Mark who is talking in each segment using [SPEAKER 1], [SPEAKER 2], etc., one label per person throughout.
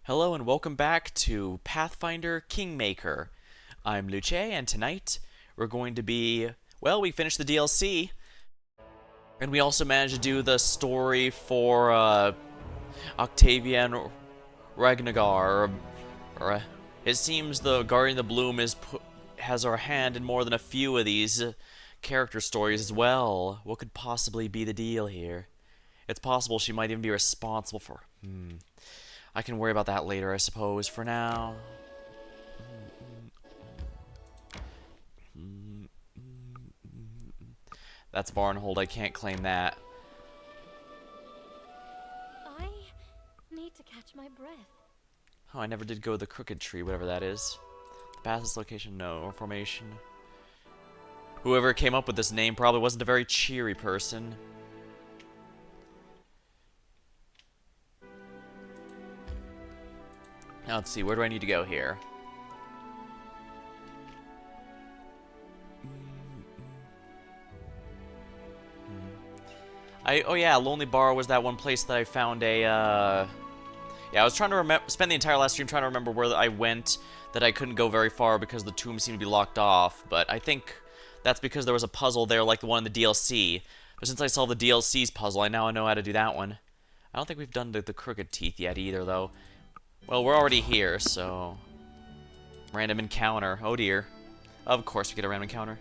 [SPEAKER 1] Hello and welcome back to Pathfinder Kingmaker. I'm Luce, and tonight we're going to be, well, we finished the DLC, and we also managed to do the story for Octavian Ragnagar. It seems the Guardian of the Bloom has our hand in more than a few of these character stories as well. What could possibly be the deal here? It's possible she might even be responsible for... I can worry about that later, I suppose. For now... That's Barnhold. I can't claim that.
[SPEAKER 2] I need to catch my breath.
[SPEAKER 1] Oh, I never did go to the Crooked Tree, whatever that is. The fastest location? No. Formation? Whoever came up with this name probably wasn't a very cheery person. Now, let's see. Where do I need to go here? Oh yeah, Lonely Bar was that one place that I found a, Yeah, I was trying to spend the entire last stream trying to remember where I went, that I couldn't go very far because the tomb seemed to be locked off, but I think that's because there was a puzzle there like the one in the DLC. But since I saw the DLC's puzzle, I now know how to do that one. I don't think we've done the Crooked Teeth yet either, though. Well, we're already here, so... Random encounter. Oh dear. Of course we get a random encounter.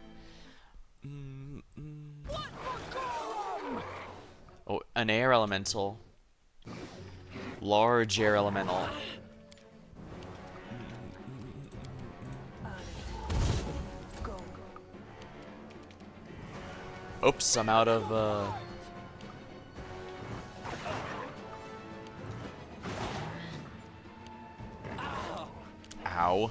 [SPEAKER 1] Oh, an air elemental. Large air elemental. Oops, I'm out of, Ow.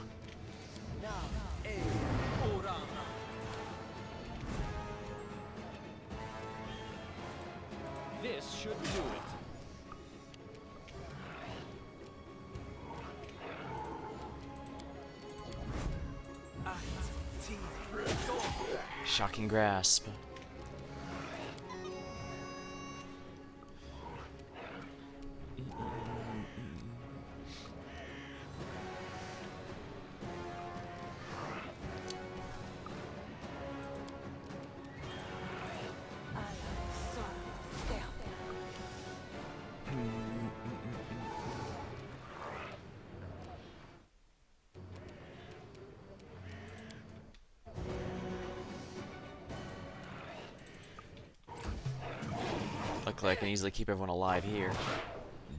[SPEAKER 3] This should do it.
[SPEAKER 1] Shocking grasp. Luckily I can easily keep everyone alive here.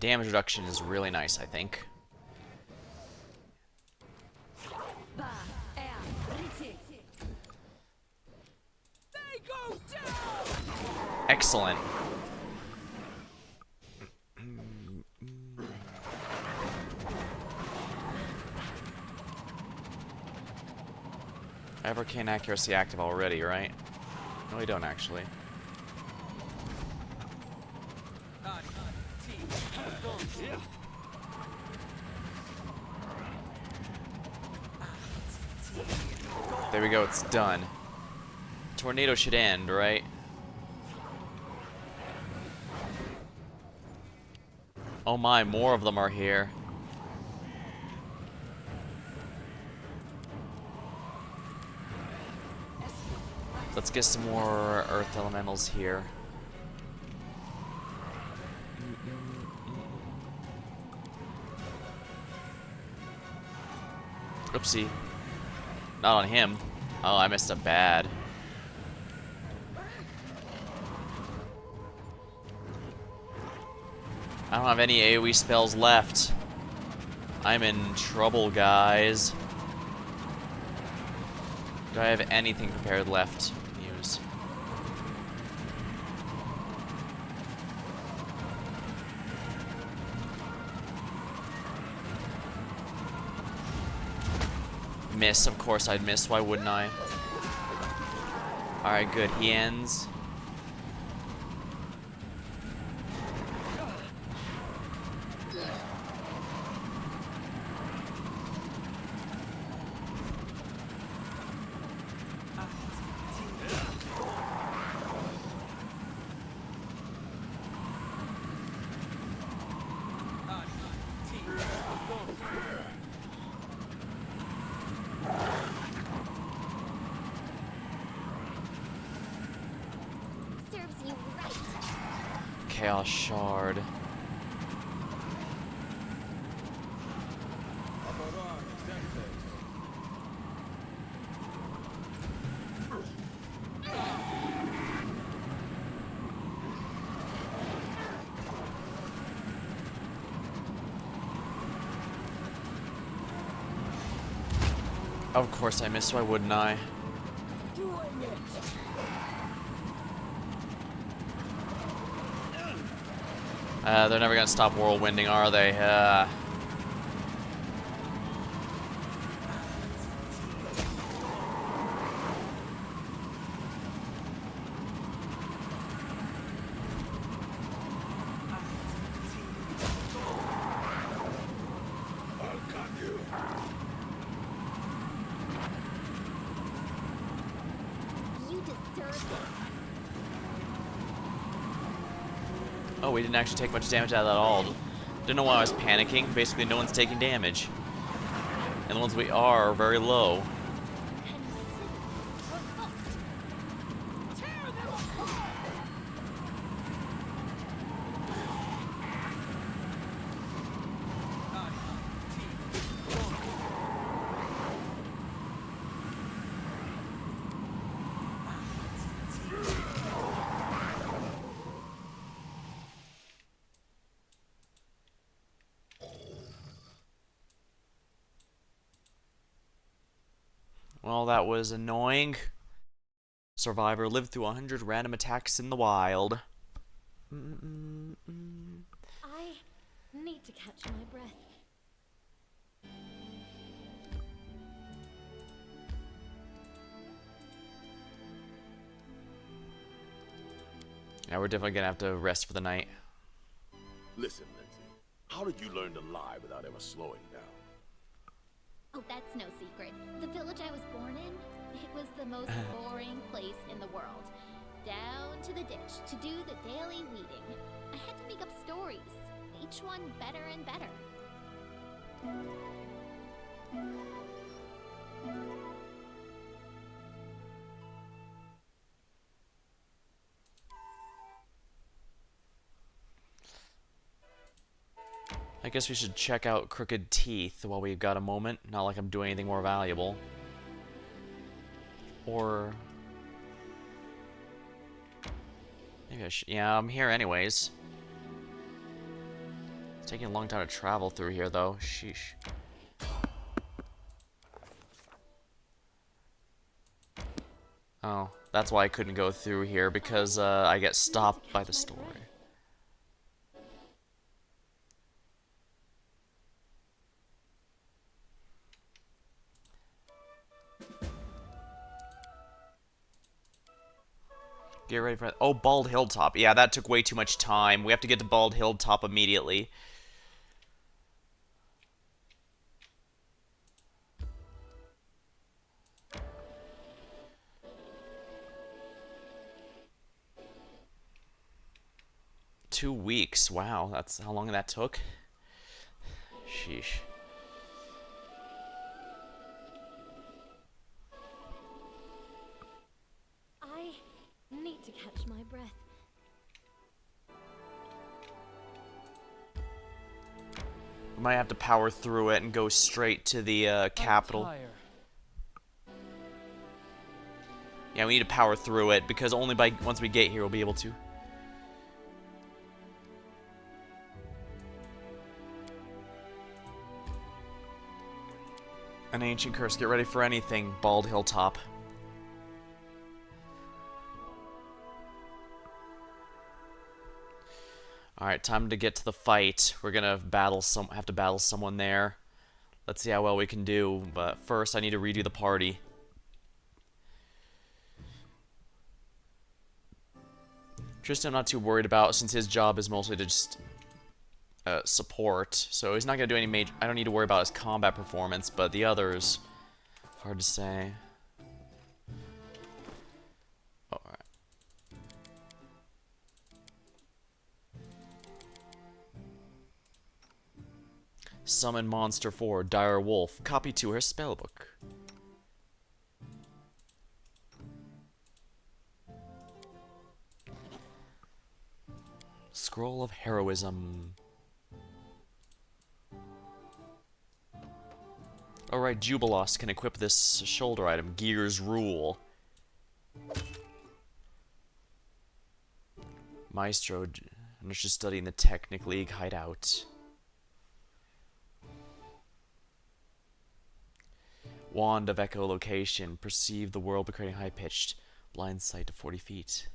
[SPEAKER 1] Damage reduction is really nice, I think. Excellent. I have arcane accuracy active already, right? No, we don't actually. There we go, it's done. Tornado should end, right? Oh my, more of them are here. Let's get some more earth elementals here. Oopsie. Not on him. Oh, I messed up bad. I don't have any AoE spells left. I'm in trouble, guys. Do I have anything prepared left to use? Miss, of course I'd miss. Why wouldn't I? Alright, good. He ends. Chaos Shard. Of course I missed, why wouldn't I? They're never gonna stop whirlwinding, are they?
[SPEAKER 2] You deserve it.
[SPEAKER 1] Oh, we didn't actually take much damage out of that at all. Didn't know why I was panicking. Basically, no one's taking damage. And the ones we are very low. Well, that was annoying. Survivor lived through 100 random attacks in the wild.
[SPEAKER 2] I need to catch my breath.
[SPEAKER 1] Yeah, we're definitely gonna have to rest for the night.
[SPEAKER 3] Listen, Lindsay, how did you learn to lie without ever slowing down?
[SPEAKER 4] Oh, that's no secret. The village I was born in, it was the most boring place in the world. Down to the ditch to do the daily weeding. I had to make up stories, each one better and better.
[SPEAKER 1] I guess we should check out Crooked Teeth while we've got a moment. Not like I'm doing anything more valuable. Or... maybe I should... yeah, I'm here anyways. It's taking a long time to travel through here, though. Sheesh. Oh, that's why I couldn't go through here, because I get stopped by the story. Get ready for... oh, Bald Hilltop. Yeah, that took way too much time. We have to get to Bald Hilltop immediately. $2 weeks. Wow, that's how long that took. Sheesh.
[SPEAKER 2] I need to catch my breath.
[SPEAKER 1] We might have to power through it and go straight to the capital. Yeah, we need to power through it because only by once we get here we'll be able to. An ancient curse. Get ready for anything, Bald Hilltop. Alright, time to get to the fight. We're gonna have to battle someone there. Let's see how well we can do, but first I need to redo the party. Tristan I'm not too worried about since his job is mostly to just support, so he's not gonna do any major... I don't need to worry about his combat performance, but the others... hard to say. Oh, alright. Summon Monster 4, Dire Wolf. Copy to her spellbook. Scroll of Heroism. Alright, Jubilos can equip this shoulder item. Gears rule. Maestro, I'm just studying the Technic League hideout. Wand of echolocation. Perceive the world by creating high-pitched. Blind sight to 40 feet.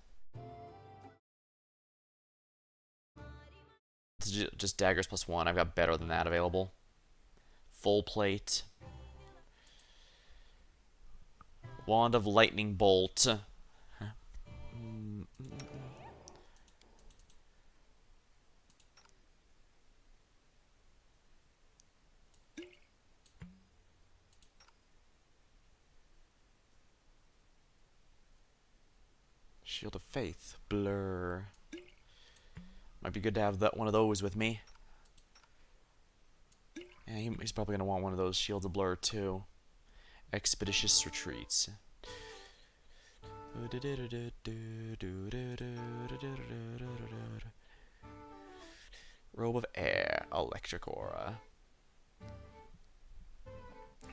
[SPEAKER 1] It's just daggers plus 1. I've got better than that available. Full plate. Wand of lightning bolt. Shield of Faith. Blur. Might be good to have one of those with me. Yeah, he's probably going to want one of those Shields of Blur too. Expeditious Retreats. Robe of Air. Electric Aura.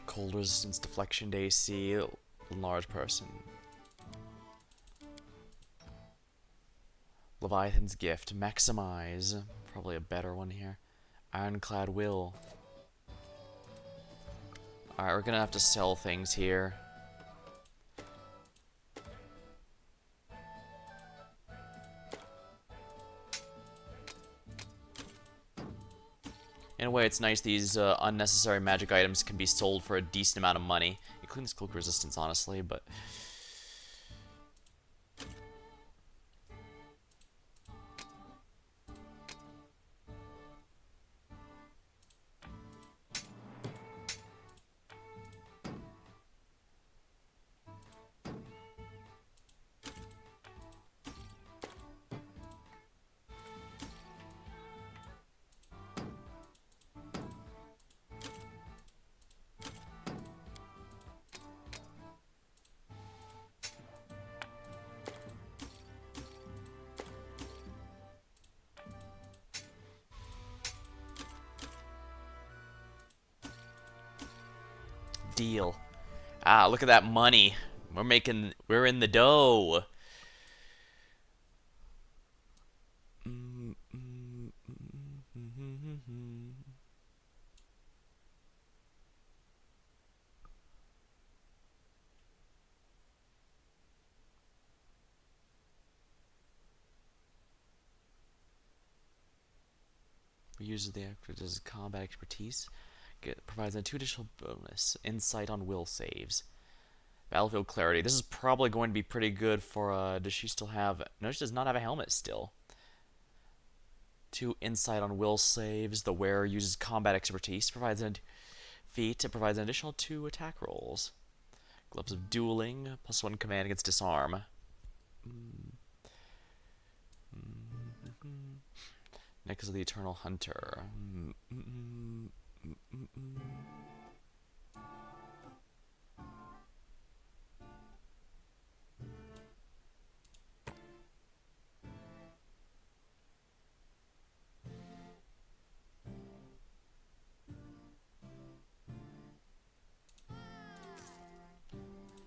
[SPEAKER 1] Cold Resistance, Deflection to AC. Large Person. Leviathan's Gift. Maximize. Probably a better one here. Ironclad Will. Alright, we're gonna have to sell things here. In a way, it's nice these unnecessary magic items can be sold for a decent amount of money. Including this Cloak Resistance, honestly, but... Deal. Ah, look at that money. We're in the dough. We use the actor's combat expertise. Provides a 2 additional bonus. Insight on will saves. Battlefield clarity. This is probably going to be pretty good for, does she still have... No, she does not have a helmet still. 2 insight on will saves. The wearer uses combat expertise. Provides a feat. It provides an additional 2 attack rolls. Gloves of dueling. Plus 1 command against disarm. Necklace of the Eternal Hunter.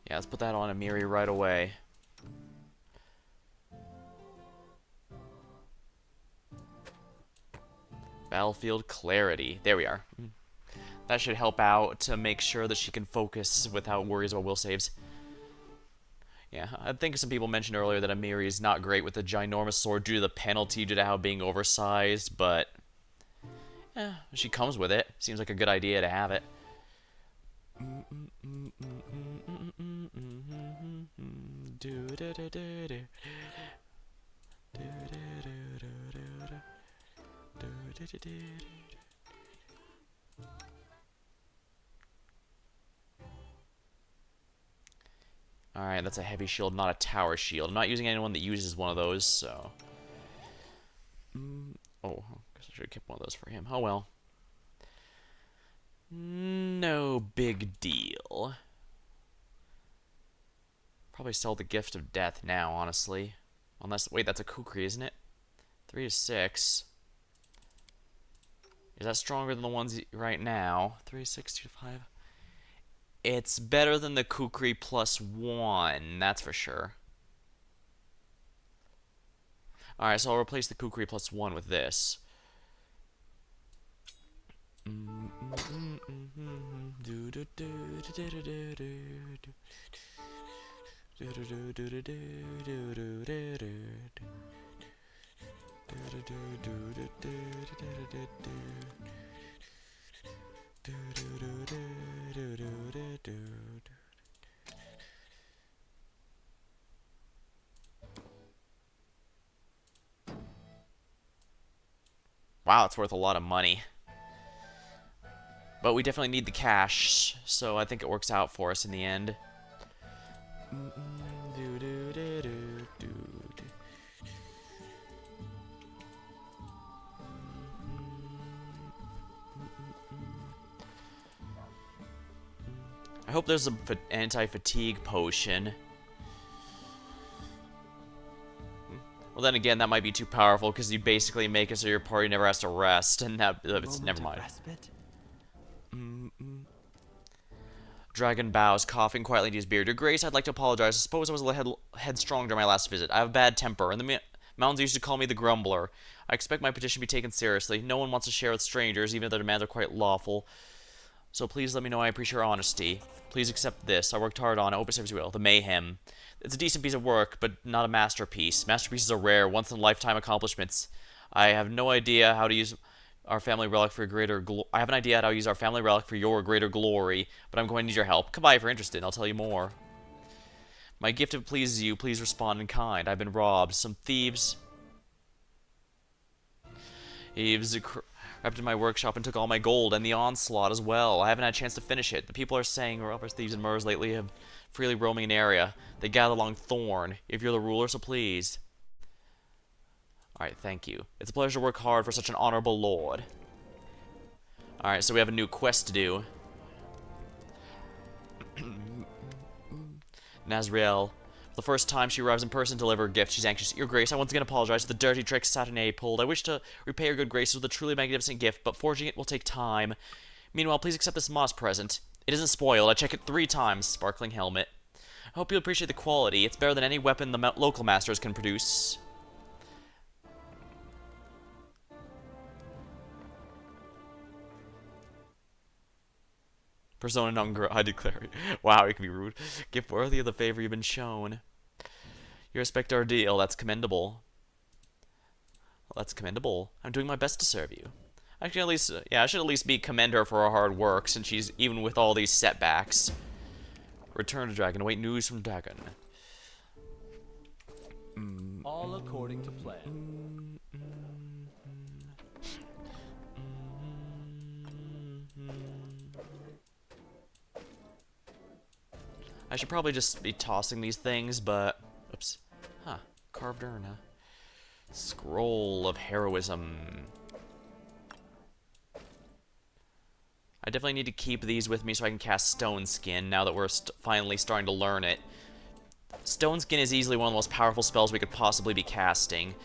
[SPEAKER 1] Yeah, let's put that on Amiri right away. Battlefield clarity. There we are. That should help out to make sure that she can focus without worries about will saves. Yeah, I think some people mentioned earlier that Amiri is not great with the ginormous sword due to the penalty due to how being oversized, but she comes with it. Seems like a good idea to have it. Alright, that's a heavy shield, not a tower shield. I'm not using anyone that uses one of those, so... Oh, I guess I should have kept one of those for him. Oh well. No big deal. Probably sell the Gift of Death now, honestly. Unless... Wait, that's a Kukri, isn't it? 3 to 6. Is that stronger than the ones right now? 3 to 6, 2 to 5. It's better than the Kukri plus 1, that's for sure. Alright, so I'll replace the Kukri plus 1 with this. Wow, it's worth a lot of money. But we definitely need the cash, so I think it works out for us in the end. I hope there's an anti-fatigue potion. Well, then again, that might be too powerful because you basically make it so your party never has to rest, and that's never mind. Dragon bows, coughing quietly into his beard. Your Grace, I'd like to apologize. I suppose I was a little headstrong during my last visit. I have a bad temper, and the mountains used to call me the Grumbler. I expect my petition to be taken seriously. No one wants to share with strangers, even if their demands are quite lawful. So please let me know I appreciate your honesty. Please accept this. I worked hard on it. I hope it serves you well. The Mayhem. It's a decent piece of work, but not a masterpiece. Masterpieces are rare, once-in-a-lifetime accomplishments. I have no idea how to use our family relic for greater I have an idea how to use our family relic for your greater glory, but I'm going to need your help. Come by if you're interested, and I'll tell you more. My gift, if it pleases you, please respond in kind. I've been robbed. Some thieves crept in my workshop and took all my gold, and the onslaught as well. I haven't had a chance to finish it. The people are saying robbers, thieves, and murderers lately have freely roaming an area. They gather along Thorn. If you're the ruler, so please. Alright, thank you. It's a pleasure to work hard for such an honorable lord. Alright, so we have a new quest to do. Nazriel. For the first time she arrives in person to deliver a gift. She's anxious. Your Grace, I once again apologize for the dirty tricks Saturday pulled. I wish to repay your good graces with a truly magnificent gift, but forging it will take time. Meanwhile, please accept this modest present. It isn't spoiled. I checked it 3 times. Sparkling helmet. I hope you'll appreciate the quality. It's better than any weapon the local masters can produce. Persona non grata, I declare. Wow, you can be rude. Gift worthy of the favor you've been shown. You respect our deal. That's commendable. Well, that's commendable. I'm doing my best to serve you. I should at least, yeah, I should at least commend her for her hard work, since she's even with all these setbacks. Return to Dragon. Await news from Dragon.
[SPEAKER 5] All according to plan.
[SPEAKER 1] I should probably just be tossing these things, but... Oops. Huh. Carved urna. Scroll of Heroism. I definitely need to keep these with me so I can cast Stone Skin now that we're finally starting to learn it. Stone Skin is easily one of the most powerful spells we could possibly be casting.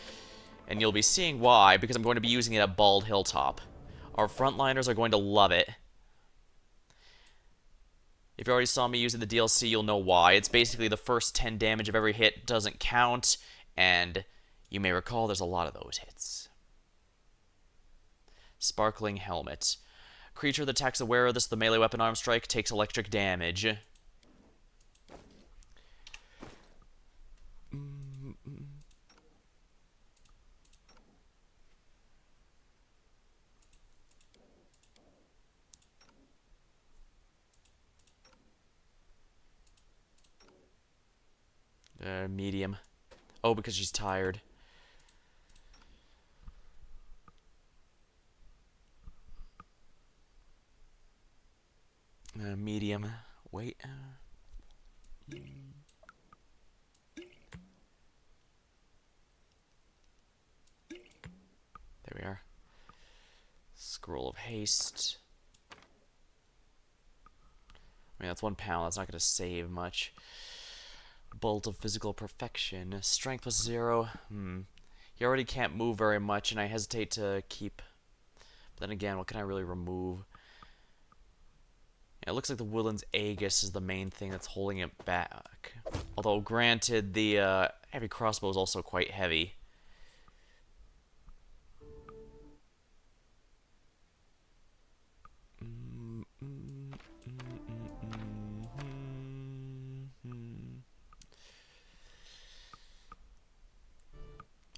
[SPEAKER 1] And you'll be seeing why, because I'm going to be using it at Bald Hilltop. Our frontliners are going to love it. If you already saw me using the DLC, you'll know why. It's basically the first 10 damage of every hit doesn't count, and you may recall there's a lot of those hits. Sparkling Helmet. Creature that attacks the wearer of this, the melee weapon arm strike, takes electric damage. Medium. Oh, because she's tired. Medium. Wait. There we are. Scroll of Haste. I mean, that's 1 pound. That's not going to save much. Bolt of Physical Perfection. Strength plus 0. He already can't move very much, and I hesitate to keep... But then again, what can I really remove? Yeah, it looks like the Woodland's Aegis is the main thing that's holding it back. Although, granted, the heavy crossbow is also quite heavy.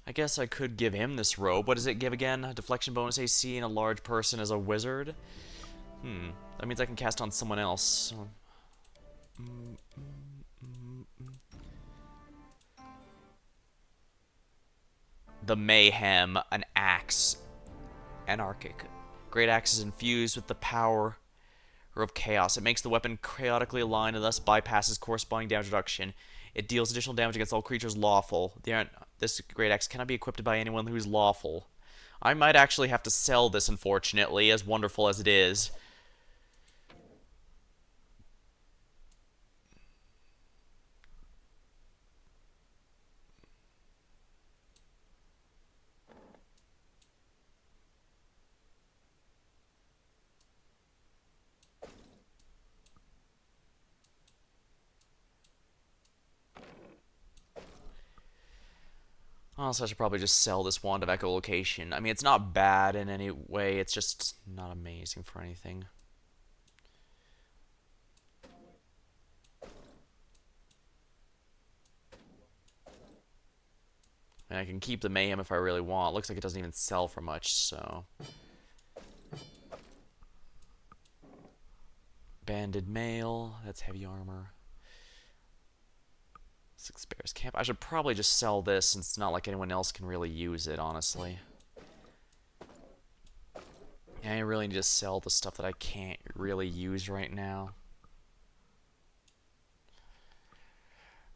[SPEAKER 1] I guess I could give him this robe. What does it give again? A deflection bonus AC and a large person as a wizard? That means I can cast on someone else. The Mayhem, an axe. Anarchic. Great axe is infused with the power of chaos. It makes the weapon chaotically aligned and thus bypasses corresponding damage reduction. It deals additional damage against all creatures lawful. This great axe cannot be equipped by anyone who is lawful. I might actually have to sell this, unfortunately, as wonderful as it is. Honestly, I should probably just sell this Wand of Echolocation. I mean, it's not bad in any way, it's just not amazing for anything. And I can keep the Mayhem if I really want. Looks like it doesn't even sell for much, so... Banded Mail, that's heavy armor. 6 Bears Camp. I should probably just sell this since it's not like anyone else can really use it, honestly. Yeah, I really need to sell the stuff that I can't really use right now.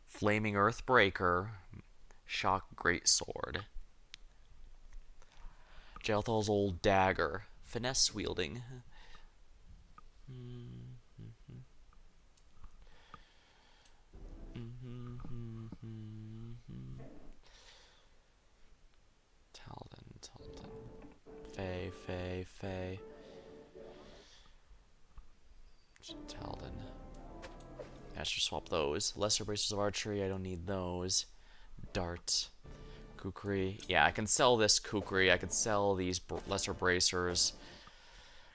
[SPEAKER 1] Flaming Earthbreaker. Shock Greatsword. Jelthal's Old Dagger. Finesse wielding. Talden. Faye. Talden. I should swap those. Lesser Bracers of Archery, I don't need those. Dart. Kukri. Yeah, I can sell this Kukri. I could sell these Lesser Bracers.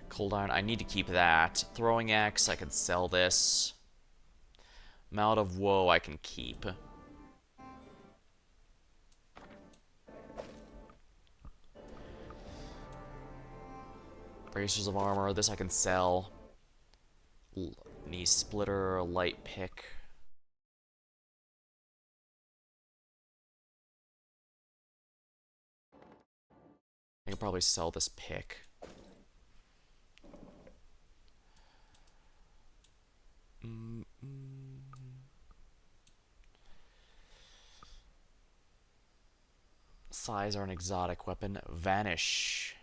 [SPEAKER 1] Cold Iron, I need to keep that. Throwing Axe, I could sell this. Mallet of Woe, I can keep. Bracers of Armor, this I can sell. Knee Splitter, Light Pick. I can probably sell this pick. Size are an exotic weapon. Vanish.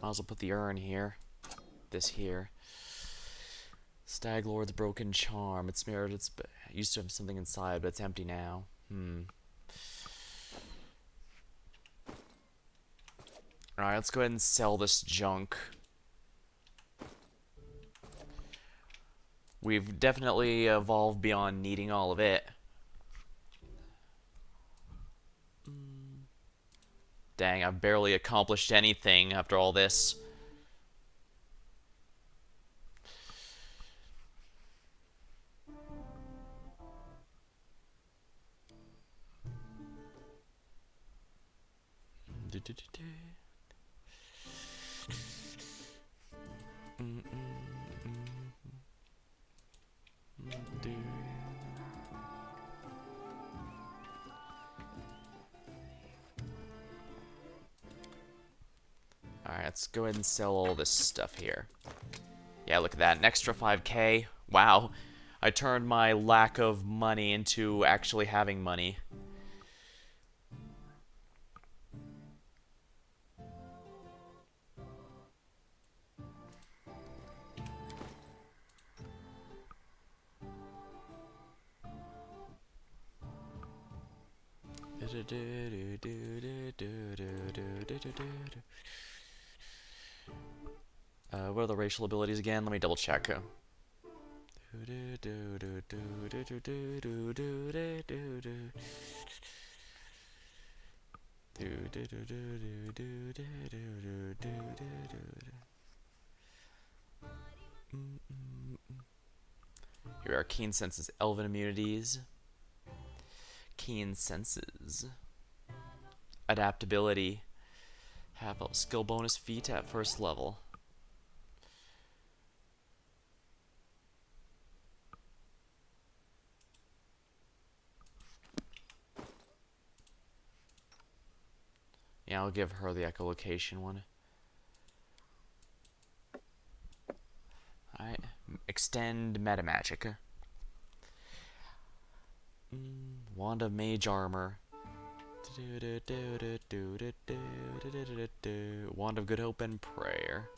[SPEAKER 1] Might as well put the urn here. This here. Stag Lord's Broken Charm. It's mirrored. It used to have something inside, but it's empty now. Alright, let's go ahead and sell this junk. We've definitely evolved beyond needing all of it. Dang, I've barely accomplished anything after all this. Alright, let's go ahead and sell all this stuff here. Yeah, look at that. An extra 5k. Wow. I turned my lack of money into actually having money. What are the racial abilities again? Let me double check. Here are keen senses, elven immunities, keen senses, adaptability, have a skill bonus feat at first level. Yeah, I'll give her the echolocation one. Alright, extend metamagic. Wand of Mage Armor. Wand of Good Hope and Prayer.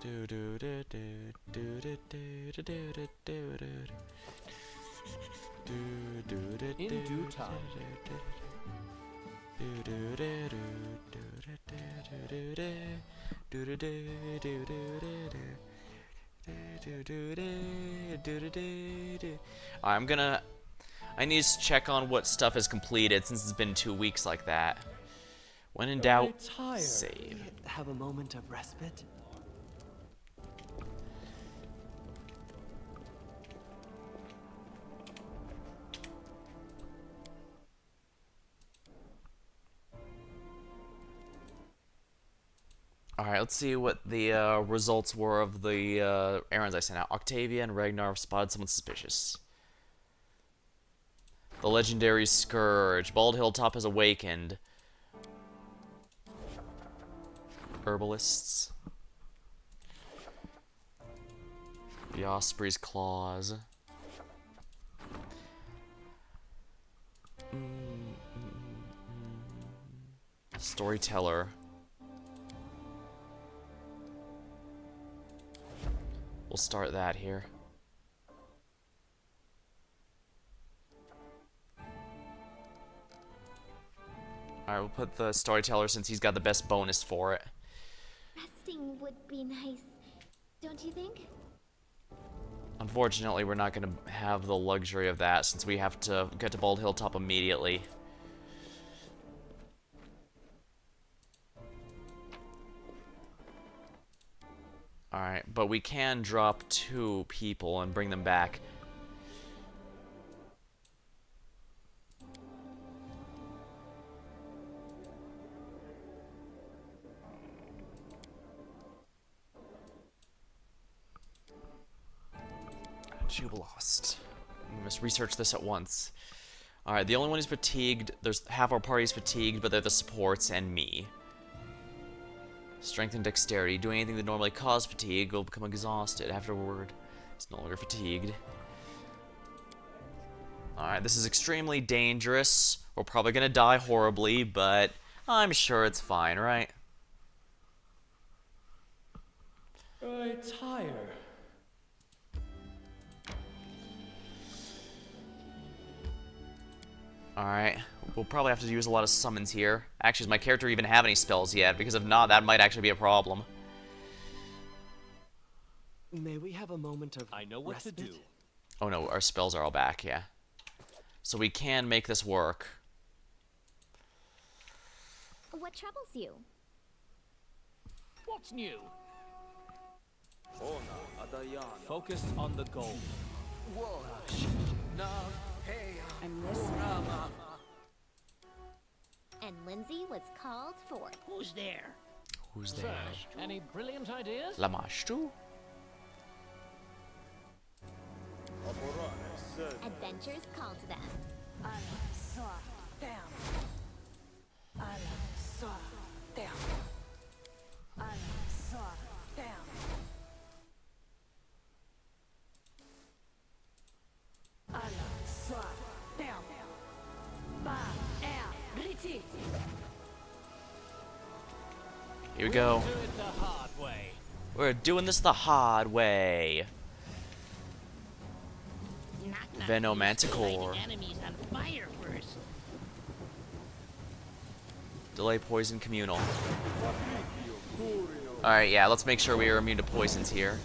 [SPEAKER 5] In due time.
[SPEAKER 1] I need to check on what stuff is completed since it's been 2 weeks like that. When in doubt, save.
[SPEAKER 6] Have a moment of respite.
[SPEAKER 1] Alright, let's see what the results were of the errands I sent out. Octavia and Ragnar have spotted someone suspicious. The legendary Scourge. Bald Hilltop has awakened. Herbalists. The Osprey's Claws. Storyteller. We'll start that here. Alright, we'll put the Storyteller since he's got the best bonus for it.
[SPEAKER 4] Resting would be nice, don't you think?
[SPEAKER 1] Unfortunately, we're not going to have the luxury of that since we have to get to Bald Hilltop immediately. Alright, but we can drop 2 people and bring them back. Jubilost. We must research this at once. Alright, the only one who's fatigued, there's half our party is fatigued, but they're the supports and me. Strength and dexterity. Doing anything that normally causes fatigue will become exhausted. Afterward, it's no longer fatigued. Alright, this is extremely dangerous. We're probably gonna die horribly, but I'm sure it's fine, right?
[SPEAKER 5] Retire.
[SPEAKER 1] Alright, we'll probably have to use a lot of summons here. Actually, does my character even have any spells yet? Because if not, that might actually be a problem.
[SPEAKER 6] May we have a moment of
[SPEAKER 5] I know what
[SPEAKER 6] respite?
[SPEAKER 5] to do.
[SPEAKER 1] Oh no, our spells are all back, yeah. So we can make this work.
[SPEAKER 4] What troubles you?
[SPEAKER 5] What's new? Focus on the goal.
[SPEAKER 7] I'm listening.
[SPEAKER 4] And Lindsay was called forth.
[SPEAKER 8] Who's there?
[SPEAKER 1] Who's
[SPEAKER 5] Sir,
[SPEAKER 1] there?
[SPEAKER 5] any brilliant ideas?
[SPEAKER 1] Lamashtu?
[SPEAKER 4] Adventures called to them.
[SPEAKER 1] Here we go.
[SPEAKER 5] Do it the hard way.
[SPEAKER 1] We're doing this the hard way.
[SPEAKER 8] Knock, knock.
[SPEAKER 1] Venomanticore.
[SPEAKER 8] Lighting enemies on fire first.
[SPEAKER 1] Delay poison communal. Alright, yeah, let's make sure we are immune to poisons here.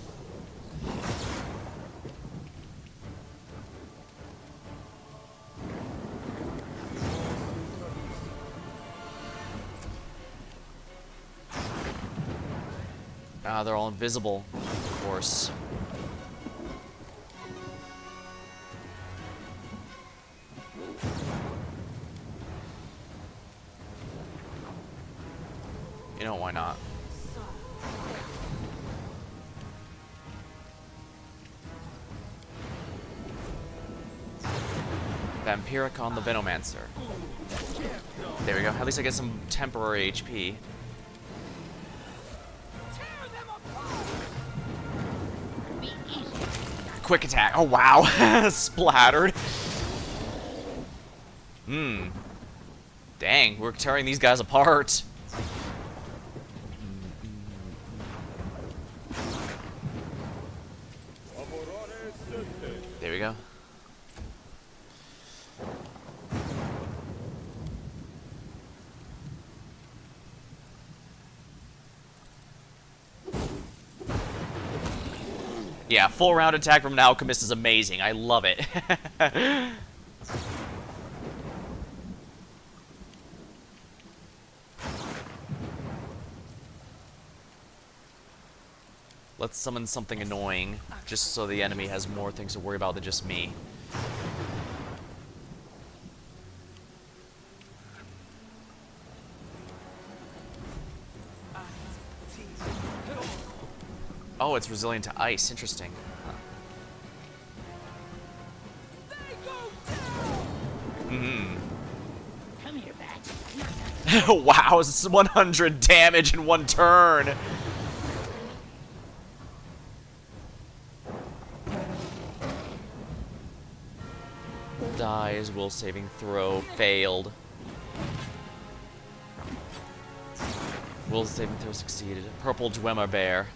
[SPEAKER 1] Ah, they're all invisible, of course. You know, why not? Vampiric on the Venomancer. There we go. At least I get some temporary HP. Quick attack. Oh, wow. Splattered. Dang, we're tearing these guys apart. There we go. Yeah, full round attack from an alchemist is amazing. I love it. Let's summon something annoying, just so the enemy has more things to worry about than just me. Oh, it's resilient to ice. Interesting.
[SPEAKER 5] Come here, back.
[SPEAKER 1] Wow, it's 100 damage in one turn. Dies, will saving throw, failed. Will saving throw succeeded. Purple Dwemer Bear.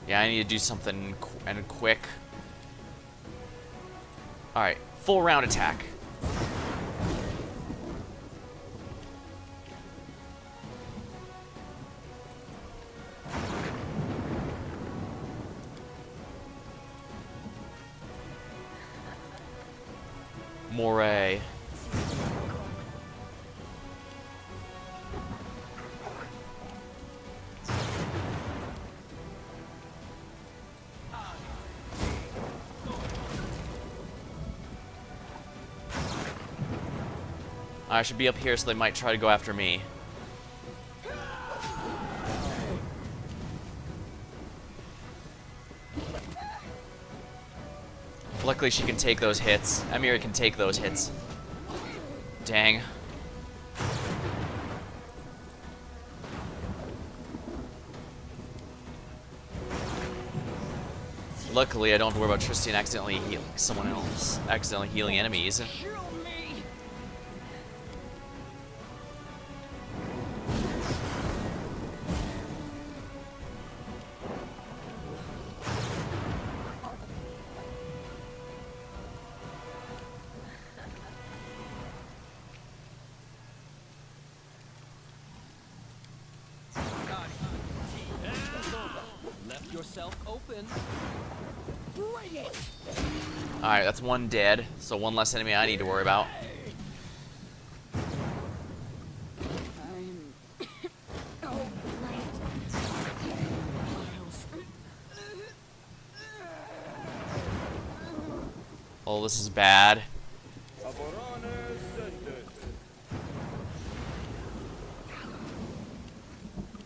[SPEAKER 1] Yeah, I need to do something quick. Alright, full round attack. Moray. I should be up here, so they might try to go after me. Luckily, she can take those hits. Amira can take those hits. Dang. Luckily, I don't have to worry about Tristan accidentally healing someone else. Accidentally healing enemies.
[SPEAKER 5] Left yourself open.
[SPEAKER 1] Alright, that's one dead, so one less enemy I need to worry about. Oh, this is bad.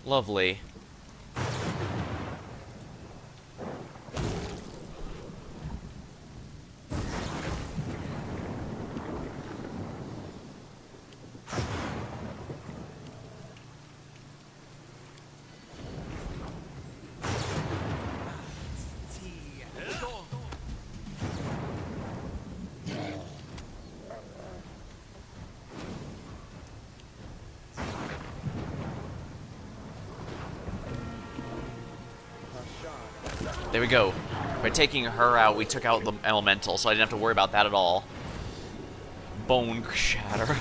[SPEAKER 1] Lovely. There we go. By taking her out, we took out the elemental, so I didn't have to worry about that at all. Bone shatter.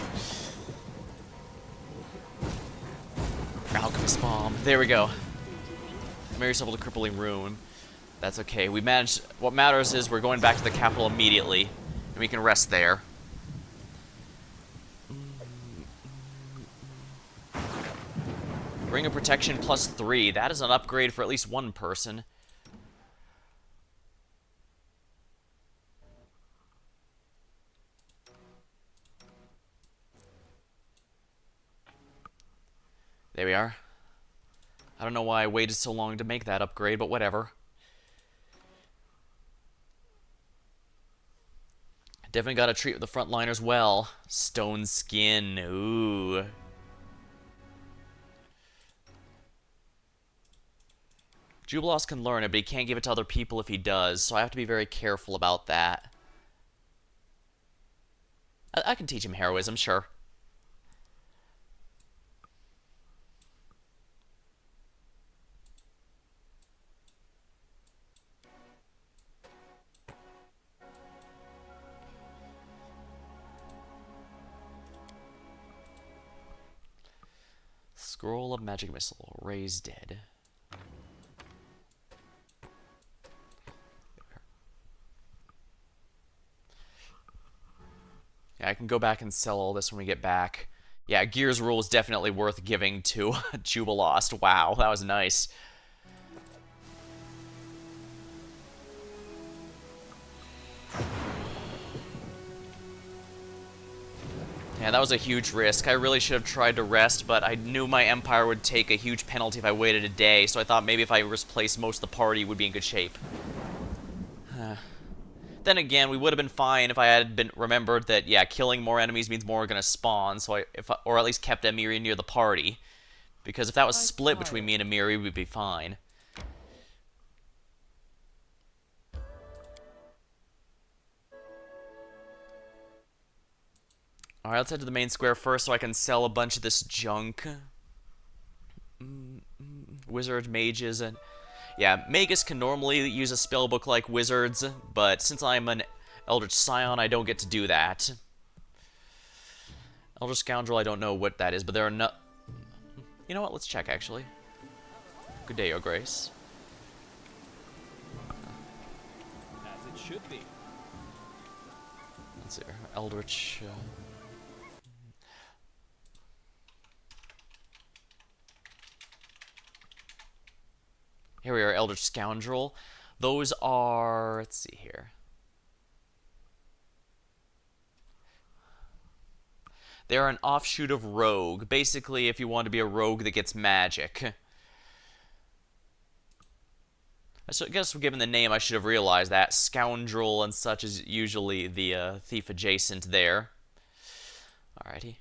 [SPEAKER 1] Alchemist bomb. There we go. Marry yourself with a crippling rune. That's okay. We managed. What matters is we're going back to the capital immediately, and we can rest there. Ring of Protection +3. That is an upgrade for at least one person. There we are. I don't know why I waited so long to make that upgrade, but whatever. Definitely got to treat the frontliners well. Stone skin. Ooh. Jubilos can learn it, but he can't give it to other people if he does, so I have to be very careful about that. I can teach him heroism, sure. Scroll of Magic Missile. Raise dead. Yeah, I can go back and sell all this when we get back. Yeah, Gears Rule is definitely worth giving to Jubilost. Wow, that was nice. Yeah, that was a huge risk. I really should have tried to rest, but I knew my Empire would take a huge penalty if I waited a day, so I thought maybe if I replaced most of the party, we'd be in good shape. Then again, we would have been fine if I had been remembered that, yeah, killing more enemies means more are going to spawn, so or at least kept Emiri near the party. Because if that was split between me and Emiri, we'd be fine. Alright, let's head to the main square first so I can sell a bunch of this junk. Wizards, mages, and... Yeah, Magus can normally use a spellbook like wizards, but since I'm an Eldritch Scion, I don't get to do that. Elder Scoundrel, I don't know what that is, but there are no... You know what? Let's check, actually. Good day, Your Grace.
[SPEAKER 5] As it should be.
[SPEAKER 1] Let's see. Eldritch... Here we are, Eldritch Scoundrel. Those are... Let's see here. They're an offshoot of Rogue. Basically, if you want to be a rogue that gets magic. I guess given the name, I should have realized that. Scoundrel and such is usually the thief adjacent there. Alrighty.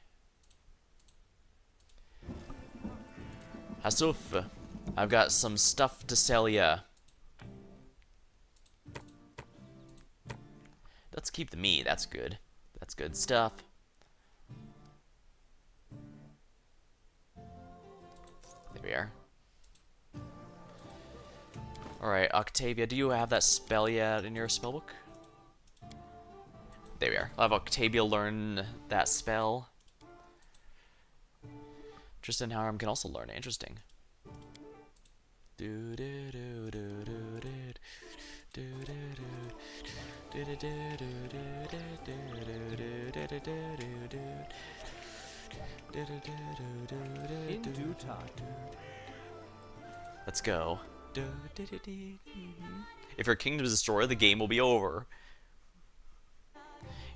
[SPEAKER 1] Hasuf. I've got some stuff to sell ya. Let's keep the meat. That's good. That's good stuff. There we are. Alright, Octavia, do you have that spell yet in your spellbook? There we are. I'll have Octavia learn that spell. Tristan Harm can also learn it. Interesting.
[SPEAKER 5] In due time.
[SPEAKER 1] Let's go. If your kingdom is destroyed, the game will be over.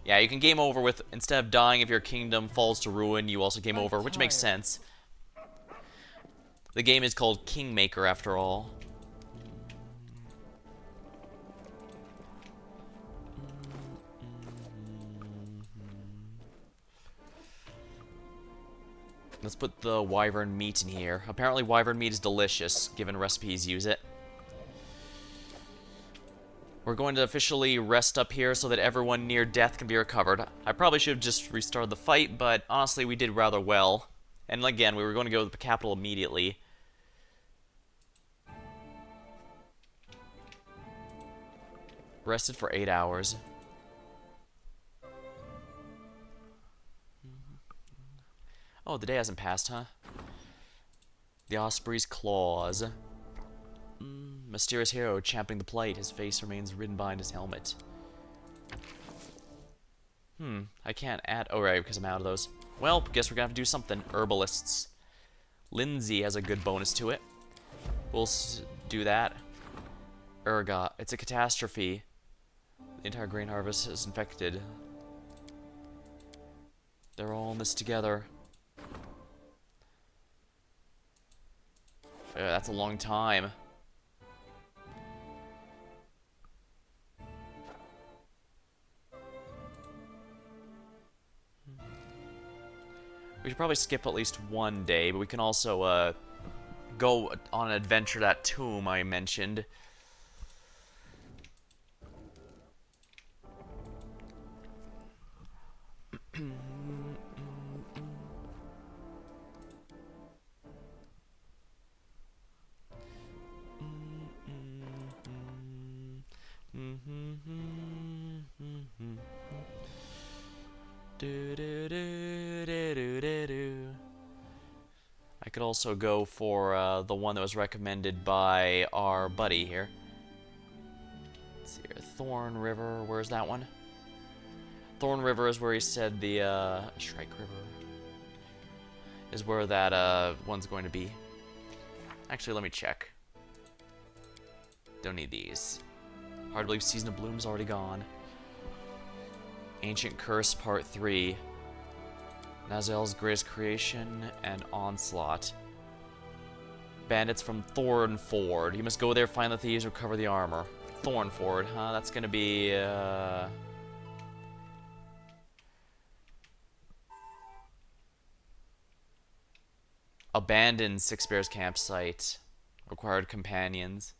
[SPEAKER 1] Yeah, you can game over with, instead of dying if your kingdom falls to ruin, you also game over, which makes sense. The game is called Kingmaker, after all. Let's put the wyvern meat in here. Apparently wyvern meat is delicious, given recipes use it. We're going to officially rest up here so that everyone near death can be recovered. I probably should have just restarted the fight, but honestly we did rather well. And again, we were going to go to the capital immediately. Rested for 8 hours. Oh, the day hasn't passed, huh? The Osprey's Claws. Mysterious hero champing the plate. His face remains ridden behind his helmet. I can't add... Oh, right, because I'm out of those. Well, guess we're gonna have to do something. Herbalists. Lindsay has a good bonus to it. We'll do that. Ergot. It's a catastrophe. The entire grain harvest is infected. They're all in this together. Yeah, that's a long time. We should probably skip at least one day, but we can also go on an adventure to that tomb I mentioned. I could also go for the one that was recommended by our buddy here. Let's see here. Thorn River, where's that one? Thorn River is where he said the Shrike River is where that one's going to be. Actually, let me check. Don't need these. Hard to believe Season of Bloom's already gone. Ancient Curse Part 3. Nazel's Greatest Creation and Onslaught. Bandits from Thornford. You must go there, find the thieves, recover the armor. Thornford, huh? That's gonna be, Abandoned Six Bears campsite. Required companions.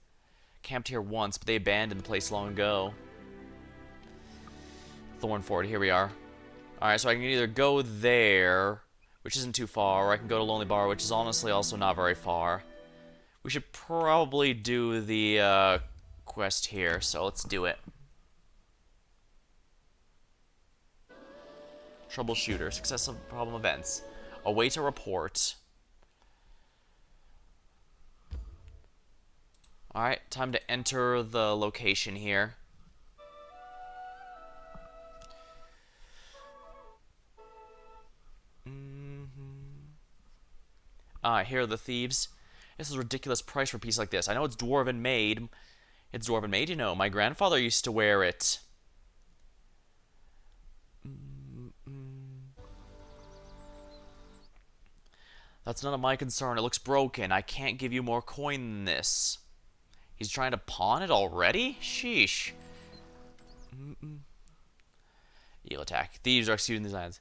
[SPEAKER 1] Camped here once, but they abandoned the place long ago. Thornford, here we are. Alright, so I can either go there, which isn't too far, or I can go to Lonely Bar, which is honestly also not very far. We should probably do the quest here, so let's do it. Troubleshooter, success of problem events. Await a report. Alright, time to enter the location here. Here are the thieves. This is a ridiculous price for a piece like this. I know it's dwarven made. It's dwarven made, you know. My grandfather used to wear it. That's none of my concern. It looks broken. I can't give you more coin than this. He's trying to pawn it already? Sheesh. You'll attack. Thieves are executing these lines.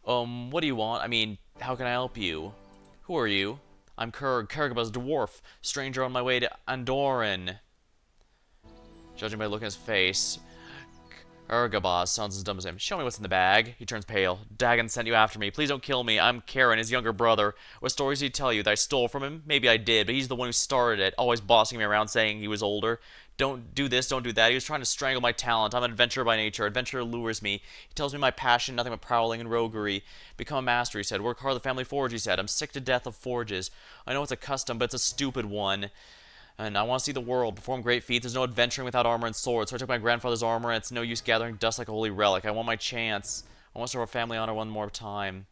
[SPEAKER 1] What do you want? I mean, how can I help you? Who are you? I'm Kurg, Kurgaba's dwarf, stranger on my way to Andoran. Judging by the look in his face, Kurgaba sounds as dumb as him. Show me what's in the bag. He turns pale. Dagon sent you after me. Please don't kill me. I'm Karen, his younger brother. What stories did he tell you that I stole from him? Maybe I did, but he's the one who started it, always bossing me around saying he was older. Don't do this, don't do that. He was trying to strangle my talent. I'm an adventurer by nature. Adventure lures me. He tells me my passion, nothing but prowling and roguery. Become a master, he said. Work hard at the family forge, he said. I'm sick to death of forges. I know it's a custom, but it's a stupid one. And I want to see the world, perform great feats. There's no adventuring without armor and sword. So I took my grandfather's armor, and it's no use gathering dust like a holy relic. I want my chance. I want to serve our family honor one more time.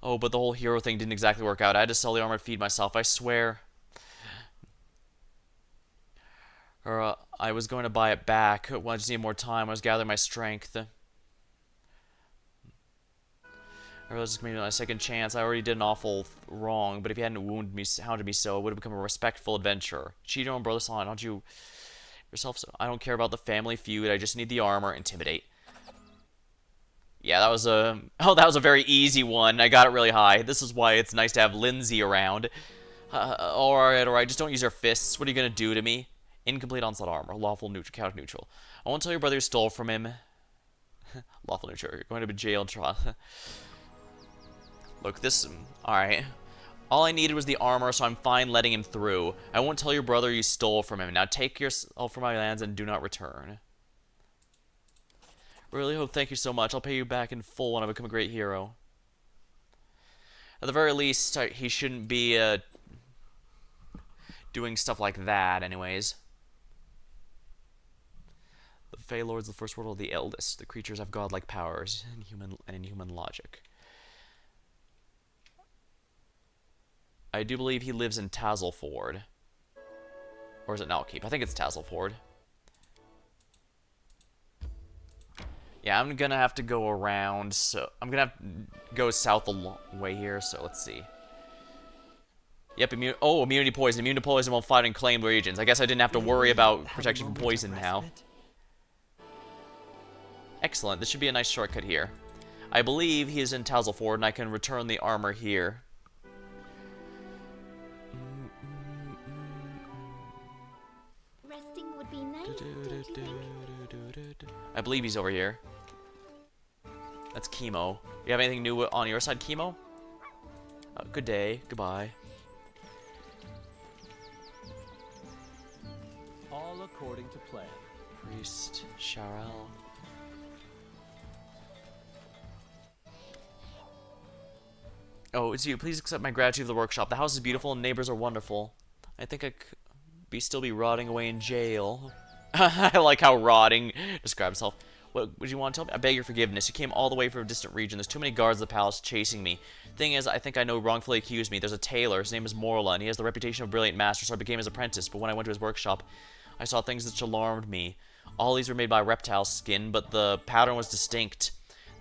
[SPEAKER 1] Oh, but the whole hero thing didn't exactly work out. I had to sell the armor to feed myself, I swear. Or, I was going to buy it back. I just need more time. I was gathering my strength. I realized this was going to be my second chance. I already did an awful wrong, but if you hadn't wounded me, hounded me so, it would have become a respectful adventurer. Cheat your own brother, son. Don't you yourself so? I don't care about the family feud. I just need the armor. Intimidate. Yeah, that was a... Oh, that was a very easy one. I got it really high. This is why it's nice to have Lindsay around. Alright. Just don't use your fists. What are you going to do to me? Incomplete onslaught armor. Lawful neutral. Counter neutral. I won't tell your brother you stole from him. Lawful neutral. You're going to be jailed. Look, this... Alright. All I needed was the armor, so I'm fine letting him through. I won't tell your brother you stole from him. Now take yourself from my lands and do not return. Really hope, thank you so much. I'll pay you back in full when I become a great hero. At the very least, he shouldn't be doing stuff like that, anyways. The Fey Lords, the first world, are the eldest. The creatures have godlike powers and inhuman logic. I do believe he lives in Tazelford. Or is it Nalkeep? I think it's Tazelford. Yeah, I'm gonna have to go around, so I'm gonna have to go south a long way here, so let's see. Yep, immunity poison. Immune to poison while fighting claimed regions. I guess I didn't have to worry about protection from poison now. Excellent, this should be a nice shortcut here. I believe he is in Tazelford, and I can return the armor here.
[SPEAKER 4] Resting would be nice, don't you think?
[SPEAKER 1] I believe he's over here. That's Chemo. You have anything new on your side, Chemo? Good day. Goodbye.
[SPEAKER 5] All according to plan.
[SPEAKER 1] Priest Sharel. Oh, it's you. Please accept my gratitude for the workshop. The house is beautiful and neighbors are wonderful. I think I could still be rotting away in jail. I like how rotting describes himself. What would you want to tell me? I beg your forgiveness. You came all the way from a distant region. There's too many guards of the palace chasing me. Thing is, I think I know wrongfully accused me. There's a tailor. His name is Morla, and he has the reputation of a brilliant master, so I became his apprentice. But when I went to his workshop, I saw things that alarmed me. All these were made by reptile skin, but the pattern was distinct.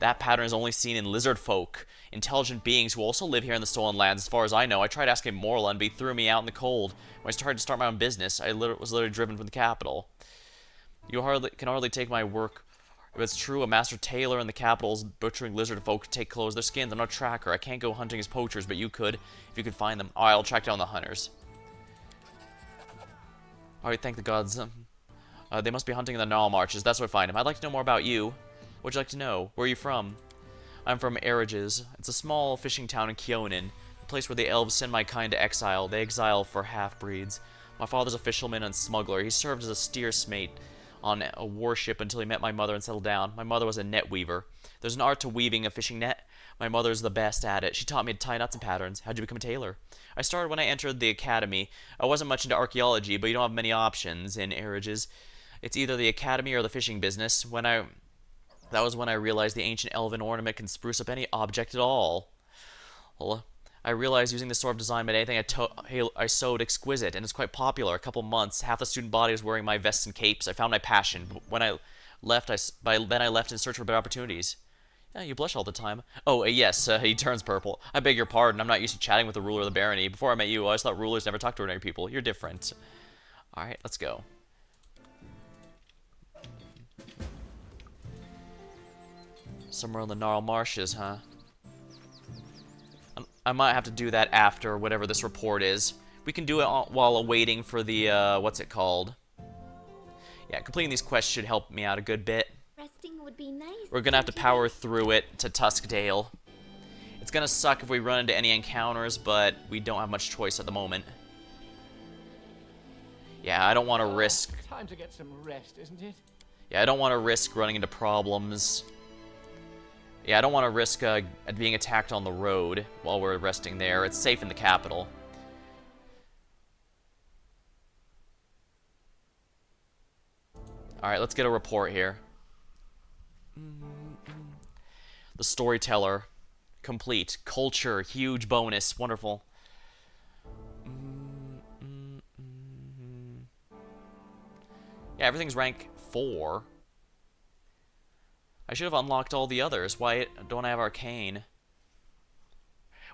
[SPEAKER 1] That pattern is only seen in lizard folk, intelligent beings who also live here in the stolen lands. As far as I know, I tried asking Morla, and he threw me out in the cold. When I started to start my own business, I was literally driven from the capital. You can hardly take my work. If it's true, a master tailor in the capital is butchering lizard folk to take clothes, their skins. I'm not a tracker. I can't go hunting as poachers, but you could, if you could find them. Alright, I'll track down the hunters. Alright, thank the gods. They must be hunting in the Gnarl Marches. That's where I find him. I'd like to know more about you. What'd you like to know? Where are you from? I'm from Eriges. It's a small fishing town in Keonan, a place where the elves send my kind to exile. They exile for half-breeds. My father's a fisherman and smuggler. He served as a steersmate on a warship until he met my mother and settled down. My mother was a net weaver. There's an art to weaving a fishing net. My mother's the best at it. She taught me to tie knots and patterns. How'd you become a tailor? I started when I entered the academy. I wasn't much into archaeology, but you don't have many options in Eriges. It's either the academy or the fishing business. That was when I realized the ancient elven ornament can spruce up any object at all. Well, I realized using this sort of design made anything I sewed exquisite, and it's quite popular. A couple months, half the student body was wearing my vests and capes. I found my passion, but when I left, then I left in search for better opportunities. Yeah, you blush all the time. Oh, yes, he turns purple. I beg your pardon, I'm not used to chatting with the ruler of the barony. Before I met you, I always thought rulers never talked to ordinary people. You're different. Alright, let's go. Somewhere in the Gnarl Marshes, huh? I might have to do that after whatever this report is. We can do it while awaiting for the, what's it called? Yeah, completing these quests should help me out a good bit.
[SPEAKER 4] Resting would be nice.
[SPEAKER 1] We're gonna have to power through it to Tuskdale. It's gonna suck if we run into any encounters, but we don't have much choice at the moment. Yeah, I don't want to risk...
[SPEAKER 5] Time to get some rest, isn't it?
[SPEAKER 1] Yeah, I don't want to risk running into problems. Yeah, I don't want to risk being attacked on the road while we're resting there. It's safe in the capital. Alright, let's get a report here. The Storyteller. Complete. Culture. Huge bonus. Wonderful. Yeah, everything's rank 4. I should have unlocked all the others. Why don't I have Arcane?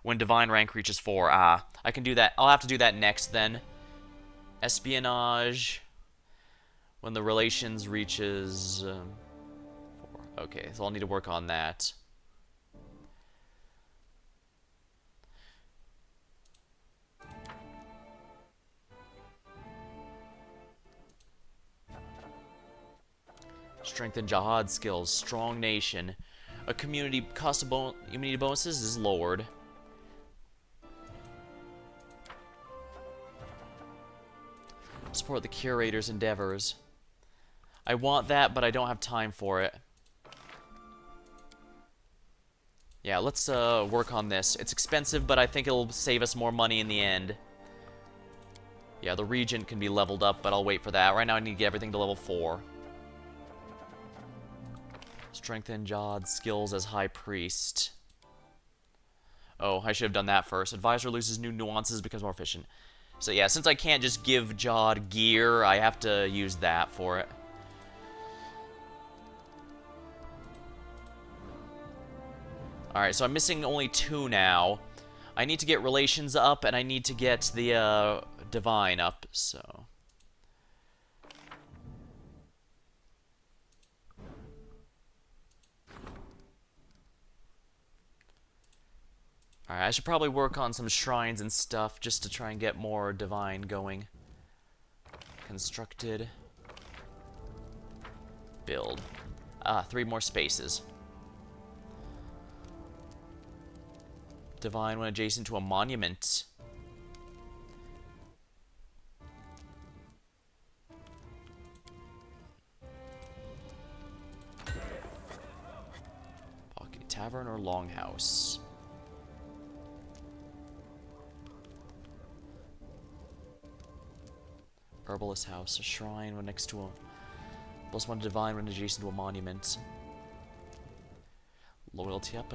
[SPEAKER 1] When Divine rank reaches 4. Ah, I can do that. I'll have to do that next then. Espionage. When the Relations reaches 4. Okay, so I'll need to work on that. Strengthen Jihad skills. Strong nation. A community cost of immunity bonuses is lowered. Support the curator's endeavors. I want that, but I don't have time for it. Yeah, let's work on this. It's expensive, but I think it'll save us more money in the end. Yeah, the Regent can be leveled up, but I'll wait for that. Right now I need to get everything to level 4. Strengthen Jod's skills as High Priest. Oh, I should have done that first. Advisor loses new nuances, becomes more efficient. So yeah, since I can't just give Jod gear, I have to use that for it. Alright, so I'm missing only 2 now. I need to get Relations up, and I need to get the Divine up, so... Alright, I should probably work on some shrines and stuff just to try and get more Divine going. Constructed. Build. 3 more spaces. Divine when adjacent to a monument. Pocket Tavern or Longhouse? Herbalist House. A shrine when next to a... +1 Divine when adjacent to a monument. Loyalty up.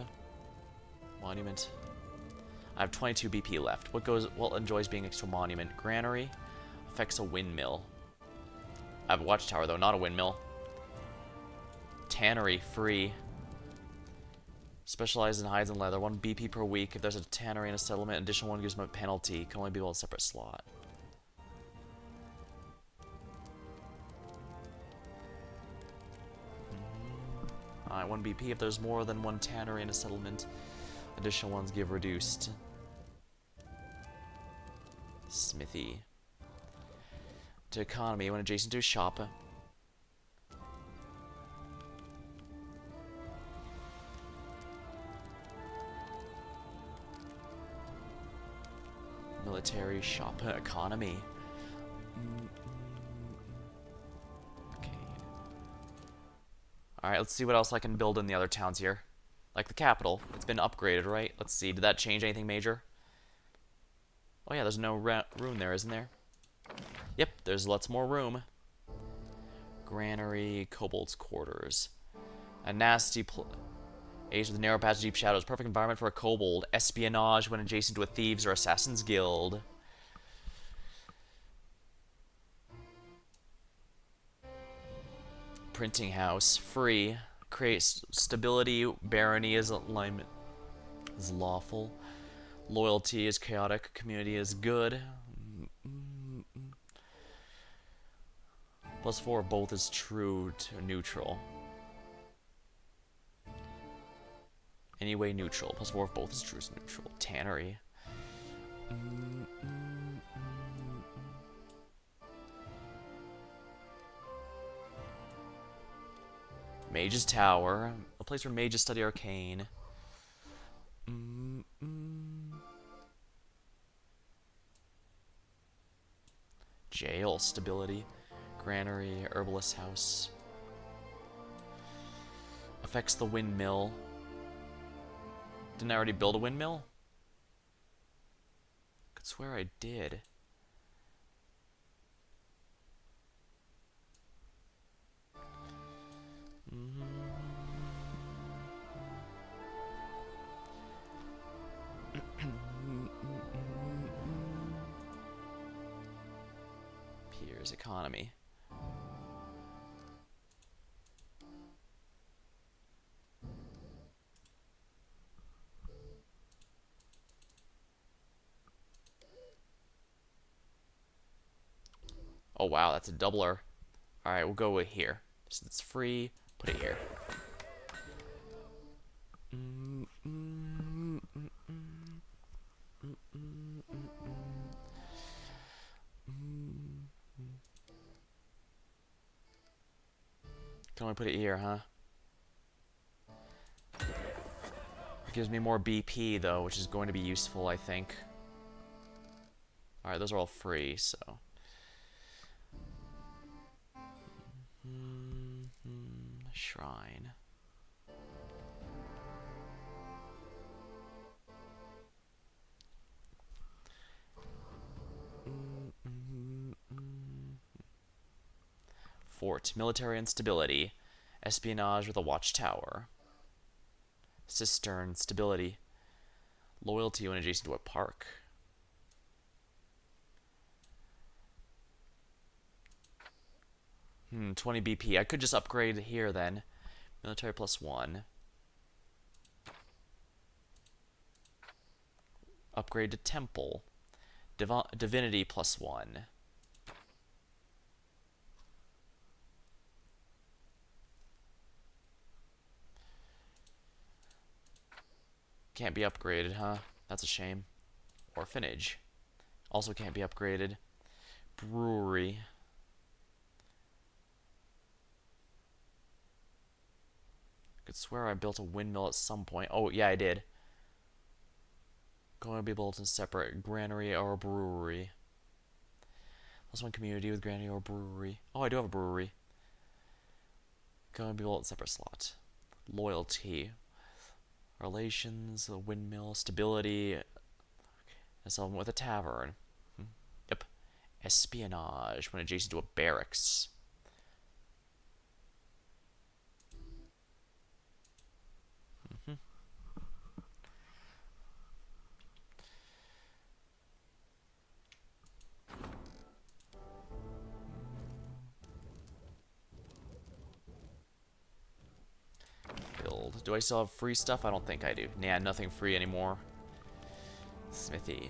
[SPEAKER 1] Monument. I have 22 BP left. What enjoys being next to a monument? Granary. Affects a windmill. I have a watchtower though, not a windmill. Tannery, free. Specializes in hides and leather. 1 BP per week. If there's a tannery in a settlement, additional 1 gives them a penalty. Can only be able a separate slot. Alright, 1 BP if there's more than 1 tannery in a settlement. Additional ones give reduced. Smithy. To economy when adjacent to a shop. Military shop economy. Okay. Alright, let's see what else I can build in the other towns here. Like the capital. It's been upgraded, right? Let's see. Did that change anything major? Oh yeah, there's no room there, isn't there? Yep, there's lots more room. Granary, Kobold's Quarters. A nasty age with narrow patch, deep shadows. Perfect environment for a kobold. Espionage when adjacent to a thieves or assassins guild. Printing house, free. Creates stability. Barony is alignment. Is lawful. Loyalty is chaotic. Community is good. +4 of both is true to neutral. Anyway, neutral. +4 of both is true to neutral. Tannery. Mage's Tower. A place where mages study arcane. Jail. Stability. Granary. Herbalist House. Affects the windmill. Didn't I already build a windmill? Could swear I did. Piers economy. Oh wow, that's a doubler. Alright, we'll go with here. Since it's free, put it here. Can only put it here, huh? It gives me more BP though, which is going to be useful, I think. Alright, those are all free, so... shrine. Fort, military instability. Espionage with a watchtower. Cistern, stability. Loyalty when adjacent to a park. 20 BP. I could just upgrade here then. Military +1. Upgrade to temple. Divinity +1. Can't be upgraded, huh? That's a shame. Orphanage. Also can't be upgraded. Brewery. I could swear I built a windmill at some point. Oh, yeah, I did. Going to be built in separate granary or brewery. Plus one community with granary or brewery. Oh, I do have a brewery. Going to be built in separate slot. Loyalty. Relations, a windmill, stability, and someone with a tavern. Yep. Espionage when adjacent to a barracks. Build. Do I still have free stuff? I don't think I do. Nah, nothing free anymore. Smithy.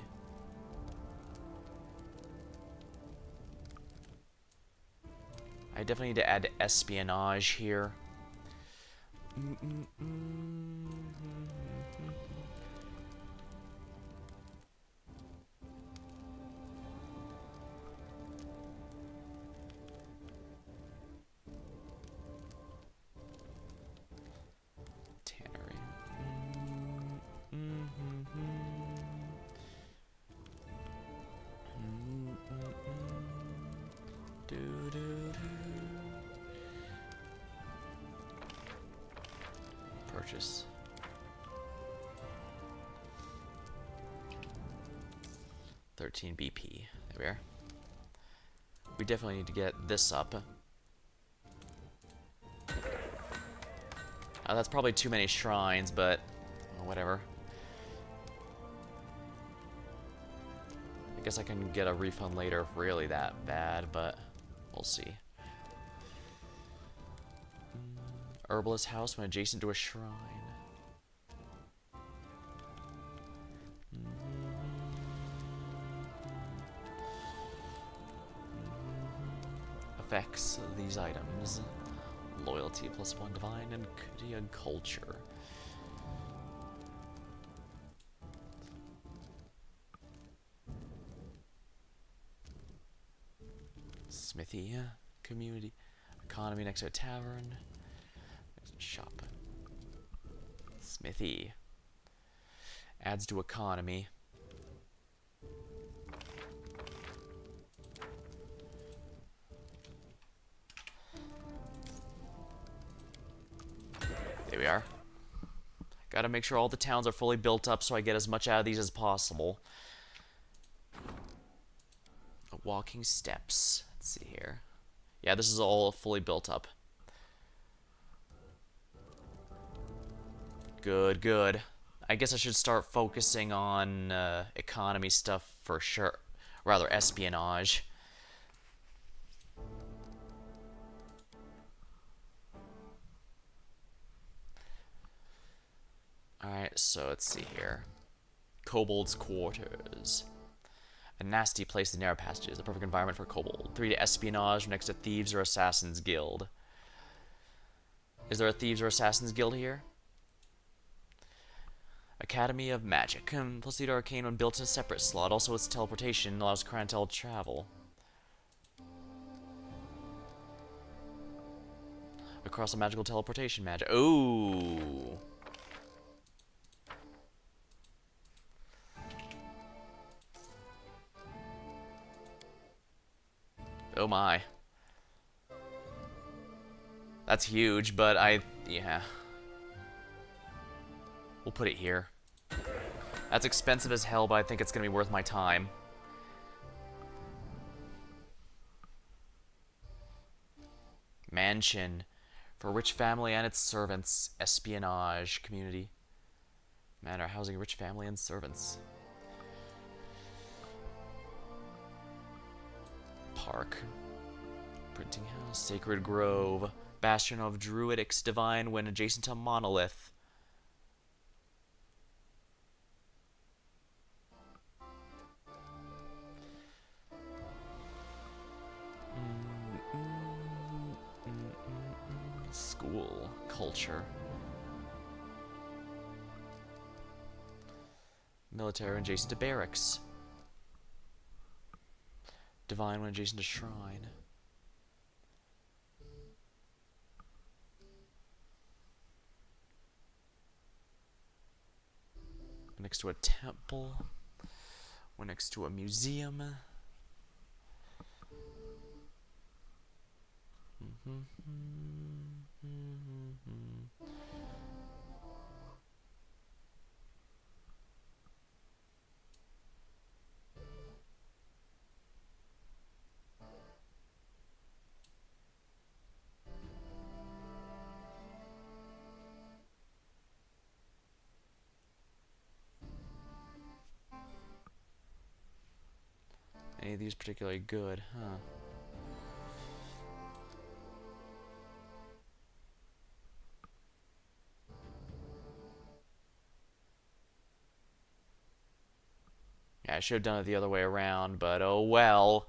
[SPEAKER 1] I definitely need to add espionage here. Tannery. Purchase. $13 BP. There we are. We definitely need to get this up. That's probably too many shrines, but whatever. I guess I can get a refund later if really that bad, but we'll see. Herbalist house when adjacent to a shrine. Effects of these items. Loyalty +1 divine and culture. Smithy, community, economy next to a tavern, shop. Smithy adds to economy. There we are. Gotta make sure all the towns are fully built up so I get as much out of these as possible. Walking steps. Let's see here. Yeah, this is all fully built up. Good, good. I guess I should start focusing on economy stuff for sure. Rather, espionage. Alright, so let's see here. Kobold's quarters. A nasty place in narrow passages, a perfect environment for kobold. 3 to espionage next to thieves or assassins guild. Is there a thieves or assassins guild here? Academy of Magic. Plus lead arcane when built in a separate slot. Also its teleportation allows clientele travel. Across a magical teleportation magic. Ooh. Oh my. That's huge, but yeah. We'll put it here. That's expensive as hell, but I think it's going to be worth my time. Mansion. For a rich family and its servants. Espionage. Community. Manor housing a rich family and servants. Park. Printing house. Sacred Grove. Bastion of Druidics Divine when adjacent to Monolith. School. Culture. Military when adjacent to barracks. Divine when adjacent to shrine. Next to a temple. We're next to a museum. Any of these particularly good, huh? Yeah, I should have done it the other way around, but oh well.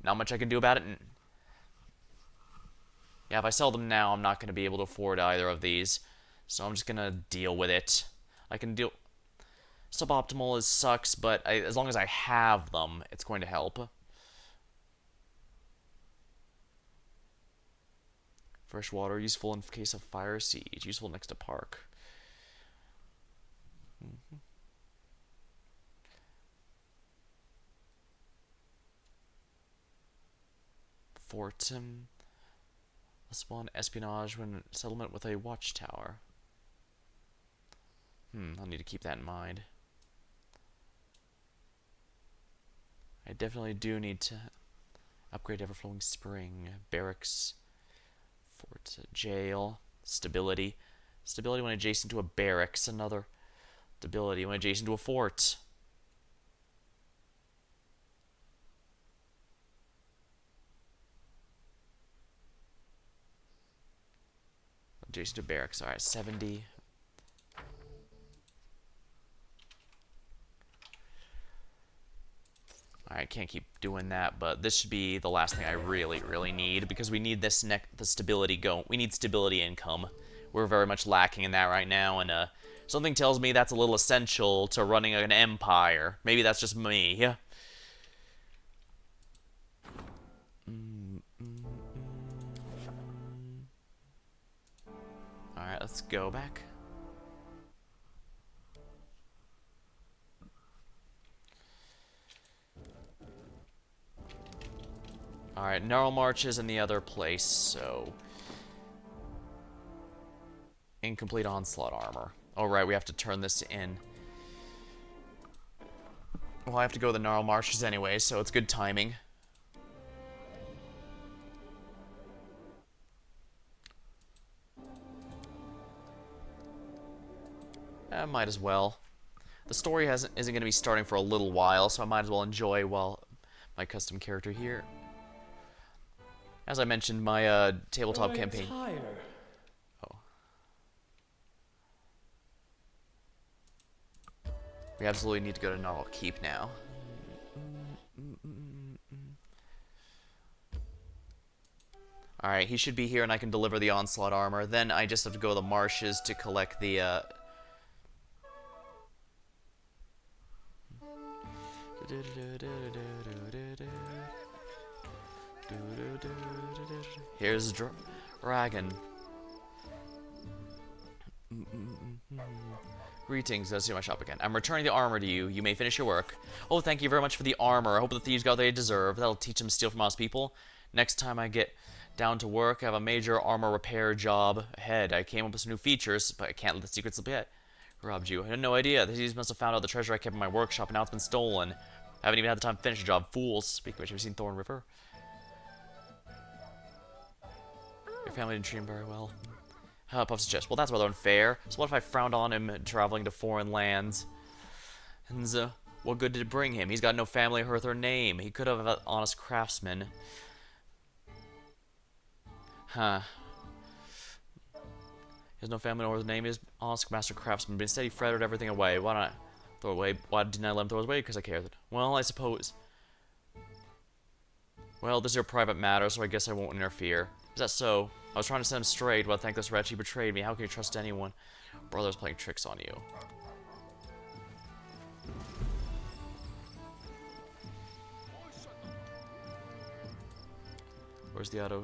[SPEAKER 1] Not much I can do about it. Yeah, if I sell them now, I'm not going to be able to afford either of these. So I'm just going to deal with it. I can deal... Suboptimal is sucks, but as long as I have them, it's going to help. Fresh water, useful in case of fire siege. Useful next to park. Fort. Plus one espionage when settlement with a watchtower. I'll need to keep that in mind. I definitely do need to upgrade Everflowing Spring, barracks, fort, jail, stability. Stability when adjacent to a barracks, another stability when adjacent to a fort. Adjacent to barracks, alright, 70. I can't keep doing that, but this should be the last thing I really, really need, because we need this the stability we need stability income. We're very much lacking in that right now, and something tells me that's a little essential to running an empire. Maybe that's just me. Alright, let's go back. Alright, Gnarl March is in the other place, so... Incomplete Onslaught Armor. Alright, we have to turn this in. Well, I have to go to the Gnarl Marshes anyway, so it's good timing. Might as well. The story isn't going to be starting for a little while, so I might as well enjoy my custom character here. As I mentioned, my tabletop campaign. Oh. We absolutely need to go to Gnarl Keep now. Alright, he should be here and I can deliver the Onslaught Armor. Then I just have to go to the marshes to collect the Here's Dragon. Greetings, let's see my shop again. I'm returning the armor to you. You may finish your work. Oh, thank you very much for the armor. I hope the thieves got what they deserve. That'll teach them to steal from honest people. Next time I get Down to work. I have a major armor repair job ahead. I came up with some new features, but I can't let the secret slip yet. Who robbed you? I had no idea. The thieves must have found out the treasure I kept in my workshop, and now it's been stolen. I haven't even had the time to finish the job. Fools. Speaking of which, have you seen Thorn River? Your family didn't treat him very well. Puff suggests, well, that's rather unfair. So what if I frowned on him traveling to foreign lands? And what good did it bring him? He's got no family, hearth, or name. He could have an honest craftsman. Huh. He has no family or his name is honest master craftsman, but instead he fretted everything away. Why not throw it away? Why didn't I let him throw it away? Because I cared. Well, I suppose. Well, this is your private matter, so I guess I won't interfere. Is that so? I was trying to set him straight, but thank this wretch he betrayed me. How can you trust anyone? Brother's playing tricks on you. Where's the auto?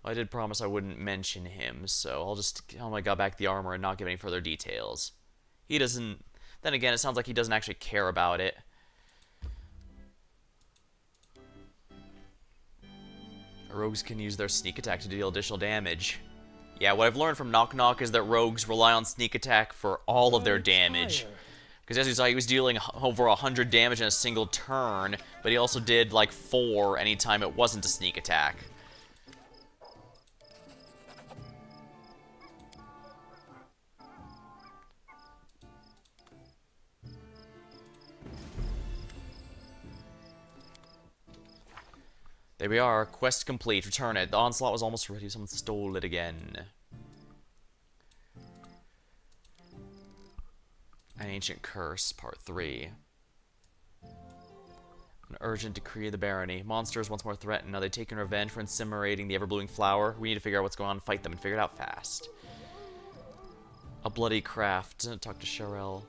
[SPEAKER 1] I did promise I wouldn't mention him, so I'll just tell him I got back the armor and not give any further details. He doesn't... Then again, it sounds like he doesn't actually care about it. Rogues can use their sneak attack to deal additional damage. Yeah, what I've learned from Knock Knock is that rogues rely on sneak attack for all of their damage. Because as you saw, he was dealing over 100 damage in a single turn, but he also did like 4 anytime it wasn't a sneak attack. There we are. Quest complete. Return it. The onslaught was almost ready. Someone stole it again. An ancient curse, part 3. An urgent decree of the barony. Monsters once more threatened. Are they taking revenge for incinerating the ever-blooming flower? We need to figure out what's going on and fight them and figure it out fast. A bloody craft. Talk to Sharel.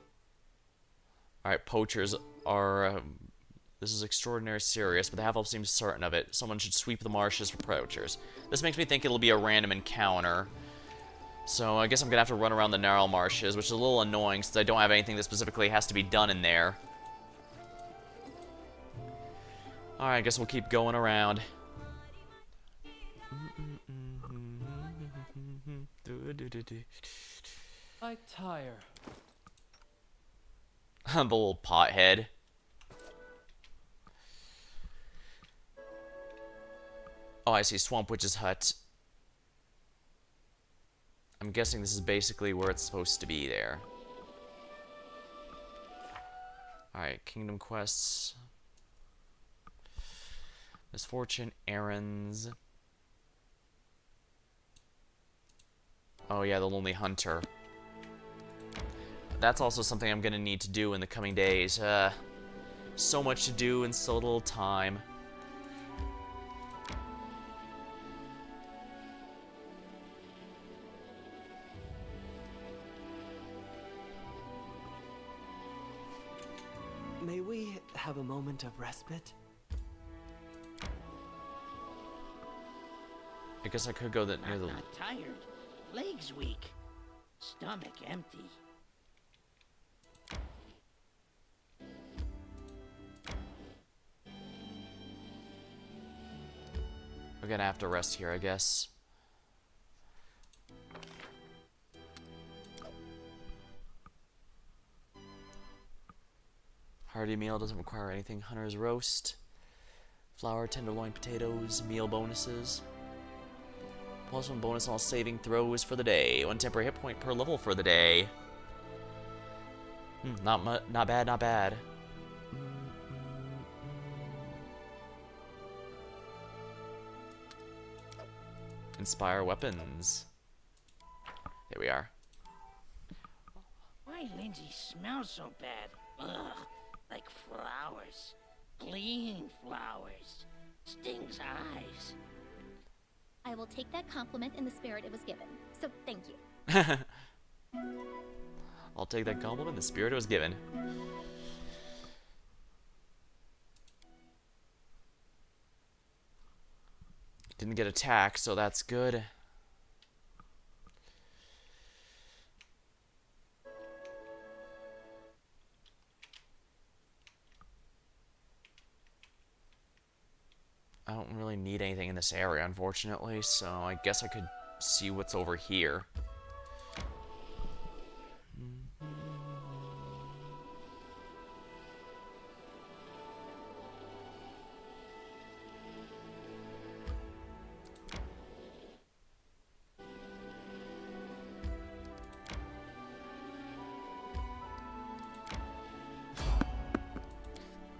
[SPEAKER 1] Alright, poachers are... this is extraordinarily serious, but the half-elf seems certain of it. Someone should sweep the marshes for poachers. This makes me think it'll be a random encounter. So I guess I'm gonna have to run around the narrow marshes, which is a little annoying since I don't have anything that specifically has to be done in there. Alright, I guess we'll keep going around.
[SPEAKER 5] I tire.
[SPEAKER 1] The little pothead. Oh, I see. Swamp Witch's hut. I'm guessing this is basically where it's supposed to be there. Alright, Kingdom Quests. Misfortune, errands. Oh yeah, the Lonely Hunter. That's also something I'm gonna need to do in the coming days. So much to do in so little time.
[SPEAKER 6] May we have a moment of respite?
[SPEAKER 1] I guess I could go near
[SPEAKER 8] I'm
[SPEAKER 1] the...
[SPEAKER 8] not tired. Legs weak. Stomach empty.
[SPEAKER 1] We're gonna have to rest here, I guess. Hearty meal doesn't require anything. Hunter's roast. Flour, tenderloin, potatoes, meal bonuses. +1 bonus on all saving throws for the day. 1 temporary hit point per level for the day. Not bad, not bad. Inspire weapons. There we are.
[SPEAKER 8] Why Lindsay smells so bad? Ugh, like flowers. Clean flowers. Stings eyes.
[SPEAKER 4] I will take that compliment in the spirit it was given. So thank you.
[SPEAKER 1] I'll take that compliment. The spirit was given. Didn't get attacked, so that's good. I don't really need anything in this area, unfortunately, so I guess I could see what's over here.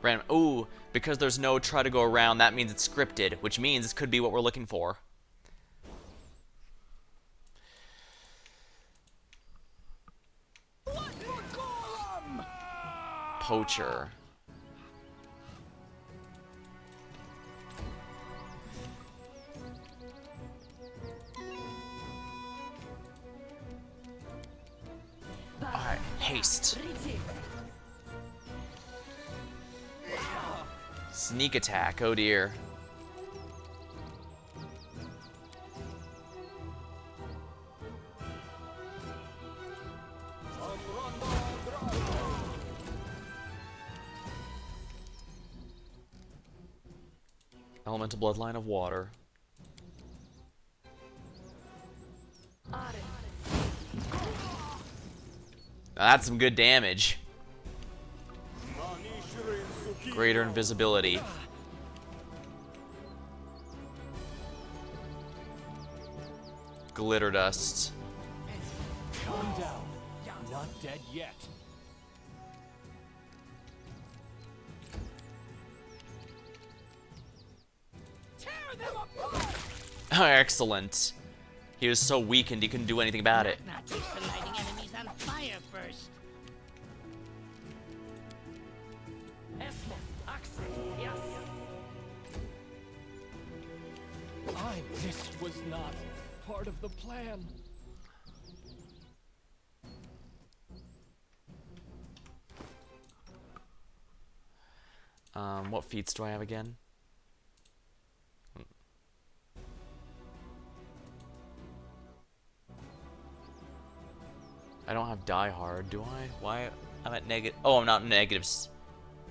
[SPEAKER 1] Random. Ooh, because there's no try to go around, that means it's scripted, which means this could be what we're looking for. Poacher. Alright, haste. Sneak attack, oh dear. Elemental bloodline of water. Now that's some good damage. Greater invisibility. Glitter dust.
[SPEAKER 5] Calm down. Not dead yet. Tear them apart!
[SPEAKER 1] Excellent. He was so weakened he couldn't do anything about it.
[SPEAKER 8] Not used to lighting enemies on fire first.
[SPEAKER 5] This was not part of the plan.
[SPEAKER 1] What feats do I have again? I don't have Die Hard, do I? Why? I'm at negative. Oh, I'm not negative.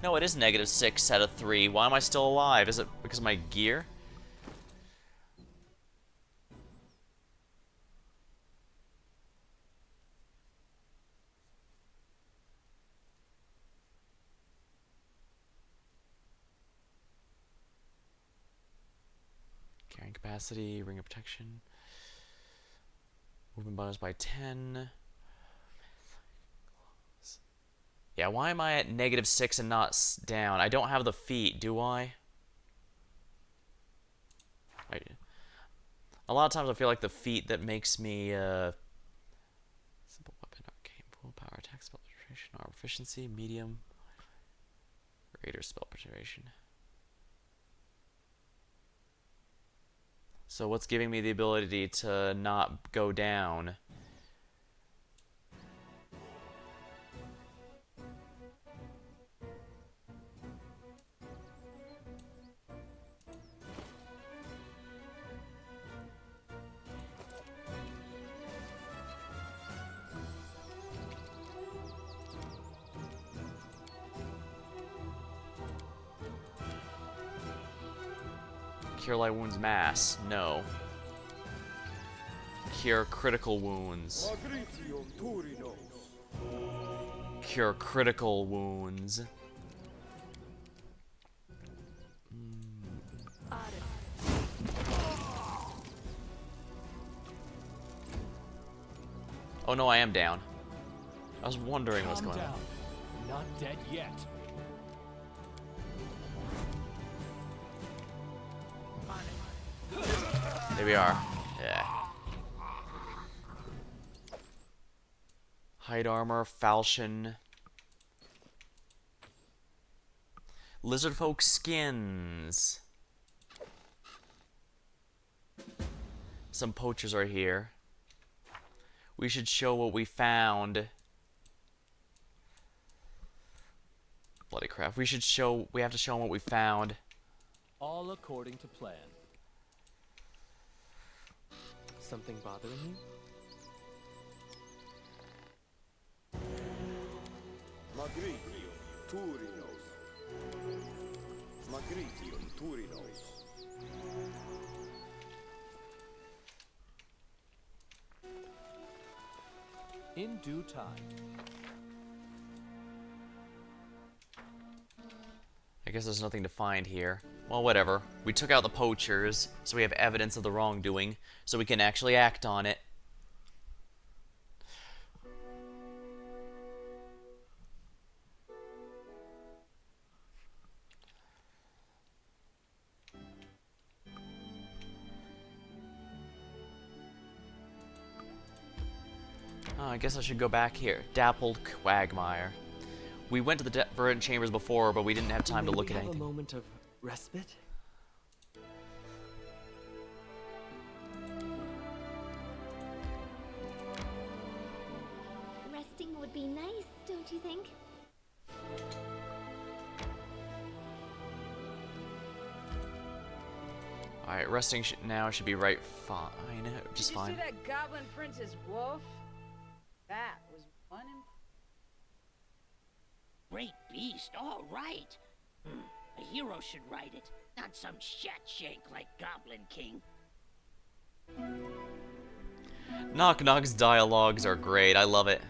[SPEAKER 1] No, it is -6 out of 3. Why am I still alive? Is it because of my gear? Carrying capacity, ring of protection. Movement bonus by 10. Yeah, why am I at -6 and not down? I don't have the feat, do I? A lot of times I feel like the feat that makes me simple weapon, arcane pool, power attack, spell penetration, armor proficiency, medium, greater spell penetration. So what's giving me the ability to not go down? Cure light wounds mass. No. Cure critical wounds. Cure critical wounds. Oh no, I am down. I was wondering what's going on.
[SPEAKER 5] Not dead yet.
[SPEAKER 1] There we are. Yeah. Hide armor, falchion. Lizard folk skins. Some poachers are here. We should show what we found. Bloody crap. We have to show them what we found.
[SPEAKER 5] All according to plan.
[SPEAKER 6] Something bothering you?
[SPEAKER 3] Magritio Turinos. Magritio Turinos.
[SPEAKER 5] In due time.
[SPEAKER 1] I guess there's nothing to find here. Well, whatever. We took out the poachers, so we have evidence of the wrongdoing, so we can actually act on it. Oh, I guess I should go back here. Dappled Quagmire. We went to the verdant chambers before, but we didn't have time to look at
[SPEAKER 6] Have a
[SPEAKER 1] anything.
[SPEAKER 6] moment of respite?
[SPEAKER 4] Resting would be nice, don't you think?
[SPEAKER 1] Alright, resting now should be right fine. Just
[SPEAKER 7] Did you
[SPEAKER 1] fine.
[SPEAKER 7] see that goblin prince's wolf? That was one
[SPEAKER 8] Great beast, all right. A hero should ride it, not some shat shank like Goblin King.
[SPEAKER 1] Knock Knock's dialogues are great. I love it.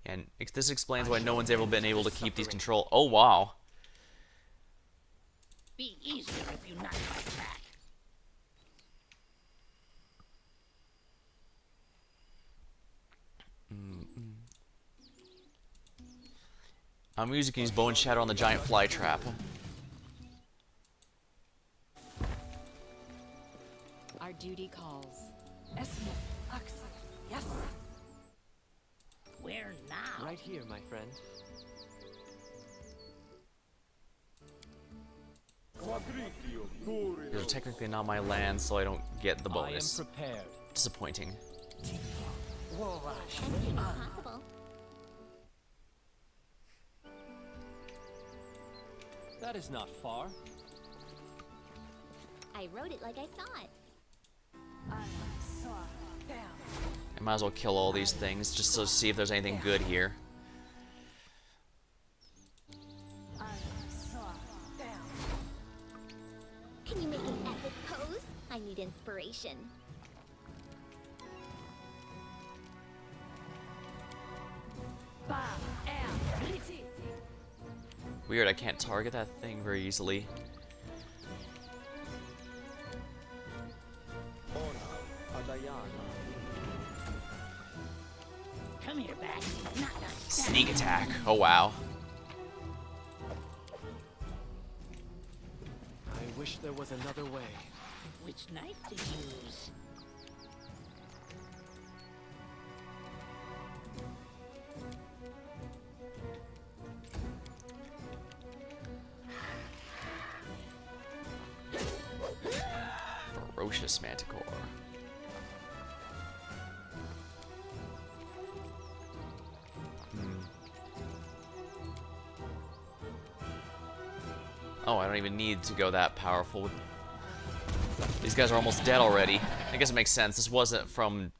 [SPEAKER 1] And this explains why no one's ever been able to keep these control. Oh, wow.
[SPEAKER 8] Be easier if you knock my back.
[SPEAKER 1] I'm using his bone shatter on the giant fly trap.
[SPEAKER 9] Our duty calls.
[SPEAKER 7] Yes.
[SPEAKER 8] Where now?
[SPEAKER 6] Right here, my friend.
[SPEAKER 3] Magritio
[SPEAKER 1] These are
[SPEAKER 3] Turinos.
[SPEAKER 1] technically not my land, so I don't get the bonus.
[SPEAKER 5] I am prepared.
[SPEAKER 1] Disappointing.
[SPEAKER 4] Anything is possible.
[SPEAKER 5] That is not far.
[SPEAKER 4] I wrote it like I saw it.
[SPEAKER 1] I might as well kill all these things just to see if there's anything good here.
[SPEAKER 4] Can you make an epic pose? I need inspiration.
[SPEAKER 1] Weird, I can't target that thing very easily.
[SPEAKER 8] Come here, back. Knock, knock.
[SPEAKER 1] Sneak attack. Oh, wow.
[SPEAKER 6] I wish there was another way.
[SPEAKER 8] Which knife to use?
[SPEAKER 1] Ferocious Manticore. Oh, I don't even need to go that powerful. These guys are almost dead already. I guess it makes sense. This wasn't from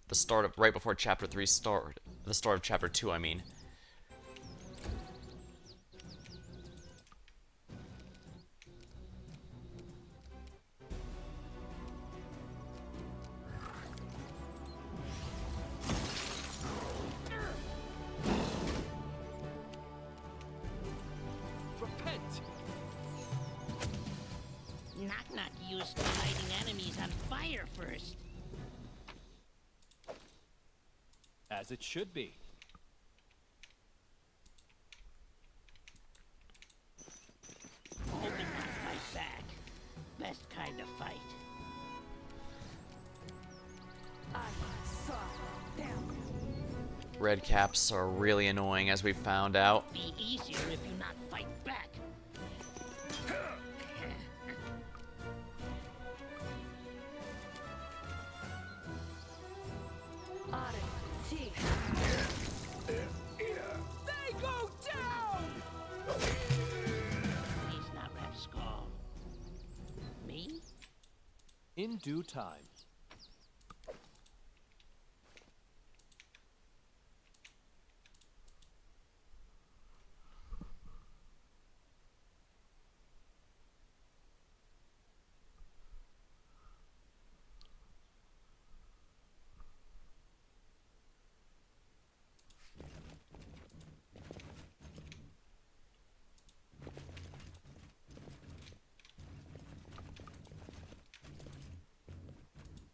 [SPEAKER 1] the start of right before Chapter 3 started. The start of Chapter 2, I mean.
[SPEAKER 6] Repent!
[SPEAKER 8] Knock, knock used to lighting enemies on fire first.
[SPEAKER 5] As it should be.
[SPEAKER 8] Hoping not fight back. Best kind of fight.
[SPEAKER 1] Red caps are really annoying, as we found out.
[SPEAKER 8] Be easier if you not
[SPEAKER 5] In due time.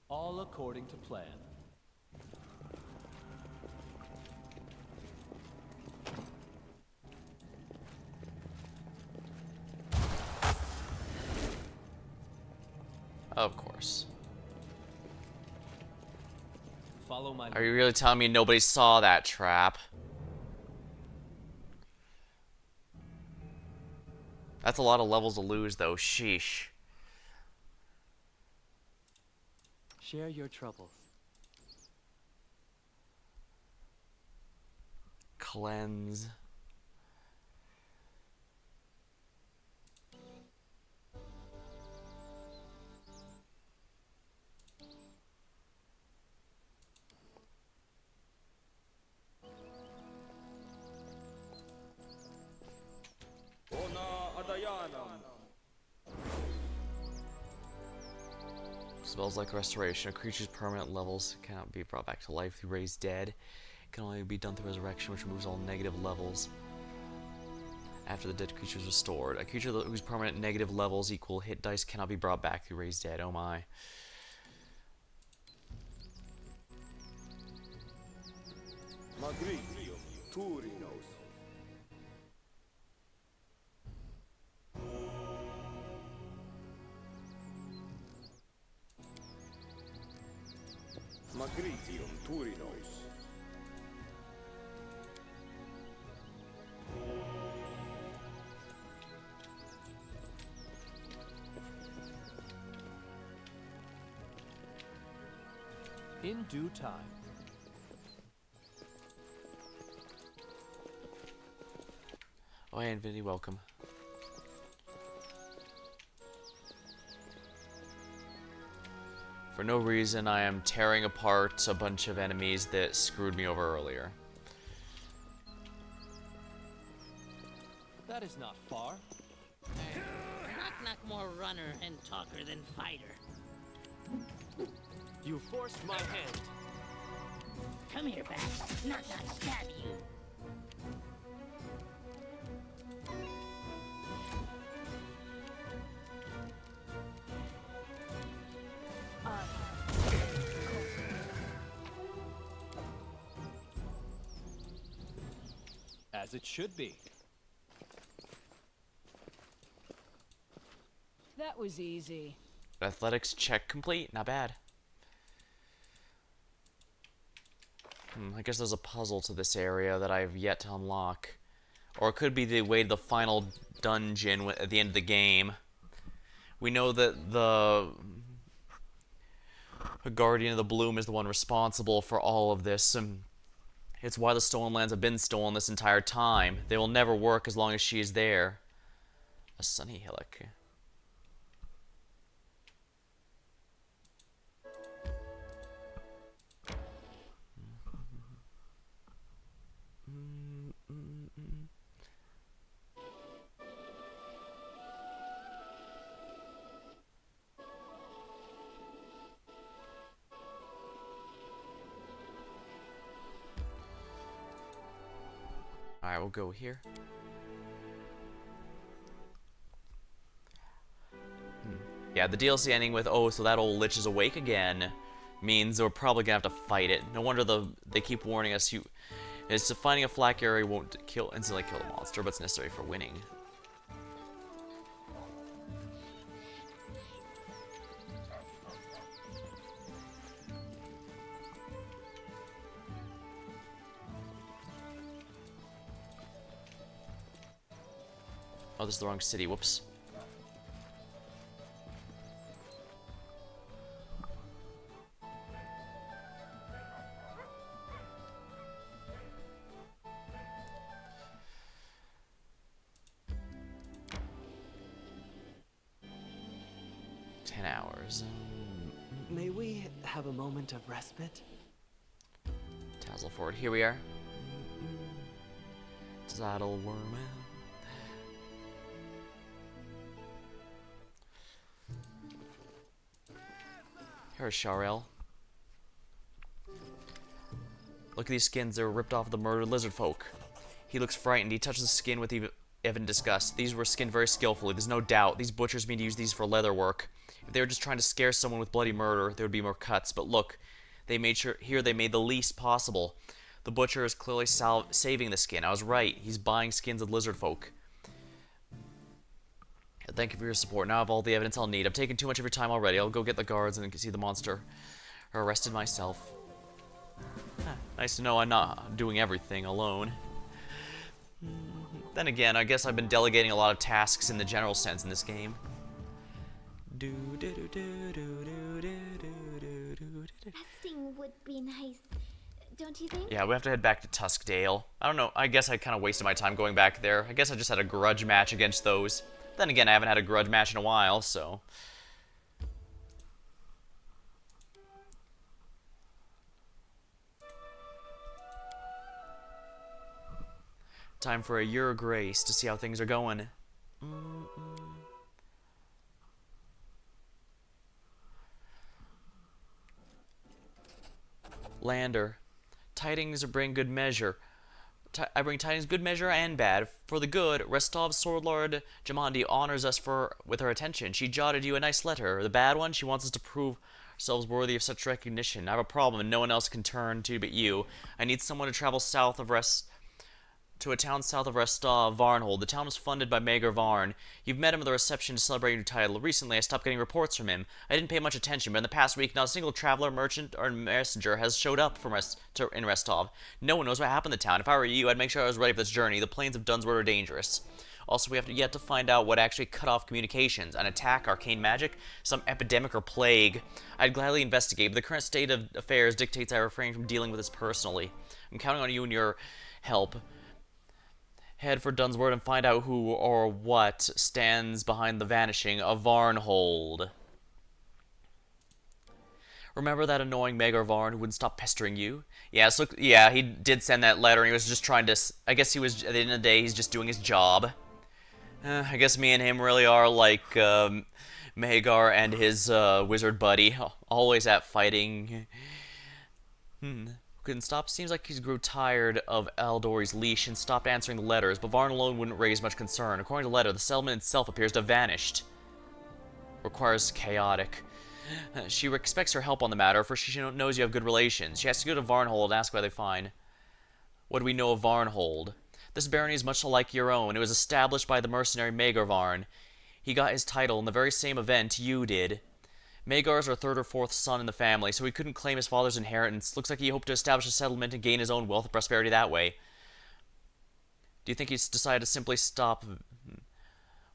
[SPEAKER 5] All according to plan.
[SPEAKER 1] Of course.
[SPEAKER 5] Follow my
[SPEAKER 1] Are you really telling me nobody saw that trap? That's a lot of levels to lose, though. Sheesh.
[SPEAKER 6] Share your troubles.
[SPEAKER 1] Cleanse. Spells like Restoration. A creature's permanent levels cannot be brought back to life through Raised Dead. It can only be done through Resurrection, which removes all negative levels after the dead creature is restored. A creature whose permanent negative levels equal hit dice cannot be brought back through Raised Dead. Oh my.
[SPEAKER 3] Magritio, Turinos. Magritium Turinos.
[SPEAKER 5] in due time.
[SPEAKER 1] Oh, hey, Infinity, welcome. For no reason, I am tearing apart a bunch of enemies that screwed me over earlier.
[SPEAKER 5] That is not far.
[SPEAKER 8] Knock more runner and talker than fighter.
[SPEAKER 6] You forced my hand.
[SPEAKER 8] Come here, Bat. Not stab you.
[SPEAKER 5] As it should be.
[SPEAKER 9] That was easy.
[SPEAKER 1] Athletics check complete. Not bad. I guess there's a puzzle to this area that I've yet to unlock. Or it could be the way to the final dungeon at the end of the game. We know that the Guardian of the Bloom is the one responsible for all of this. It's why the stolen lands have been stolen this entire time. They will never work as long as she is there. A sunny hillock. Alright, we'll go here. Yeah, the DLC ending with, oh, so that old lich is awake again, means we're probably gonna have to fight it. No wonder they keep warning us. It's finding a flak area won't instantly kill the monster, but it's necessary for winning. Oh, this is the wrong city. Whoops. $10 hours.
[SPEAKER 6] May we have a moment of respite?
[SPEAKER 1] Tassel forward. Here we are. Saddle worm. Here's Sharel. Look at these skins. They were ripped off the murdered lizard folk. He looks frightened. He touches the skin with evident disgust. These were skinned very skillfully. There's no doubt. These butchers mean to use these for leather work. If they were just trying to scare someone with bloody murder, there would be more cuts. But look, they made the least possible. The butcher is clearly saving the skin. I was right. He's buying skins of lizard folk. Thank you for your support. Now I have all the evidence I'll need. I've taken too much of your time already. I'll go get the guards and see the monster arrested myself. Nice to know I'm not doing everything alone. Then again, I guess I've been delegating a lot of tasks in the general sense in this game.
[SPEAKER 4] Resting would be nice, don't you think?
[SPEAKER 1] Yeah, we have to head back to Tuskdale. I don't know, I guess I kind of wasted my time going back there. I guess I just had a grudge match against those. Then again, I haven't had a grudge match in a while, so... Time for a Your Grace to see how things are going. Lander. Tidings bring good measure. I bring tidings good measure and bad. For the good, Restov's sword lord Jamandi honors us with her attention. She jotted you a nice letter. The bad one, she wants us to prove ourselves worthy of such recognition. I have a problem and no one else can turn to but you. I need someone to travel to a town south of Rostov, Varnhold. The town was funded by Maegor Varn. You've met him at the reception to celebrate your new title. Recently, I stopped getting reports from him. I didn't pay much attention, but in the past week, not a single traveler, merchant, or messenger has showed up in Rostov. No one knows what happened to the town. If I were you, I'd make sure I was ready for this journey. The plains of Dunsword are dangerous. Also, we have yet to find out what actually cut off communications. An attack, arcane magic, some epidemic or plague. I'd gladly investigate, but the current state of affairs dictates I refrain from dealing with this personally. I'm counting on you and your help. Head for Dunsword and find out who or what stands behind the vanishing of Varnhold. Remember that annoying Maegor Varn who wouldn't stop pestering you? Yeah, so, yeah, he did send that letter and he was just trying to... I guess he was, at the end of the day, he's just doing his job. I guess me and him really are like Maegor and his wizard buddy. Always at fighting. Couldn't stop. Seems like he's grew tired of Aldori's leash and stopped answering the letters, but Varn alone wouldn't raise much concern. According to the letter, the settlement itself appears to have vanished. Requires chaotic. She expects your help on the matter, for she knows you have good relations. She has to go to Varnhold and ask where they find. What do we know of Varnhold? This barony is much like your own. It was established by the mercenary Maegor Varn. He got his title in the very same event you did. Maegor is our third or fourth son in the family, so he couldn't claim his father's inheritance. Looks like he hoped to establish a settlement and gain his own wealth and prosperity that way. Do you think he's decided to simply stop?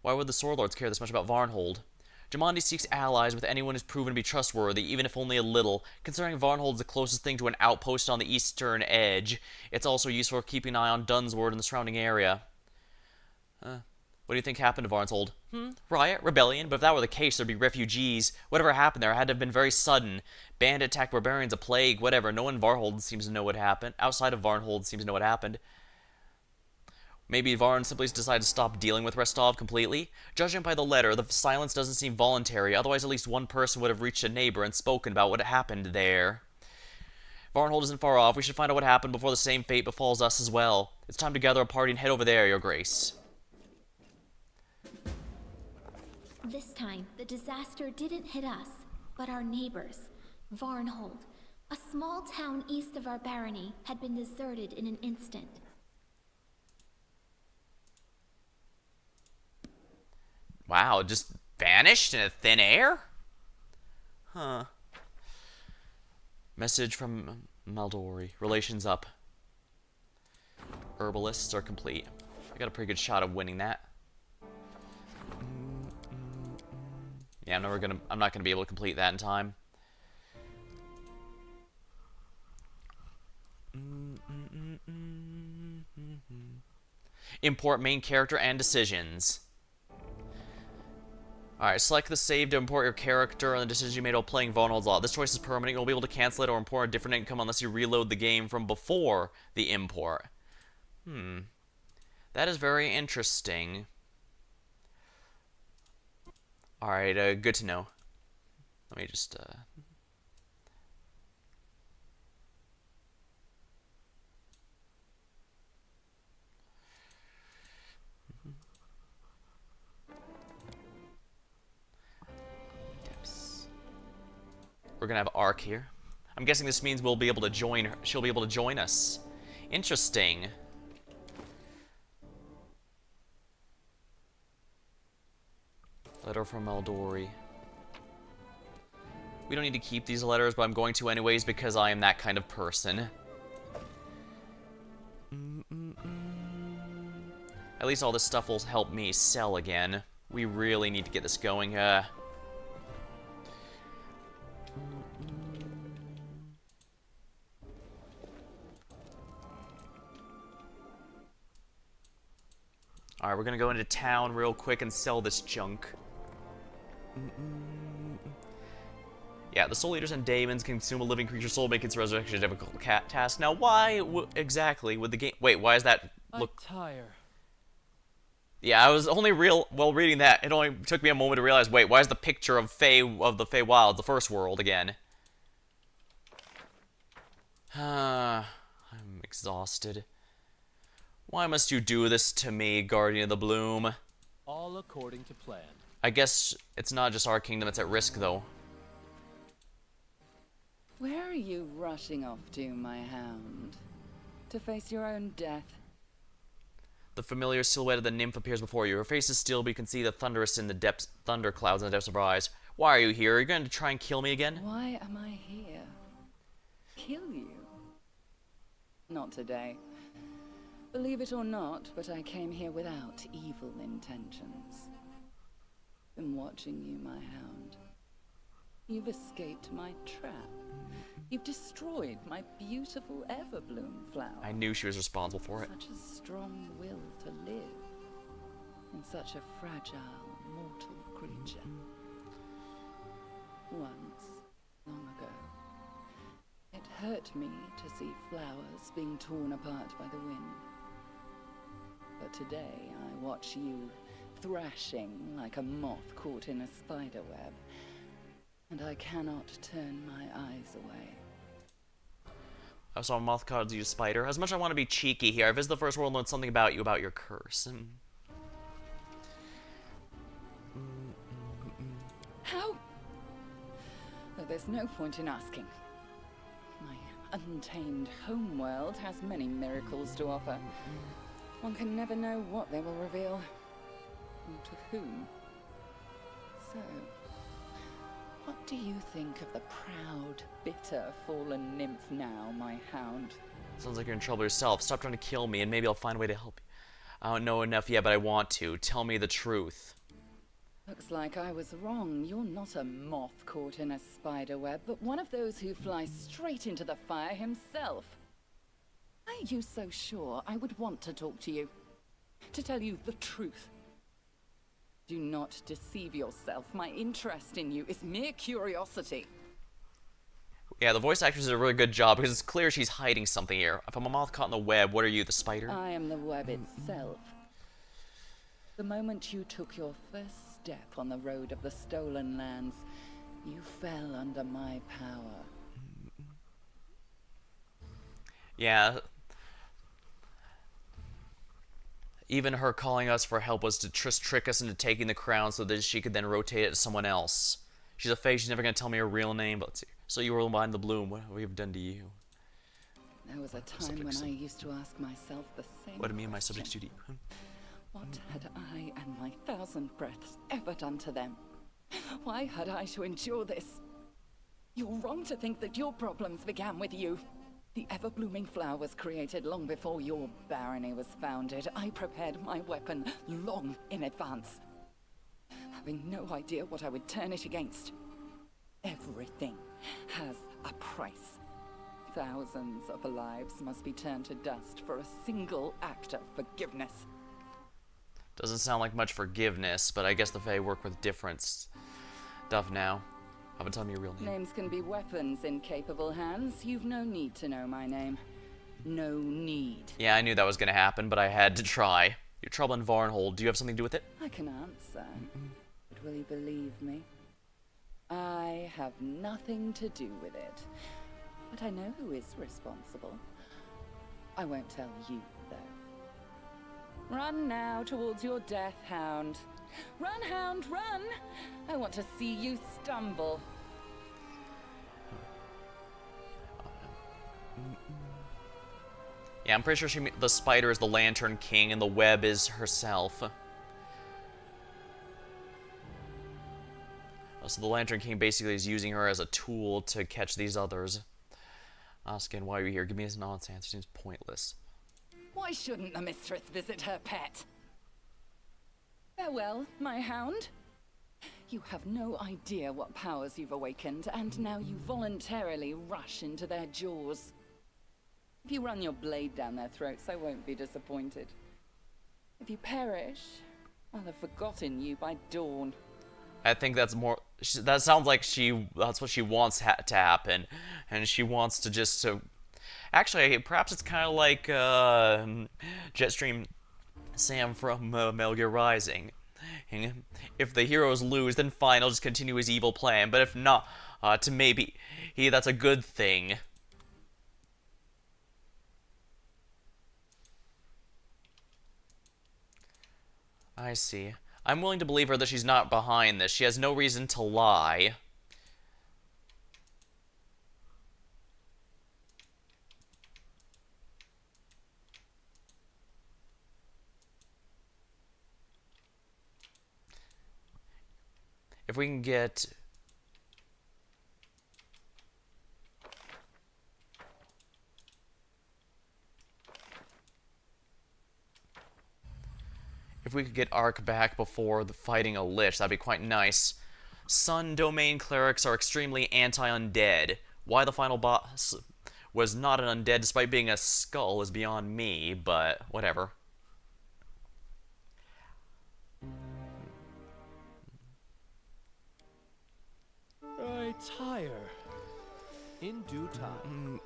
[SPEAKER 1] Why would the Sword Lords care this much about Varnhold? Jamandi seeks allies with anyone who's proven to be trustworthy, even if only a little. Considering Varnhold's the closest thing to an outpost on the eastern edge, it's also useful for keeping an eye on Dunsword and the surrounding area. What do you think happened to Varnhold? Riot? Rebellion? But if that were the case, there'd be refugees. Whatever happened there had to have been very sudden. Bandit attack, barbarians, a plague, whatever. No one in Varnhold seems to know what happened. Outside of Varnhold seems to know what happened. Maybe Varn simply decided to stop dealing with Rostov completely? Judging by the letter, the silence doesn't seem voluntary. Otherwise, at least one person would have reached a neighbor and spoken about what happened there. Varnhold isn't far off. We should find out what happened before the same fate befalls us as well. It's time to gather a party and head over there, Your Grace.
[SPEAKER 4] This time, the disaster didn't hit us, but our neighbors. Varnhold, a small town east of our barony, had been deserted in an instant.
[SPEAKER 1] Wow, just vanished in a thin air? Message from Maldori. Relations up. Herbalists are complete. I got a pretty good shot of winning that. Yeah, I'm not gonna be able to complete that in time. Import main character and decisions. Alright, select the save to import your character and the decision you made while playing Vulnerable Law. This choice is permanent. You'll be able to cancel it or import a different income unless you reload the game from before the import. That is very interesting. Alright, good to know. Let me just, We're gonna have Ark here. I'm guessing this means we'll be able to join her. She'll be able to join us. Interesting. Letter from Eldori. We don't need to keep these letters, but I'm going to anyways because I am that kind of person. At least all this stuff will help me sell again. We really need to get this going. Alright, we're gonna go into town real quick and sell this junk. Yeah, the soul eaters and daemons consume a living creature's soul, making its resurrection a difficult task. Now, why exactly would the game... Wait, why is that look...
[SPEAKER 5] I tire.
[SPEAKER 1] Yeah, I was only while reading that, it only took me a moment to realize, wait, why is the picture of the Fey Wilds, the first world, again? I'm exhausted. Why must you do this to me, Guardian of the Bloom?
[SPEAKER 5] All according to plan.
[SPEAKER 1] I guess it's not just our kingdom that's at risk, though.
[SPEAKER 9] Where are you rushing off to, my hound? To face your own death?
[SPEAKER 1] The familiar silhouette of the nymph appears before you. Her face is still, but you can see the thunderous in the depths, thunder clouds in the depths of her eyes. Why are you here? Are you going to try and kill me again?
[SPEAKER 9] Why am I here? Kill you? Not today. Believe it or not, but I came here without evil intentions. Been watching you, my hound. You've escaped my trap. You've destroyed my beautiful Everbloom flower.
[SPEAKER 1] I knew she was responsible for it.
[SPEAKER 9] Such a strong will to live in such a fragile, mortal creature. Once, long ago, it hurt me to see flowers being torn apart by the wind. But today I watch you thrashing like a moth caught in a spider web, and I cannot turn my eyes away.
[SPEAKER 1] I saw a moth called you a spider. As much as I want to be cheeky here, I visit the first world and learn something about you, about your curse.
[SPEAKER 9] How? Though there's no point in asking. My untamed homeworld has many miracles to offer. One can never know what they will reveal, or to whom. So, what do you think of the proud, bitter, fallen nymph now, my hound?
[SPEAKER 1] Sounds like you're in trouble yourself. Stop trying to kill me, and maybe I'll find a way to help you. I don't know enough yet, but I want to. Tell me the truth.
[SPEAKER 9] Looks like I was wrong. You're not a moth caught in a spider web, but one of those who flies straight into the fire himself. Why are you so sure I would want to talk to you? To tell you the truth? Do not deceive yourself. My interest in you is mere curiosity.
[SPEAKER 1] Yeah, the voice actress did a really good job because it's clear she's hiding something here. If I'm a moth caught in the web, what are you, the spider?
[SPEAKER 9] I am the web itself. The moment you took your first step on the road of the stolen lands, you fell under my power.
[SPEAKER 1] Yeah. Even her calling us for help was to trick us into taking the crown so that she could then rotate it to someone else. She's a fake, she's never going to tell me her real name, but let's see. So you were behind the bloom, what have we done to you?
[SPEAKER 9] There was a time when I used to ask myself the same
[SPEAKER 1] What do me and my
[SPEAKER 9] question.
[SPEAKER 1] subjects do to you?
[SPEAKER 9] What had I and my 1,000 breaths ever done to them? Why had I to endure this? You're wrong to think that your problems began with you. The ever-blooming flower was created long before your barony was founded. I prepared my weapon long in advance, having no idea what I would turn it against. Everything has a price. Thousands of lives must be turned to dust for a single act of forgiveness.
[SPEAKER 1] Doesn't sound like much forgiveness, but I guess the Fae work with different stuff now. Haven't told me your real name.
[SPEAKER 9] Names can be weapons in capable hands. You've no need to know my name. No need.
[SPEAKER 1] Yeah, I knew that was gonna happen, but I had to try. Your trouble in Varnhold, do you have something to do with it?
[SPEAKER 9] I can answer. But will you believe me? I have nothing to do with it. But I know who is responsible. I won't tell you, though. Run now towards your death, Hound. Run, Hound, run! I want to see you stumble.
[SPEAKER 1] Yeah, I'm pretty sure the spider is the Lantern King and the web is herself. So the Lantern King basically is using her as a tool to catch these others. Ask again, why are you here? Give me an honest answer. Seems pointless.
[SPEAKER 9] Why shouldn't the mistress visit her pet? Farewell, my hound. You have no idea what powers you've awakened, and now you voluntarily rush into their jaws. If you run your blade down their throats, I won't be disappointed. If you perish, I'll have forgotten you by dawn.
[SPEAKER 1] I think that's more. That sounds like that's what she wants to happen, and she wants to just to. Actually, perhaps it's kind of like Jetstream Sam from Metal Gear Rising. If the heroes lose, then fine, I'll just continue his evil plan. But if not, to maybe that's a good thing. I see. I'm willing to believe her that she's not behind this. She has no reason to lie. If we can get... If we could get Ark back before fighting a Lich, that'd be quite nice. Sun Domain Clerics are extremely anti-undead. Why the final boss was not an undead despite being a skull is beyond me, but whatever.
[SPEAKER 5] I tire. In due time.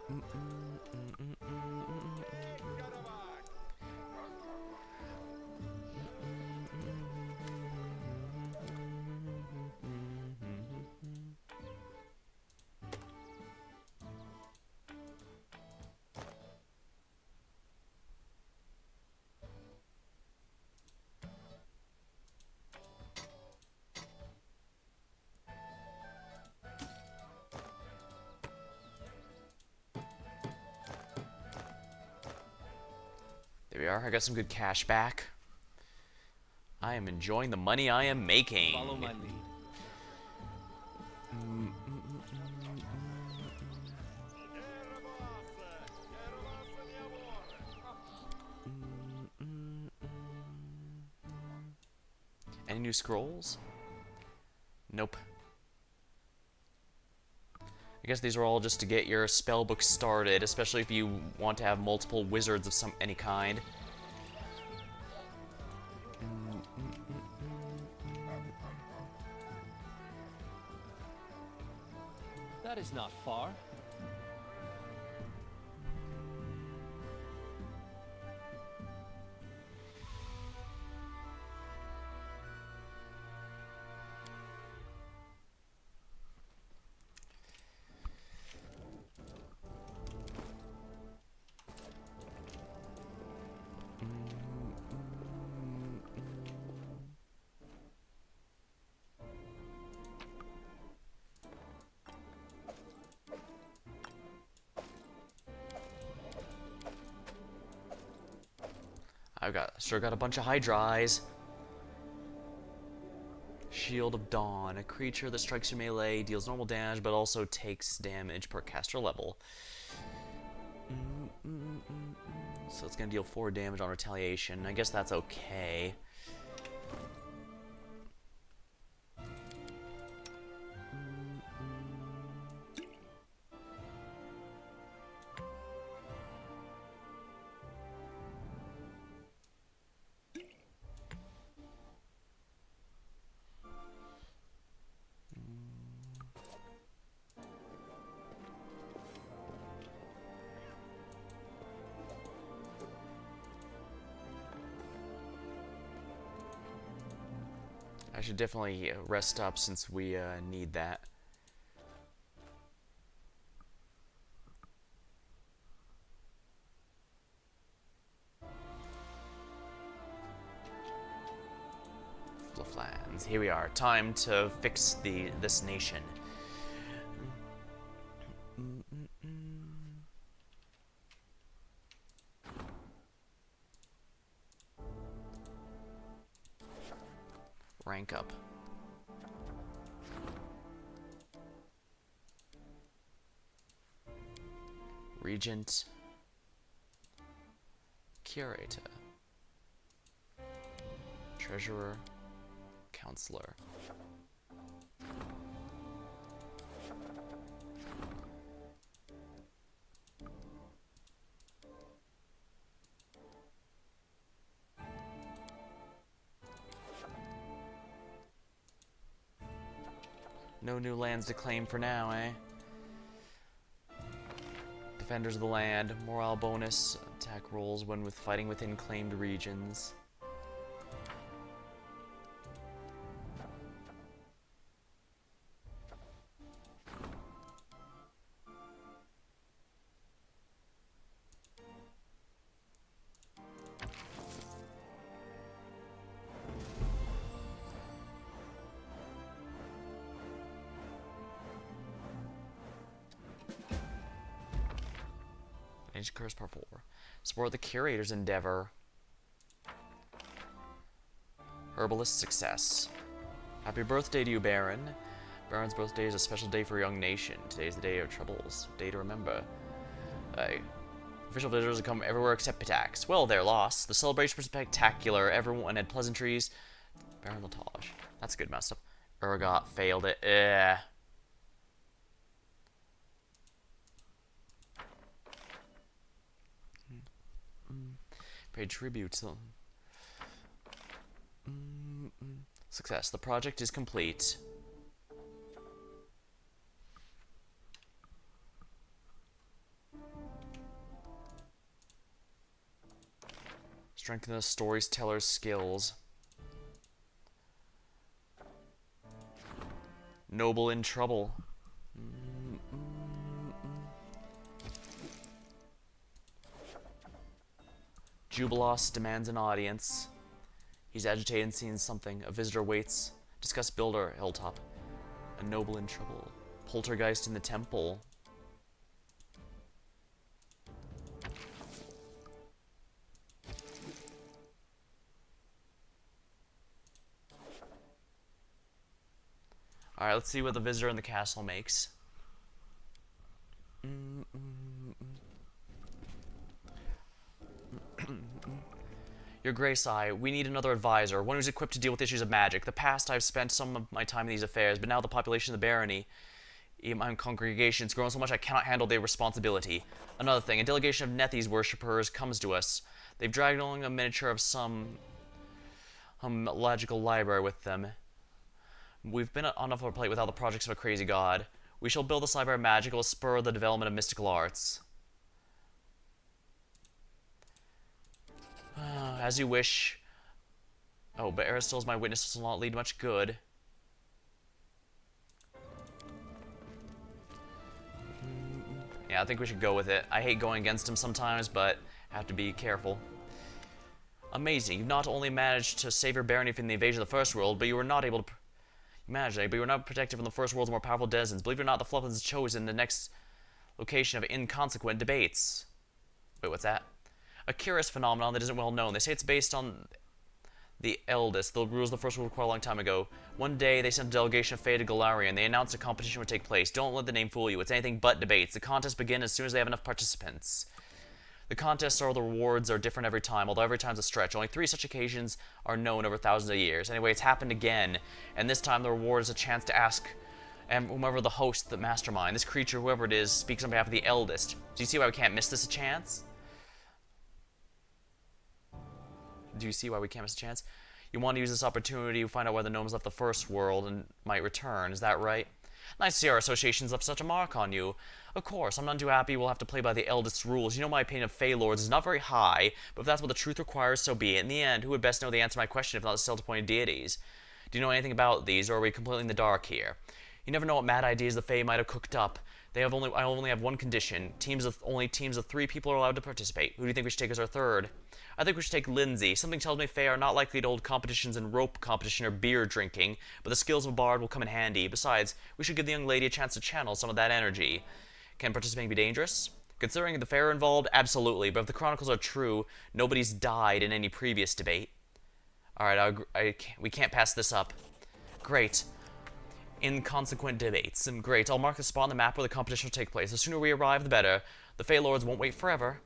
[SPEAKER 1] There we are. I got some good cash back. I am enjoying the money I am making.
[SPEAKER 5] Follow my lead.
[SPEAKER 1] Any new scrolls? Nope. I guess these are all just to get your spellbook started, especially if you want to have multiple wizards of any kind.
[SPEAKER 5] That is not far.
[SPEAKER 1] I've sure got a bunch of Hydrais. Shield of Dawn. A creature that strikes you melee, deals normal damage, but also takes damage per caster level. So it's gonna deal 4 damage on retaliation. I guess that's okay. I should definitely rest up since we need that. Flufflands. Here we are. Time to fix this nation. Rank up. Regent. Curator. Treasurer. Counselor. No new lands to claim for now, eh? Defenders of the land, morale bonus, attack rolls when fighting within claimed regions. Curse Part 4. Support the Curator's endeavor. Herbalist success. Happy birthday to you, Baron. Baron's birthday is a special day for a young nation. Today is the day of troubles. Day to remember. Official visitors have come everywhere except Pitax. Well, they're lost. The celebration was spectacular. Everyone had pleasantries. Baron Latage. That's good messed up. Urgot failed it. Paid tribute. Success. The project is complete. Strengthen the storyteller's skills. Noble in trouble. Jubilos demands an audience. He's agitated and seeing something. A visitor waits. Discuss builder, hilltop. A noble in trouble. Poltergeist in the temple. Alright, let's see what the visitor in the castle makes. Your Grace, we need another advisor, one who's equipped to deal with issues of magic. The past, I've spent some of my time in these affairs, but now the population of the barony, my congregation, has grown so much I cannot handle their responsibility. Another thing, a delegation of Nethi's worshippers comes to us. They've dragged along a miniature of some magical library with them. We've been on our plate without the projects of a crazy god. We shall build this library of magic. It will spur the development of mystical arts. As you wish. Oh, but Aristotle's my witness. This will not lead much good. Yeah, I think we should go with it. I hate going against him sometimes, but I have to be careful. Amazing. You've not only managed to save your barony from the invasion of the First World, but you were not able to... but you were not protected from the First World's more powerful denizens. Believe it or not, the Flufflands has chosen the next location of inconsequent debates. Wait, what's that? A curious phenomenon that isn't well known. They say it's based on the eldest, the rules of the First World quite a long time ago. One day, they sent a delegation of faded Galarian. They announced a competition would take place. Don't let the name fool you. It's anything but debates. The contests begin as soon as they have enough participants. The contests or the rewards are different every time, although every time's a stretch. Only 3 such occasions are known over thousands of years. Anyway, it's happened again, and this time the reward is a chance to ask whomever the host, the mastermind, this creature, whoever it is, speaks on behalf of the eldest. Do you see why we can't miss this a chance? Do you see why we can't miss a chance? You want to use this opportunity to find out where the gnomes left the First World and might return, is that right? Nice to see our associations left such a mark on you. Of course, I'm none too happy we'll have to play by the eldest's rules. You know my opinion of Fey Lords is not very high, but if that's what the truth requires, so be it. In the end, who would best know the answer to my question if not the self-appointed deities? Do you know anything about these, or are we completely in the dark here? You never know what mad ideas the Fae might have cooked up. I only have one condition. Only teams of 3 people are allowed to participate. Who do you think we should take as our third? I think we should take Lindsay. Something tells me Fae are not likely to hold competitions in rope competition or beer drinking, but the skills of a bard will come in handy. Besides, we should give the young lady a chance to channel some of that energy. Can participating be dangerous? Considering the Fae are involved, absolutely. But if the chronicles are true, nobody's died in any previous debate. Alright, we can't pass this up. Great. Inconsequent debates. Great, I'll mark the spot on the map where the competition will take place. The sooner we arrive, the better. The Fae Lords won't wait forever.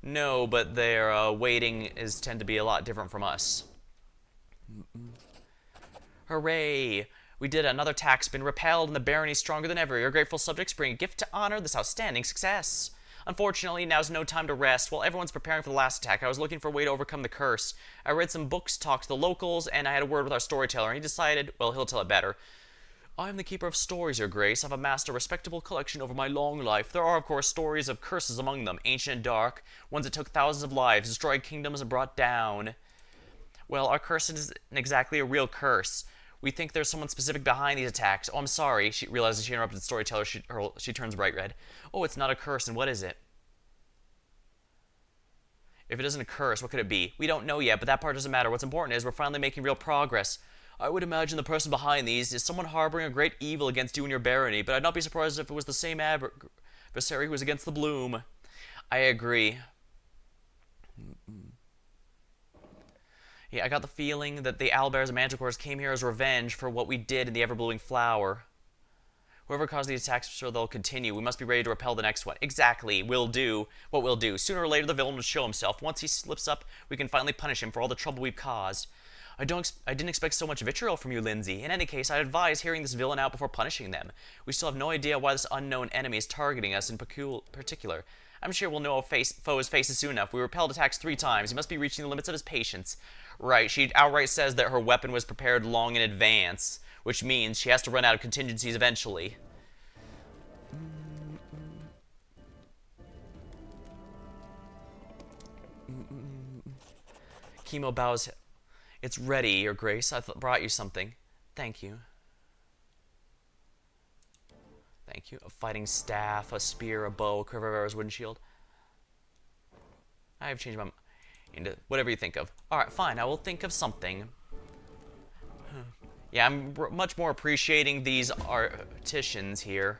[SPEAKER 1] No, but their waiting tend to be a lot different from us. Hooray! We did another attack's been repelled, and the barony's stronger than ever. Your grateful subjects bring a gift to honor this outstanding success. Unfortunately, now's no time to rest. While everyone's preparing for the last attack, I was looking for a way to overcome the curse. I read some books, talked to the locals, and I had a word with our storyteller, and he decided, well, he'll tell it better. I am the keeper of stories, Your Grace. I've amassed a respectable collection over my long life. There are, of course, stories of curses among them, ancient and dark, ones that took thousands of lives, destroyed kingdoms, and brought down. Well, our curse isn't exactly a real curse. We think there's someone specific behind these attacks. Oh, I'm sorry. She realizes she interrupted the storyteller. She turns bright red. Oh, it's not a curse, and what is it? If it isn't a curse, what could it be? We don't know yet, but that part doesn't matter. What's important is we're finally making real progress. I would imagine the person behind these is someone harboring a great evil against you and your barony, but I'd not be surprised if it was the same adversary who was against the bloom. I agree. Yeah, I got the feeling that the owlbears and manticores came here as revenge for what we did in the ever-blooming flower. Whoever caused the attacks, sure they'll continue. We must be ready to repel the next one. Exactly. We'll do what we'll do. Sooner or later, the villain will show himself. Once he slips up, we can finally punish him for all the trouble we've caused. I didn't expect so much vitriol from you, Lindsay. In any case, I'd advise hearing this villain out before punishing them. We still have no idea why this unknown enemy is targeting us in particular. I'm sure we'll know foe's faces soon enough. We repelled attacks 3 times. He must be reaching the limits of his patience. Right, she outright says that her weapon was prepared long in advance, which means she has to run out of contingencies eventually. Chemo bows. It's ready, Your Grace. I brought you something. Thank you. Thank you. A fighting staff, a spear, a bow, a quiver of arrows, wooden shield. I've changed my mind into whatever you think of. Alright, fine. I will think of something. Yeah, I'm much more appreciating these artisans here.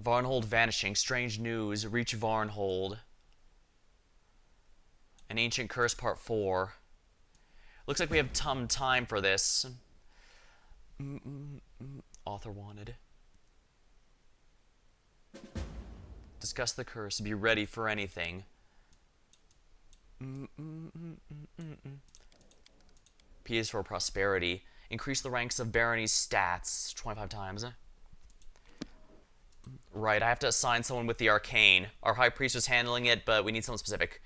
[SPEAKER 1] Varnhold vanishing. Strange news. Reach Varnhold. An Ancient Curse Part 4. Looks like we have some time for this. Author wanted. Discuss the curse. Be ready for anything. P is for prosperity. Increase the ranks of barony's stats 25 times. Right, I have to assign someone with the arcane. Our high priest was handling it, but we need someone specific.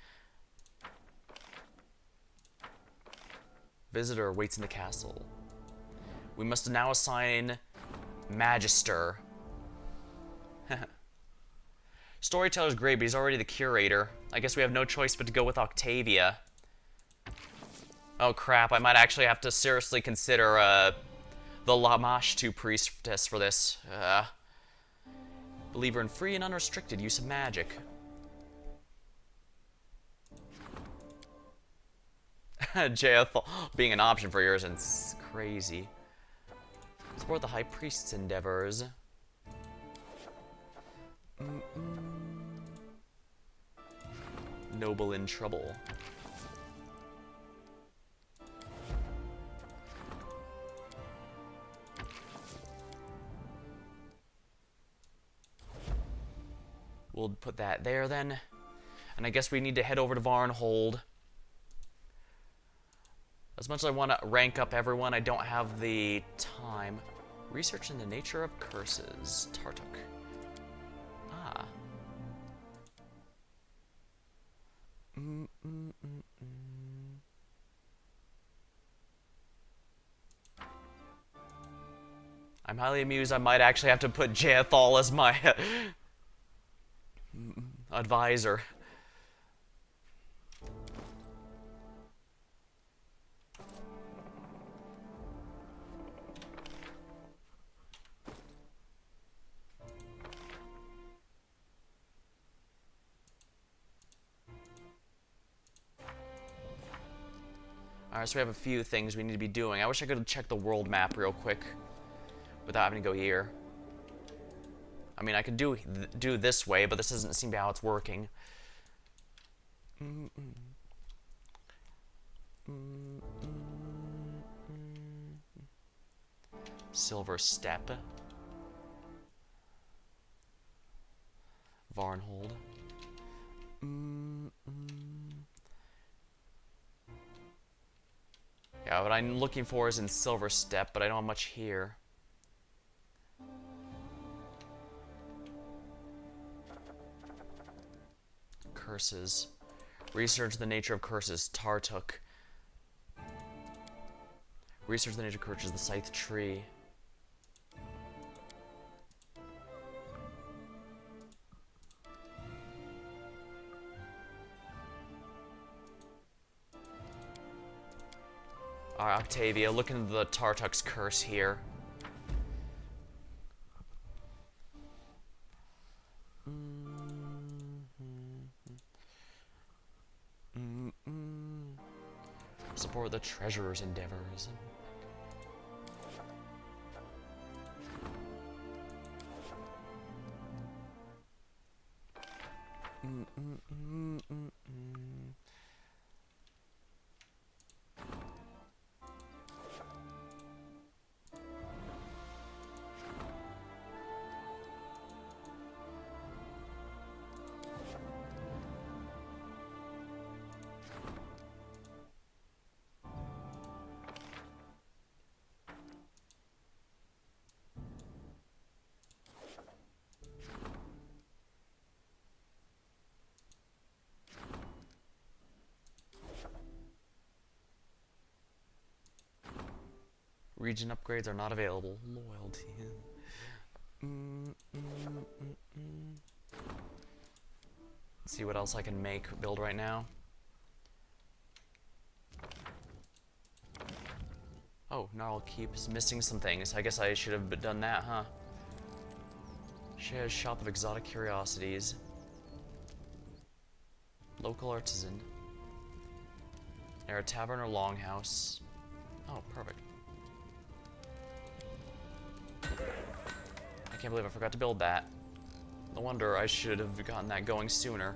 [SPEAKER 1] Visitor waits in the castle. We must now assign Magister. Storyteller's great, but he's already the curator. I guess we have no choice but to go with Octavia. Oh crap, I might actually have to seriously consider the Lamashtu priestess for this. Believer in free and unrestricted use of magic. JF being an option for yours, and it's crazy. Support the High Priest's endeavors. Noble in trouble. We'll put that there then. And I guess we need to head over to Varnhold. As much as I want to rank up everyone, I don't have the time. Research in the nature of curses. Tartuk. Ah. I'm highly amused. I might actually have to put Jaethal as my advisor. Alright, so we have a few things we need to be doing. I wish I could check the world map real quick without having to go here. I mean, I could do this way, but this doesn't seem to be how it's working. Silver Step. Varnhold. Yeah, what I'm looking for is in Silver Step, but I don't have much here. Curses. Research the nature of curses. Tartuk. Research the nature of curses. The Scythe Tree. Alright, Octavia, look into the Tartuk's curse here. Support the treasurer's endeavors. Region upgrades are not available. Loyalty. Let's see what else I can build right now. Oh, Gnarl keeps missing some things. I guess I should have done that, huh? She has shop of exotic curiosities. Local artisan. Near a tavern or longhouse. Oh, perfect. I can't believe I forgot to build that. No wonder I should have gotten that going sooner.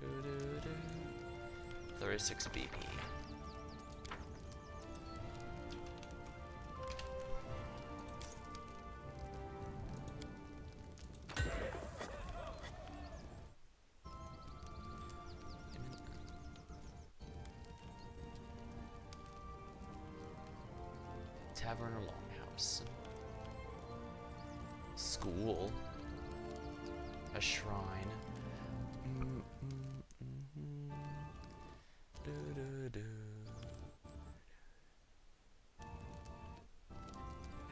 [SPEAKER 1] Doo-doo-doo. 36 BP. Tavern or longhouse. School. A shrine.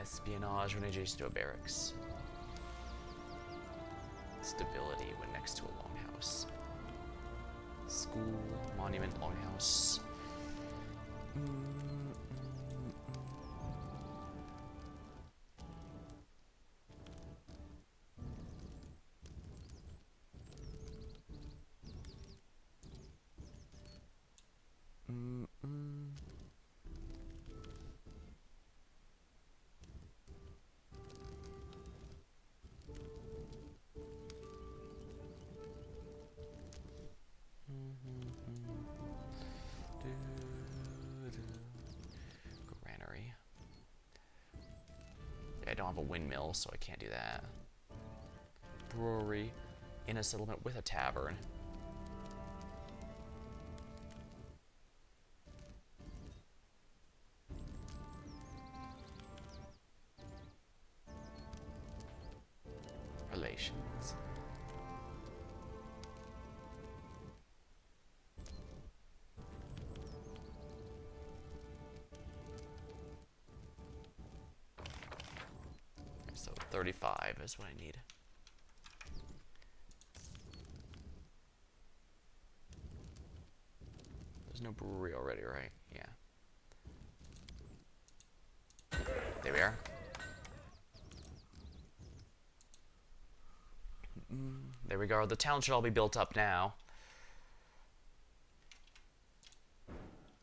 [SPEAKER 1] Espionage when adjacent to a barracks. Stability when next to a longhouse. School, monument, longhouse. Granary. Yeah, I don't have a windmill, so I can't do that. Brewery in a settlement with a tavern. Relations. So 35 is what I need. There's no brewery already, right? Yeah. we are. There we go. The town should all be built up now.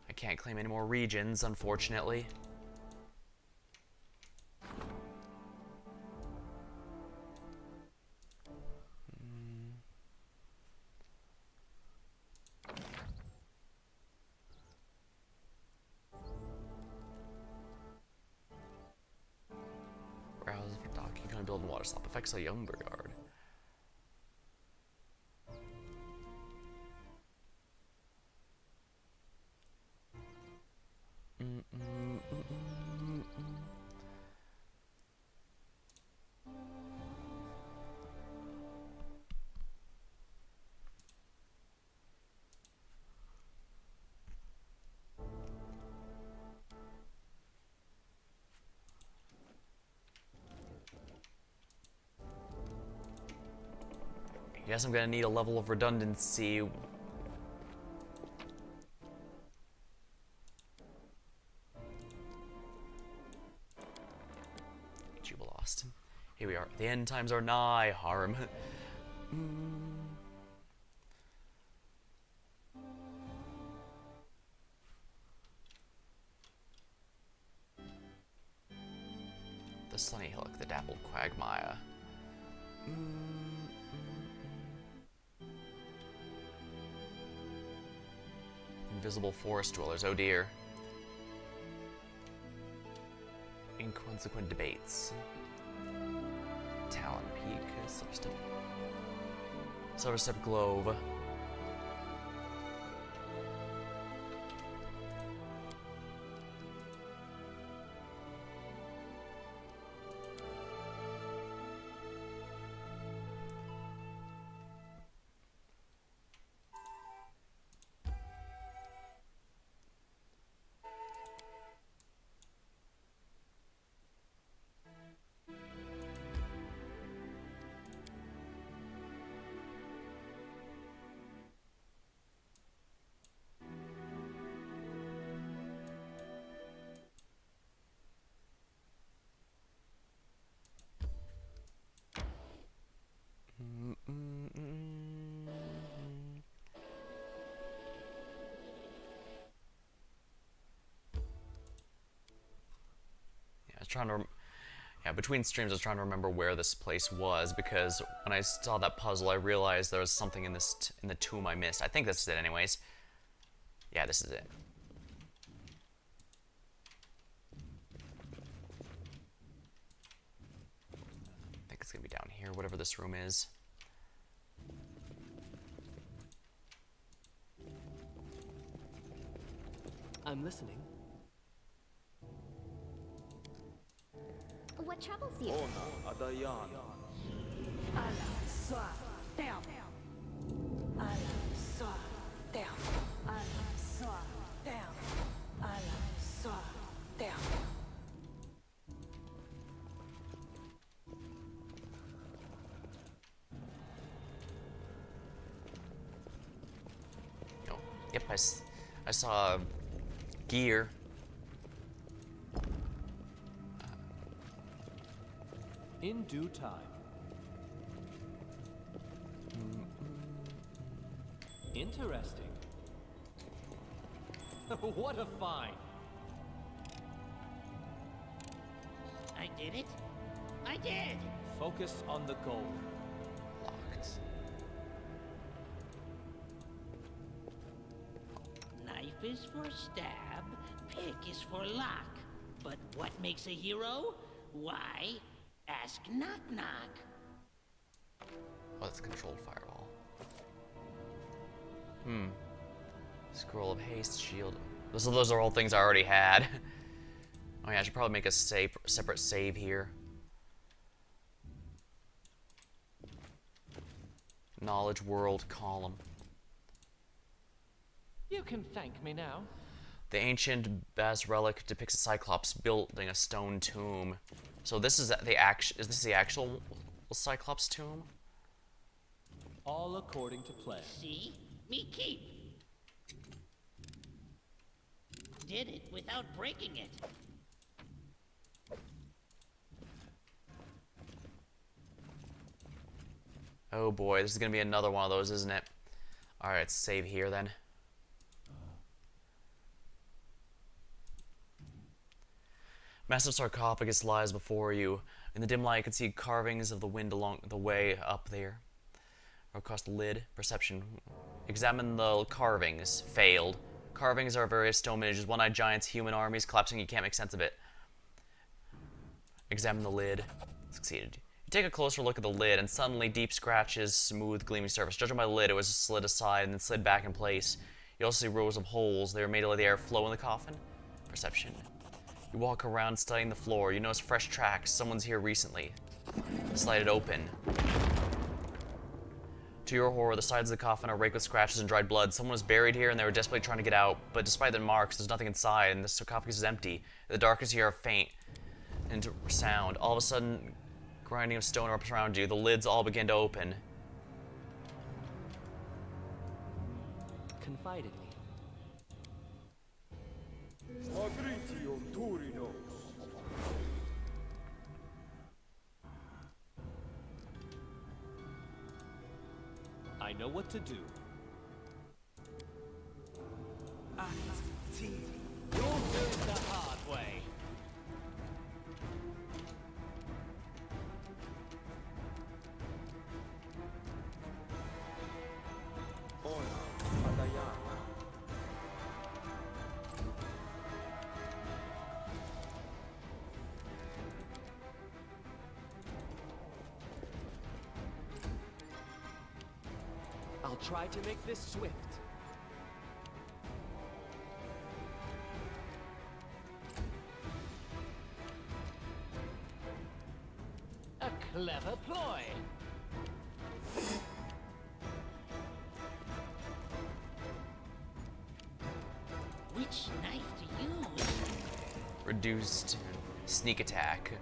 [SPEAKER 1] I can't claim any more regions, unfortunately. Browse for docking. Can I build in water slop? Affects a lumber yard. I guess I'm gonna need a level of redundancy. Jubilost. Here we are. The end times are nigh, harm. The Sunny Hillock, the dappled quagmire. Invisible forest dwellers, oh dear. Inconsequent debates. Talon Peak, Silverstep Glove. Between streams I was trying to remember where this place was, because when I saw that puzzle I realized there was something in this in the tomb I missed. I think this is it anyways. Yeah, this is it. I think it's gonna be down here, whatever this room is.
[SPEAKER 6] I'm listening.
[SPEAKER 4] What troubles you?
[SPEAKER 1] Oh, yep, I saw gear.
[SPEAKER 5] In due time. Interesting. What a find!
[SPEAKER 8] I did it. I did.
[SPEAKER 5] Focus on the goal.
[SPEAKER 1] Locked.
[SPEAKER 8] Knife is for stab, pick is for lock. But what makes a hero? Why? Ask Knock Knock.
[SPEAKER 1] Oh, that's controlled fireball. Scroll of haste, shield. Those are all things I already had. Oh yeah, I should probably make a separate save here. Knowledge world column.
[SPEAKER 5] You can thank me now.
[SPEAKER 1] The ancient Bas relic depicts a Cyclops building a stone tomb. So this is is this the actual Cyclops tomb?
[SPEAKER 5] All according to plan.
[SPEAKER 8] See? Me keep. Did it without breaking it.
[SPEAKER 1] Oh boy, this is gonna be another one of those, isn't it? Alright, save here then. Massive sarcophagus lies before you. In the dim light, you can see carvings of the wind along the way up there. Or across the lid. Perception. Examine the carvings. Failed. Carvings are various stone images, one-eyed giants, human armies, collapsing, you can't make sense of it. Examine the lid. Succeeded. You take a closer look at the lid, and suddenly deep scratches, smooth, gleaming surface. Judging by the lid, it was slid aside and then slid back in place. You also see rows of holes. They were made to let the air flow in the coffin. Perception. You walk around studying the floor. You notice fresh tracks. Someone's here recently. Slide it open. To your horror, the sides of the coffin are raked with scratches and dried blood. Someone was buried here and they were desperately trying to get out, but despite the marks, there's nothing inside, and the sarcophagus is empty. The darkness here are faint and sound. All of a sudden, grinding of stone erupts around you. The lids all begin to open.
[SPEAKER 6] Confide in me.
[SPEAKER 5] I know what to do. You'll do it the hard way.
[SPEAKER 6] I'll try to make this swift.
[SPEAKER 8] A clever ploy. Which knife to use?
[SPEAKER 1] Reduced sneak attack.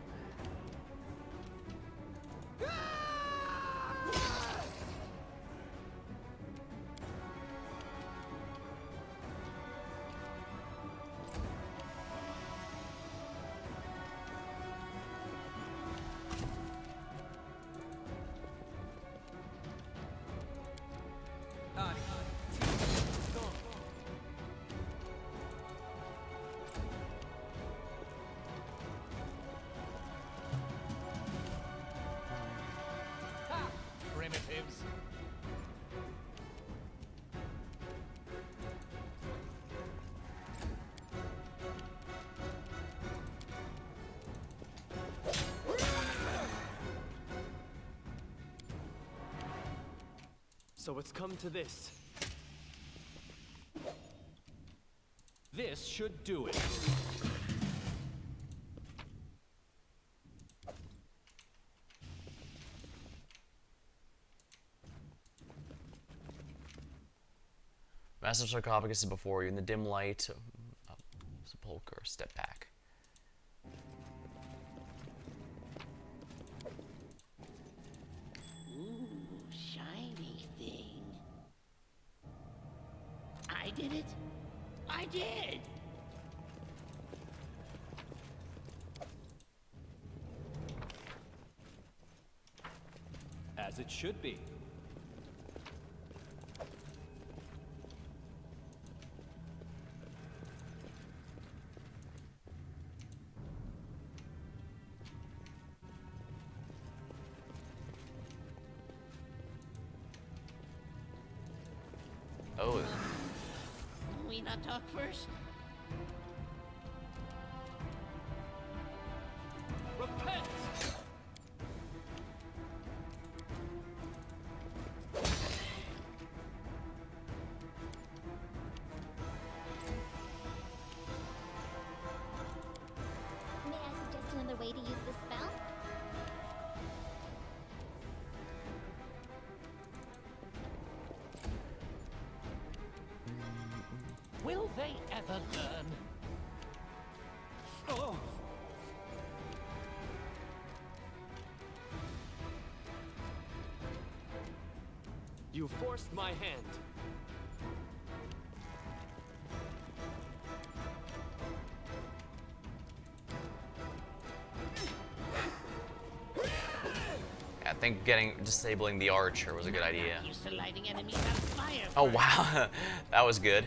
[SPEAKER 5] Primitives.
[SPEAKER 6] So it's come to this.
[SPEAKER 5] This should do it.
[SPEAKER 1] Massive sarcophagus is before you. In the dim light, sepulcher, step back.
[SPEAKER 8] Ooh, shiny thing. I did it. I did.
[SPEAKER 5] As it should be.
[SPEAKER 1] Oh,
[SPEAKER 8] We not talk first?
[SPEAKER 5] Repent!
[SPEAKER 4] May I suggest another way to use the spell?
[SPEAKER 8] Will they ever learn?
[SPEAKER 5] Oh!
[SPEAKER 6] You forced my hand.
[SPEAKER 1] think disabling the archer was a good idea.
[SPEAKER 8] Used to lighting enemies on fire.
[SPEAKER 1] Oh wow, that was good.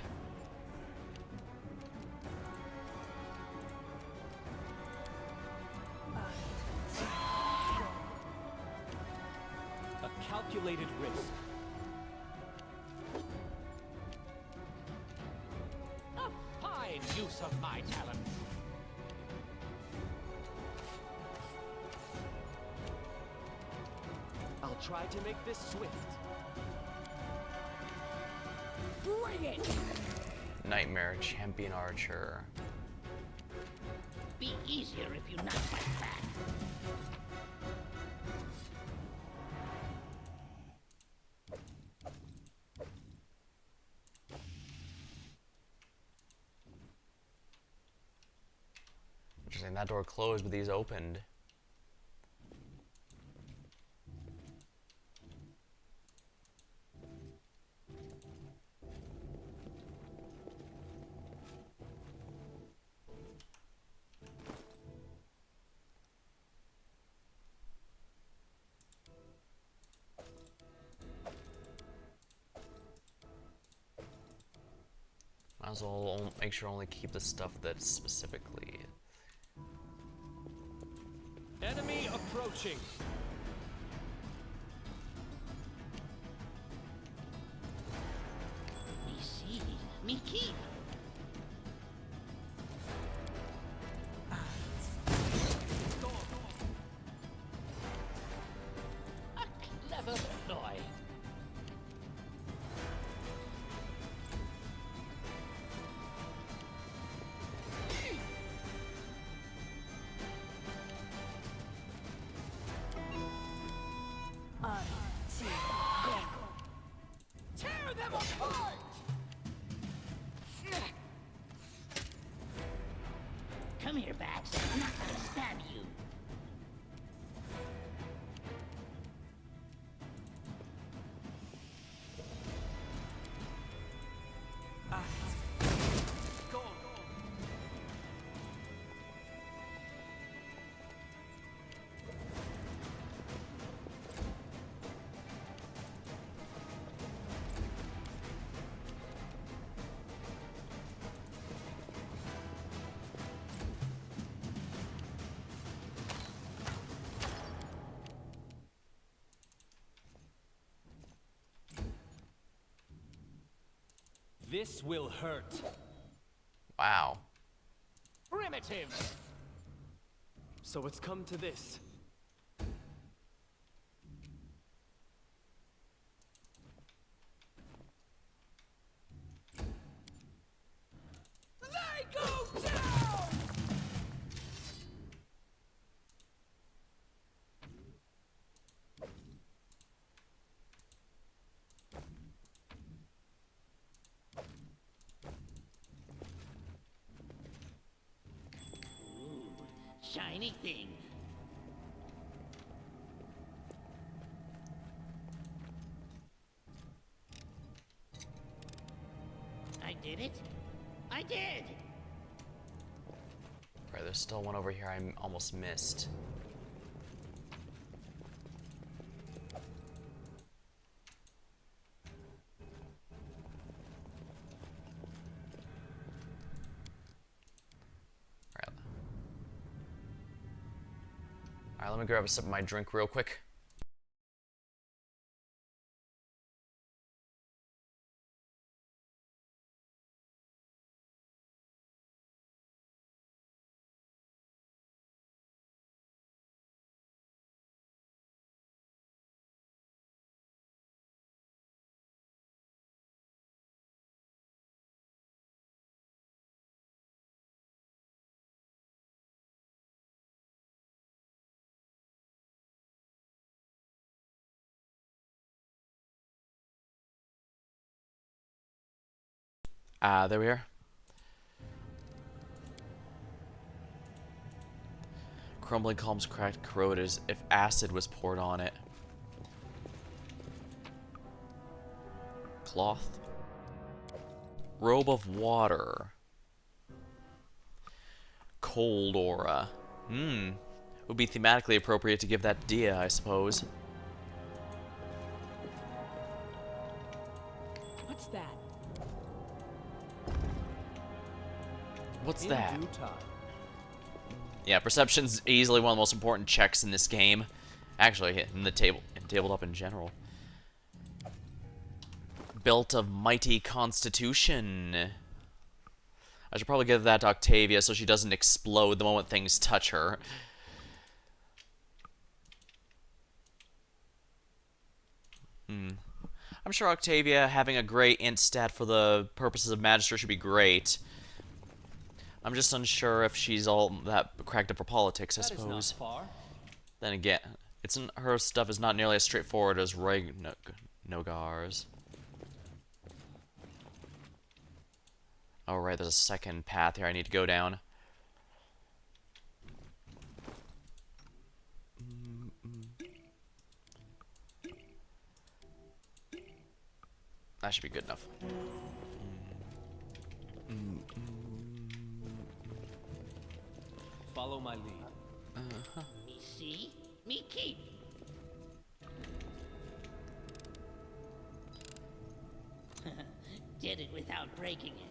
[SPEAKER 6] A calculated risk.
[SPEAKER 8] A fine use of my talent.
[SPEAKER 6] I'll try to make this swift.
[SPEAKER 8] Bring it!
[SPEAKER 1] Nightmare champion archer.
[SPEAKER 8] Be easier if you knock my back.
[SPEAKER 1] Interesting, that door closed, but these opened. Might as well make sure only keep the stuff that's specifically.
[SPEAKER 6] Enemy approaching.
[SPEAKER 8] Me see, me keep. A clever ploy.
[SPEAKER 6] Tear them apart!
[SPEAKER 8] Come here, Bax. I'm not gonna stab you.
[SPEAKER 6] This will hurt.
[SPEAKER 1] Wow.
[SPEAKER 6] Primitives! So it's come to this. They go down!
[SPEAKER 8] Shiny thing. I did it. I did.
[SPEAKER 1] Right, there's still one over here I almost missed. Alright, let me grab a sip of my drink real quick. There we are. Crumbling columns cracked, corroded as if acid was poured on it. Cloth. Robe of water. Cold aura. Would be thematically appropriate to give that Dia, I suppose. What's
[SPEAKER 6] In
[SPEAKER 1] that?
[SPEAKER 6] due time.
[SPEAKER 1] Yeah, perception's easily one of the most important checks in this game. Actually, in tabletop in general. Built of mighty constitution. I should probably give that to Octavia so she doesn't explode the moment things touch her. I'm sure Octavia having a great int stat for the purposes of Magister should be great. I'm just unsure if she's all that cracked up for politics, I
[SPEAKER 6] That is not
[SPEAKER 1] suppose.
[SPEAKER 6] far.
[SPEAKER 1] Then again, her stuff is not nearly as straightforward as Nogar's. Oh right, there's a second path here I need to go down. That should be good enough.
[SPEAKER 6] Follow my lead.
[SPEAKER 8] Me see, me keep. Did it without breaking it.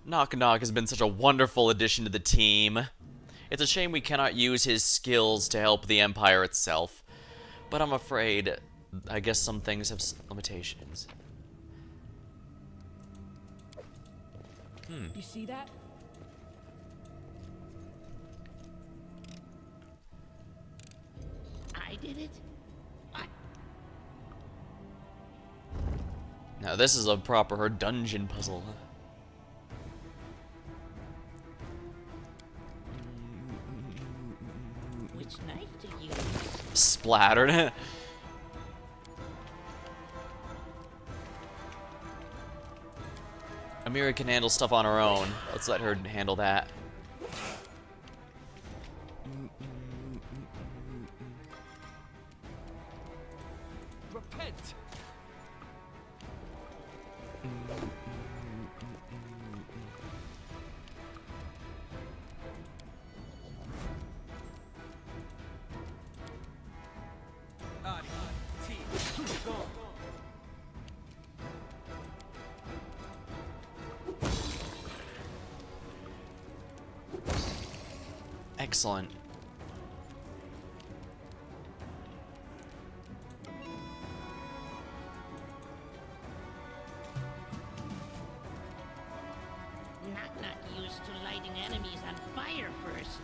[SPEAKER 1] Knock Knock has been such a wonderful addition to the team. It's a shame we cannot use his skills to help the Empire itself. But I'm afraid, I guess some things have limitations.
[SPEAKER 7] You see that?
[SPEAKER 8] I did it?
[SPEAKER 1] Now this is a proper dungeon puzzle.
[SPEAKER 8] Which knife to use?
[SPEAKER 1] Splattered. Amira can handle stuff on her own. Let's let her handle that.
[SPEAKER 6] Repent!
[SPEAKER 1] Excellent.
[SPEAKER 8] Knock Knock used to lighting enemies on fire first.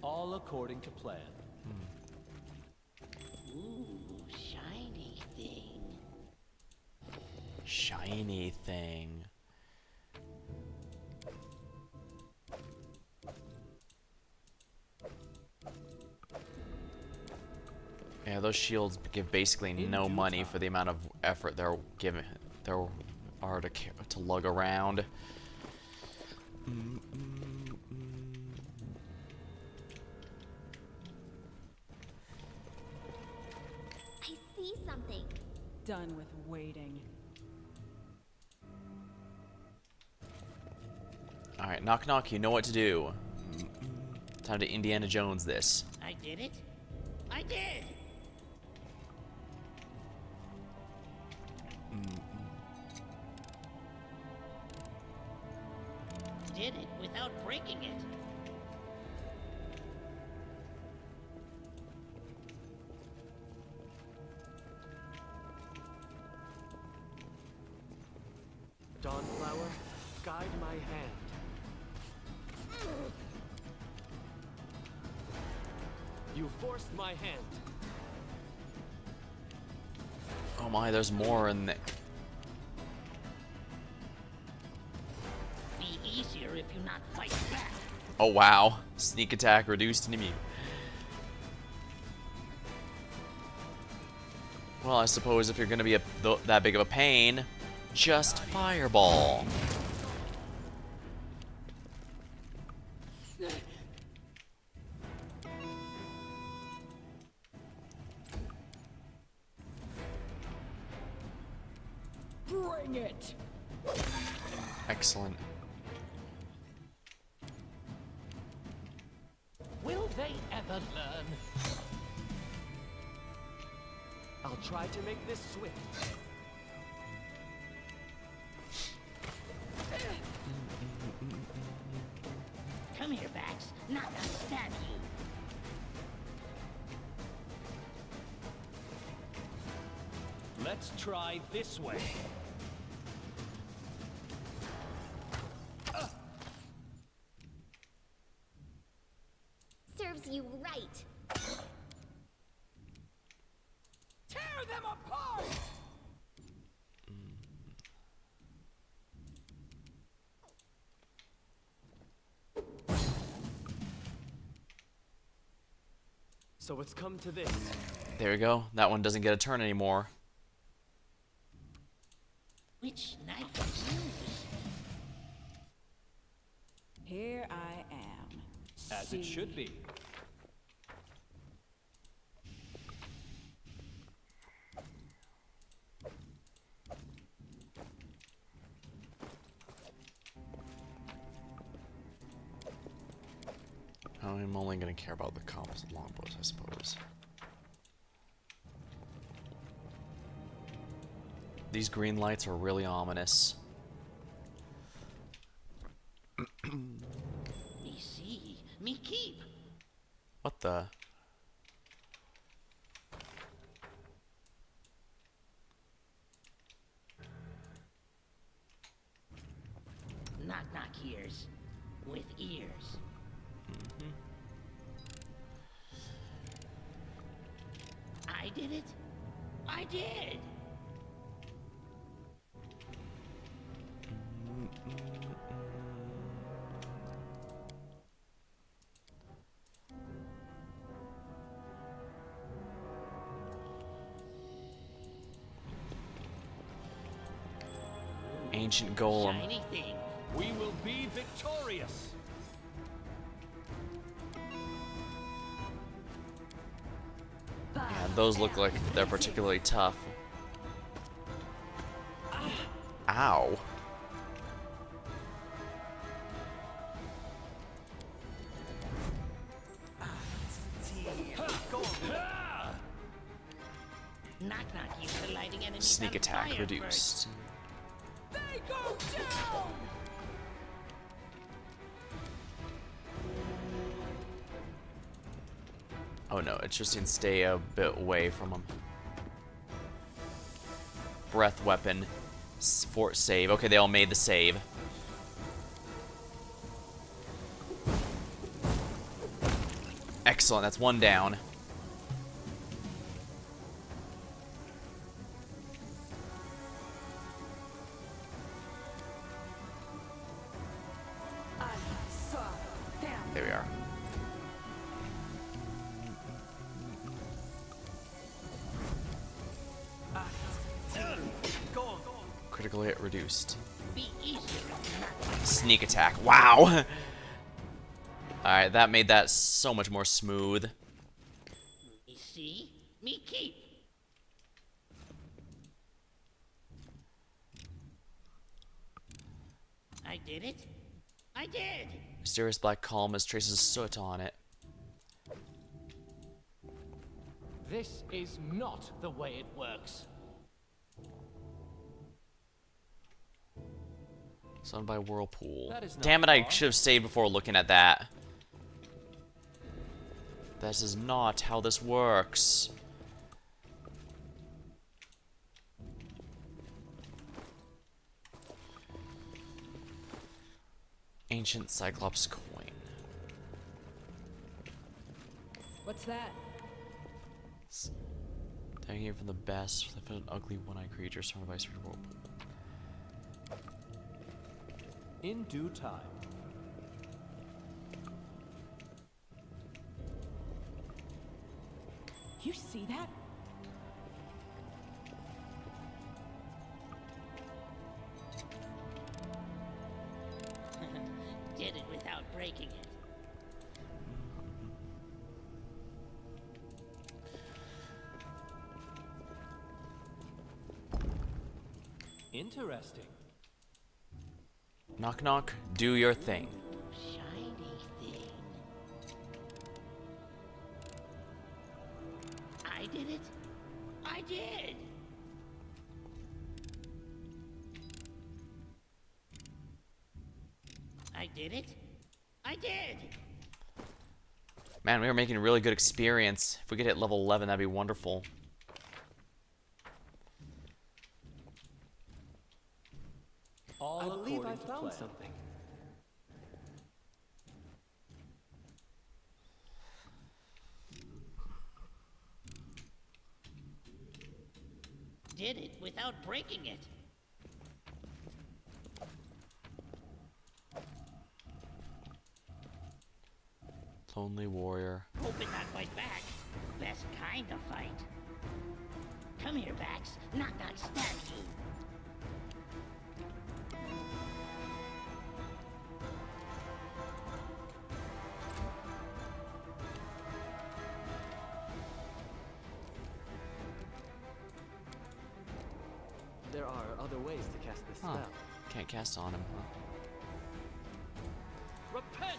[SPEAKER 6] All according to plan.
[SPEAKER 8] Ooh, shiny thing.
[SPEAKER 1] Shiny thing. Yeah, those shields give basically no money for the amount of effort they're giving. There are to lug around.
[SPEAKER 4] I see something.
[SPEAKER 7] Done with waiting.
[SPEAKER 1] Alright, Knock Knock, you know what to do. Time to Indiana Jones this.
[SPEAKER 8] I did it? I did! Did it without breaking it.
[SPEAKER 6] Dawnflower, guide my hand. You forced my hand.
[SPEAKER 1] Oh my, there's more in there.
[SPEAKER 8] Be easier if you not fight back.
[SPEAKER 1] Oh wow. Sneak attack reduced enemy. Well, I suppose if you're gonna be that big of a pain, just fireball.
[SPEAKER 9] Bring it!
[SPEAKER 1] Excellent.
[SPEAKER 6] Will they ever learn? I'll try to make this swift.
[SPEAKER 8] Come here, Bax. Not gonna stab you.
[SPEAKER 6] Let's try this way.
[SPEAKER 4] Serves you right.
[SPEAKER 8] Tear them apart!
[SPEAKER 6] So it's come to this.
[SPEAKER 1] There we go. That one doesn't get a turn anymore.
[SPEAKER 8] Which knife to use?
[SPEAKER 7] Here I am.
[SPEAKER 6] As it should be.
[SPEAKER 1] I'm only going to care about the composite longbows, I suppose. These green lights are really ominous.
[SPEAKER 8] Me see, me keep.
[SPEAKER 1] What the?
[SPEAKER 8] Knock knock ears. With ears. I did it? I did!
[SPEAKER 1] Ancient golem.
[SPEAKER 8] Shiny thing.
[SPEAKER 6] We will be victorious.
[SPEAKER 1] Yeah, those look like they're particularly tough. Ow.
[SPEAKER 8] Knock knock used to lighting enemies
[SPEAKER 1] Sneak
[SPEAKER 8] on
[SPEAKER 1] attack
[SPEAKER 8] fire
[SPEAKER 1] reduced.
[SPEAKER 8] They go down!
[SPEAKER 1] Oh no, it's just in stay a bit away from him. Breath weapon. Fort save. Okay, they all made the save. Excellent, that's one down. There we are. Critical hit reduced.
[SPEAKER 8] Be easier if not.
[SPEAKER 1] Sneak attack. Wow! Alright, that made that so much more smooth.
[SPEAKER 8] Me see, me keep. I did it. I did.
[SPEAKER 1] Mysterious black column has traces of soot on it.
[SPEAKER 5] This is not the way it works.
[SPEAKER 1] Summoned by whirlpool.
[SPEAKER 5] That is not
[SPEAKER 1] Damn it, I
[SPEAKER 5] far.
[SPEAKER 1] should have saved before looking at that. This is not how this works. Ancient Cyclops coin.
[SPEAKER 7] What's that?
[SPEAKER 1] Taking it from the best, for an ugly one-eyed creature surrounded by a certain whirlpool.
[SPEAKER 6] In due time.
[SPEAKER 7] You see that?
[SPEAKER 8] Did it without breaking it.
[SPEAKER 6] Interesting.
[SPEAKER 1] Knock knock, do your thing.
[SPEAKER 8] Shiny thing. I did it. I did. I did it. I did.
[SPEAKER 1] Man, we are making really good experience. If we could hit level 11, that'd be wonderful.
[SPEAKER 6] All
[SPEAKER 5] I believe I
[SPEAKER 6] according to
[SPEAKER 5] found
[SPEAKER 6] plan.
[SPEAKER 5] something.
[SPEAKER 8] Did it without breaking it.
[SPEAKER 1] Lonely warrior.
[SPEAKER 8] Hoping not fight back. Best kind of fight. Come here, Bax. Knock knock stabs you.
[SPEAKER 5] There are other ways to cast this
[SPEAKER 1] Huh.
[SPEAKER 5] spell.
[SPEAKER 1] Can't cast on him, huh?
[SPEAKER 6] Repent!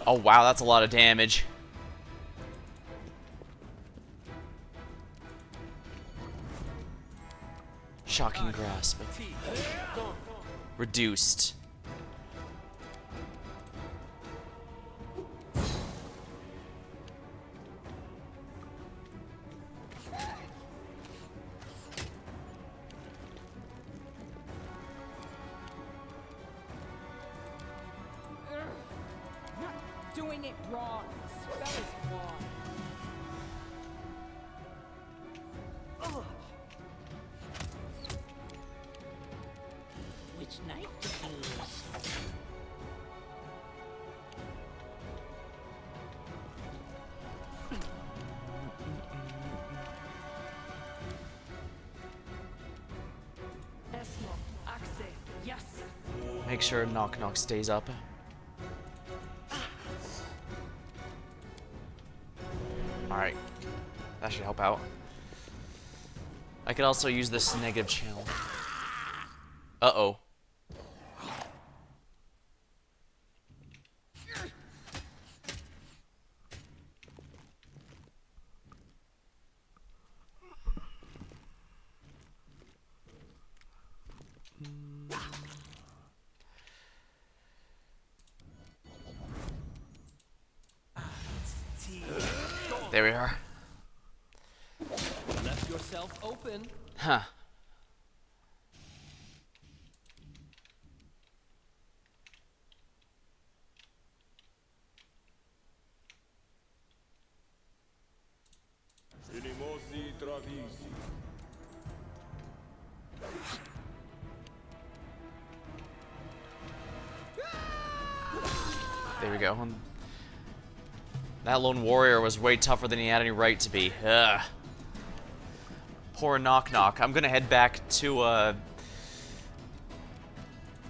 [SPEAKER 1] Oh wow, that's a lot of damage. Shocking grasp. Reduced.
[SPEAKER 9] Not doing it wrong. The spell is flawed.
[SPEAKER 8] Which knife to use?
[SPEAKER 9] Yes.
[SPEAKER 1] Make sure knock knock stays up. Alright. That should help out. I could also use this negative channel. Uh-oh. There we are.
[SPEAKER 6] Left yourself open.
[SPEAKER 1] Huh.
[SPEAKER 3] Inimosi travisi.
[SPEAKER 1] There we go. That lone warrior was way tougher than he had any right to be. Ugh. Poor Knock Knock. I'm gonna head back to, I'm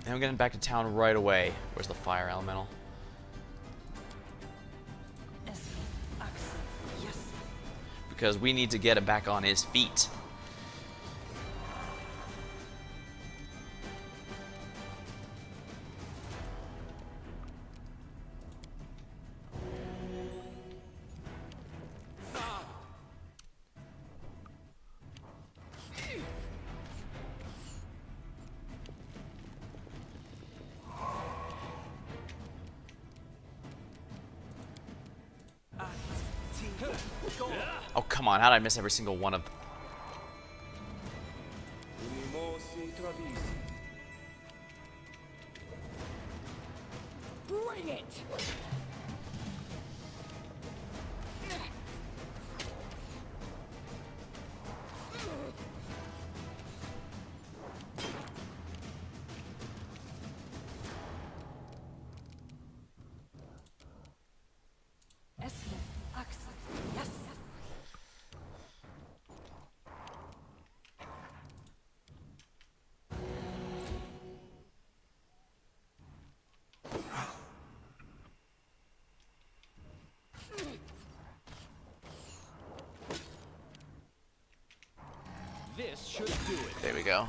[SPEAKER 1] getting back to town right away. Where's the fire elemental?
[SPEAKER 9] Yes.
[SPEAKER 1] Because we need to get him back on his feet. Oh, come on. How did I miss every single one of them?
[SPEAKER 3] Inimosi travisi.
[SPEAKER 9] Bring it. Yes.
[SPEAKER 5] This should do it.
[SPEAKER 1] There we go.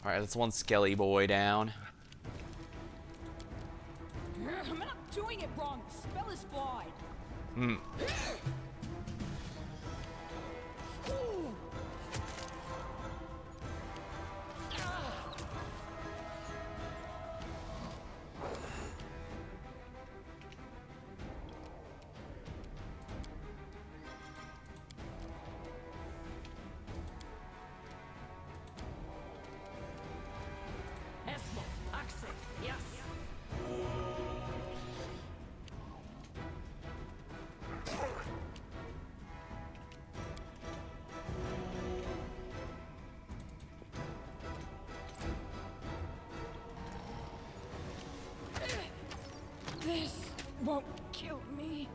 [SPEAKER 1] Alright, that's one skelly boy down.
[SPEAKER 9] I'm not doing it wrong. The spell is flawed.
[SPEAKER 1] Hmm.
[SPEAKER 9] This won't kill me.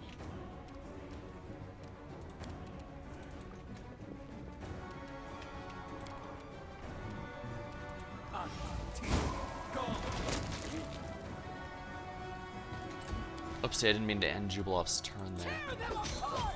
[SPEAKER 1] Oopsie, I didn't mean to end Jubilof's turn there.
[SPEAKER 9] Tear them apart!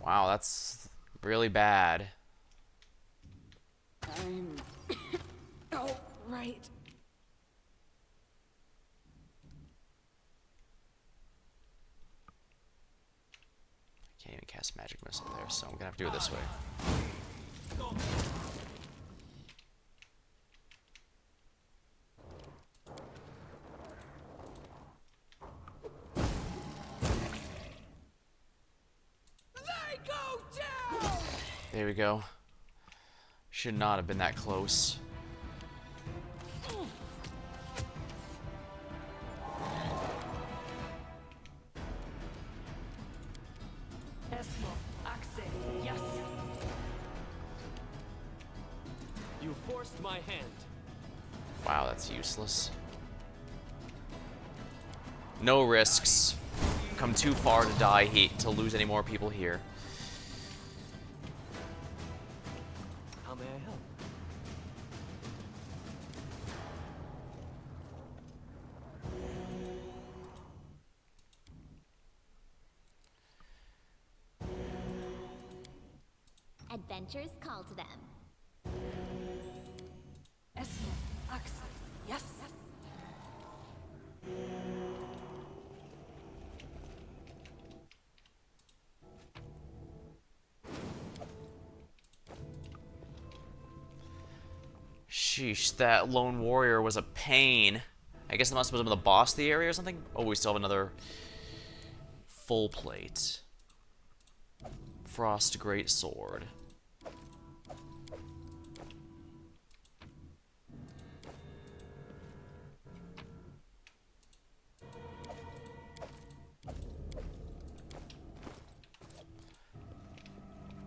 [SPEAKER 1] Wow, that's really bad.
[SPEAKER 9] I'm all right.
[SPEAKER 1] Can't even cast magic missile there, so I'm gonna have to do it this way.
[SPEAKER 9] They go down!
[SPEAKER 1] There we go. Should not have been that close.
[SPEAKER 5] You forced my hand.
[SPEAKER 1] Wow, that's useless. No risks. Come too far to die to lose any more people here.
[SPEAKER 5] How may I help?
[SPEAKER 4] Adventures call to them.
[SPEAKER 9] Yes.
[SPEAKER 1] Sheesh, that lone warrior was a pain. I guess that must have been the boss of the area or something. Oh, we still have another full plate. Frost Greatsword.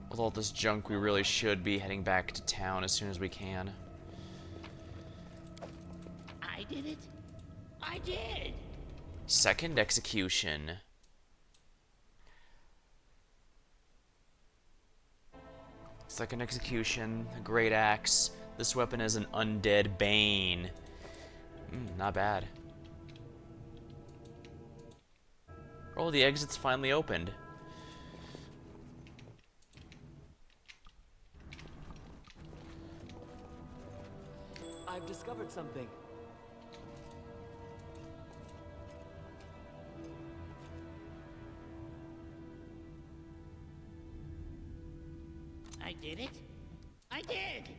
[SPEAKER 1] With all this junk, we really should be heading back to town as soon as we can.
[SPEAKER 8] I did it. I did.
[SPEAKER 1] Second execution. Second execution, a great axe. This weapon is an undead bane. Not bad. Oh, the exit's finally opened.
[SPEAKER 5] I've discovered something.
[SPEAKER 8] I did it. I did.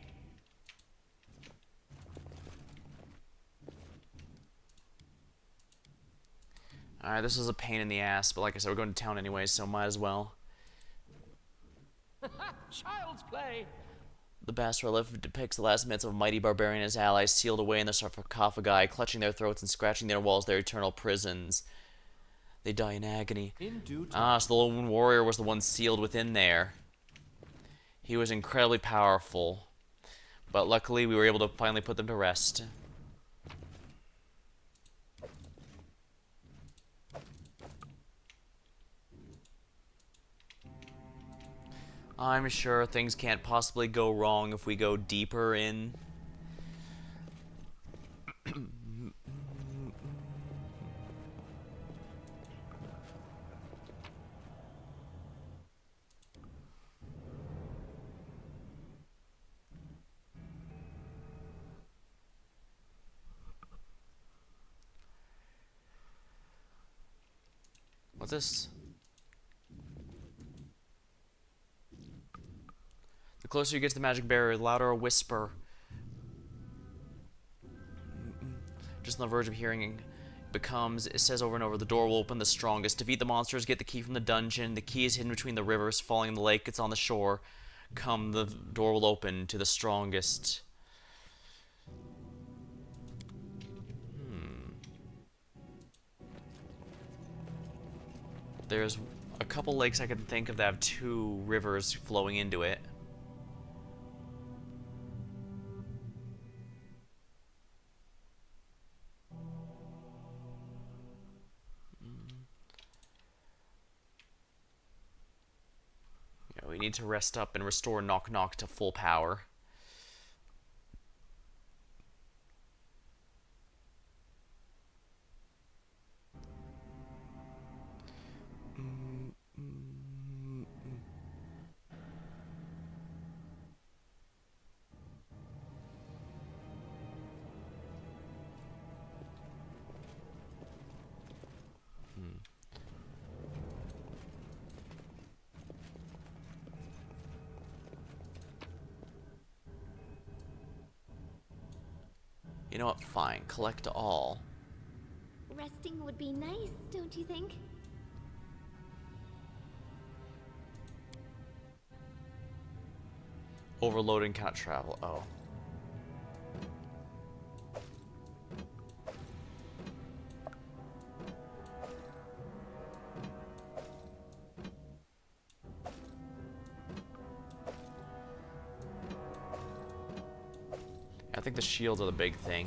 [SPEAKER 1] Alright, this is a pain in the ass, but like I said, we're going to town anyway, so might as well.
[SPEAKER 5] Child's play.
[SPEAKER 1] The bas relief depicts the last minutes of a mighty barbarian and his allies sealed away in the sarcophagi, clutching their throats and scratching their walls, their eternal prisons. They die in agony.
[SPEAKER 5] In due time.
[SPEAKER 1] Ah, so the lone warrior was the one sealed within there. He was incredibly powerful. But luckily, we were able to finally put them to rest. I'm sure things can't possibly go wrong if we go deeper in. What's this? The closer you get to the magic barrier, the louder a whisper. Just on the verge of hearing becomes, it says over and over, the door will open the strongest. Defeat the monsters, get the key from the dungeon. The key is hidden between the rivers, falling in the lake, it's on the shore. Come, the door will open to the strongest. There's a couple lakes I can think of that have 2 rivers flowing into it. Yeah, we need to rest up and restore Knock Knock to full power. You know what? Fine. Collect all.
[SPEAKER 4] Resting would be nice, don't you think?
[SPEAKER 1] Overloading cannot travel. Oh. I think the shields are the big thing.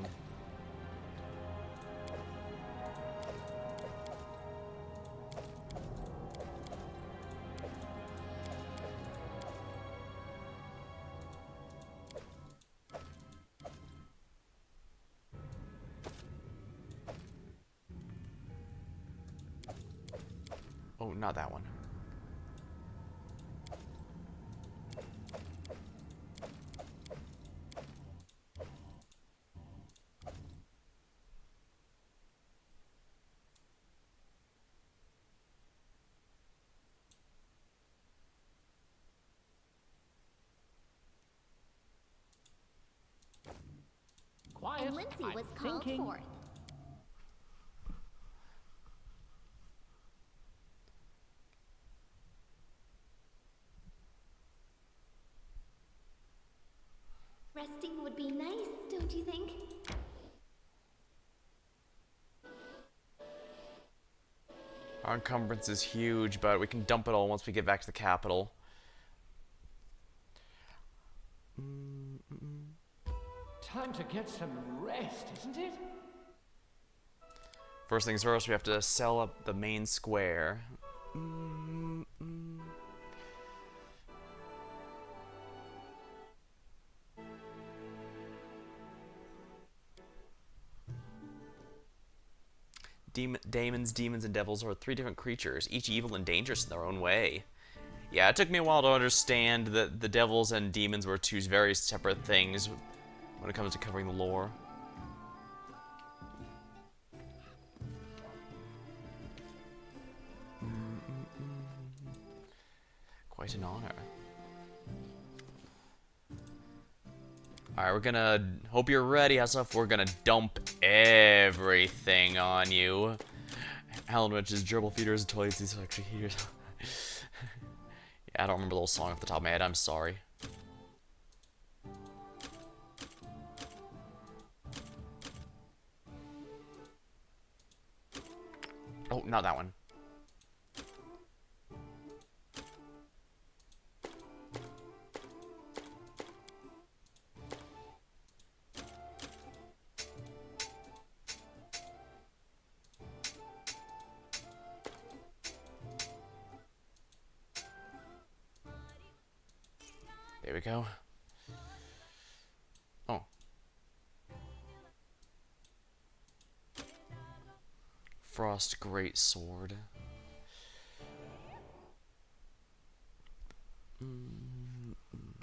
[SPEAKER 1] Oh, not that one.
[SPEAKER 5] Quiet.
[SPEAKER 4] And Lindsay
[SPEAKER 5] I'm
[SPEAKER 4] was called
[SPEAKER 5] thinking.
[SPEAKER 4] forth. Resting would be nice, don't you think?
[SPEAKER 1] Our encumbrance is huge, but we can dump it all once we get back to the capital.
[SPEAKER 5] Time to get some rest, isn't it?
[SPEAKER 1] First things first, we have to sell up the main square. Demons, and devils are 3 different creatures, each evil and dangerous in their own way. Yeah, it took me a while to understand that the devils and demons were 2 very separate things when it comes to covering the lore. Quite an honor. Alright, we're gonna... Hope you're ready, Asaf. We're gonna dump everything on you. Alan mentions gerbil feeders, toilets, these electric heaters. Yeah, I don't remember the whole song off the top of my head. I'm sorry. Oh, not that one. There we go. Oh. Frost Greatsword.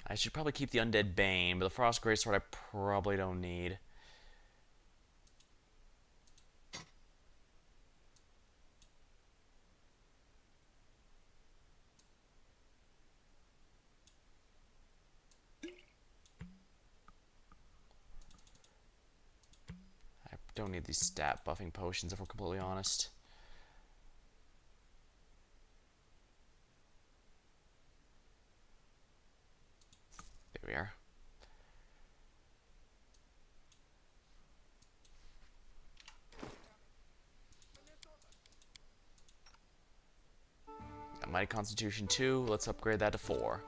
[SPEAKER 1] I should probably keep the Undead Bane, but the Frost Greatsword I probably don't need. I don't need these stat buffing potions if we're completely honest. There we are. Got Mighty Constitution 2, let's upgrade that to 4.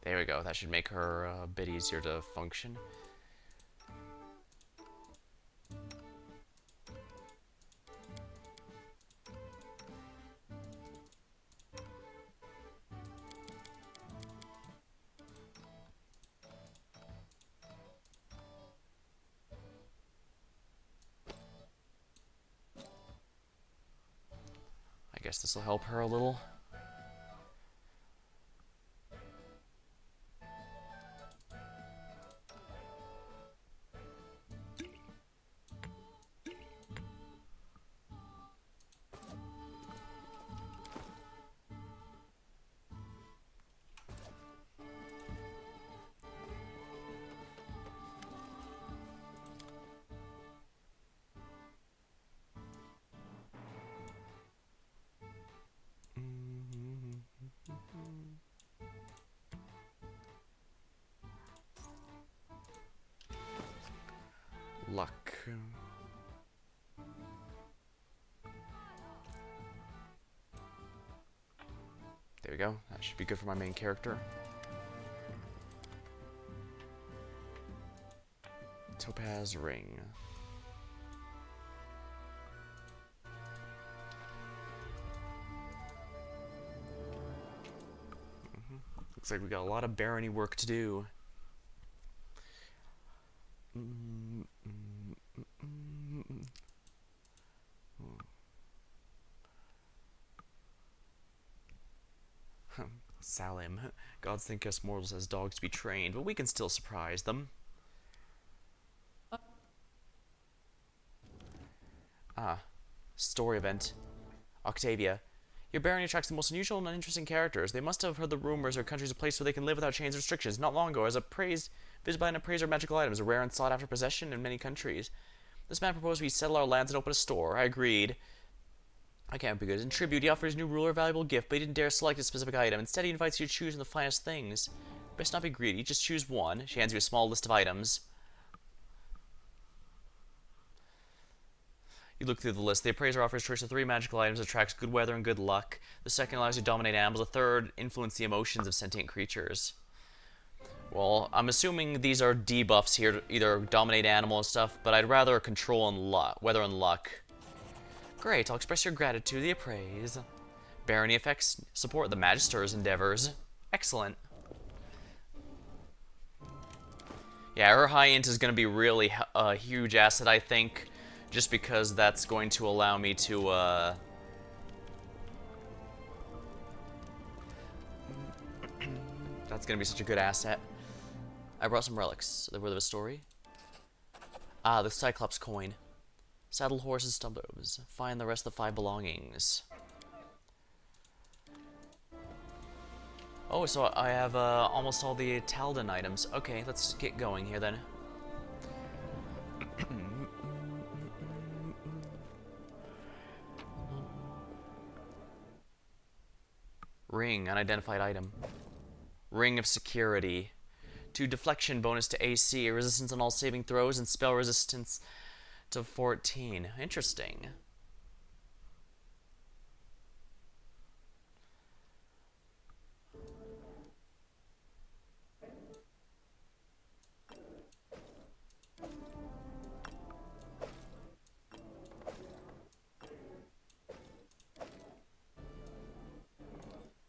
[SPEAKER 1] There we go, that should make her a bit easier to function. I guess this will help her a little. Luck. There we go. That should be good for my main character. Topaz Ring. Looks like we got a lot of barony work to do. Salim. Gods think us mortals as dogs to be trained, but we can still surprise them. Ah. Story event. Octavia. Your barony attracts the most unusual and uninteresting characters. They must have heard the rumors our country's a place where they can live without chains or restrictions. Not long ago, as a praise visited by an appraiser of magical items, a rare and sought-after possession in many countries. This man proposed we settle our lands and open a store. I agreed. I can't be good. In tribute, he offers his new ruler a valuable gift, but he didn't dare select a specific item. Instead, he invites you to choose from the finest things. Best not be greedy. Just choose one. She hands you a small list of items. You look through the list. The appraiser offers choice of 3 magical items, attracts good weather and good luck. The second allows you to dominate animals. The third, influence the emotions of sentient creatures. Well, I'm assuming these are debuffs here to either dominate animal and stuff, but I'd rather control and luck, weather and luck. Great, I'll express your gratitude to the appraise. Barony effects support the Magister's endeavors. Excellent. Yeah, her high int is going to be really a huge asset, I think, just because that's going to allow me to, that's going to be such a good asset. I brought some relics. Are they worth of a story? Ah, the Cyclops coin. Saddle horses, stumblers. Find the rest of the 5 belongings. Oh, so I have almost all the Taldan items. Okay, let's get going here then. Ring, unidentified item. Ring of Security. 2 deflection bonus to AC, resistance on all saving throws, and spell resistance to 14. Interesting.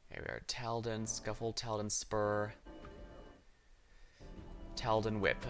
[SPEAKER 1] Here we are. Talden, Scuffle, Talden Spur, Talden Whip.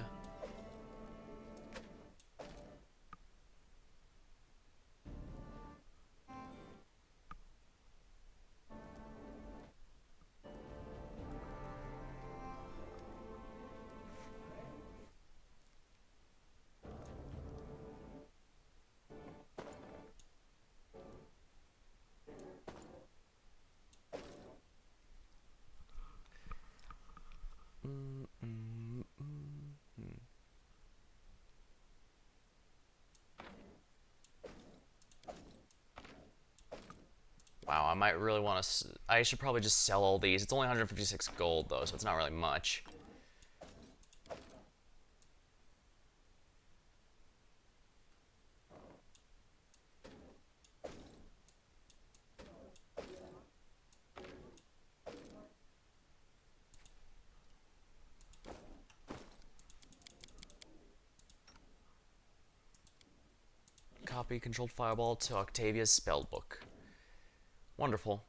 [SPEAKER 1] Wow, I might really want to... I should probably just sell all these. It's only 156 gold, though, so it's not really much. Copy Controlled Fireball to Octavia's Spellbook. Wonderful.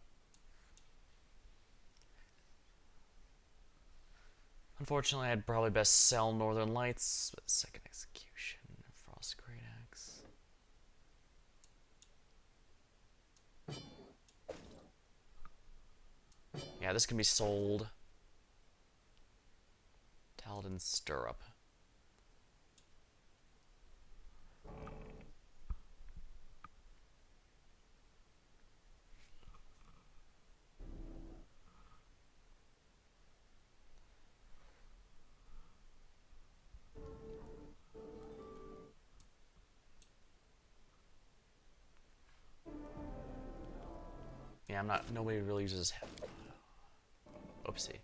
[SPEAKER 1] Unfortunately, I'd probably best sell Northern Lights. Second Execution, Frost Great Axe. Yeah, this can be sold. Talden Stirrup. Yeah, nobody really uses... Oopsie.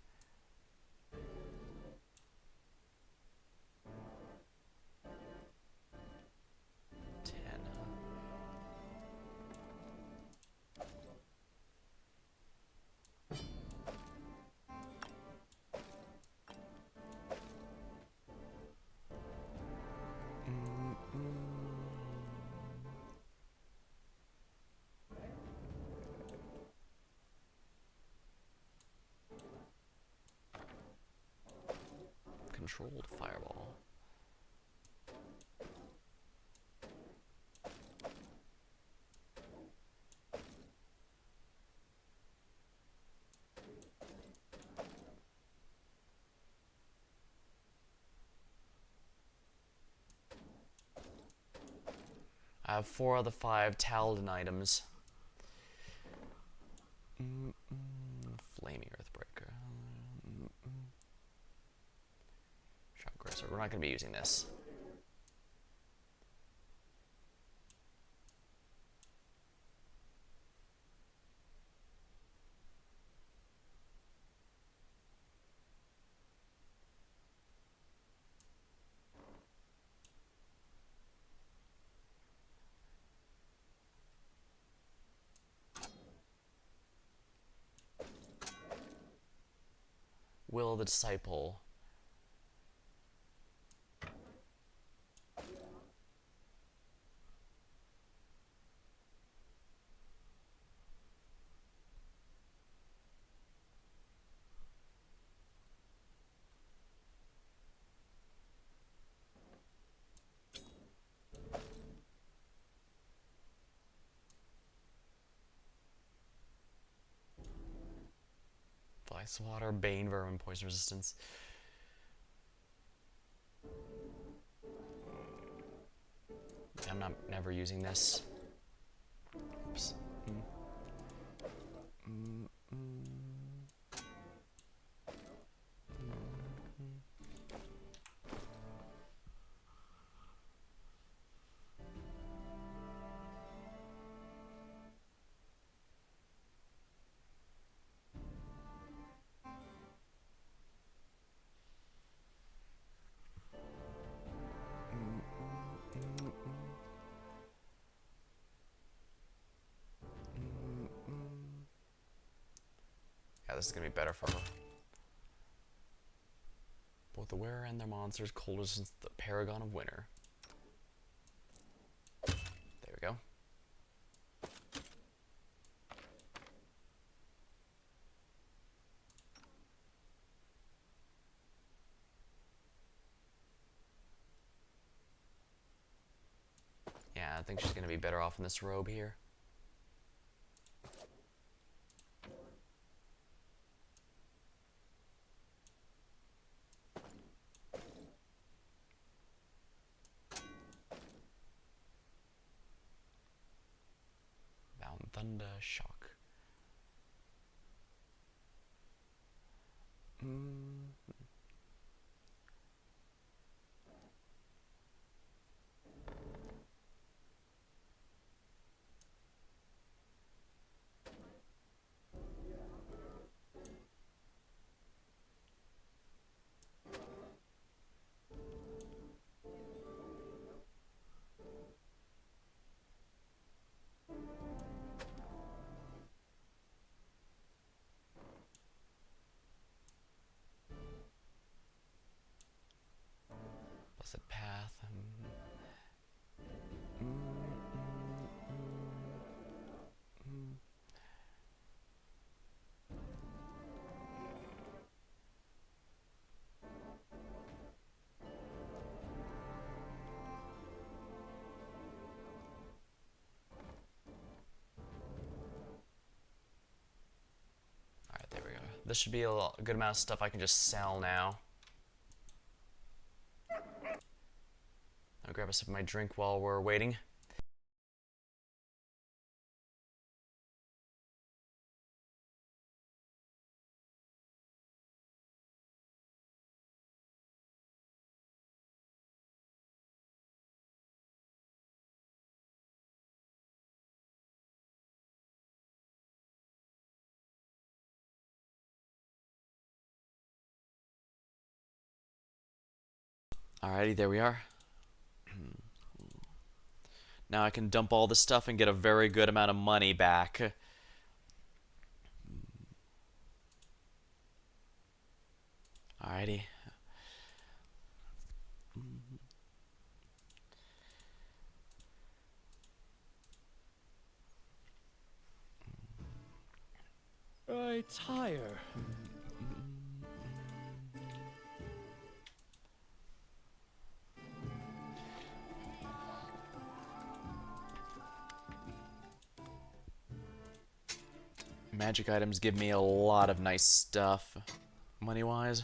[SPEAKER 1] 10. Controlled Fireball. I have 4 of the 5 Talden items. Flaming Earthbreaker. Shock Aggressor. We're not going to be using this. Will of the Disciple. Ice Water, Bane, Vermin, Poison Resistance. I'm never using this. Oops. this is gonna be better for her. Both the wearer and their monsters colder since the paragon of winter. There we go. Yeah, I think she's gonna be better off in this robe here. Thunder shock. Blessed path. Alright, there we go. This should be a good amount of stuff I can just sell now. I'll grab a sip of my drink while we're waiting. Alrighty, there we are. Now I can dump all this stuff and get a very good amount of money back. Alrighty.
[SPEAKER 5] I tire.
[SPEAKER 1] Magic items give me a lot of nice stuff, money-wise.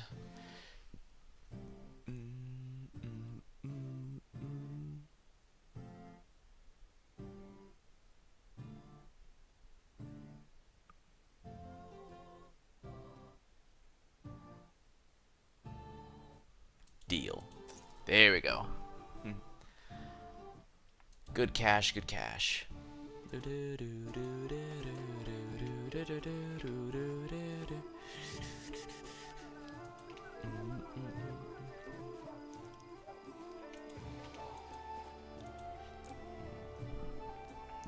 [SPEAKER 1] Deal. There we go. Good cash, good cash.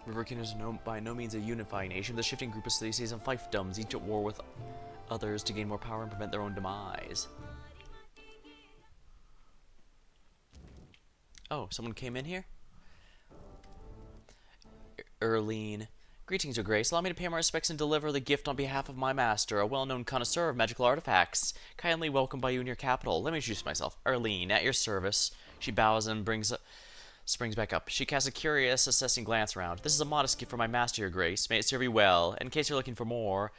[SPEAKER 1] River King is by no means a unifying nation. The shifting group of cities and fiefdoms, each at war with others to gain more power and prevent their own demise. Oh, someone came in here? Erline. Greetings, Your Grace. Allow me to pay my respects and deliver the gift on behalf of my master, a well-known connoisseur of magical artifacts. Kindly welcomed by you in your capital. Let me introduce myself. Erline, at your service. She bows and springs back up. She casts a curious, assessing glance around. This is a modest gift for my master, Your Grace. May it serve you well. In case you're looking for more...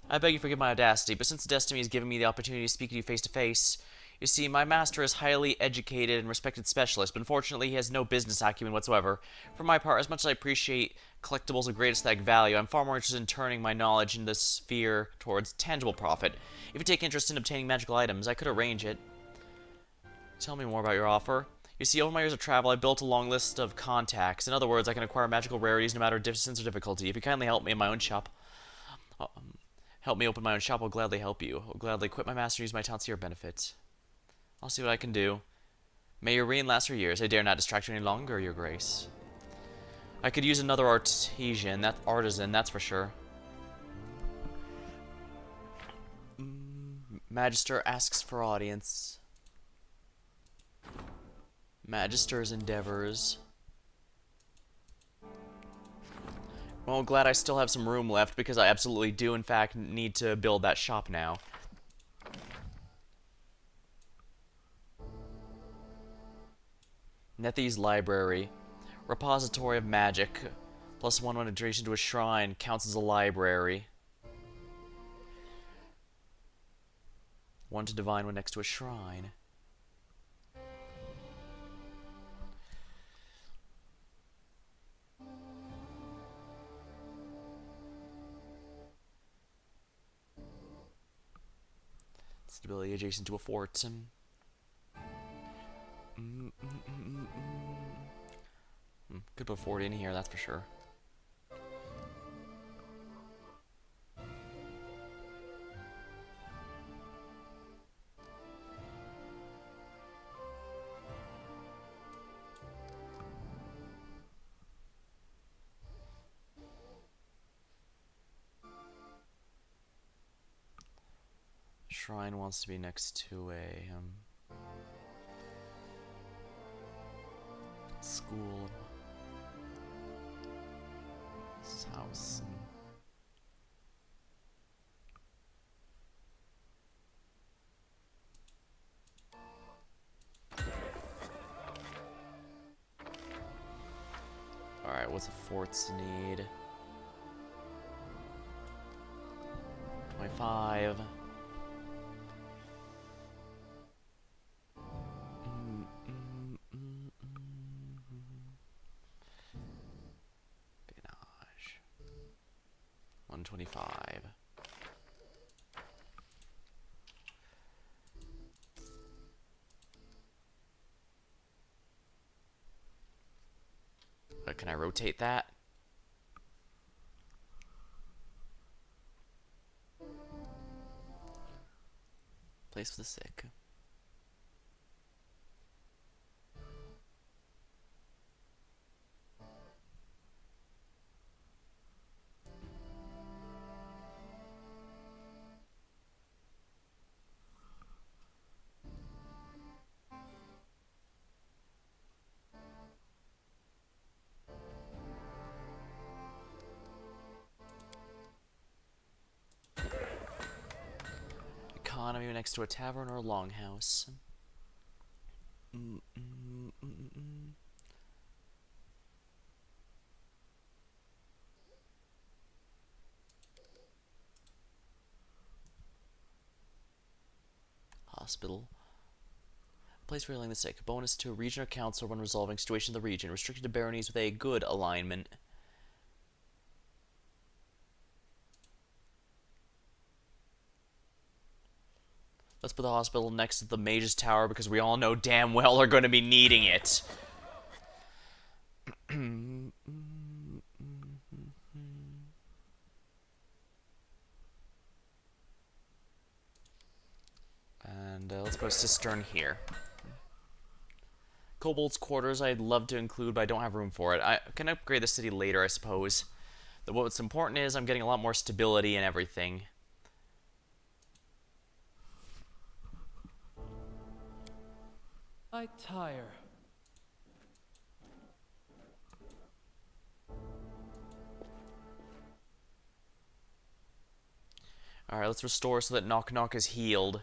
[SPEAKER 1] I beg you forgive my audacity, but since destiny has given me the opportunity to speak to you face to face... You see, my master is a highly educated and respected specialist, but unfortunately he has no business acumen whatsoever. For my part, as much as I appreciate collectibles of great aesthetic value, I'm far more interested in turning my knowledge in this sphere towards tangible profit. If you take interest in obtaining magical items, I could arrange it. Tell me more about your offer. You see, over my years of travel, I built a long list of contacts. In other words, I can acquire magical rarities no matter distance or difficulty. If you kindly help me in my own shop... help me open my own shop, I'll gladly help you. I'll gladly quit my master and use my talents to your benefit. I'll see what I can do. May your reign last for years. I dare not distract you any longer, Your Grace. I could use another artisan, that's for sure. Magister asks for audience. Magister's endeavors. Well, glad I still have some room left, because I absolutely do, in fact, need to build that shop now. Nethi's Library. Repository of magic. +1 when adjacent to a shrine counts as a library. 1 to divine when next to a shrine. Stability adjacent to a fort. Could put a fort in here, that's for sure. Shrine wants to be next to a school. This house. Alright, what's a fort's need? 25. Espionage. 125. Can I rotate that? Place for the sick. Economy next to a tavern or a longhouse. Hospital. Place for healing the sick. Bonus to a region or council when resolving situation in the region. Restricted to baronies with a good alignment. Let's put the hospital next to the mage's tower, because we all know damn well are going to be needing it. And let's put a cistern here. Kobold's quarters I'd love to include, but I don't have room for it. I can upgrade the city later, I suppose. What's important is I'm getting a lot more stability and everything.
[SPEAKER 6] I tire.
[SPEAKER 1] Alright, let's restore so that Knock Knock is healed.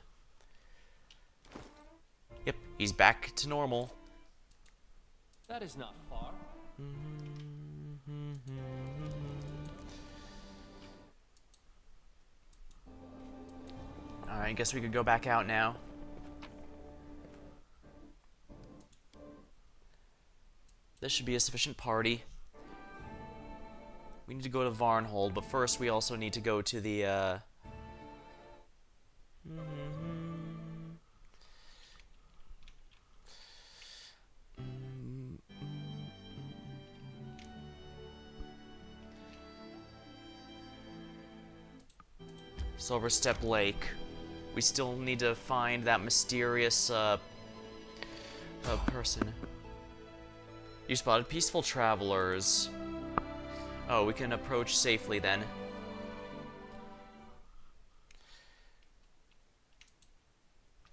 [SPEAKER 1] Yep, he's back to normal.
[SPEAKER 6] That is not far.
[SPEAKER 1] Alright, I guess we could go back out now. This should be a sufficient party. We need to go to Varnhold, but first we also need to go to the, Silverstep Lake. We still need to find that mysterious, person. You spotted peaceful travelers. Oh, we can approach safely then.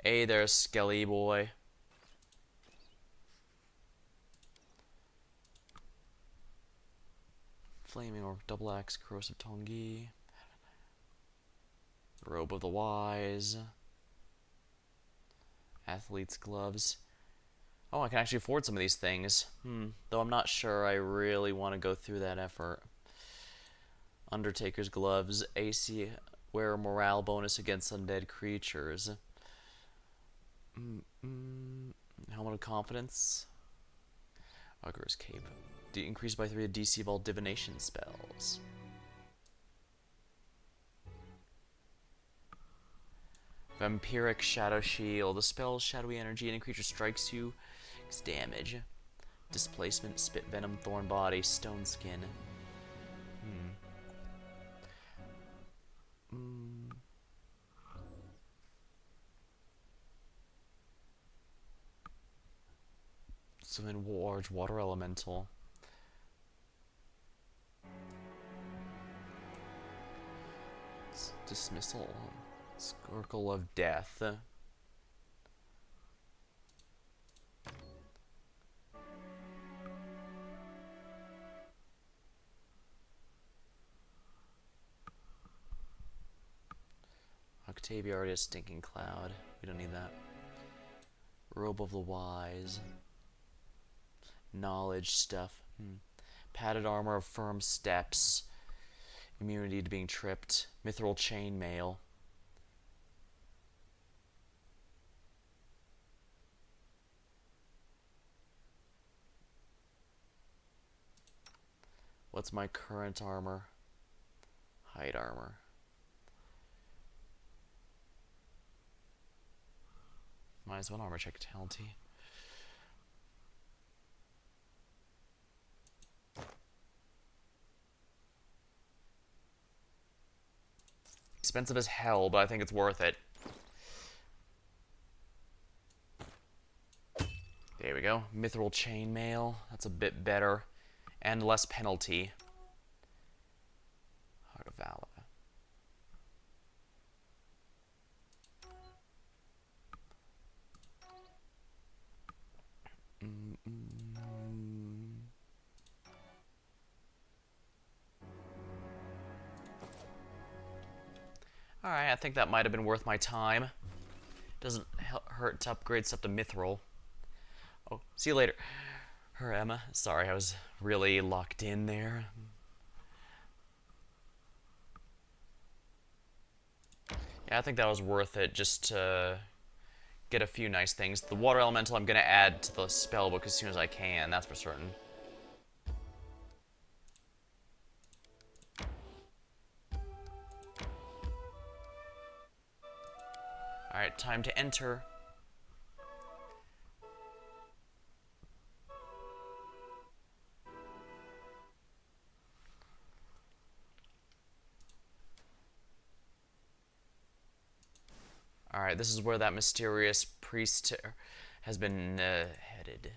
[SPEAKER 1] Hey there, Skelly boy. Flaming Orc, Double Axe, Corrosive Tongi. Robe of the Wise. Athlete's Gloves. Oh, I can actually afford some of these things. Though I'm not sure I really want to go through that effort. Undertaker's Gloves. AC wear morale bonus against undead creatures. Helmet of Confidence. Augur's Cape. Increased by 3 the DC of all divination spells. Vampiric Shadow Shield. The spell's shadowy energy. Any creature strikes you, takes damage. Displacement, Spit Venom, Thorn Body, Stone Skin. So then large water elemental. Dismissal. Scorcle of Death. Octavia already has Stinking Cloud. We don't need that. Robe of the Wise. Knowledge stuff. Padded armor of firm steps. Immunity to being tripped. Mithril chainmail. What's my current armor? Hide armor. Minus 1 armor check penalty. Expensive as hell, but I think it's worth it. There we go. Mithril chainmail. That's a bit better. And less penalty. Heart of Valor. Alright, I think that might have been worth my time. Doesn't hurt to upgrade stuff to Mithril. Oh, see you later. Her Emma. Sorry, I was really locked in there. Yeah, I think that was worth it just to get a few nice things. The water elemental I'm going to add to the spellbook as soon as I can, that's for certain. Alright, time to enter. Alright, this is where that mysterious priest has been headed.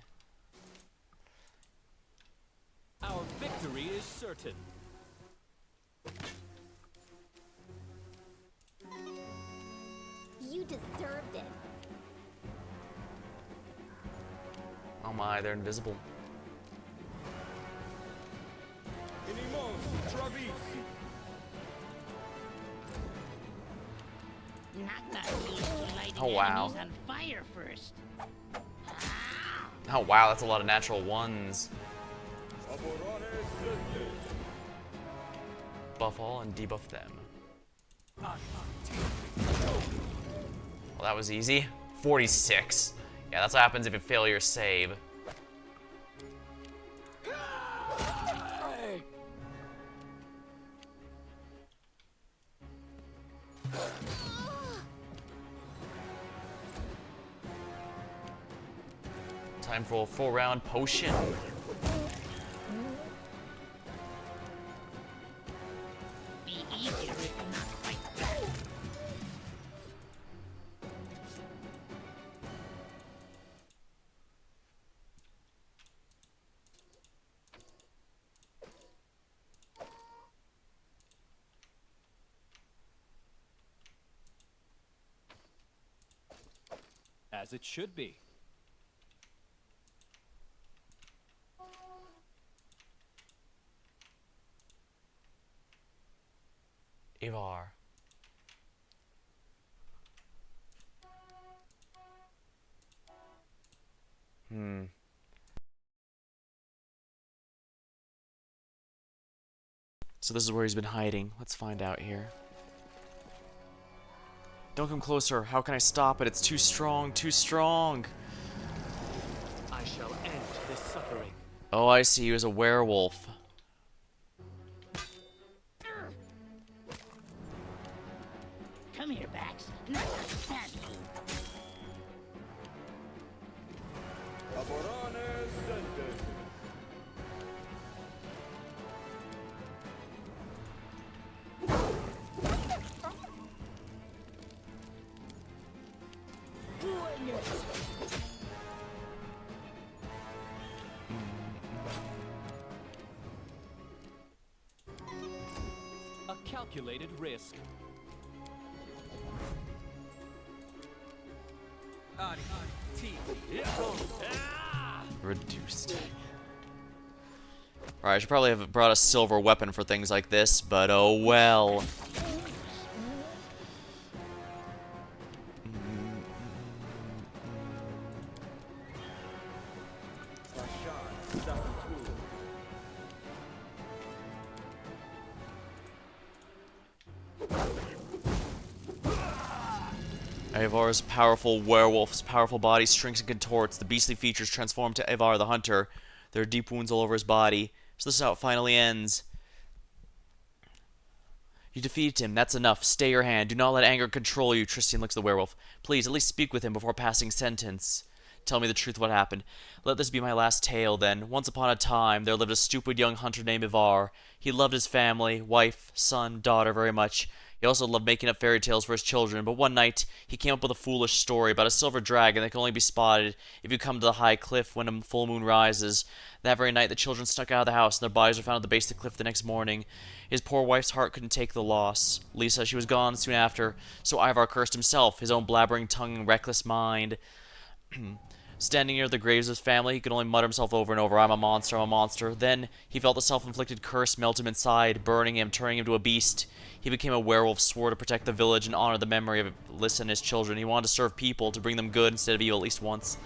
[SPEAKER 5] Our victory is certain.
[SPEAKER 4] You deserved it.
[SPEAKER 1] Oh my, they're invisible. Oh wow.
[SPEAKER 8] On fire first.
[SPEAKER 1] Oh wow, that's a lot of natural ones. Buff all and debuff them. Well, that was easy. 46. Yeah, that's what happens if you fail your save. Time for a full round potion.
[SPEAKER 8] Be easier if you're not quite back.
[SPEAKER 5] As it should be.
[SPEAKER 1] Ivar. So this is where he's been hiding. Let's find out here. Don't come closer. How can I stop it? It's too strong, too strong.
[SPEAKER 5] I shall end this suffering.
[SPEAKER 1] Oh, I see. He was a werewolf.
[SPEAKER 8] Come here, Bax.
[SPEAKER 5] A calculated risk.
[SPEAKER 1] Reduced. Alright, I should probably have brought a silver weapon for things like this, but oh well. Ivar's powerful werewolf's powerful body shrinks and contorts. The beastly features transform to Ivar the hunter. There are deep wounds all over his body. So this is how it finally ends. You defeated him. That's enough. Stay your hand. Do not let anger control you. Tristan looks at the werewolf. Please, at least speak with him before passing sentence. Tell me the truth of what happened. Let this be my last tale, then. Once upon a time, there lived a stupid young hunter named Ivar. He loved his family, wife, son, daughter very much. He also loved making up fairy tales for his children, but one night, he came up with a foolish story about a silver dragon that can only be spotted if you come to the high cliff when a full moon rises. That very night, the children snuck out of the house, and their bodies were found at the base of the cliff the next morning. His poor wife's heart couldn't take the loss. Lisa, she was gone soon after, so Ivar cursed himself, his own blabbering tongue and reckless mind. Standing near the graves of his family, he could only mutter himself over and over, I'm a monster, I'm a monster. Then, he felt the self-inflicted curse melt him inside, burning him, turning him to a beast. He became a werewolf, swore to protect the village and honor the memory of Lissa and his children. He wanted to serve people, to bring them good instead of evil at least once.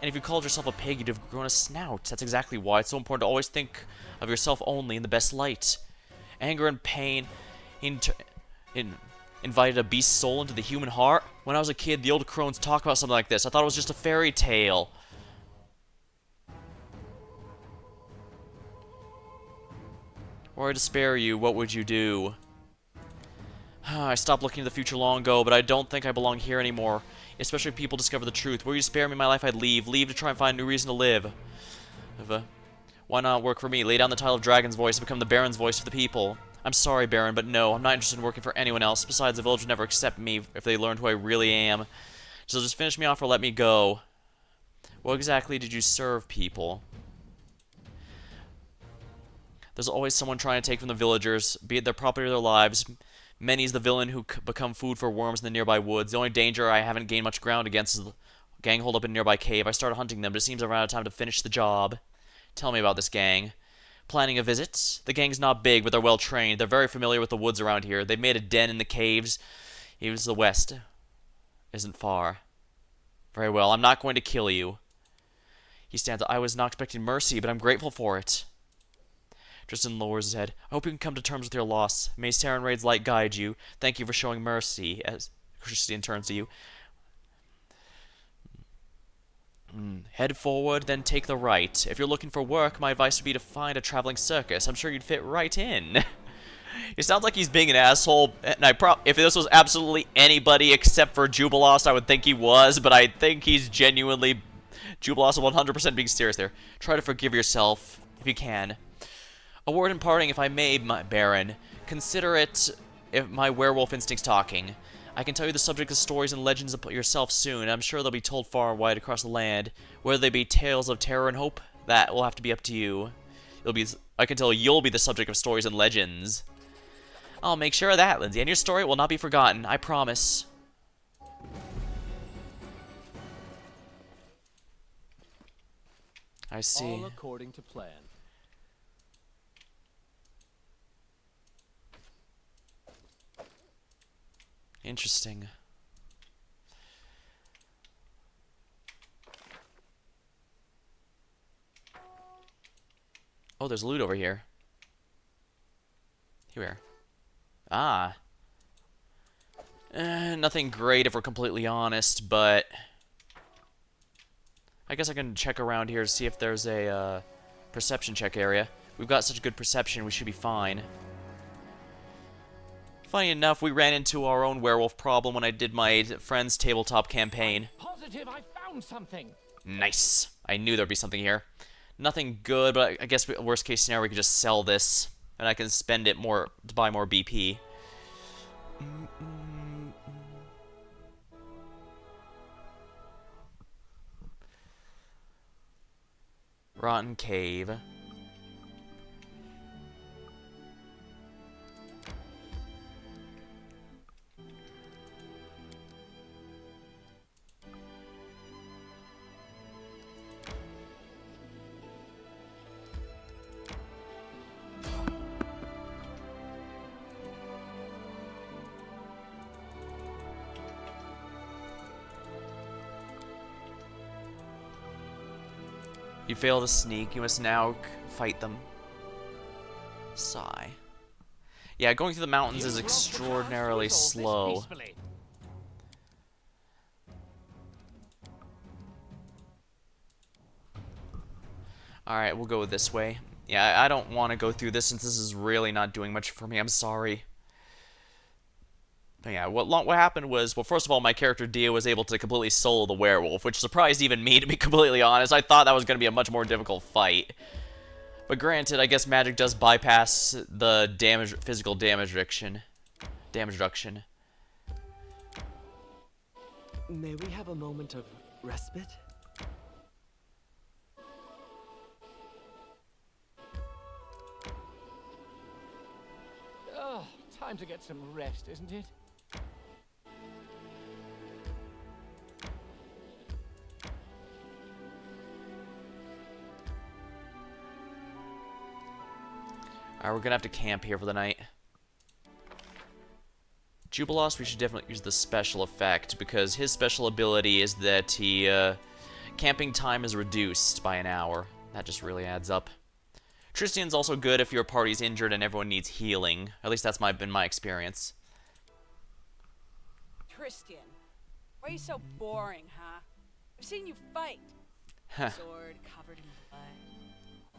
[SPEAKER 1] And if you called yourself a pig, you'd have grown a snout. That's exactly why it's so important to always think of yourself only in the best light. Anger and pain invited a beast's soul into the human heart. When I was a kid, the old crones talked about something like this. I thought it was just a fairy tale. Were I to spare you, what would you do? I stopped looking to the future long ago, but I don't think I belong here anymore. Especially if people discover the truth. Were you to spare me my life, I'd leave. Leave to try and find a new reason to live. Why not work for me? Lay down the title of Dragon's Voice and become the Baron's voice for the people. I'm sorry, Baron, but no, I'm not interested in working for anyone else. Besides, the village would never accept me if they learned who I really am. So just finish me off or let me go. What exactly did you serve people? There's always someone trying to take from the villagers, be it their property or their lives. Many's the villain who become food for worms in the nearby woods. The only danger I haven't gained much ground against is the gang holed up in a nearby cave. I started hunting them, but it seems I've run out of time to finish the job. Tell me about this gang. Planning a visit? The gang's not big, but they're well trained. They're very familiar with the woods around here. They've made a den in the caves. Even the west isn't far. Very well, I'm not going to kill you. He stands up. I was not expecting mercy, but I'm grateful for it. Tristan lowers his head. I hope you can come to terms with your loss. May Sarenraid's light guide you. Thank you for showing mercy. As Tristan turns to you. Head forward, then take the right. If you're looking for work, my advice would be to find a traveling circus. I'm sure you'd fit right in. It sounds like he's being an asshole, and if this was absolutely anybody except for Jubilost, I would think he was, but I think he's genuinely... Jubilost is 100% being serious there. Try to forgive yourself, if you can. A word in parting, if I may, my Baron. Consider it if my werewolf instinct's talking. I can tell you the subject of stories and legends about yourself soon, and I'm sure they'll be told far and wide across the land. Whether they be tales of terror and hope, that will have to be up to you. I can tell you'll be the subject of stories and legends. I'll make sure of that, Lindsay, and your story will not be forgotten, I promise. I see.
[SPEAKER 6] All according to plan.
[SPEAKER 1] Interesting. Oh, there's loot over here. Here we are. Ah. Nothing great if we're completely honest, but I guess I can check around here to see if there's a perception check area. We've got such good perception, we should be fine. Funny enough, we ran into our own werewolf problem when I did my friend's tabletop campaign.
[SPEAKER 5] Positive I found something.
[SPEAKER 1] Nice. I knew there'd be something here. Nothing good, but I guess worst case scenario, we could just sell this, and I can spend it more to buy more BP. Rotten Cave. You fail to sneak, you must now fight them. Sigh. Yeah, going through the mountains is extraordinarily slow. Alright, we'll go this way. Yeah, I don't want to go through this since this is really not doing much for me. I'm sorry. But yeah, what happened was, well, first of all, my character Dio was able to completely solo the werewolf, which surprised even me, to be completely honest. I thought that was going to be a much more difficult fight. But granted, I guess magic does bypass the physical damage reduction.
[SPEAKER 10] May we have a moment of respite?
[SPEAKER 5] Oh, time to get some rest, isn't it?
[SPEAKER 1] Alright, we're gonna have to camp here for the night. Jubilos, we should definitely use the special effect, because his special ability is that camping time is reduced by an hour. That just really adds up. Tristian's also good if your party's injured and everyone needs healing. At least that's been my experience.
[SPEAKER 7] Tristian, why are you so boring, huh? I've seen you fight. Sword covered in blood,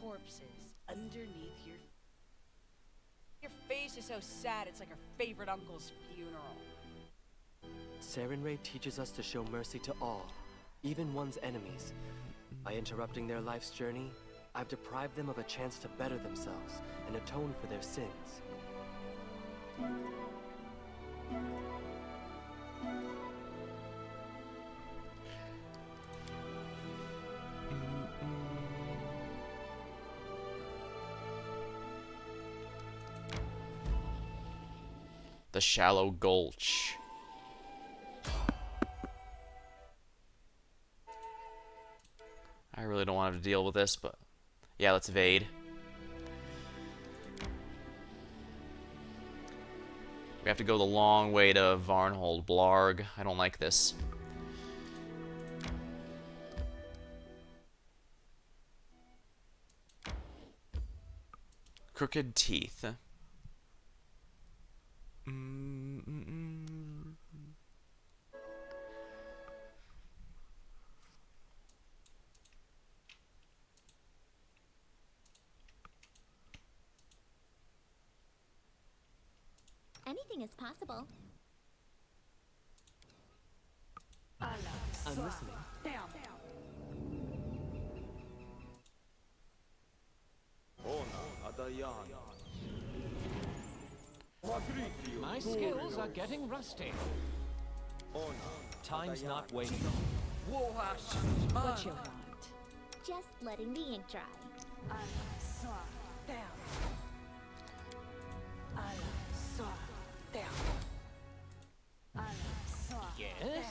[SPEAKER 7] corpses underneath your face is so sad, it's like her favorite uncle's funeral.
[SPEAKER 10] Sarenrae teaches us to show mercy to all, even one's enemies. By interrupting their life's journey, I've deprived them of a chance to better themselves and atone for their sins.
[SPEAKER 1] The Shallow Gulch. I really don't want to deal with this, but yeah, let's evade. We have to go the long way to Varnhold Blarg. I don't like this. Crooked Teeth.
[SPEAKER 4] Anything is possible.
[SPEAKER 10] I'm listening.
[SPEAKER 5] My skills are getting rusty.
[SPEAKER 6] Time's not waiting.
[SPEAKER 2] What you want?
[SPEAKER 4] Just letting the ink dry.
[SPEAKER 5] Yes?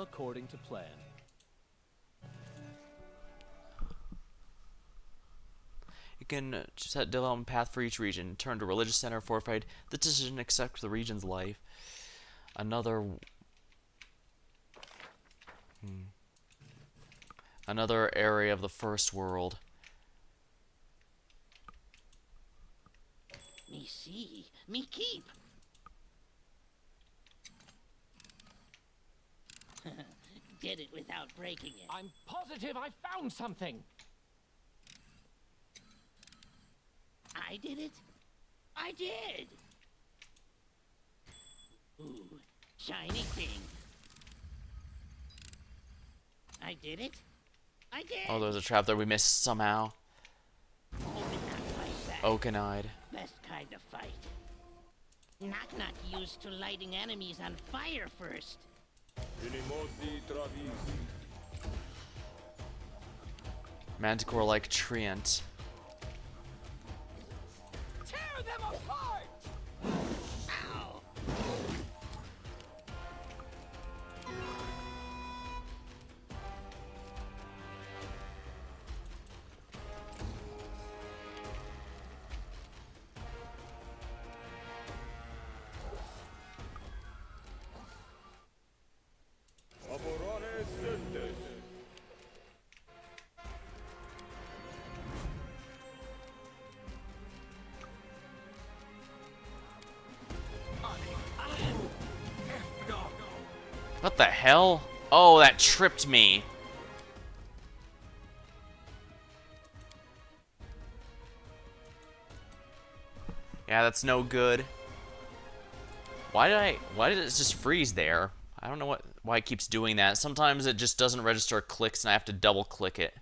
[SPEAKER 5] All according to plan.
[SPEAKER 1] You can set development path for each region. Turn to religious center, fortified. The decision accept the region's life. Another area of the first world.
[SPEAKER 8] Me see, me keep. Did it without breaking it.
[SPEAKER 5] I'm positive I found something.
[SPEAKER 8] I did it? I did! Ooh, shiny thing. I did it? I did!
[SPEAKER 1] Oh, there's a trap there we missed somehow.
[SPEAKER 8] Open that fight back.
[SPEAKER 1] Oak-eyed.
[SPEAKER 8] Best kind of fight. Knock-knock used to lighting enemies on fire first.
[SPEAKER 1] Manticore-like treant.
[SPEAKER 7] Tear them apart!
[SPEAKER 8] Ow!
[SPEAKER 1] What the hell? Oh, that tripped me. Yeah, that's no good. Why did it just freeze there? I don't know why it keeps doing that. Sometimes it just doesn't register clicks and I have to double click it.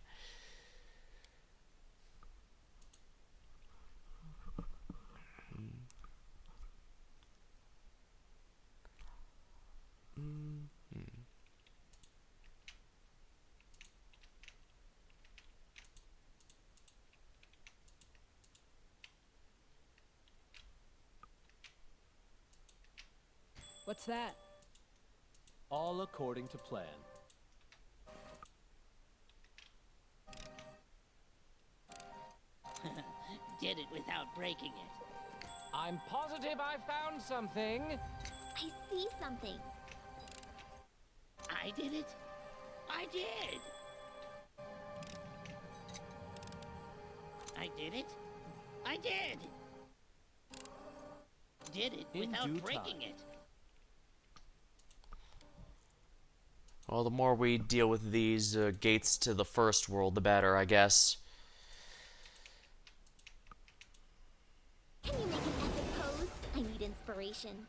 [SPEAKER 7] What's that?
[SPEAKER 5] All according to plan.
[SPEAKER 8] Did it without breaking it.
[SPEAKER 5] I'm positive I found something.
[SPEAKER 4] I see something.
[SPEAKER 8] I did it? I did! I did it? I did! Did it
[SPEAKER 5] In
[SPEAKER 8] without
[SPEAKER 5] due
[SPEAKER 8] breaking
[SPEAKER 5] time.
[SPEAKER 8] it.
[SPEAKER 1] Well, the more we deal with these gates to the first world, the better, I guess.
[SPEAKER 4] Can you make an epic pose? I need inspiration.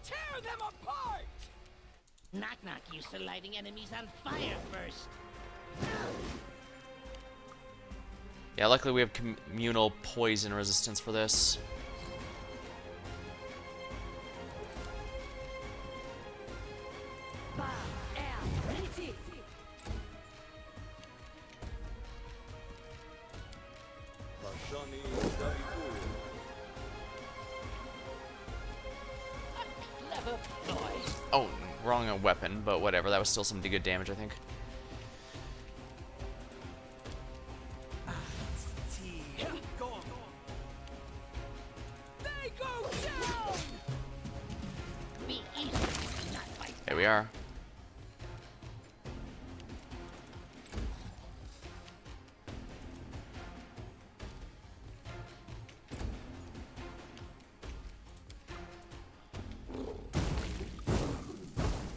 [SPEAKER 7] Tear them apart!
[SPEAKER 8] Knock-knock used to lighting enemies on fire first.
[SPEAKER 1] Yeah, luckily we have communal poison resistance for this. Oh, wrong weapon, but whatever. That was still some good damage, I think.
[SPEAKER 7] They go down!
[SPEAKER 8] Be easy, not fight.
[SPEAKER 1] There we are.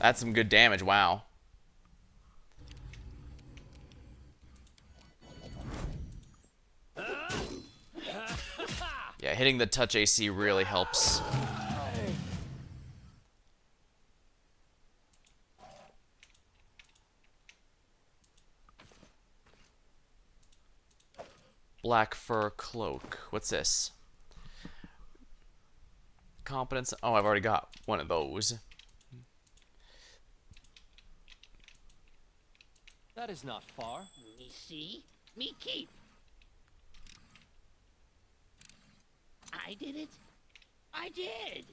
[SPEAKER 1] That's some good damage, wow. Yeah, hitting the touch AC really helps. Black fur cloak. What's this? Competence. Oh, I've already got one of those.
[SPEAKER 6] That is not far.
[SPEAKER 8] Me see, me keep. I did it. I did.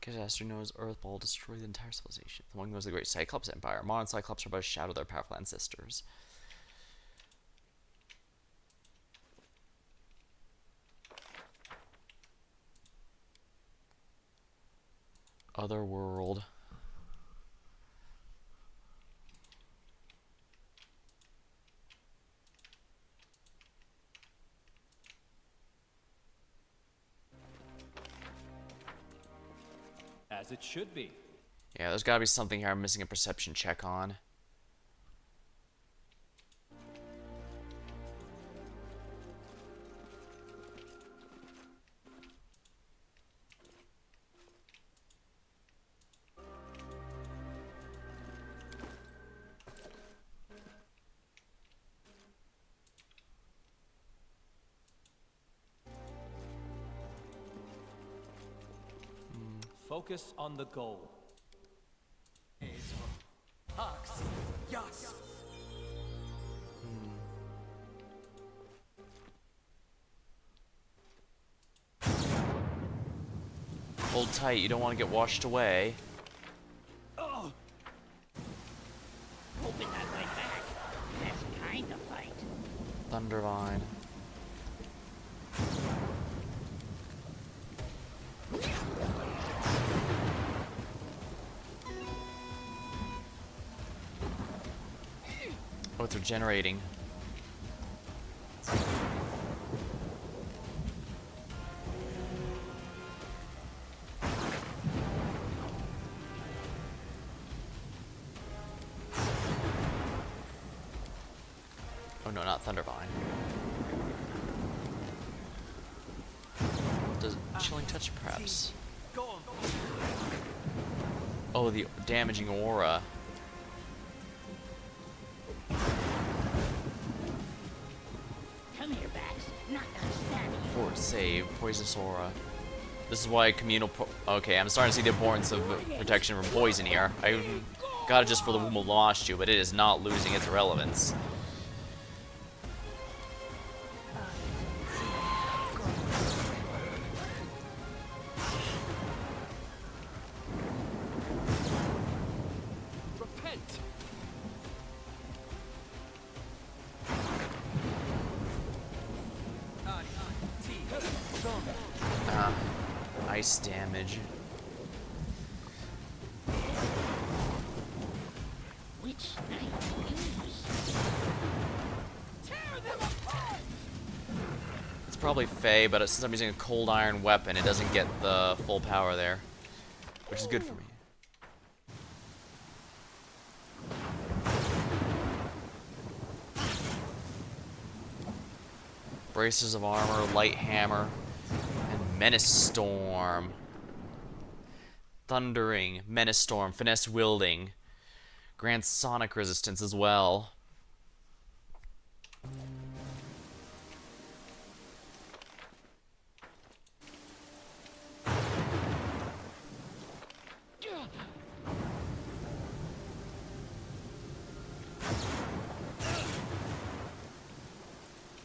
[SPEAKER 1] Catastrophe knows Earth will destroy the entire civilization. Among those, the Great Cyclops Empire. Modern Cyclops are but a shadow of their powerful ancestors. Otherworld.
[SPEAKER 6] As it should be.
[SPEAKER 1] Yeah, there's gotta be something here I'm missing a perception check on.
[SPEAKER 6] Focus on the goal.
[SPEAKER 1] Hold tight, you don't want to get washed away.
[SPEAKER 8] Hoping I fight back. That's kind of fight.
[SPEAKER 1] Thundervine. Oh, it's regenerating. Oh no, not Thundervine. Does Chilling Touch perhaps? Oh, the damaging aura.
[SPEAKER 8] Come here, Bax. Not gonna stab you.
[SPEAKER 1] Fort save, poisonous aura. This is why communal. Okay, I'm starting to see the importance of protection from poison here. I got it just for the Womb of Lost You, but it is not losing its relevance.
[SPEAKER 6] Repent.
[SPEAKER 1] Ice damage.
[SPEAKER 8] Which knife to use?
[SPEAKER 1] It's probably Fey, but since I'm using a cold iron weapon, it doesn't get the full power there, which is good for me. Braces of armor, light hammer, and menace storm. Thundering, menace storm, finesse wielding, grants sonic resistance as well.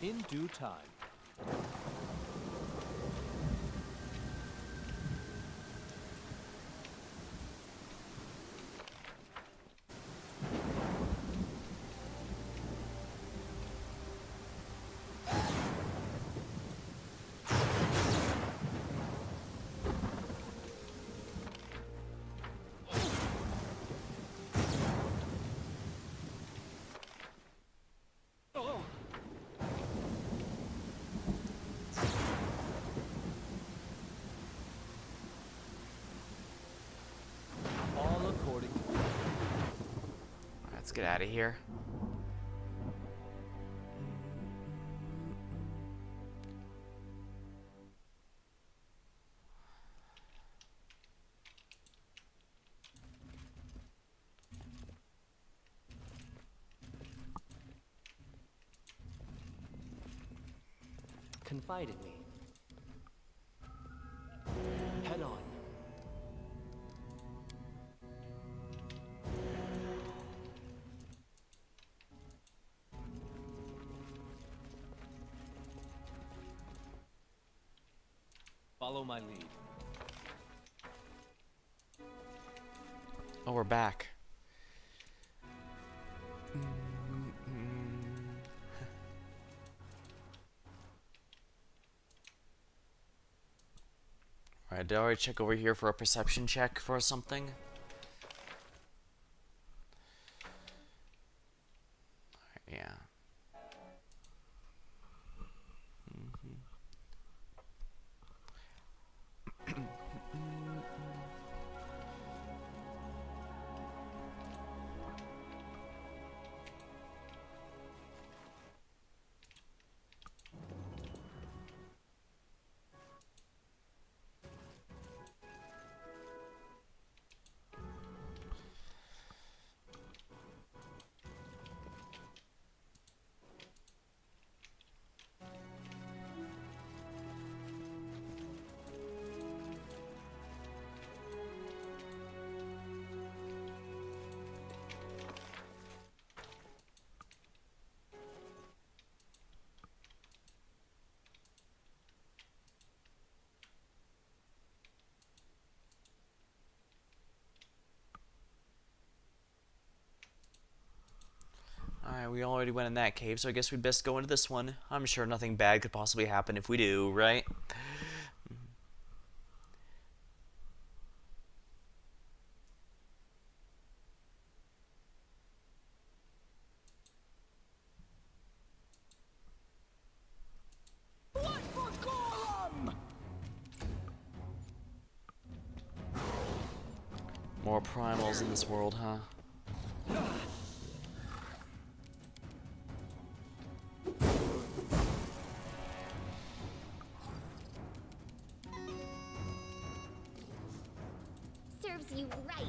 [SPEAKER 6] In due time. All according to
[SPEAKER 1] Let's get out of here.
[SPEAKER 10] Confide in me. Head on.
[SPEAKER 6] Follow my lead.
[SPEAKER 1] Oh, we're back. Alright, did I already check over here for a perception check for something? Alright, yeah. Alright, we already went in that cave, so I guess we'd best go into this one. I'm sure nothing bad could possibly happen if we do, right? More primals in this world, huh?
[SPEAKER 4] Serves you right.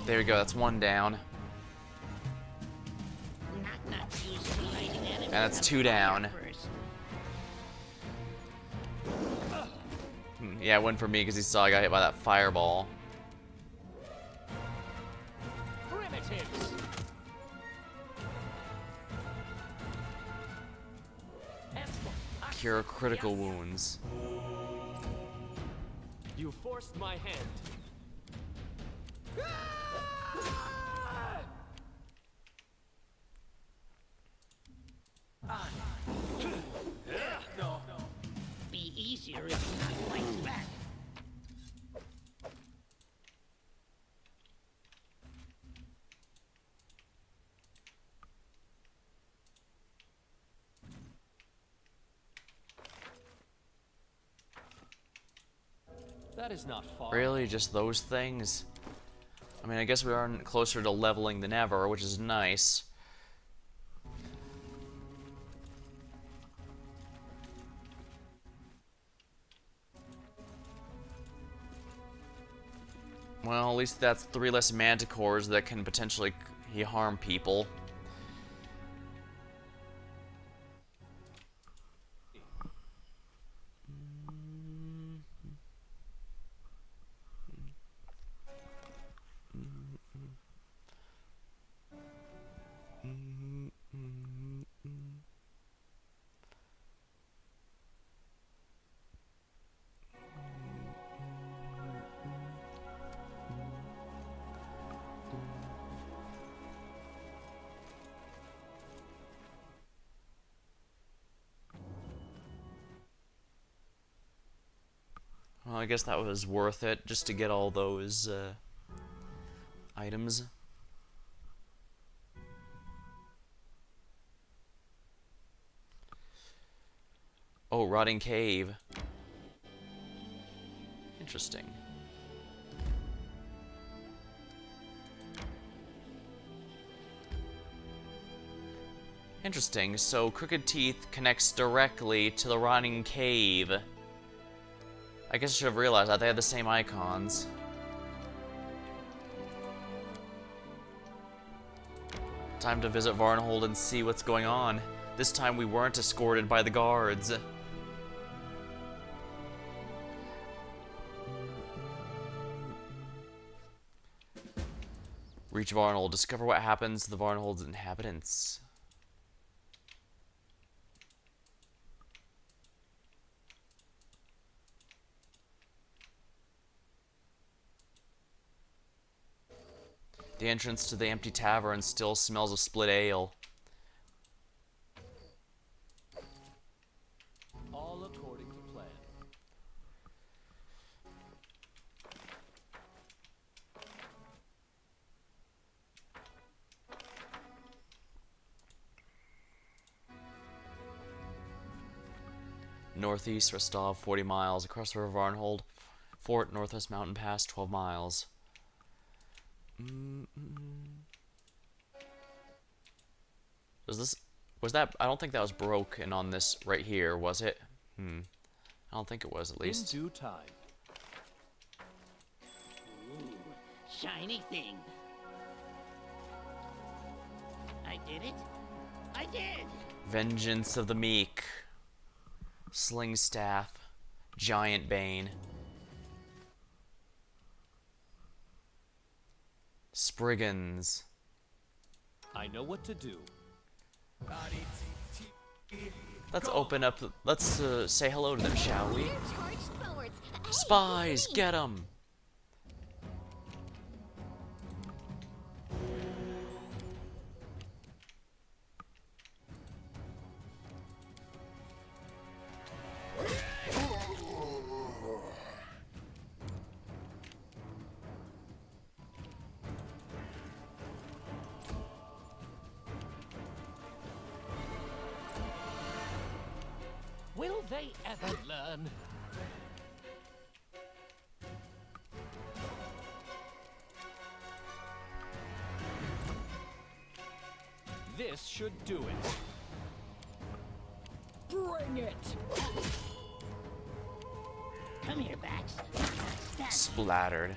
[SPEAKER 1] There we go, that's one down. And that's two down. Yeah, it went for me because he saw I got hit by that fireball.
[SPEAKER 6] Primitives.
[SPEAKER 1] Cure critical wounds.
[SPEAKER 10] You forced my hand.
[SPEAKER 8] Be easier if you not fight back.
[SPEAKER 6] That is not far.
[SPEAKER 1] Really? Just those things? I mean, I guess we are closer to leveling than ever, which is nice. Well, at least that's 3 less manticores that can potentially harm people. Well, I guess that was worth it, just to get all those items. Oh, rotting cave. Interesting. Interesting. So Crooked Teeth connects directly to the Rotting Cave. I guess I should have realized that. They had the same icons. Time to visit Varnhold and see what's going on. This time we weren't escorted by the guards. Reach Varnhold. Discover what happens to the Varnhold's inhabitants. The entrance to the empty tavern still smells of split ale.
[SPEAKER 6] All according to plan.
[SPEAKER 1] Northeast Rostov, 40 miles. Across the river Varnhold. Fort, Northwest Mountain Pass, 12 miles. Was that, I don't think that was broken on this right here, was it? I don't think it was, at least.
[SPEAKER 6] In due time.
[SPEAKER 8] Ooh, shiny thing. I did it. I did.
[SPEAKER 1] Vengeance of the Meek. Sling Staff. Giant Bane. Spriggans.
[SPEAKER 6] I know what to do.
[SPEAKER 1] Let's open up. Let's say hello to them, shall we?
[SPEAKER 4] We're charged forwards. Hey,
[SPEAKER 1] Spies,
[SPEAKER 4] see.
[SPEAKER 1] get 'em!
[SPEAKER 6] Will they ever learn? This should do it.
[SPEAKER 9] Bring it!
[SPEAKER 8] Come here, Bax.
[SPEAKER 1] Splattered.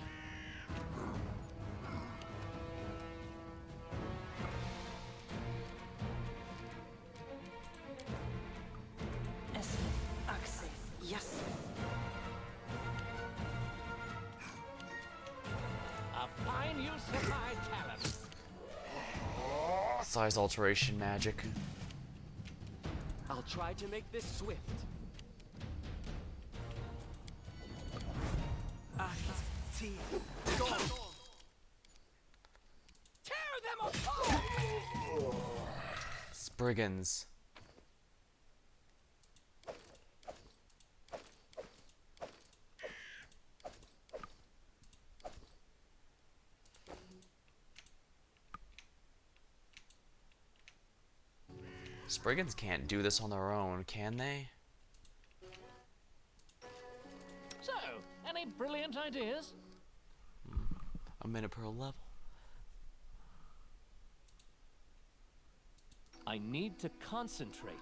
[SPEAKER 9] Yes.
[SPEAKER 6] A fine use of my talents.
[SPEAKER 1] Size alteration magic.
[SPEAKER 10] I'll try to make this swift.
[SPEAKER 7] Tear them apart!
[SPEAKER 1] Spriggans. Spriggans can't do this on their own, can they?
[SPEAKER 6] So, any brilliant ideas?
[SPEAKER 1] A minute per level.
[SPEAKER 6] I need to concentrate.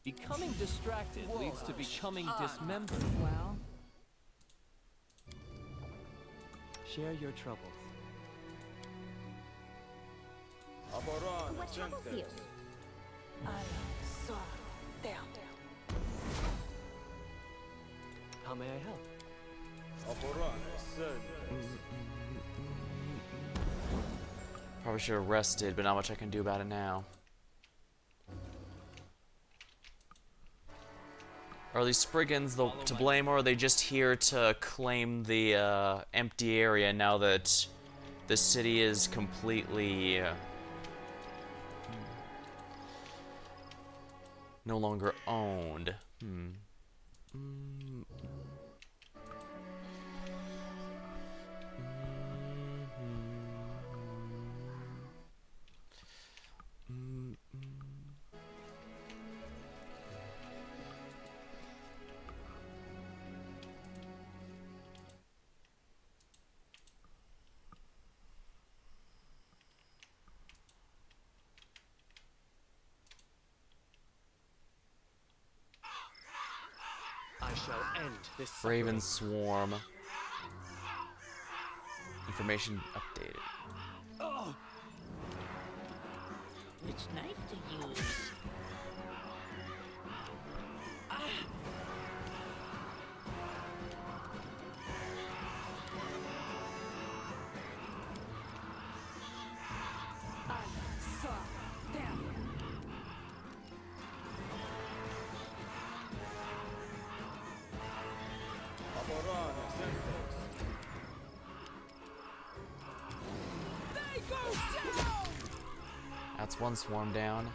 [SPEAKER 6] Becoming distracted leads to becoming dismembered.
[SPEAKER 7] Well,
[SPEAKER 10] Share your troubles.
[SPEAKER 4] What troubles you?
[SPEAKER 10] How may I help?
[SPEAKER 1] Probably should have rested, but not much I can do about it now. Are these Spriggans to blame, or are they just here to claim the empty area now that the city is completely no longer owned?
[SPEAKER 10] end this
[SPEAKER 1] Raven
[SPEAKER 10] suffering.
[SPEAKER 1] Swarm. Information updated.
[SPEAKER 8] Which knife to use?
[SPEAKER 1] That's one swarm down.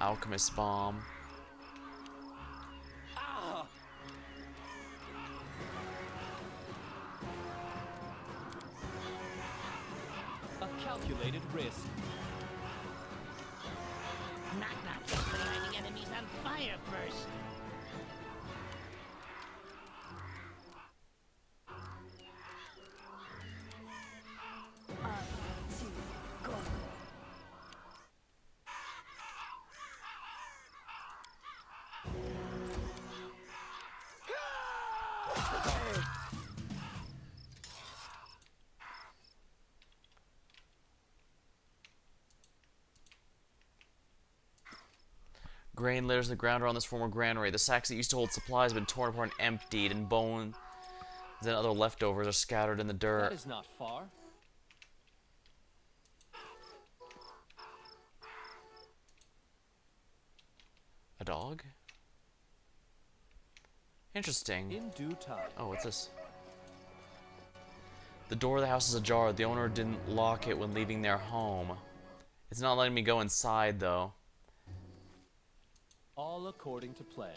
[SPEAKER 1] Alchemist Bomb.
[SPEAKER 6] A calculated risk.
[SPEAKER 8] Knock knock is for lighting enemies on fire first.
[SPEAKER 1] Grain litters the ground around this former granary. The sacks that used to hold supplies have been torn apart and emptied, and bones and other leftovers are scattered in the dirt.
[SPEAKER 6] That is not far.
[SPEAKER 1] A dog? Interesting.
[SPEAKER 6] In due time.
[SPEAKER 1] Oh, what's this? The door of the house is ajar. The owner didn't lock it when leaving their home. It's not letting me go inside, though.
[SPEAKER 6] All according to plan.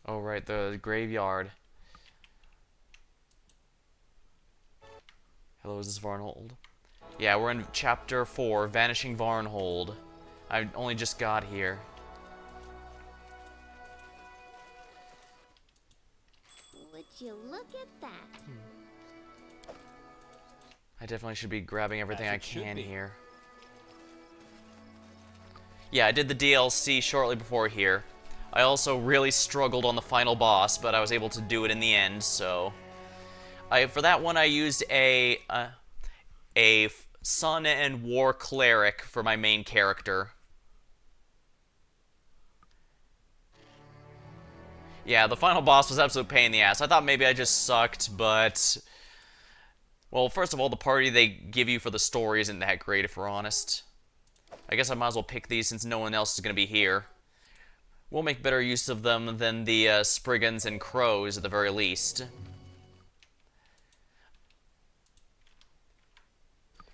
[SPEAKER 1] Oh, right, the graveyard. Hello, is this Varnhold? Yeah, we're in Chapter 4, Vanishing Varnhold. I only just got here.
[SPEAKER 4] Would you look at that?
[SPEAKER 1] I definitely should be grabbing everything
[SPEAKER 6] As
[SPEAKER 1] I
[SPEAKER 6] it should
[SPEAKER 1] can
[SPEAKER 6] be.
[SPEAKER 1] here. Yeah, I did the DLC shortly before here. I also really struggled on the final boss, but I was able to do it in the end, so... for that one, I used a Sun and War Cleric for my main character. Yeah, the final boss was absolute pain in the ass. I thought maybe I just sucked, but... Well, first of all, the party they give you for the story isn't that great, if we're honest. I guess I might as well pick these since no one else is going to be here. We'll make better use of them than the Spriggans and Crows, at the very least.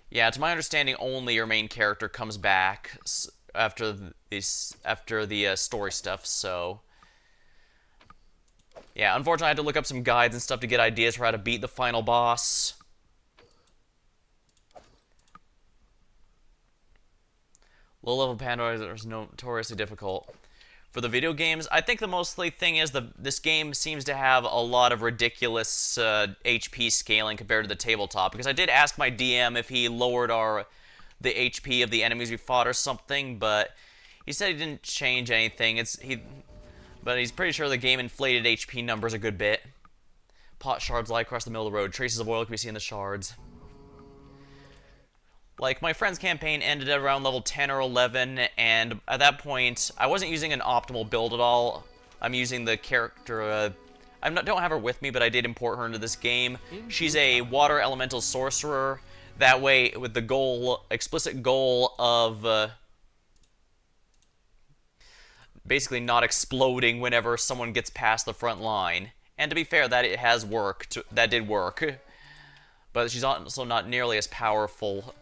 [SPEAKER 1] Yeah, to my understanding, only your main character comes back after the story stuff, so... Yeah, unfortunately I had to look up some guides and stuff to get ideas for how to beat the final boss. Low-level Pandora is notoriously difficult. For the video games, I think the mostly thing is this game seems to have a lot of ridiculous HP scaling compared to the tabletop. Because I did ask my DM if he lowered the HP of the enemies we fought or something, but he said he didn't change anything. But he's pretty sure the game inflated HP numbers a good bit. Pot shards lie across the middle of the road. Traces of oil can be seen in the shards. Like, my friend's campaign ended at around level 10 or 11, and at that point, I wasn't using an optimal build at all. I'm using the character, don't have her with me, but I did import her into this game. She's a water elemental sorcerer. That way, with the explicit goal of, basically not exploding whenever someone gets past the front line. And to be fair, it has worked. That did work. But she's also not nearly as powerful.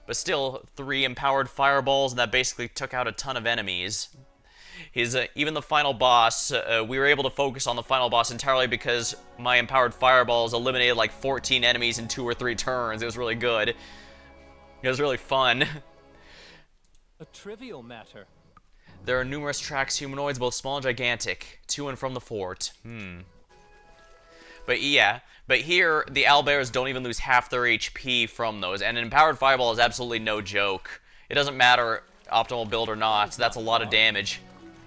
[SPEAKER 1] But still, 3 empowered fireballs, and that basically took out a ton of enemies. Even the final boss, we were able to focus on the final boss entirely because my empowered fireballs eliminated like 14 enemies in 2 or 3 turns. It was really good. It was really fun.
[SPEAKER 6] A trivial matter.
[SPEAKER 1] There are numerous tracks humanoids, both small and gigantic, to and from the fort. But yeah, but here, the owlbears don't even lose half their HP from those, and an Empowered Fireball is absolutely no joke. It doesn't matter optimal build or not, so that's a lot of damage.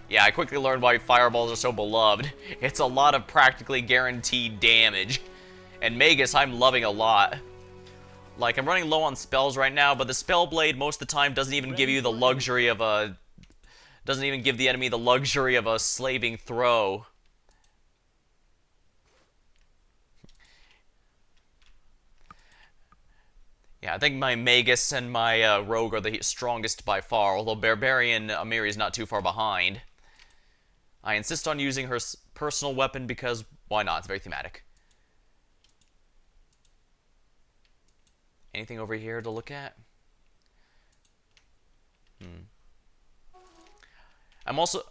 [SPEAKER 1] Yeah, I quickly learned why fireballs are so beloved. It's a lot of practically guaranteed damage. And Magus, I'm loving a lot. Like, I'm running low on spells right now, but the Spell Blade most of the time doesn't even give you the luxury of a... doesn't even give the enemy the luxury of a slaving throw. Yeah, I think my Magus and my Rogue are the strongest by far, although Barbarian Amiri is not too far behind. I insist on using her personal weapon because, why not? It's very thematic. Anything over here to look at? I'm also...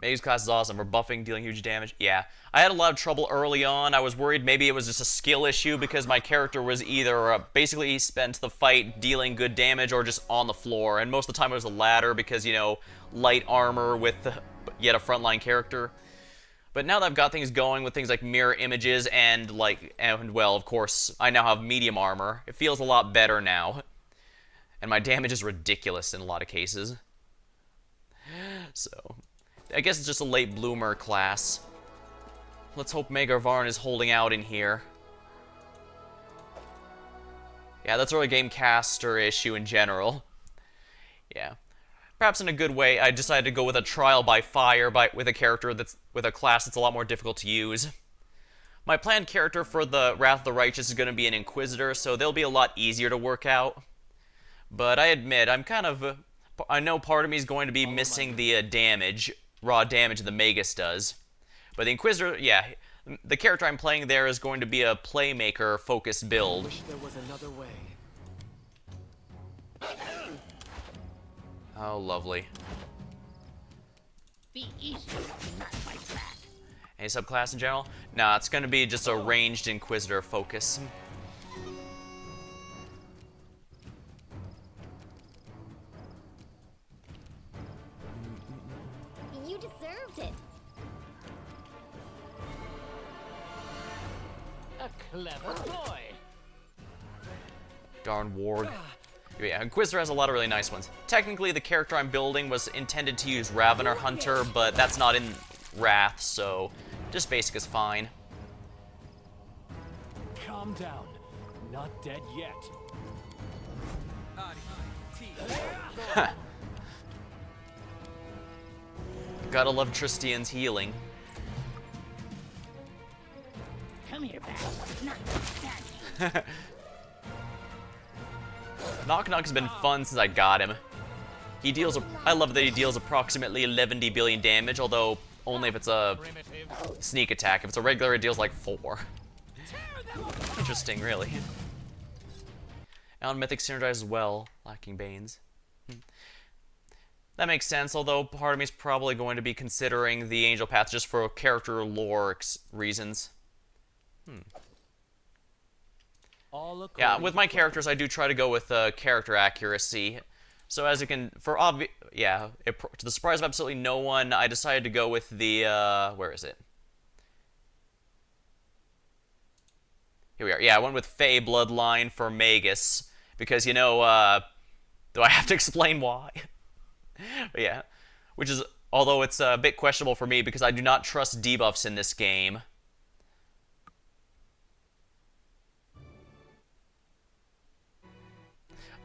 [SPEAKER 1] Magus class is awesome. We're buffing, dealing huge damage. Yeah. I had a lot of trouble early on. I was worried maybe it was just a skill issue because my character was either basically spent the fight dealing good damage or just on the floor. And most of the time it was the latter because, you know, light armor with yet a frontline character. But now that I've got things going with things like mirror images and, well, of course, I now have medium armor. It feels a lot better now. And my damage is ridiculous in a lot of cases. So... I guess it's just a late bloomer class. Let's hope Megarvarn is holding out in here. Yeah, that's really a game caster issue in general. Yeah. Perhaps in a good way, I decided to go with a trial by fire with a character that's with a class that's a lot more difficult to use. My planned character for the Wrath of the Righteous is going to be an Inquisitor, so they'll be a lot easier to work out. But I admit, I'm kind of... I know part of me is going to be missing the damage... raw damage the Magus does. But the Inquisitor, yeah, the character I'm playing there is going to be a playmaker-focused build.
[SPEAKER 10] I wish there was another way.
[SPEAKER 1] Oh, lovely.
[SPEAKER 8] Be easy, not fight back.
[SPEAKER 1] Any subclass in general? Nah, it's going to be just a ranged Inquisitor focus.
[SPEAKER 4] You deserved it.
[SPEAKER 6] A clever boy.
[SPEAKER 1] Darn warg. Yeah, Inquisitor has a lot of really nice ones. Technically, the character I'm building was intended to use Ravener Hunter, but that's not in Wrath, so just basic is fine.
[SPEAKER 5] Calm down. Not dead yet.
[SPEAKER 1] Gotta love Tristian's healing.
[SPEAKER 8] Come here, back.
[SPEAKER 1] Knock Knock has been fun since I got him. He deals. I love that he deals approximately 11 billion damage, although only if it's a sneak attack. If it's a regular, it deals like 4. Interesting, really. And Mythic synergize as well, lacking Banes. That makes sense, although part of me is probably going to be considering the Angel Path just for character lore reasons. Yeah, with my characters, I do try to go with character accuracy. So as you can, to the surprise of absolutely no one, I decided to go with the, where is it? Here we are. Yeah, I went with Fey Bloodline for Magus, because, you know, do I have to explain why? But yeah, which is, although it's a bit questionable for me, because I do not trust debuffs in this game.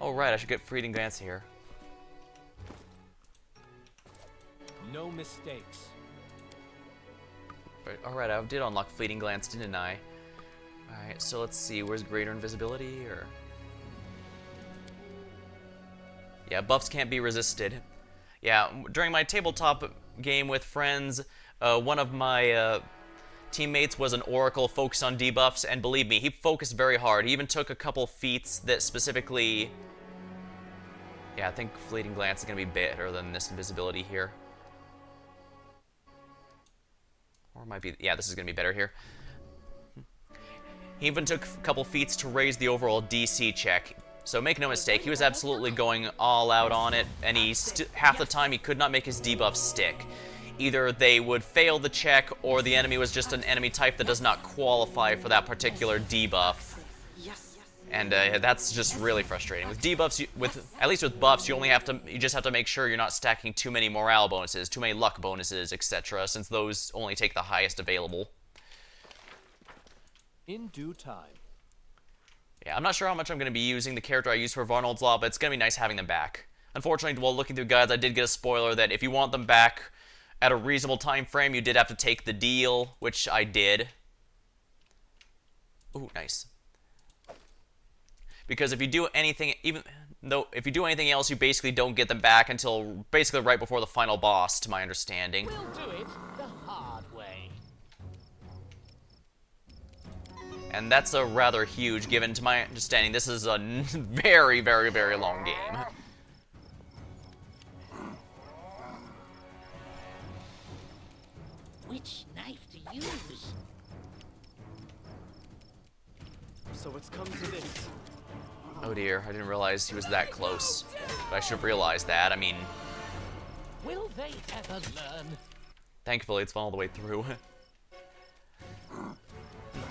[SPEAKER 1] Oh right, I should get Fleeting Glance here.
[SPEAKER 5] No mistakes.
[SPEAKER 1] Alright, I did unlock Fleeting Glance, didn't I? Alright, so let's see, where's Greater Invisibility, or... Yeah, buffs can't be resisted. Yeah, during my tabletop game with friends, one of my teammates was an Oracle focused on debuffs, and believe me, he focused very hard. He even took a couple feats that specifically... Yeah, I think Fleeting Glance is going to be better than this Invisibility here. Or it might be... Yeah, this is going to be better here. He even took a couple feats to raise the overall DC check. So make no mistake, he was absolutely going all out on it, and half the time he could not make his debuff stick. either they would fail the check or the enemy was just an enemy type that does not qualify for that particular debuff. And that's just really frustrating. With debuffs, at least with buffs, you just have to make sure you're not stacking too many morale bonuses, too many luck bonuses, etc., since those only take the highest available.
[SPEAKER 6] In due time.
[SPEAKER 1] Yeah, I'm not sure how much I'm going to be using the character I use for Varnold's Law, but it's going to be nice having them back. Unfortunately, while looking through guides, I did get a spoiler that if you want them back at a reasonable time frame, you did have to take the deal, which I did. Ooh, nice. Because if you do anything, if you do anything else, you basically don't get them back until basically right before the final boss, to my understanding.
[SPEAKER 8] We'll do it the hard way.
[SPEAKER 1] And that's a rather huge, given to my understanding, this is a very, very, very long game.
[SPEAKER 8] Which knife to use?
[SPEAKER 10] So it's come to this.
[SPEAKER 1] Oh dear, I didn't realize he was that close. But I should have realized that. I mean,
[SPEAKER 8] Will they ever learn?
[SPEAKER 1] thankfully it's fallen all the way through.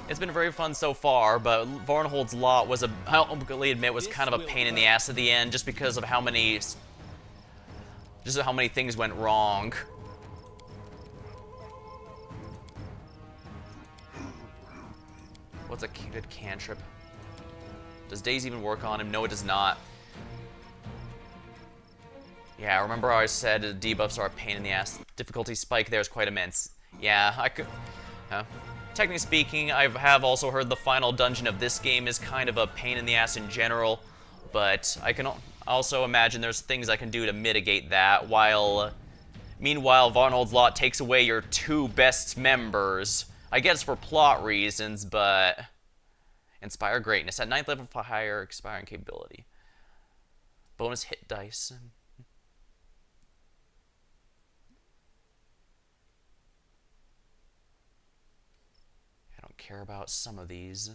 [SPEAKER 1] It's been very fun so far, but Varnhold's Lot was I'll openly admit, was kind of a pain in the ass at the end, just because of how many things went wrong. What's a good cantrip? Does Daze even work on him? No, it does not. Yeah, remember how I said debuffs are a pain in the ass. Difficulty spike there is quite immense. Yeah, I could... technically speaking, I have also heard the final dungeon of this game is kind of a pain in the ass in general, but I can also imagine there's things I can do to mitigate that, while... Meanwhile, Varnhold's Lot takes away your two best members. I guess for plot reasons, but... Inspire Greatness. At 9th level for higher expiring capability. Bonus hit dice. I don't care about some of these.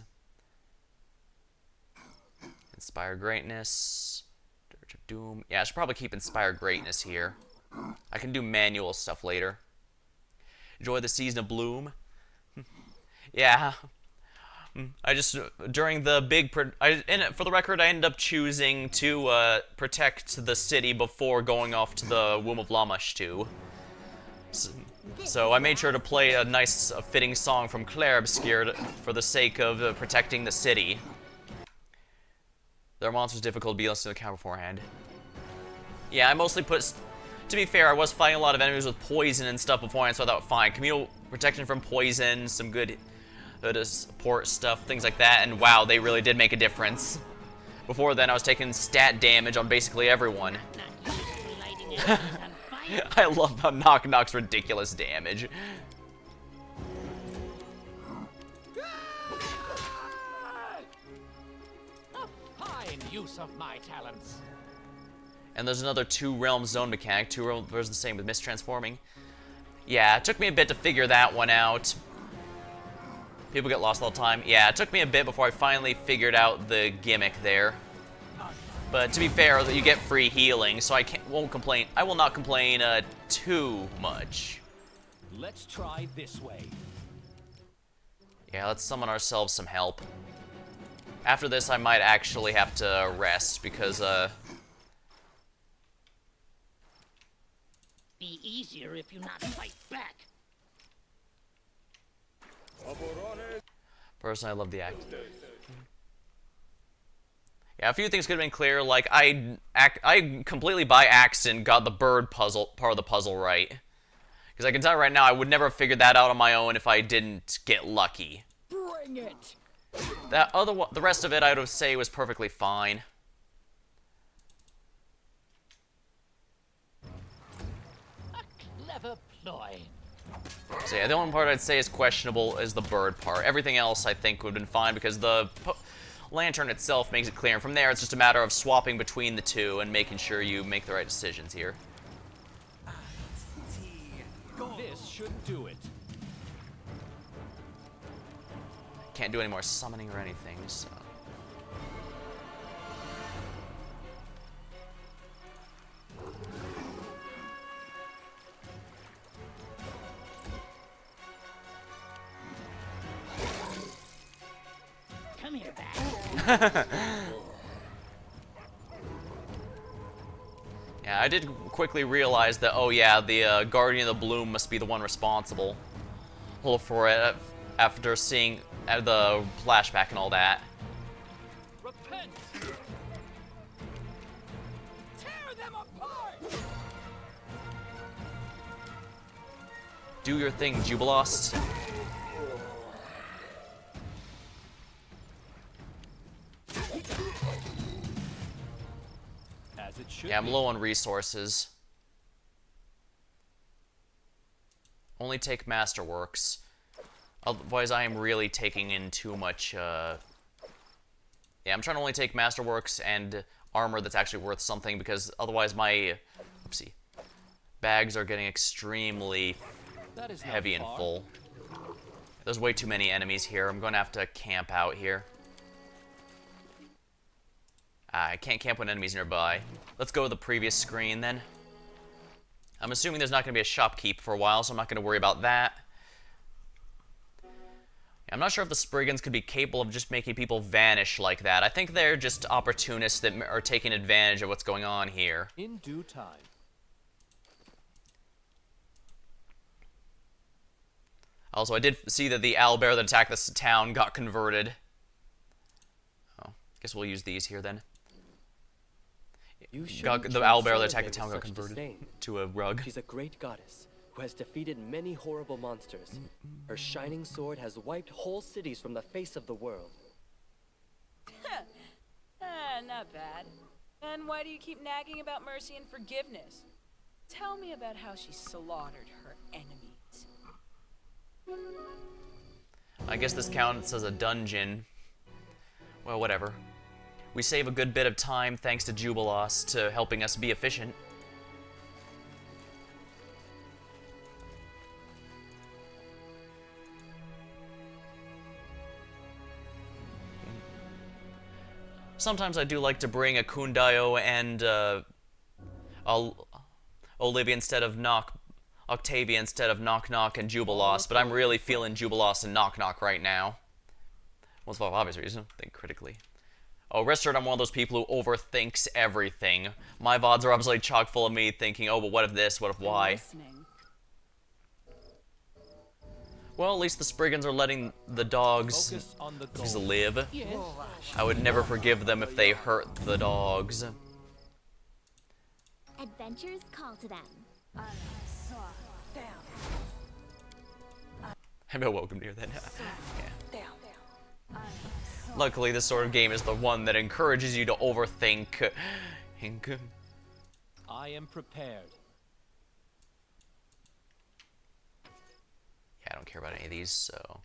[SPEAKER 1] Inspire Greatness. Dirge of Doom. Yeah, I should probably keep Inspire Greatness here. I can do manual stuff later. Enjoy the Season of Bloom. Yeah. I just, during the big, for the record, I ended up choosing to protect the city before going off to the Womb of Lamashtu. So I made sure to play a nice, fitting song from Claire Obscured for the sake of protecting the city. Their monsters difficult to be listened to the count beforehand. Yeah, I mostly put... To be fair, I was fighting a lot of enemies with poison and stuff beforehand, so I thought, fine, communal protection from poison, some good support stuff, things like that, and wow, they really did make a difference. Before then, I was taking stat damage on basically everyone. I love how Knock Knock's ridiculous damage.
[SPEAKER 8] A fine use of my talents.
[SPEAKER 1] And there's another two-realm zone mechanic. Two realms are the same with mistransforming. Yeah, it took me a bit to figure that one out. People get lost all the time. Yeah, it took me a bit before I finally figured out the gimmick there. But to be fair, you get free healing, so I won't complain. I will not complain too much.
[SPEAKER 6] Let's try this way.
[SPEAKER 1] Yeah, let's summon ourselves some help. After this, I might actually have to rest because
[SPEAKER 8] Be easier if you not fight back.
[SPEAKER 1] Personally, I love the act. Yeah, a few things could have been clear. Like, I completely by accident got the bird puzzle part of the puzzle right. Because I can tell you right now, I would never have figured that out on my own if I didn't get lucky.
[SPEAKER 9] Bring it!
[SPEAKER 1] The rest of it, I would say, was perfectly fine.
[SPEAKER 8] A clever ploy.
[SPEAKER 1] So yeah, the only part I'd say is questionable is the bird part. Everything else, I think, would have been fine because the lantern itself makes it clear. And from there, it's just a matter of swapping between the two and making sure you make the right decisions here.
[SPEAKER 6] This should do it.
[SPEAKER 1] Can't do any more summoning or anything, so... Yeah, I did quickly realize that, oh yeah, the Guardian of the Bloom must be the one responsible for it after seeing the flashback and all that.
[SPEAKER 5] Repent! Tear them apart!
[SPEAKER 1] Do your thing, Jubilost.
[SPEAKER 5] As it should
[SPEAKER 1] Yeah, I'm
[SPEAKER 5] be.
[SPEAKER 1] low on resources. Only take Masterworks. Otherwise, I am really taking in too much, Yeah, I'm trying to only take Masterworks and armor that's actually worth something, because otherwise my, oopsie, bags are getting extremely
[SPEAKER 5] That is not
[SPEAKER 1] heavy and
[SPEAKER 5] far.
[SPEAKER 1] full. There's way too many enemies here. I'm going to have to camp out here. I can't camp when enemies nearby. Let's go to the previous screen then. I'm assuming there's not going to be a shopkeep for a while, so I'm not going to worry about that. I'm not sure if the Spriggans could be capable of just making people vanish like that. I think they're just opportunists that are taking advantage of what's going on here.
[SPEAKER 6] In due time.
[SPEAKER 1] Also, I did see that the owlbear that attacked this town got converted. Oh, guess we'll use these here then.
[SPEAKER 10] You
[SPEAKER 1] The
[SPEAKER 10] shouldn't treat
[SPEAKER 1] owlbear that
[SPEAKER 10] Solomon
[SPEAKER 1] attacked the
[SPEAKER 10] with
[SPEAKER 1] town got
[SPEAKER 10] such
[SPEAKER 1] converted
[SPEAKER 10] disdain.
[SPEAKER 1] to a rug.
[SPEAKER 10] She's a great goddess who has defeated many horrible monsters. Her shining sword has wiped whole cities from the face of the world.
[SPEAKER 7] Not bad. Then why do you keep nagging about mercy and forgiveness? Tell me about how she slaughtered her enemies.
[SPEAKER 1] I guess this counts as a dungeon. Well, whatever. We save a good bit of time thanks to Jubilost to helping us be efficient. Sometimes I do like to bring a Kundayo and Olivia instead of Octavia instead of Knock Knock and Jubilost, but I'm really feeling Jubilost and Knock Knock right now. Well, for obvious reason. Think critically. Oh, rest assured I'm one of those people who overthinks everything. My VODs are obviously chock full of me thinking, oh, but what if this, what if why?
[SPEAKER 7] Listening.
[SPEAKER 1] Well, at least the Spriggans are letting the dogs
[SPEAKER 5] Focus on the goal.
[SPEAKER 1] just live.
[SPEAKER 8] Yes.
[SPEAKER 1] I would never forgive them if they hurt the dogs.
[SPEAKER 4] Adventures call to them.
[SPEAKER 1] I'm welcome here then. Yeah. Luckily, this sort of game is the one that encourages you to overthink.
[SPEAKER 6] I am prepared.
[SPEAKER 1] Yeah, I don't care about any of these, so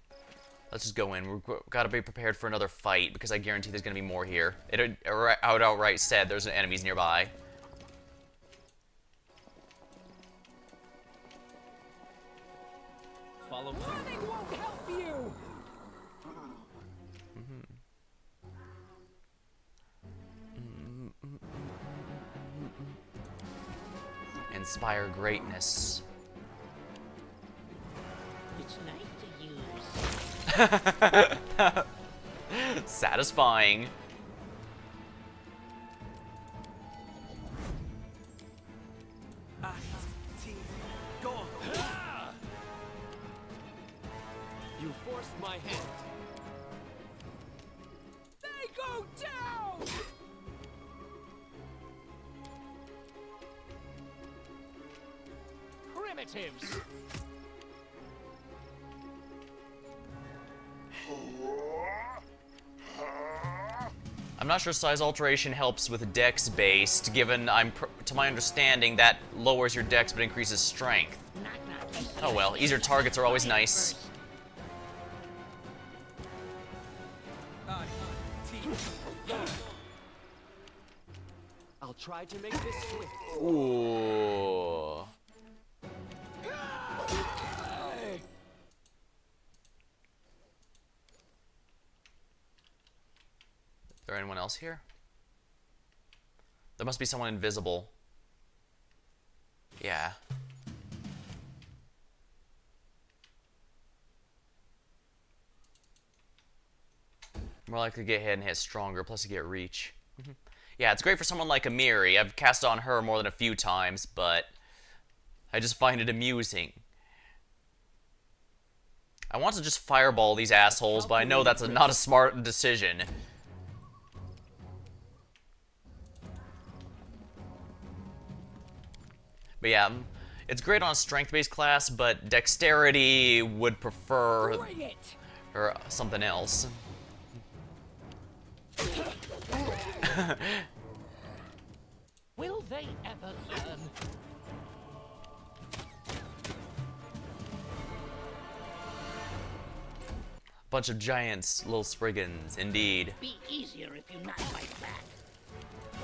[SPEAKER 1] let's just go in. We've got to be prepared for another fight, because I guarantee there's going to be more here. It outright said there's enemies nearby.
[SPEAKER 6] Follow me.
[SPEAKER 5] Running won't help you!
[SPEAKER 1] Inspire greatness.
[SPEAKER 8] It's nice to use.
[SPEAKER 1] Satisfying.
[SPEAKER 10] You forced my hand.
[SPEAKER 5] They go down! Primitives!
[SPEAKER 1] I'm not sure size alteration helps with dex based, given to my understanding that lowers your dex but increases strength.
[SPEAKER 8] Knock, knock.
[SPEAKER 1] Oh well, easier targets are always nice.
[SPEAKER 10] I'll try to make this swift.
[SPEAKER 1] Ooh. Is there anyone else here? There must be someone invisible. Yeah. More likely to get hit and hit stronger, plus you get reach. Yeah, it's great for someone like Amiri. I've cast on her more than a few times, but I just find it amusing. I want to just fireball these assholes, but I know that's not a smart decision. But yeah, it's great on a strength-based class, but dexterity would prefer or something else.
[SPEAKER 6] Will they ever learn?
[SPEAKER 1] Bunch of giants, little Spriggans, indeed.
[SPEAKER 8] Be easier if you not fight back.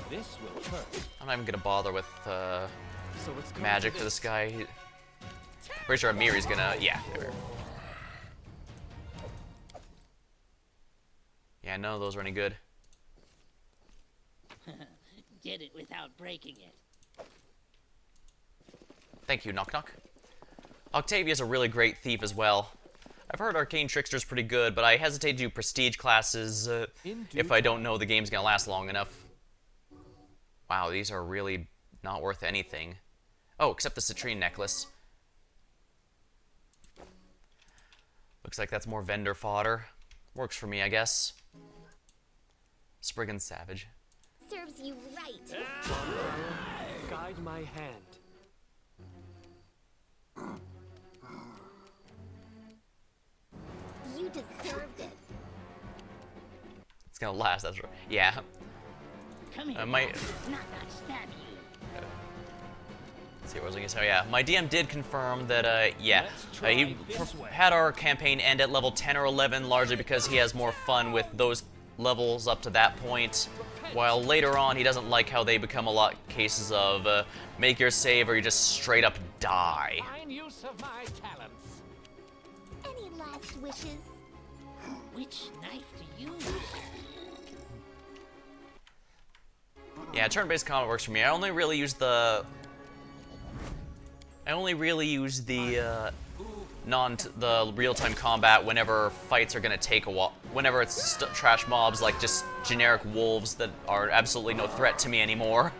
[SPEAKER 6] This will hurt.
[SPEAKER 1] I'm not even gonna bother with
[SPEAKER 10] So it's
[SPEAKER 1] magic for this guy. Pretty sure Amiri's gonna, yeah. There. Yeah, none of those are any good.
[SPEAKER 8] Did it without breaking it.
[SPEAKER 1] Thank you, Knock Knock. Octavia's a really great thief as well. I've heard Arcane Trickster's pretty good, but I hesitate to do prestige classes if I don't know the game's gonna last long enough. Wow, these are really not worth anything. Oh, except the citrine necklace. Looks like that's more vendor fodder. Works for me, I guess. Spriggan Savage.
[SPEAKER 4] Serves you right.
[SPEAKER 10] Guide my hand.
[SPEAKER 4] You deserved it.
[SPEAKER 1] It's gonna last, that's right. Yeah.
[SPEAKER 8] Come here.
[SPEAKER 1] Might...
[SPEAKER 8] Not stab you.
[SPEAKER 1] Let's see, what was I gonna say? Yeah, my DM did confirm that, yeah, he
[SPEAKER 6] this way.
[SPEAKER 1] had our campaign end at level 10 or 11, largely because he has more fun with those levels up to that point, while later on he doesn't like how they become a lot cases of make your save or you just straight up die.
[SPEAKER 6] Fine use of my talents.
[SPEAKER 4] Any last wishes?
[SPEAKER 8] Which knife to use?
[SPEAKER 1] Yeah, turn-based combat works for me. I only really use the the real-time combat whenever fights are gonna take a while. Whenever it's trash mobs like just generic wolves that are absolutely no threat to me anymore.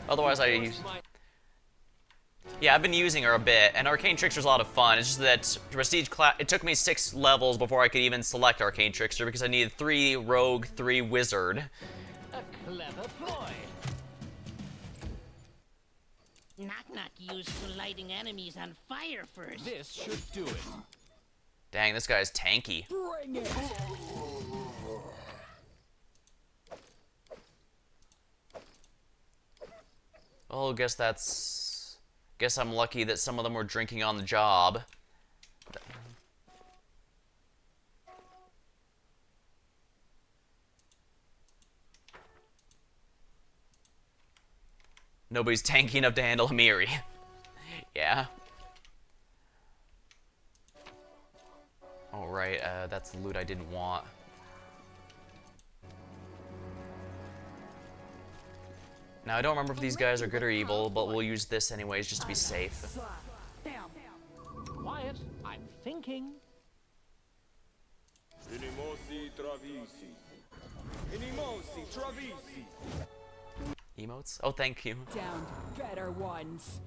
[SPEAKER 1] Otherwise, I use. Yeah, I've been using her a bit, and Arcane Trickster's a lot of fun. It's just that Prestige class. It took me 6 levels before I could even select Arcane Trickster because I needed 3 Rogue, 3 Wizard.
[SPEAKER 6] A clever ploy.
[SPEAKER 8] Knock Knock used for lighting enemies on fire first.
[SPEAKER 6] This should do it.
[SPEAKER 1] Dang, this guy's tanky.
[SPEAKER 5] Bring it!
[SPEAKER 1] Oh, guess I'm lucky that some of them were drinking on the job. Nobody's tanky enough to handle Amiri. Yeah. Alright, that's the loot I didn't want. Now, I don't remember if these guys are good or evil, but we'll use this anyways just to be safe.
[SPEAKER 6] Quiet, I'm thinking.
[SPEAKER 1] Emotes? Oh, thank you.
[SPEAKER 5] Down better ones.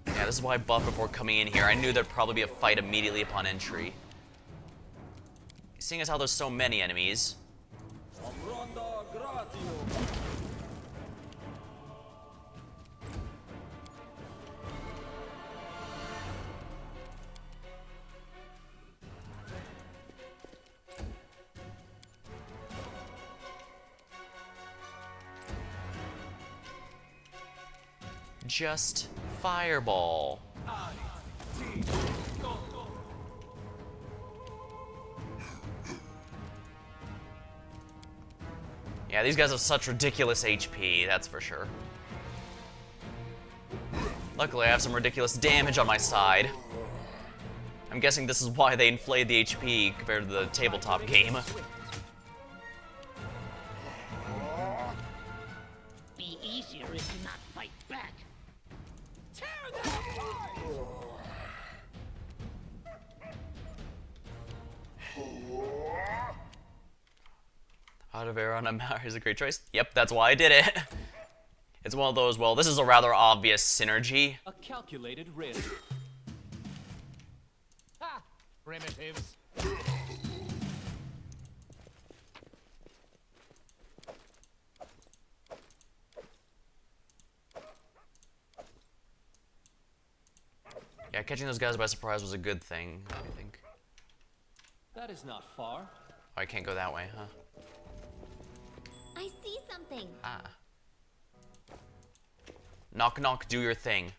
[SPEAKER 1] Yeah, this is why I buffed before coming in here. I knew there'd probably be a fight immediately upon entry. Seeing as how there's so many enemies. Just fireball. Yeah, these guys have such ridiculous HP, that's for sure. Luckily, I have some ridiculous damage on my side. I'm guessing this is why they inflated the HP compared to the tabletop game.
[SPEAKER 8] Be easier if you not fight back.
[SPEAKER 1] Out of air on a Maori is a great choice. Yep, that's why I did it. It's one of those, well, this is a rather obvious synergy.
[SPEAKER 6] A calculated risk. Ha! Primitives.
[SPEAKER 1] Yeah, catching those guys by surprise was a good thing, I think.
[SPEAKER 6] That is not far.
[SPEAKER 1] Oh, I can't go that way, huh?
[SPEAKER 4] I see something.
[SPEAKER 1] Ah. Knock knock, do your thing.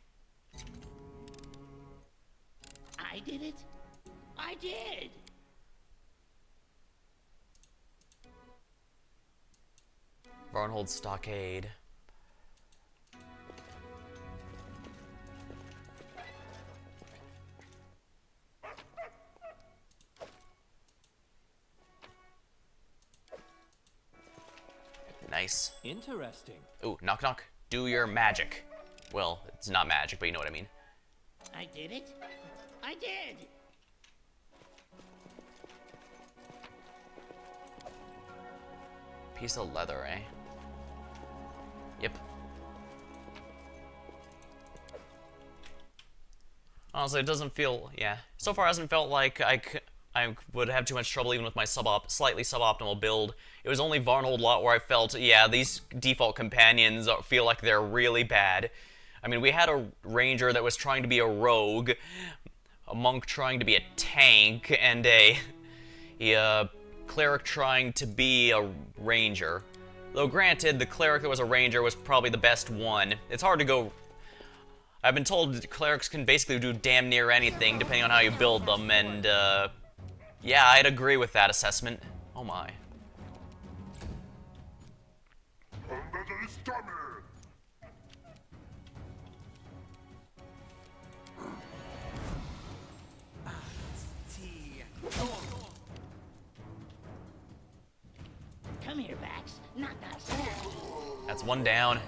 [SPEAKER 8] I did it. I did.
[SPEAKER 1] Varnhold Stockade. Nice.
[SPEAKER 6] Interesting.
[SPEAKER 1] Ooh, knock knock, do your magic. Well, it's not magic, but you know what I mean.
[SPEAKER 8] I did it. I did.
[SPEAKER 1] Piece of leather, eh? Yep. Honestly, it doesn't feel, yeah. So far, it hasn't felt like I would have too much trouble even with my slightly suboptimal build. It was only Varnhold lot where I felt, yeah, these default companions feel like they're really bad. I mean, we had a ranger that was trying to be a rogue, a monk trying to be a tank, and a cleric trying to be a ranger. Though granted, the cleric that was a ranger was probably the best one. It's hard to go... I've been told that clerics can basically do damn near anything depending on how you build them, and yeah, I'd agree with that assessment. Oh my.
[SPEAKER 8] Come here, Bax. Knock knock.
[SPEAKER 1] That's one down.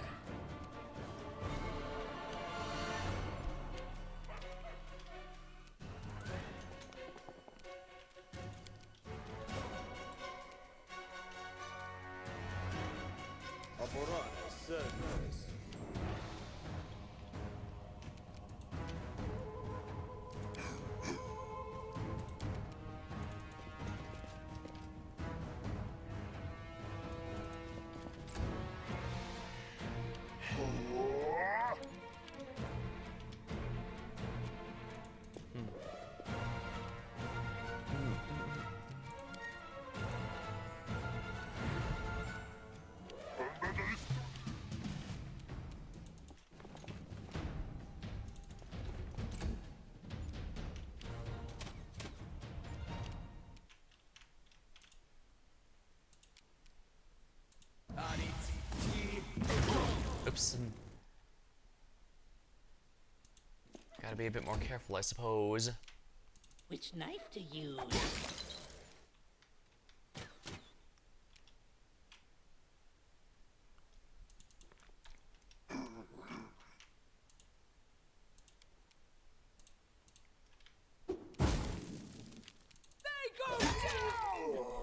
[SPEAKER 1] Oops. Gotta be a bit more careful, I suppose.
[SPEAKER 8] Which knife to use?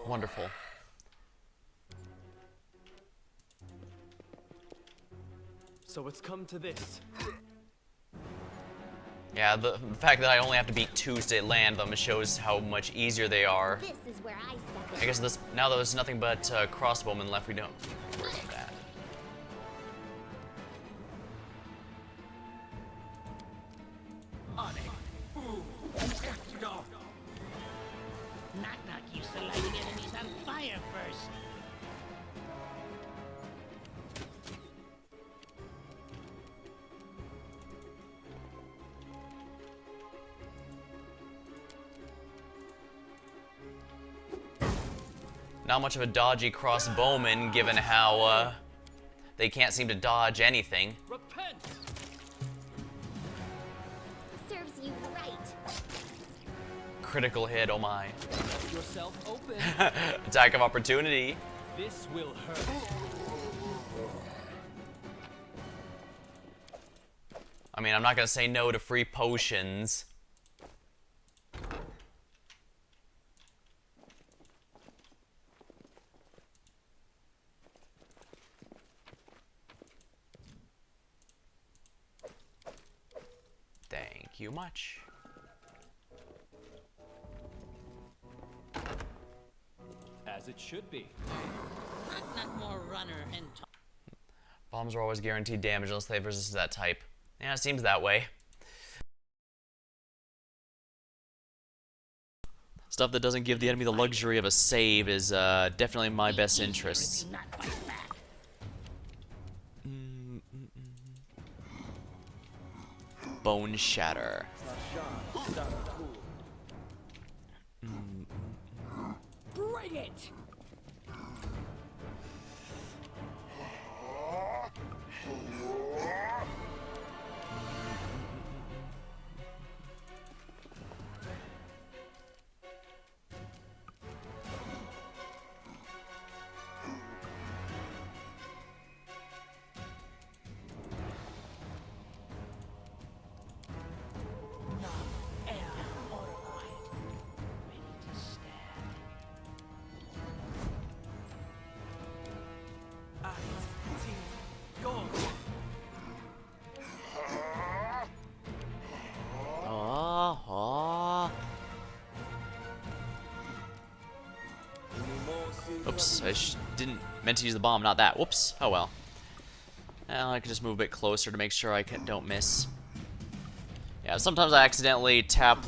[SPEAKER 1] Wonderful.
[SPEAKER 10] So it's come to this.
[SPEAKER 1] Yeah, the fact that I only have to beat 2s to land them shows how much easier they are.
[SPEAKER 4] This is where I step in.
[SPEAKER 1] I guess this now that there's nothing but crossbowmen left, we don't worry about that.
[SPEAKER 8] Knock knock used to lighting enemies on fire first.
[SPEAKER 1] Not much of a dodgy crossbowman, given how they can't seem to dodge anything.
[SPEAKER 6] Repent!
[SPEAKER 4] Serves you right.
[SPEAKER 1] Critical hit, oh my.
[SPEAKER 6] Let yourself open.
[SPEAKER 1] Attack of opportunity.
[SPEAKER 6] This will hurt.
[SPEAKER 1] I mean, I'm not gonna say no to free potions. Thank you much.
[SPEAKER 6] As it should be.
[SPEAKER 8] Not more runner and
[SPEAKER 1] Bombs are always guaranteed damage unless they've resisted that type. Yeah, it seems that way. Stuff that doesn't give the enemy the luxury of a save is definitely in my best interests. Bone Shatter.
[SPEAKER 7] Bring it!
[SPEAKER 1] Oops, I didn't meant to use the bomb, not that. Whoops. Oh well. Well, I can just move a bit closer to make sure I don't miss. Yeah, sometimes I accidentally tap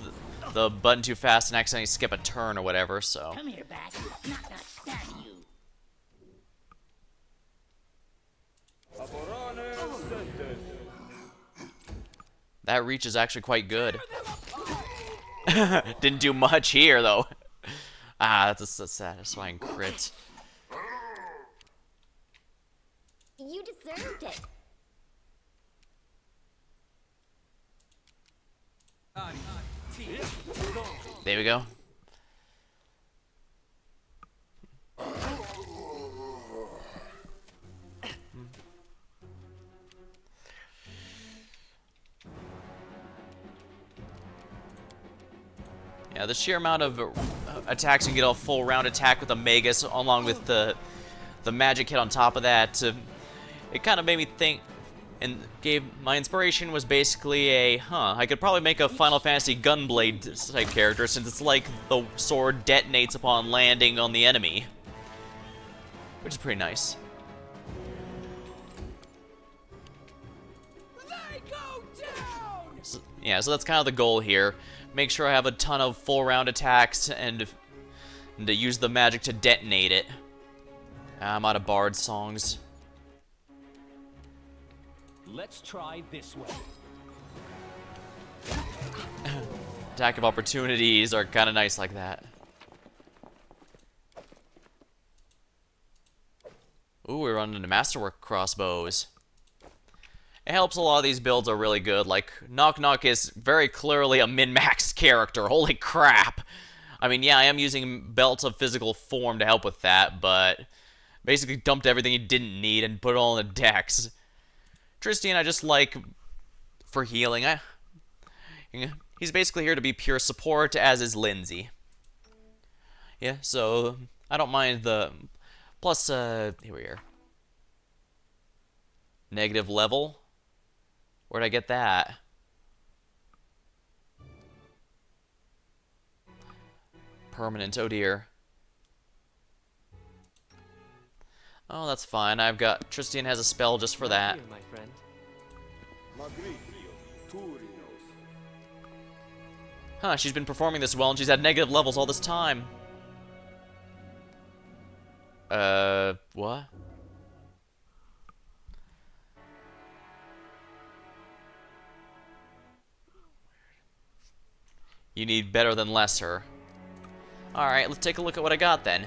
[SPEAKER 1] the button too fast and accidentally skip a turn or whatever, so.
[SPEAKER 8] Come here, Bat. Not stab you.
[SPEAKER 1] That reach is actually quite good. Didn't do much here, though. Ah, that's a satisfying crit.
[SPEAKER 4] You deserved it.
[SPEAKER 1] There we go. Yeah, the sheer amount of attacks you can get a full round attack with a Magus, along with the magic hit on top of that, it kind of made me think, and gave my inspiration was basically I could probably make a Final Fantasy Gunblade type character, since it's like the sword detonates upon landing on the enemy, which is pretty nice.
[SPEAKER 7] They go down!
[SPEAKER 1] So, yeah, so that's kind of the goal here. Make sure I have a ton of full round attacks and to use the magic to detonate it. I'm out of Bard songs.
[SPEAKER 6] Let's try this way.
[SPEAKER 1] Attack of opportunities are kind of nice like that. Ooh, we're running into Masterwork crossbows. It helps a lot of these builds are really good. Like, Knock Knock is very clearly a min-maxed character. Holy crap. I mean, yeah, I am using Belts of Physical Form to help with that, but basically dumped everything he didn't need and put it all in the dex. Tristian I just like for healing. He's basically here to be pure support, as is Lindsay. Yeah, so I don't mind the... Plus, here we are. Negative level. Where'd I get that? Permanent, oh dear. Oh, that's fine. I've got... Tristian has a spell just for that.
[SPEAKER 10] Here, my friend.
[SPEAKER 1] Huh, she's been performing this well and she's had negative levels all this time. What? You need better than lesser. Alright, let's take a look at what I got then.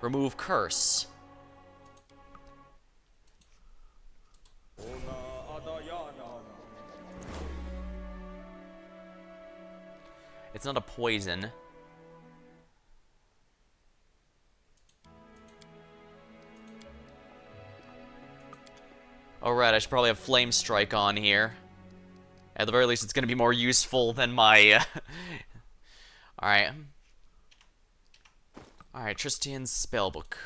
[SPEAKER 1] Remove curse. It's not a poison. Alright, I should probably have Flame Strike on here. At the very least, it's going to be more useful than my... Alright. Alright, Tristian's Spellbook.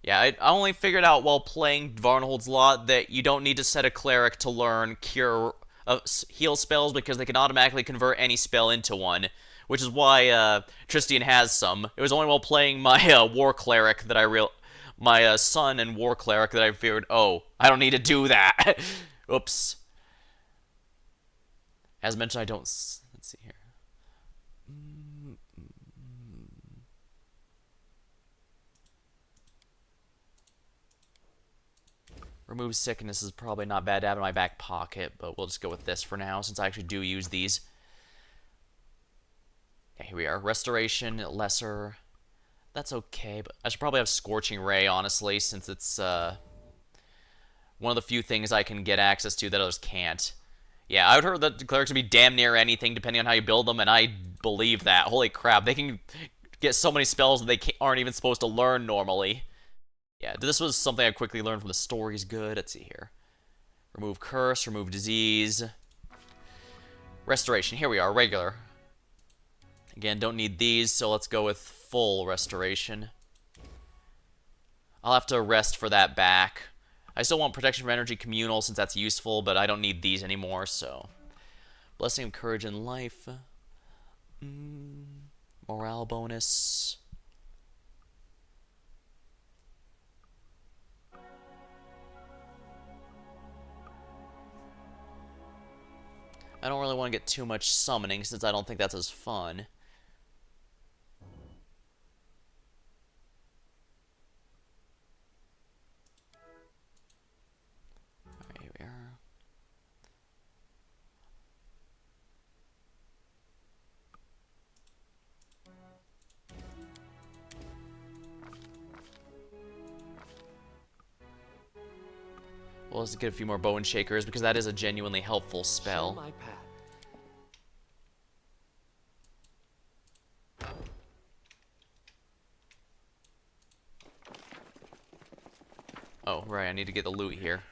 [SPEAKER 1] Yeah, I only figured out while playing Varnhold's Lot that you don't need to set a cleric to learn heal spells because they can automatically convert any spell into one, which is why Tristian has some. It was only while playing my war cleric that my son and war cleric that I figured, oh, I don't need to do that. Oops. As mentioned, I don't. Let's see here. Remove sickness is probably not bad to have in my back pocket, but we'll just go with this for now since I actually do use these. Okay, here we are. Restoration, lesser. That's okay, but I should probably have Scorching Ray, honestly, since it's one of the few things I can get access to that others can't. Yeah, I would heard that the clerics can be damn near anything depending on how you build them, and I believe that. Holy crap, they can get so many spells that they aren't even supposed to learn normally. Yeah, this was something I quickly learned from the stories. Good. Let's see here. Remove curse, remove disease. Restoration. Here we are, regular. Again, don't need these, so let's go with full restoration. I'll have to rest for that back. I still want protection from energy communal since that's useful, but I don't need these anymore, so. Blessing of courage and life. Morale bonus. I don't really want to get too much summoning since I don't think that's as fun. Alright, here we are. Well, let's get a few more Bone Shakers because that is a genuinely helpful spell.
[SPEAKER 10] Show my path.
[SPEAKER 1] Oh, right, I need to get the loot here.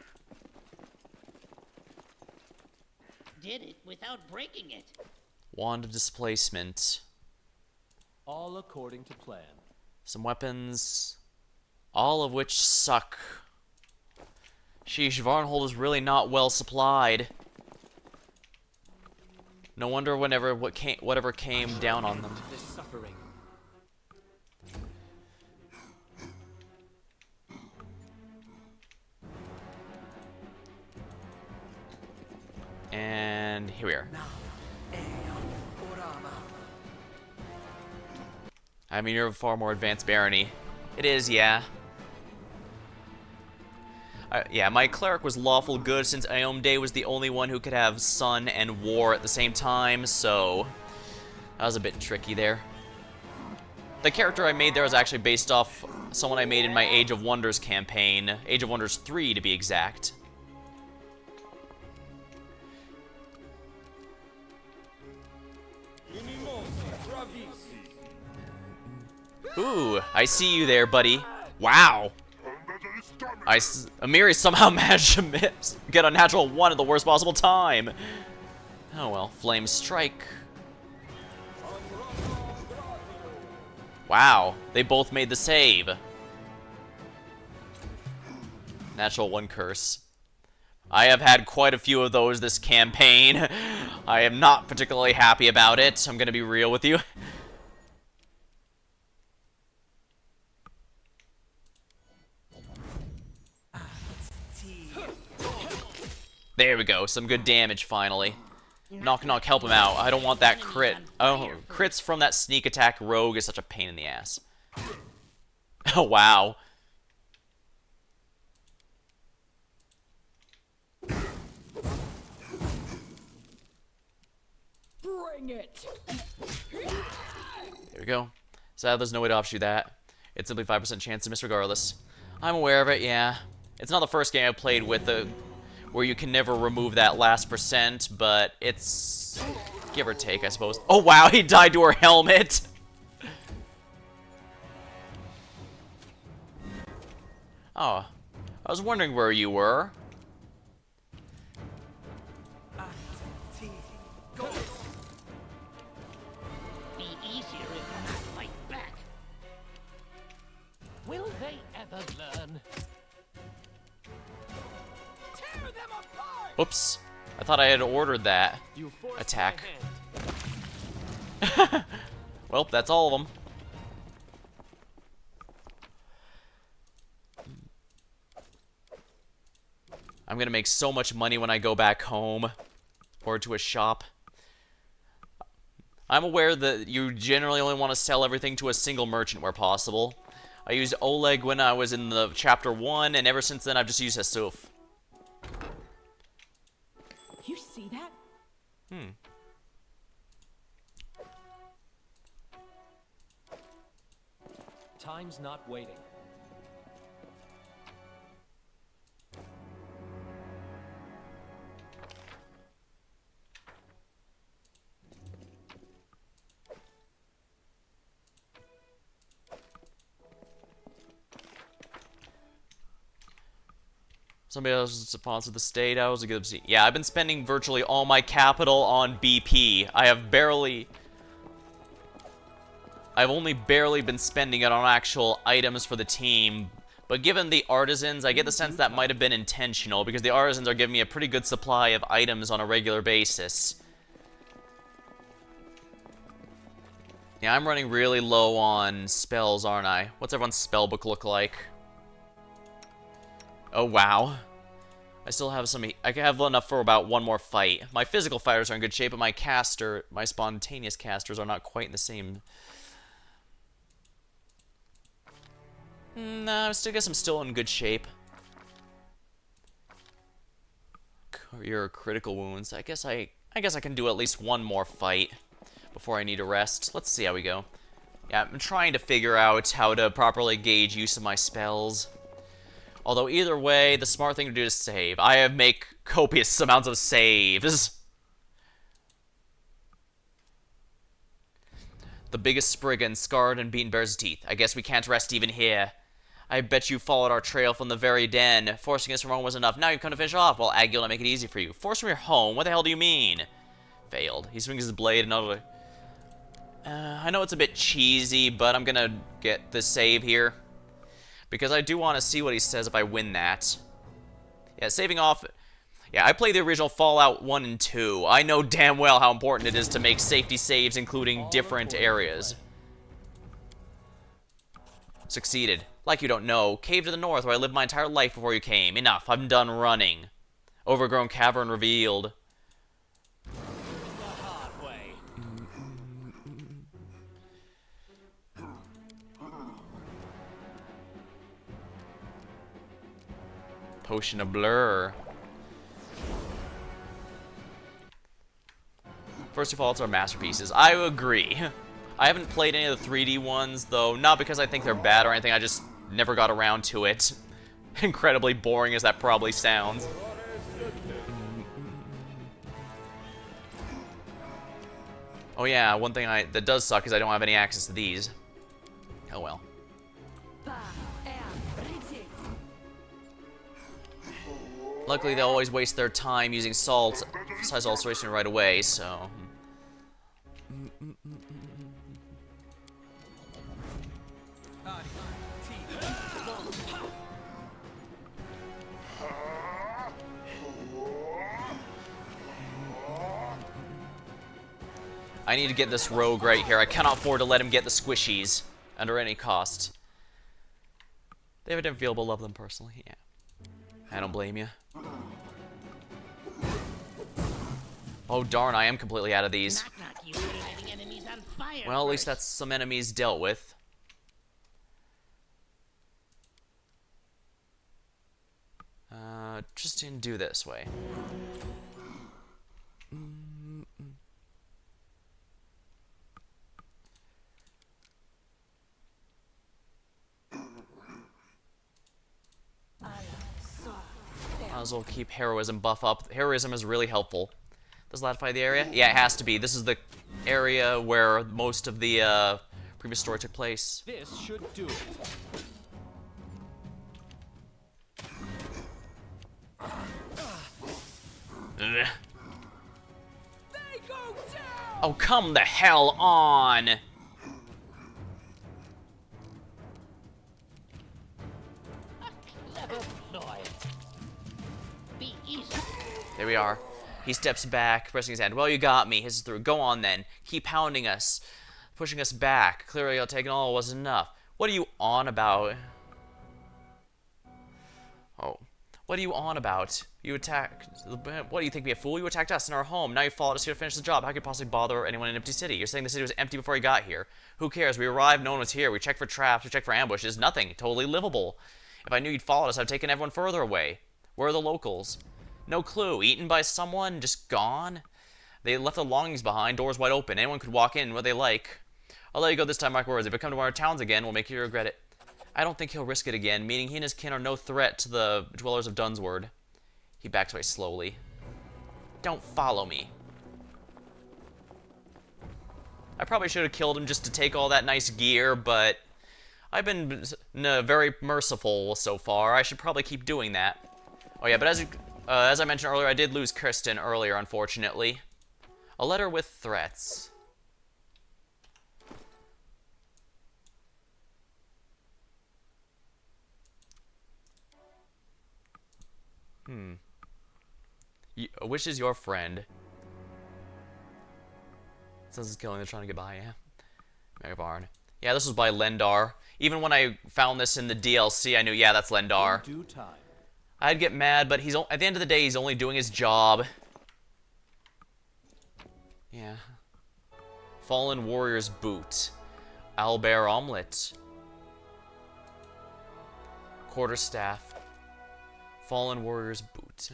[SPEAKER 8] Did it without breaking it.
[SPEAKER 1] Wand of Displacement.
[SPEAKER 6] All according to plan.
[SPEAKER 1] Some weapons. All of which suck. Sheesh, Varnhold is really not well supplied. No wonder whatever came down on them.
[SPEAKER 10] This suffering.
[SPEAKER 1] And here we are. I mean, you're a far more advanced barony. It is, yeah. Yeah, my cleric was lawful good since Aeomde was the only one who could have sun and war at the same time, so that was a bit tricky there. The character I made there was actually based off someone I made in my Age of Wonders campaign, Age of Wonders 3 to be exact. Ooh, I see you there, buddy. Wow. Amiri somehow managed to get a natural 1 at the worst possible time. Oh well, Flame Strike. Wow, they both made the save. Natural 1 curse. I have had quite a few of those this campaign. I am not particularly happy about it. I'm gonna be real with you. There we go, some good damage finally. Knock knock, help him out. I don't want that crit. Oh, crits from that sneak attack rogue is such a pain in the ass. Oh wow.
[SPEAKER 9] Bring it.
[SPEAKER 1] There we go. Sad there's no way to offshoot that. It's simply 5% chance to miss regardless. I'm aware of it, yeah. It's not the first game I've played with where you can never remove that last percent, but it's give or take, I suppose. Oh wow, he died to her helmet! Oh, I was wondering where you were.
[SPEAKER 8] Be easier if you not fight back. Will they ever learn?
[SPEAKER 1] Oops. I thought I had ordered that
[SPEAKER 6] You forced
[SPEAKER 1] attack.
[SPEAKER 6] my hand.
[SPEAKER 1] Well, that's all of them. I'm gonna make so much money when I go back home or to a shop. I'm aware that you generally only want to sell everything to a single merchant where possible. I used Oleg when I was in the chapter 1, and ever since then I've just used Hasuf.
[SPEAKER 9] You see that?
[SPEAKER 6] Time's not waiting.
[SPEAKER 1] Somebody else is sponsored the state. I was a good. Yeah, I've been spending virtually all my capital on BP. I've only barely been spending it on actual items for the team. But given the artisans, I get the sense that might have been intentional, because the artisans are giving me a pretty good supply of items on a regular basis. Yeah, I'm running really low on spells, aren't I? What's everyone's spellbook look like? Oh, wow. I still have some... I have enough for about one more fight. My physical fighters are in good shape, but my spontaneous casters are not quite in the same... Nah, I guess I'm still in good shape. Your critical wounds. I guess I can do at least one more fight before I need a rest. Let's see how we go. Yeah, I'm trying to figure out how to properly gauge use of my spells. Although either way, the smart thing to do is save. I have make copious amounts of saves. The biggest Spriggan, scarred and beaten bears teeth. I guess we can't rest even here. I bet you followed our trail from the very den. Forcing us from home was enough. Now you've come to finish off. Well, Agil, to make it easy for you. Force from your home? What the hell do you mean? Failed. He swings his blade another... I know it's a bit cheesy, but I'm gonna get the save here. Because I do want to see what he says if I win that. Yeah, saving off... Yeah, I played the original Fallout 1 and 2. I know damn well how important it is to make safety saves, including different areas. Succeeded. Like you don't know. Cave to the north, where I lived my entire life before you came. Enough. I'm done running. Overgrown cavern revealed. Potion of Blur. First of all, it's our masterpieces. I agree. I haven't played any of the 3D ones, though, not because I think they're bad or anything, I just never got around to it. Incredibly boring as that probably sounds. Oh yeah, one thing that does suck is I don't have any access to these. Oh well. Luckily, they always waste their time using salt, size alteration right away, so... I need to get this rogue right here. I cannot afford to let him get the squishies under any cost. They have a different feel, but love them personally. Yeah. I don't blame you. Oh darn, I am completely out of these. Well, at least that's some enemies dealt with. Just didn't do this way. Might as well keep heroism buff up. Heroism is really helpful. Does latify the area? Yeah, it has to be. This is the area where most of the previous story took place.
[SPEAKER 6] This should do it.
[SPEAKER 1] Ugh. Oh, come the hell on!
[SPEAKER 8] Clever ploy. Be easy.
[SPEAKER 1] There we are. He steps back, pressing his hand. Well, you got me. Hisses through. Go on, then. Keep hounding us. Pushing us back. Clearly, you'll take it all wasn't enough. What are you on about? Oh. What are you on about? You attacked... What, do you think me a fool? You attacked us in our home. Now you followed us here to finish the job. How could you possibly bother anyone in an empty city? You're saying the city was empty before you got here. Who cares? We arrived, no one was here. We checked for traps, we checked for ambushes. Nothing. Totally livable. If I knew you'd followed us, I'd have taken everyone further away. Where are the locals? No clue. Eaten by someone? Just gone? They left their belongings behind, doors wide open. Anyone could walk in, what they like. I'll let you go this time, mark words. If I come to one of our towns again, we'll make you regret it. I don't think he'll risk it again, meaning he and his kin are no threat to the dwellers of Dunsword. He backs away slowly. Don't follow me. I probably should have killed him just to take all that nice gear, but I've been very merciful so far. I should probably keep doing that. Oh yeah, but as I mentioned earlier, I did lose Kristen earlier, unfortunately. A letter with threats. Which is your friend? Says it's killing, they're trying to get by, yeah. Mary Barn. Yeah, this was by Lendar. Even when I found this in the DLC, I knew, yeah, that's Lendar.
[SPEAKER 6] In due time.
[SPEAKER 1] I'd get mad, but at the end of the day, he's only doing his job. Yeah. Fallen Warrior's Boot. Owlbear Omelet. Quarterstaff. Fallen Warrior's Boot.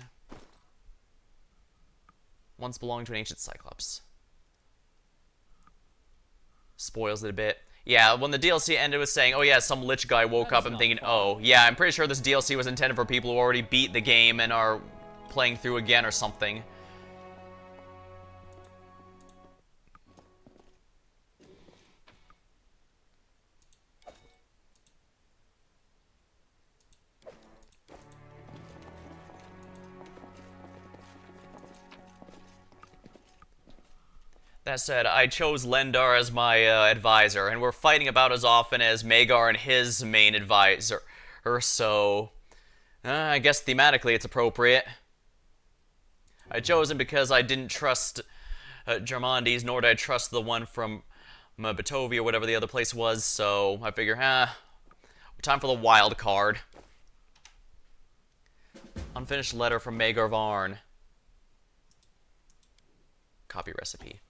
[SPEAKER 1] Once belonged to an ancient Cyclops. Spoils it a bit. Yeah, when the DLC ended with saying, oh yeah, some lich guy woke up, I'm thinking, oh, yeah, I'm pretty sure this DLC was intended for people who already beat the game and are playing through again or something. That said, I chose Lendar as my advisor, and we're fighting about as often as Magar and his main advisor. So, I guess thematically it's appropriate. I chose him because I didn't trust Germondes, nor did I trust the one from Batovia, or whatever the other place was, so I figure, time for the wild card. Unfinished letter from Magar Varn. Copy recipe.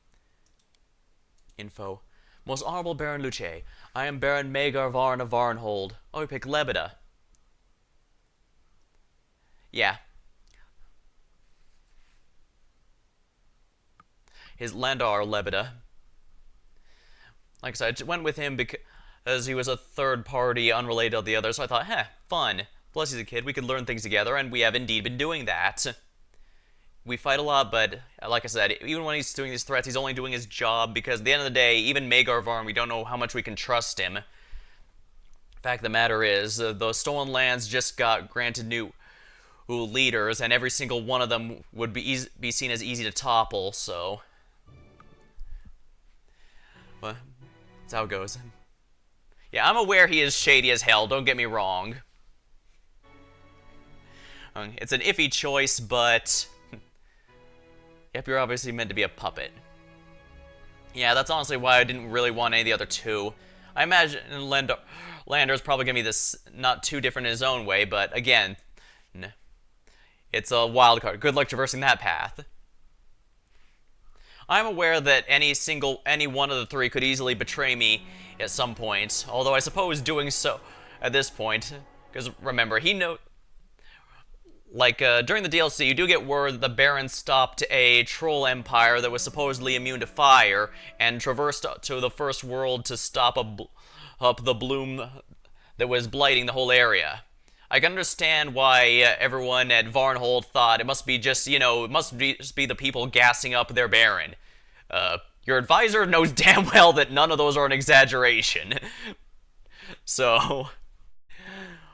[SPEAKER 1] Info. Most Honorable Baron Luce, I am Baron Magar Varn of Varnhold. Oh, we pick Lebeda. Yeah. His Landar Lebeda. Like I said, I went with him because he was a third party unrelated to the others, so I thought, fun. Plus he's a kid, we could learn things together, and we have indeed been doing that. We fight a lot, but like I said, even when he's doing these threats, he's only doing his job because at the end of the day, even Magar Varn, we don't know how much we can trust him. Fact of the matter is, the Stolen Lands just got granted new leaders, and every single one of them would be seen as easy to topple, so... Well, that's how it goes. Yeah, I'm aware he is shady as hell, don't get me wrong. It's an iffy choice, but... Yep, you're obviously meant to be a puppet. Yeah, that's honestly why I didn't really want any of the other two. I imagine Landar's probably going to be this not too different in his own way, but again, it's a wild card. Good luck traversing that path. I'm aware that any one of the three could easily betray me at some point, although I suppose doing so at this point, because remember, he knows... Like, during the DLC, you do get word that the Baron stopped a troll empire that was supposedly immune to fire, and traversed to the first world to stop up the bloom that was blighting the whole area. I can understand why everyone at Varnhold thought it must be just, it must just be the people gassing up their Baron. Your advisor knows damn well that none of those are an exaggeration. So,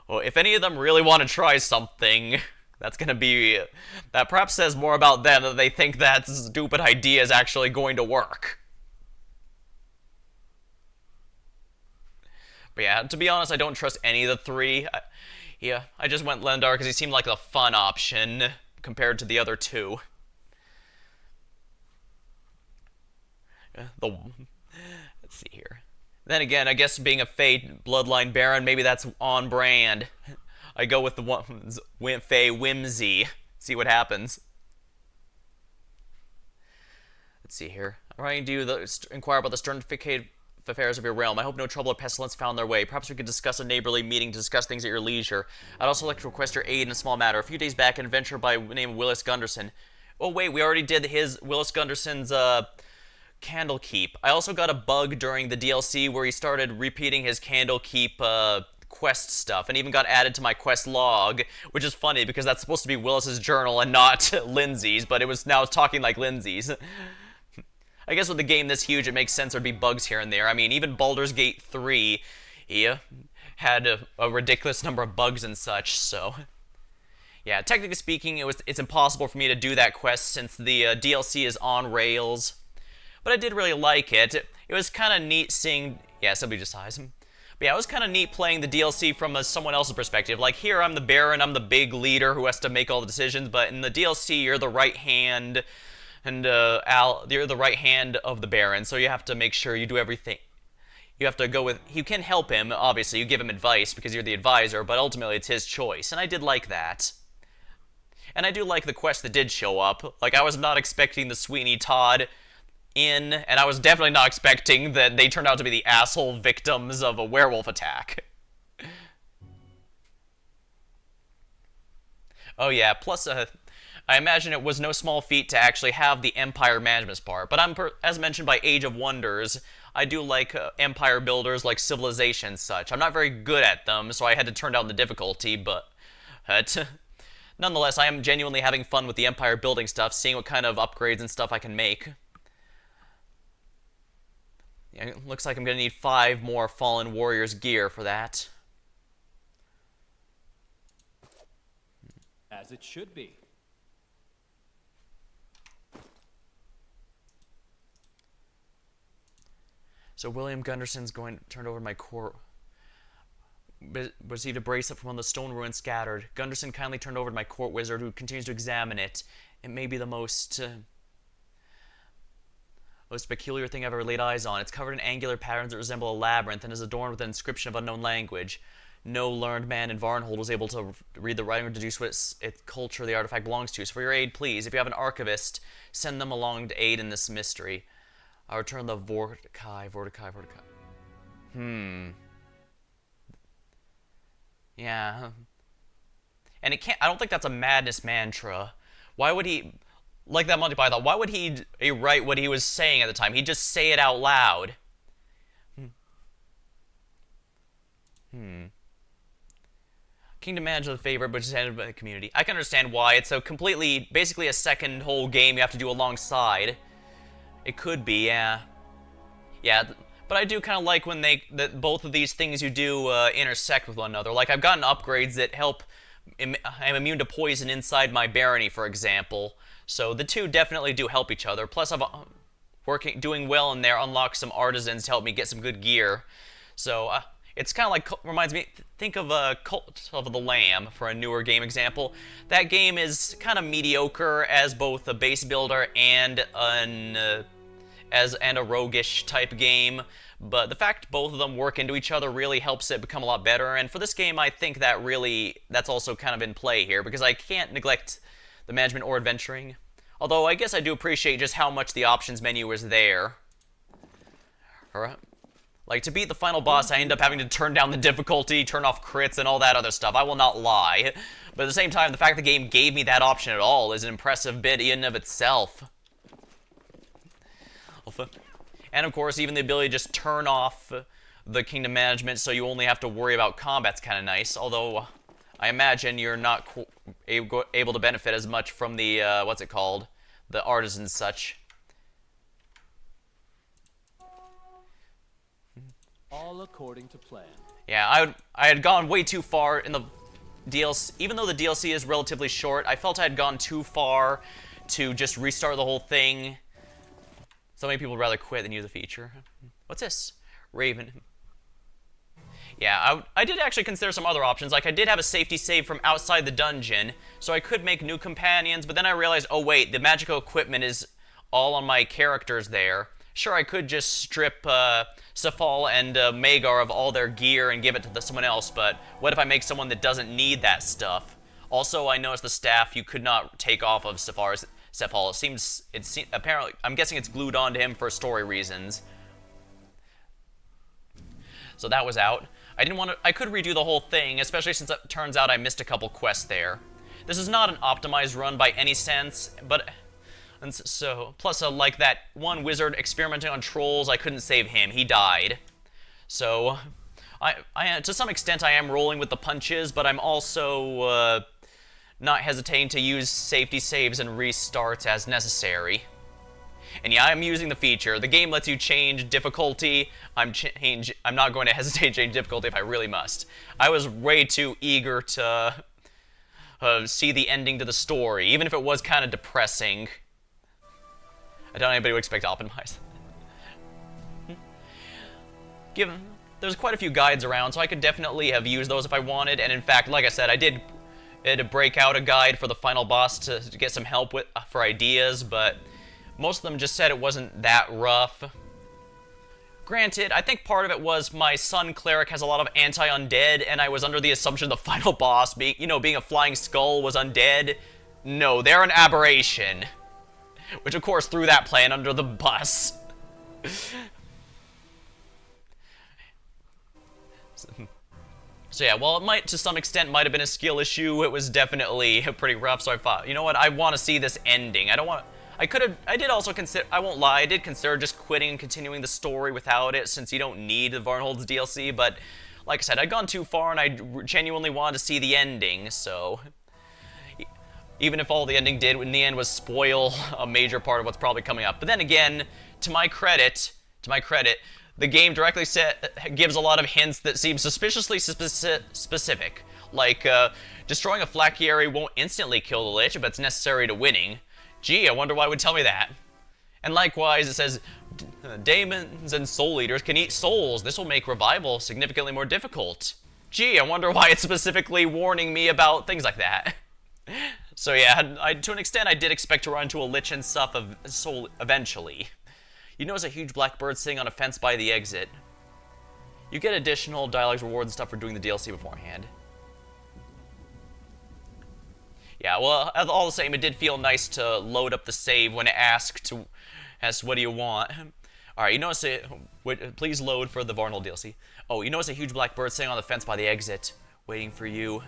[SPEAKER 1] well, if any of them really want to try something... That's gonna be... That perhaps says more about them that they think that stupid idea is actually going to work. But yeah, to be honest, I don't trust any of the three. I just went Lendar because he seemed like the fun option. compared to the other two. Let's see here. Then again, I guess being a Fey bloodline baron, maybe that's on brand. I go with the ones Fey whimsy. See what happens. Let's see here. I'm writing to you inquire about the sternificated affairs of your realm. I hope no trouble or pestilence found their way. Perhaps we could discuss a neighborly meeting to discuss things at your leisure. I'd also like to request your aid in a small matter. A few days back, an adventurer by the name of Willis Gunderson. Oh wait, we already did Willis Gunderson's Candlekeep. I also got a bug during the DLC where he started repeating his Candlekeep quest stuff, and even got added to my quest log, which is funny because that's supposed to be Willis's journal and not Lindsay's, but it was now talking like Lindsay's. I guess with a game this huge, it makes sense there'd be bugs here and there. I mean, even Baldur's Gate 3, he had a ridiculous number of bugs and such, so... Yeah, technically speaking, it's impossible for me to do that quest since the DLC is on rails. But I did really like it. It was kind of neat seeing... Yeah, somebody just hides him. But yeah, it was kind of neat playing the DLC from someone else's perspective. Like, here I'm the Baron, I'm the big leader who has to make all the decisions, but in the DLC, you're the right hand, and you're the right hand of the Baron, so you have to make sure you do everything. You have to go with... You can help him, obviously, you give him advice because you're the advisor, but ultimately it's his choice, and I did like that. And I do like the quest that did show up. Like, I was not expecting the Sweeney Todd in, and I was definitely not expecting that they turned out to be the asshole victims of a werewolf attack. Oh yeah, plus I imagine it was no small feat to actually have the Empire management part, but as mentioned by Age of Wonders, I do like Empire builders like Civilization and such. I'm not very good at them, so I had to turn down the difficulty, but nonetheless, I am genuinely having fun with the Empire building stuff, seeing what kind of upgrades and stuff I can make. Yeah, it looks like I'm going to need 5 more Fallen Warriors gear for that.
[SPEAKER 6] As it should be.
[SPEAKER 1] So William Gunderson's going to turn over my core... Received a bracelet from one of the stone ruins scattered. Gunderson kindly turned over to my court wizard, who continues to examine it. It may be the most peculiar thing I've ever laid eyes on. It's covered in angular patterns that resemble a labyrinth and is adorned with an inscription of unknown language. No learned man in Varnhold was able to read the writing or deduce what its culture the artifact belongs to. So for your aid, please, if you have an archivist, send them along to aid in this mystery. I'll return the Vortikai. Yeah. And it can't... I don't think that's a madness mantra. Why would he... Like that Monty Python, why would he write what he was saying at the time? He'd just say it out loud. Kingdom Manager the favorite, but just handled by the community. I can understand why. It's basically a second whole game you have to do alongside. It could be, yeah. Yeah, but I do kind of like when that both of these things you do intersect with one another. Like, I've gotten upgrades that help... I'm immune to poison inside my barony, for example. So the two definitely do help each other. Plus, I've doing well in there, unlocked some artisans to help me get some good gear. So it's kind of like, reminds me, think of Cult of the Lamb for a newer game example. That game is kind of mediocre as both a base builder and a roguish type game. But the fact both of them work into each other really helps it become a lot better. And for this game, I think that's also kind of in play here, because I can't neglect the management or adventuring. Although I guess I do appreciate just how much the options menu is there. Alright. Like, to beat the final boss, I end up having to turn down the difficulty, turn off crits, and all that other stuff. I will not lie. But at the same time, the fact the game gave me that option at all is an impressive bit in and of itself. And of course, even the ability to just turn off the kingdom management so you only have to worry about combat's kind of nice. Although, I imagine you're not able to benefit as much from the, what's it called? The artisans such.
[SPEAKER 6] All according to plan.
[SPEAKER 1] Yeah, I had gone way too far in the DLC. Even though the DLC is relatively short, I felt I had gone too far to just restart the whole thing. So many people would rather quit than use a feature. What's this? Raven. Yeah, I did actually consider some other options. Like, I did have a safety save from outside the dungeon, so I could make new companions, but then I realized, oh wait, the magical equipment is all on my characters there. Sure, I could just strip Safal and Magar of all their gear and give it to someone else, but what if I make someone that doesn't need that stuff? Also, I noticed the staff you could not take off of Safal. Apparently, I'm guessing it's glued onto him for story reasons. So that was out. I could redo the whole thing, especially since it turns out I missed a couple quests there. This is not an optimized run by any sense, but... And so, plus, like that one wizard experimenting on trolls, I couldn't save him. He died. So, to some extent, I am rolling with the punches, but I'm also not hesitating to use safety saves and restarts as necessary. And yeah, I'm using the feature. The game lets you change difficulty. I'm not going to hesitate to change difficulty if I really must. I was way too eager to see the ending to the story, even if it was kind of depressing. I doubt anybody would expect to optimize. There's quite a few guides around, so I could definitely have used those if I wanted. And in fact, like I said, I did break out a guide for the final boss to get some help with for ideas, but most of them just said it wasn't that rough. Granted, I think part of it was my son cleric has a lot of anti-undead, and I was under the assumption the final boss, being a flying skull, was undead. No, they're an aberration. Which, of course, threw that plan under the bus. So yeah, well, it might, to some extent, might have been a skill issue. It was definitely pretty rough, so I thought, you know what, I want to see this ending. I did also consider, I won't lie, I did consider just quitting and continuing the story without it, since you don't need the Varnhold's DLC, but, like I said, I'd gone too far, and I genuinely wanted to see the ending, so... Even if all the ending did in the end was spoil a major part of what's probably coming up. But then again, to my credit, the game directly gives a lot of hints that seem suspiciously specific. Like, destroying a Flakieri won't instantly kill the Lich, but it's necessary to winning. Gee, I wonder why it would tell me that. And likewise, it says, Daemons and Soul Eaters can eat souls. This will make revival significantly more difficult. Gee, I wonder why it's specifically warning me about things like that. So yeah, to an extent, I did expect to run into a Lich and stuff eventually. You notice a huge black bird sitting on a fence by the exit. You get additional dialogues, rewards, and stuff for doing the DLC beforehand. Yeah, well, all the same, it did feel nice to load up the save when it asked what do you want? Alright, you notice please load for the Varnhold DLC. Oh, you notice a huge black bird sitting on the fence by the exit, waiting for you.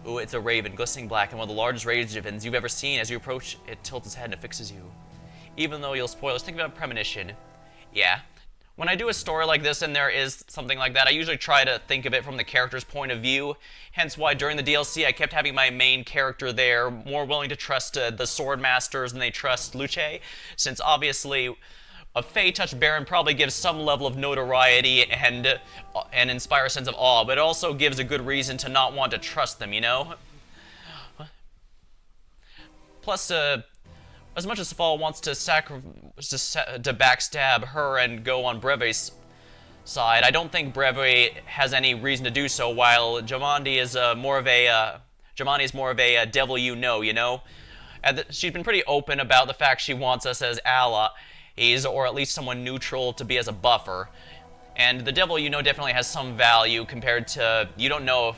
[SPEAKER 1] Ooh, it's a raven, glistening black, and one of the largest ravens you've ever seen. As you approach, it tilts its head and it fixes you. Even though you'll spoil us, think about premonition. Yeah. When I do a story like this and there is something like that, I usually try to think of it from the character's point of view. Hence why during the DLC I kept having my main character there, more willing to trust the sword masters than they trust Luce, since obviously a Fey-touched Baron probably gives some level of notoriety and inspire a sense of awe, but it also gives a good reason to not want to trust them, you know? Plus, as much as Safal wants to backstab her and go on Breve's side, I don't think Breve has any reason to do so, while Jamandi is more of a devil you know? She's been pretty open about the fact she wants us as allies, or at least someone neutral to be as a buffer. And the devil you know definitely has some value compared to, you don't know if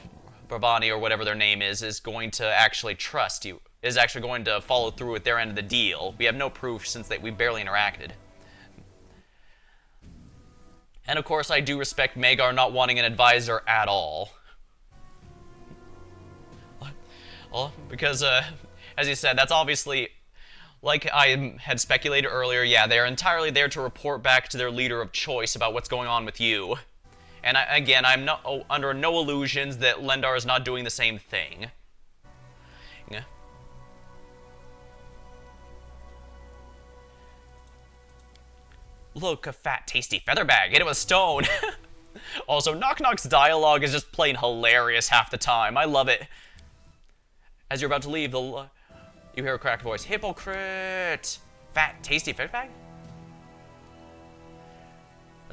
[SPEAKER 1] Bravani or whatever their name is going to actually trust you, is actually going to follow through with their end of the deal. We have no proof since we barely interacted. And of course I do respect Magar not wanting an advisor at all. Well, because, as you said, that's obviously... Like I had speculated earlier, yeah, they're entirely there to report back to their leader of choice about what's going on with you. And again, I'm not under no illusions that Lendar is not doing the same thing. Yeah. Look, a fat, tasty feather bag. Hit it with a stone. Also, Knock Knock's dialogue is just plain hilarious half the time. I love it. As you're about to leave, you hear a cracked voice. Hypocrite! Fat, tasty fish bag?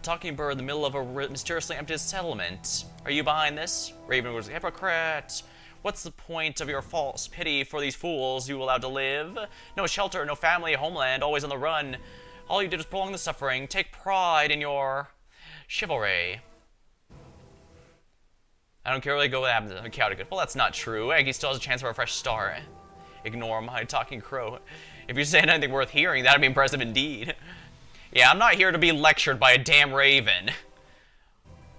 [SPEAKER 1] A talking bird in the middle of a mysteriously empty settlement. Are you behind this? Raven was a hypocrite. What's the point of your false pity for these fools you allowed to live? No shelter, no family, homeland, always on the run. All you did was prolong the suffering. Take pride in your chivalry. I don't care where they go, what happens. I'm chaotic. Well, that's not true. Aggie still has a chance for a fresh start. Ignore my talking crow. If you say anything worth hearing, that'd be impressive indeed. Yeah, I'm not here to be lectured by a damn raven.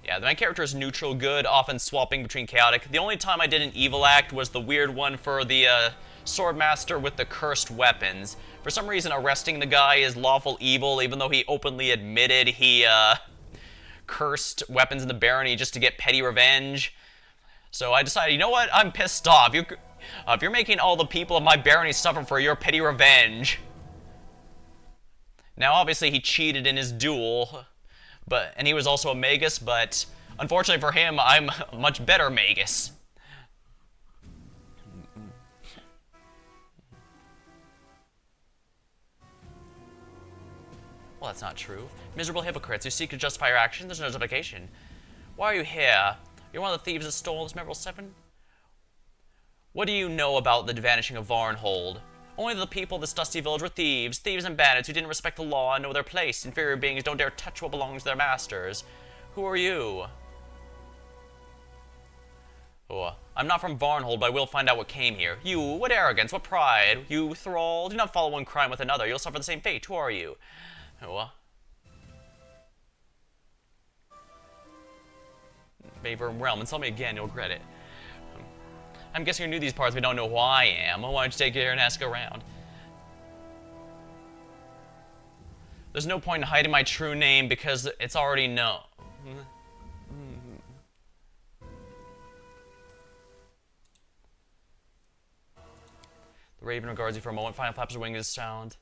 [SPEAKER 1] Yeah, my character is neutral good, often swapping between chaotic. The only time I did an evil act was the weird one for the swordmaster with the cursed weapons. For some reason, arresting the guy is lawful evil, even though he openly admitted he cursed weapons in the barony just to get petty revenge. So I decided, you know what? I'm pissed off. If you're making all the people of my barony suffer for your petty revenge. Now, obviously, he cheated in his duel. And he was also a magus, but unfortunately for him, I'm a much better magus. Well, that's not true. Miserable hypocrites who seek to justify your actions, there's no justification. Why are you here? You're one of the thieves that stole this memorable seven? What do you know about the vanishing of Varnhold? Only the people of this dusty village were thieves and bandits who didn't respect the law and know their place. Inferior beings don't dare touch what belongs to their masters. Who are you? Oh, I'm not from Varnhold, but I will find out what came here. You, what arrogance, what pride. You, thrall, do not follow one crime with another. You'll suffer the same fate. Who are you? Oh. Mayberm Realm, and tell me again, you'll regret it. I'm guessing you knew these parts, but don't know who I am. Why don't you take it here and ask around? There's no point in hiding my true name because it's already known. The raven regards you for a moment, finally flaps her wings as sound.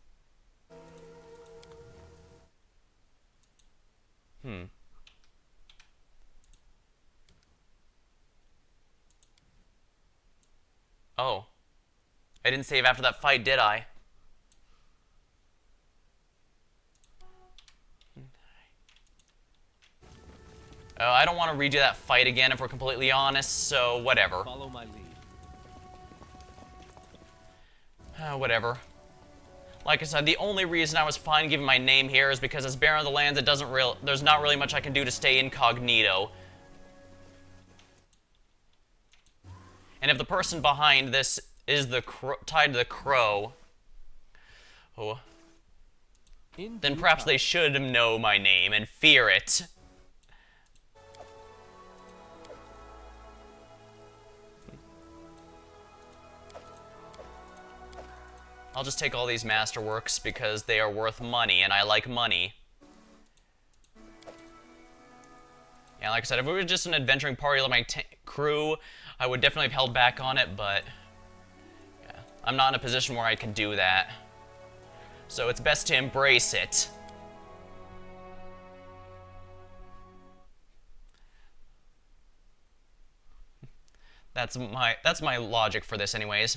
[SPEAKER 1] Oh. I didn't save after that fight, did I? I don't want to redo that fight again if we're completely honest, so whatever.
[SPEAKER 6] Follow my lead.
[SPEAKER 1] Whatever. Like I said, the only reason I was fine giving my name here is because as Baron of the Lands, there's not really much I can do to stay incognito. And if the person behind this is tied to the crow, then perhaps they should know my name and fear it. I'll just take all these masterworks because they are worth money, and I like money. Yeah, like I said, if it was just an adventuring party like my crew, I would definitely have held back on it, but yeah, I'm not in a position where I can do that. So it's best to embrace it. That's my logic for this anyways.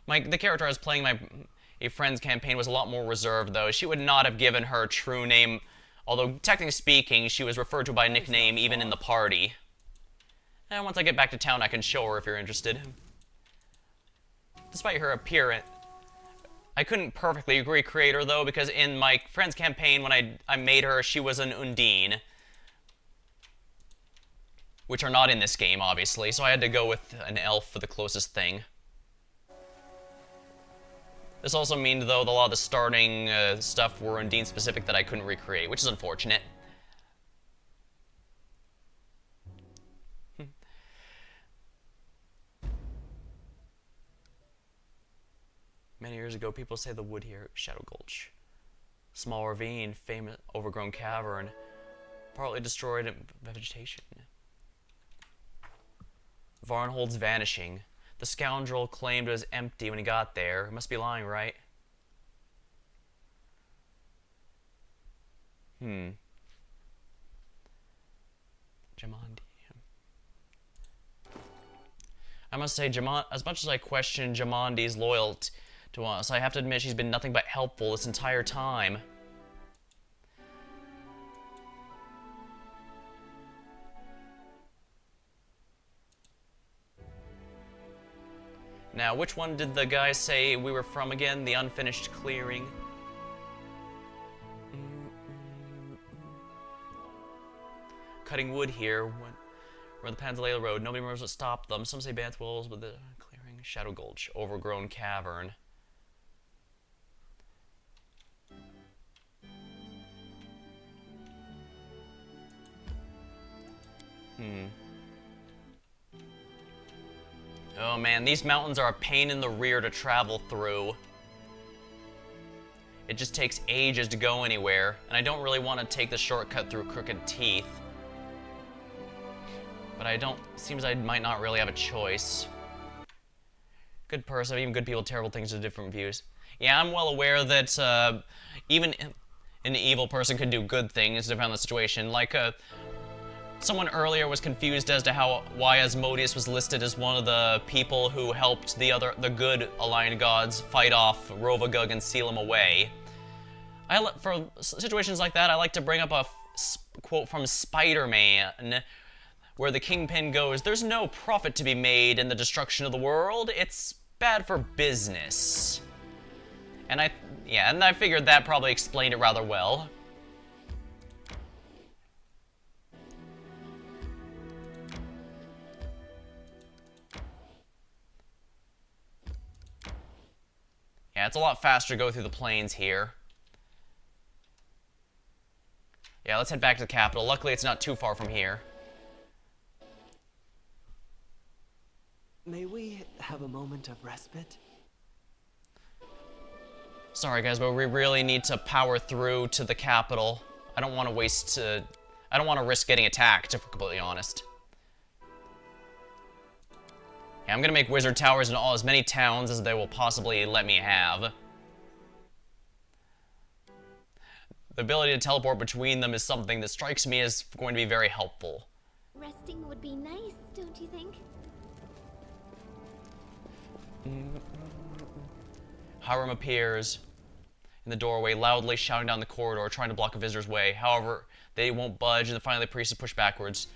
[SPEAKER 1] The character I was playing a friend's campaign was a lot more reserved though. She would not have given her true name, although technically speaking, she was referred to by nickname even in the party. And once I get back to town, I can show her if you're interested. Despite her appearance, I couldn't perfectly recreate her though, because in my friend's campaign, when I made her, she was an Undine. Which are not in this game, obviously, so I had to go with an elf for the closest thing. This also means, though, that a lot of the starting stuff were Undine specific that I couldn't recreate, which is unfortunate. Many years ago, people say the wood here, Shadow Gulch. Small ravine, famous overgrown cavern, partly destroyed in vegetation. Varnhold's vanishing. The scoundrel claimed it was empty when he got there. He must be lying, right? Jamandi. I must say, as much as I question Jamandi's loyalty to us, I have to admit she's been nothing but helpful this entire time. Now, which one did the guy say we were from again? The unfinished clearing. Cutting wood here. We're on the Panzalea Road. Nobody remembers what stopped them. Some say Banth Wolves, but the clearing. Shadow Gulch. Overgrown cavern. Oh man, these mountains are a pain in the rear to travel through. It just takes ages to go anywhere, and I don't really want to take the shortcut through Crooked Teeth. But seems I might not really have a choice. Good person, even good people, terrible things with different views. Yeah, I'm well aware that even an evil person could do good things depending on the situation. Like, someone earlier was confused as to why Asmodeus was listed as one of the people who helped the good aligned gods fight off Rovagug and seal him away. For situations like that, I like to bring up a quote from Spider-Man, where the Kingpin goes, "There's no profit to be made in the destruction of the world. It's bad for business." And I figured that probably explained it rather well. Yeah, it's a lot faster to go through the plains here. Yeah, let's head back to the capital. Luckily, it's not too far from here.
[SPEAKER 10] May we have a moment of respite?
[SPEAKER 1] Sorry guys, but we really need to power through to the capital. I don't want to risk getting attacked, if we're completely honest. Yeah, I'm gonna make wizard towers in as many towns as they will possibly let me have. The ability to teleport between them is something that strikes me as going to be very helpful.
[SPEAKER 4] Resting would be nice, don't you think?
[SPEAKER 1] Hiram appears in the doorway, loudly shouting down the corridor, trying to block a visitor's way. However, they won't budge, and finally the priest is pushed backwards.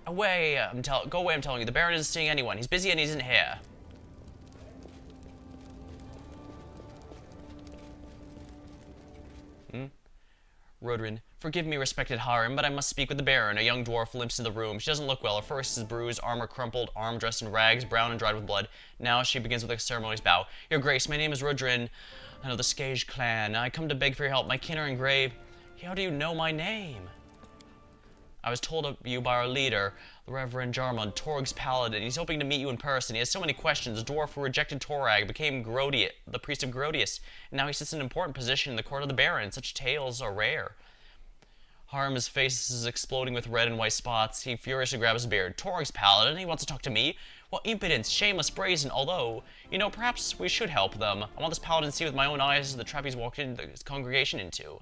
[SPEAKER 1] Away! Go away, I'm telling you. The Baron isn't seeing anyone. He's busy and he isn't here. Rodrin, forgive me, respected Hiram, but I must speak with the Baron. A young dwarf limps into the room. She doesn't look well. Her face is bruised, armor crumpled, arm dressed in rags, brown and dried with blood. Now she begins with a ceremonious bow. Your Grace, my name is Rodrin. I know the Skage clan. I come to beg for your help. My kin are in grave. How do you know my name? I was told of you by our leader, the Reverend Jarmund, Torg's paladin. He's hoping to meet you in person. He has so many questions. The dwarf who rejected Torag became the priest of Grodius, and now he sits in an important position in the court of the Baron. Such tales are rare. Hiram's face is exploding with red and white spots. He furiously grabs his beard. Torg's paladin? He wants to talk to me? What impudence, shameless, brazen, although, perhaps we should help them. I want this paladin to see with my own eyes the trap he's walked into his congregation into.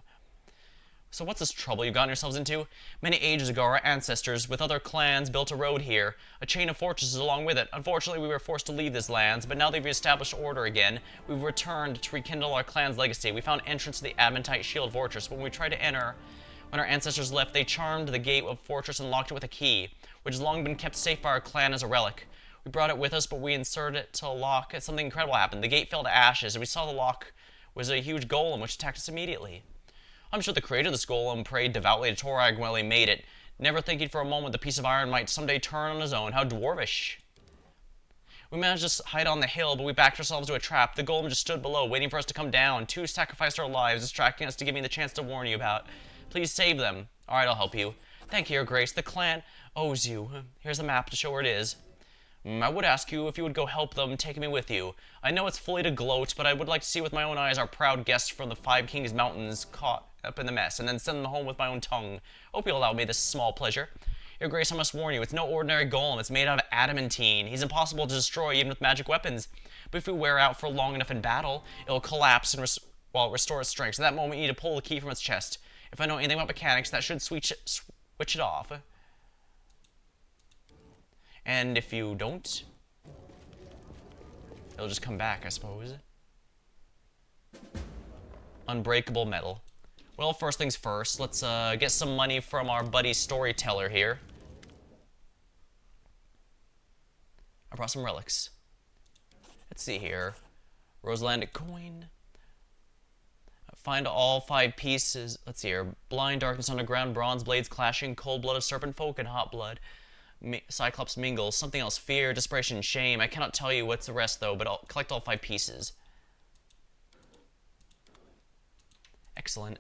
[SPEAKER 1] So what's this trouble you've gotten yourselves into? Many ages ago, our ancestors, with other clans, built a road here, a chain of fortresses along with it. Unfortunately, we were forced to leave these lands, but now they've established order again. We've returned to rekindle our clan's legacy. We found entrance to the Adventite Shield Fortress. When we tried to enter, when our ancestors left, they charmed the gate of the fortress and locked it with a key, which has long been kept safe by our clan as a relic. We brought it with us, but we inserted it to a lock, and something incredible happened. The gate fell to ashes, and we saw the lock was a huge golem, which attacked us immediately. I'm sure the creator of this golem prayed devoutly to Torag while he made it, never thinking for a moment the piece of iron might someday turn on his own. How dwarvish. We managed to hide on the hill, but we backed ourselves to a trap. The golem just stood below, waiting for us to come down. Two sacrificed our lives, distracting us to give me the chance to warn you about. Please save them. Alright, I'll help you. Thank you, Your Grace. The clan owes you. Here's a map to show where it is. I would ask you if you would go help them, take me with you. I know it's fully to gloat, but I would like to see with my own eyes our proud guests from the Five Kings Mountains caught up in the mess, and then send them home with my own tongue. Hope you'll allow me this small pleasure. Your Grace, I must warn you, it's no ordinary golem. It's made out of adamantine. He's impossible to destroy even with magic weapons. But if we wear out for long enough in battle, it'll collapse and restore its strength. So at that moment, you need to pull the key from its chest. If I know anything about mechanics, that should switch it off. And if you don't, it'll just come back, I suppose. Unbreakable metal. Well, first things first, let's get some money from our buddy storyteller here. I brought some relics. Let's see here. Roselandic coin. Find all 5 pieces. Let's see here. Blind, darkness underground, bronze blades clashing, cold-blooded serpent folk, and hot blood. Cyclops mingles. Something else. Fear, desperation, shame. I cannot tell you what's the rest, though, but I'll collect all 5 pieces. Excellent.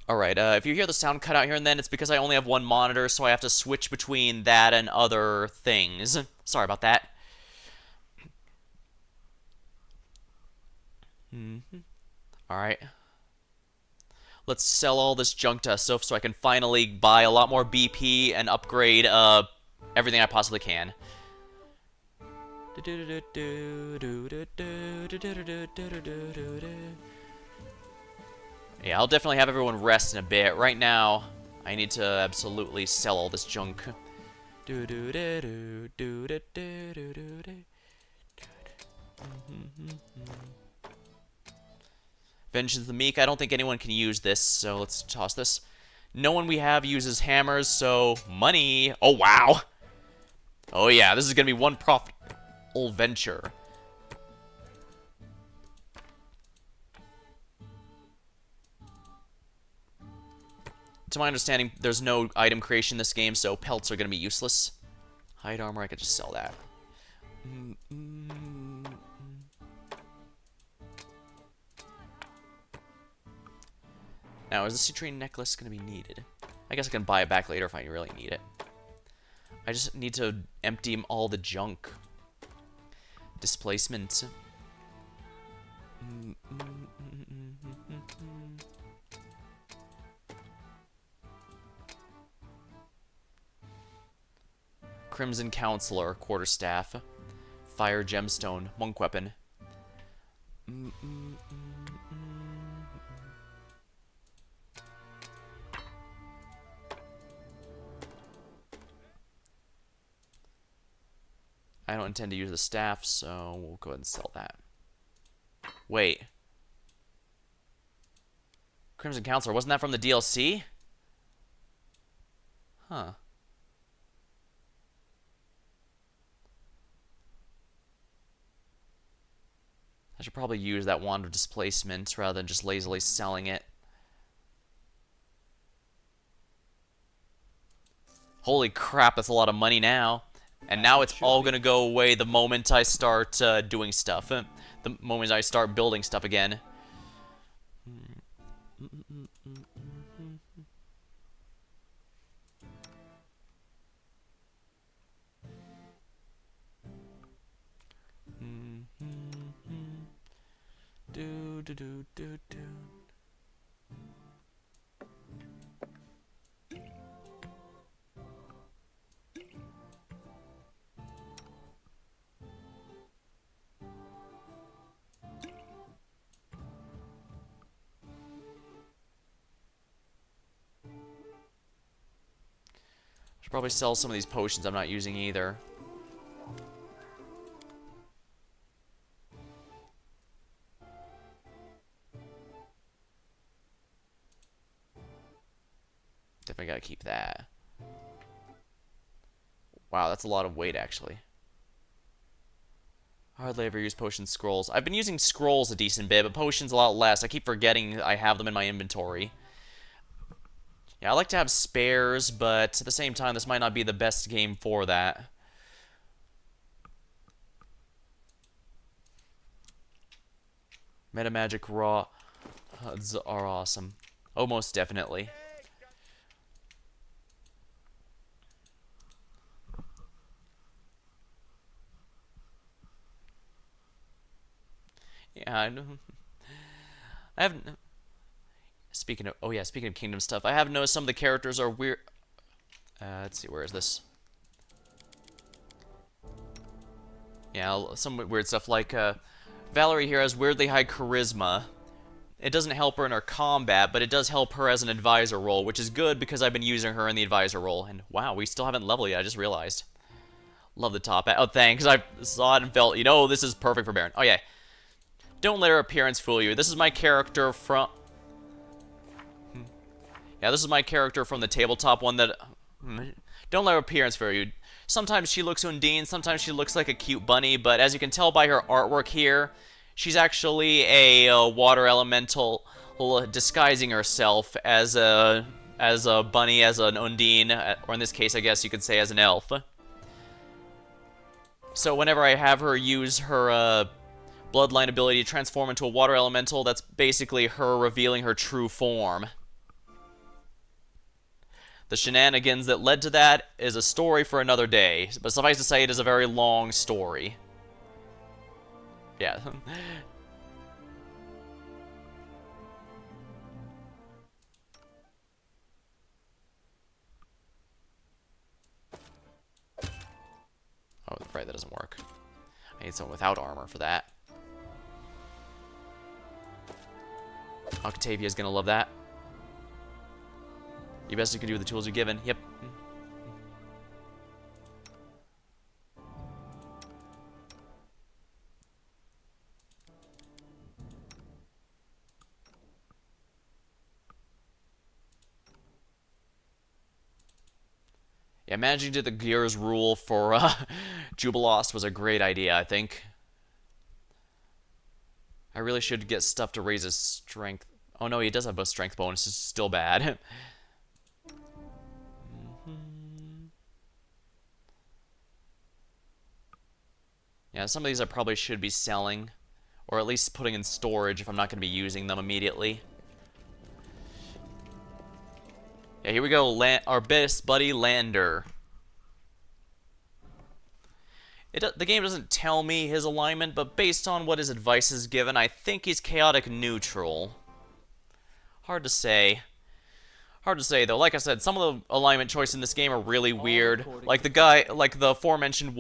[SPEAKER 1] Alright, if you hear the sound cut out here and then, it's because I only have one monitor, so I have to switch between that and other things. Sorry about that. Alright. Let's sell all this junk to stuff so I can finally buy a lot more BP and upgrade everything I possibly can. Yeah, I'll definitely have everyone rest in a bit. Right now, I need to absolutely sell all this junk. Vengeance of the Meek. I don't think anyone can use this, so let's toss this. No one we have uses hammers, so money. Oh, wow. Oh, yeah, this is going to be one profitable venture. To my understanding, there's no item creation in this game, so pelts are going to be useless. Hide armor, I could just sell that. Now, is the citrine necklace going to be needed? I guess I can buy it back later if I really need it. I just need to empty all the junk. Displacement. Crimson Counselor, Quarterstaff, Fire Gemstone, Monk Weapon. I don't intend to use the staff, so we'll go ahead and sell that. Wait. Crimson Counselor, wasn't that from the DLC? Huh. I should probably use that Wand of Displacement rather than just lazily selling it. Holy crap, that's a lot of money now. And now it's all going to go away the moment I start doing stuff. The moment I start building stuff again. Should probably sell some of these potions I'm not using either. Definitely gotta keep that. Wow, that's a lot of weight, actually. Hardly ever use potion scrolls. I've been using scrolls a decent bit, but potions a lot less. I keep forgetting I have them in my inventory. Yeah, I like to have spares, but at the same time, this might not be the best game for that. Metamagic raw HUDs are awesome. Oh, most definitely. Yeah, I know. I have. Speaking of, speaking of Kingdom stuff, I have noticed some of the characters are weird. Let's see, where is this? Yeah, some weird stuff like Valerie here has weirdly high charisma. It doesn't help her in her combat, but it does help her as an advisor role, which is good because I've been using her in the advisor role. And wow, we still haven't leveled yet. I just realized. Love the top hat. Oh, thanks. I saw it and felt, this is perfect for Baron. Oh yeah. Don't let her appearance fool you. This is my character from... Yeah, this is my character from the tabletop one that... Don't let her appearance for you. Sometimes she looks Undine, sometimes she looks like a cute bunny, but as you can tell by her artwork here, she's actually a water elemental disguising herself as a bunny, as an Undine, or in this case, I guess you could say as an elf. So whenever I have her use her bloodline ability to transform into a water elemental, that's basically her revealing her true form. The shenanigans that led to that is a story for another day, but suffice to say, it is a very long story. Yeah. Oh, right, that doesn't work. I need someone without armor for that. Octavia's gonna love that. You best you can do with the tools you're given. Yep. Yeah, managing to the Gears rule for Jubilost was a great idea, I think. I really should get stuff to raise his strength. Oh no, he does have a strength bonus. It's still bad. Yeah, some of these I probably should be selling, or at least putting in storage if I'm not going to be using them immediately. Yeah, here we go, our best buddy, Lander. The game doesn't tell me his alignment, but based on what his advice is given, I think he's chaotic neutral. Hard to say. Hard to say, though. Like I said, some of the alignment choices in this game are really weird. Like the aforementioned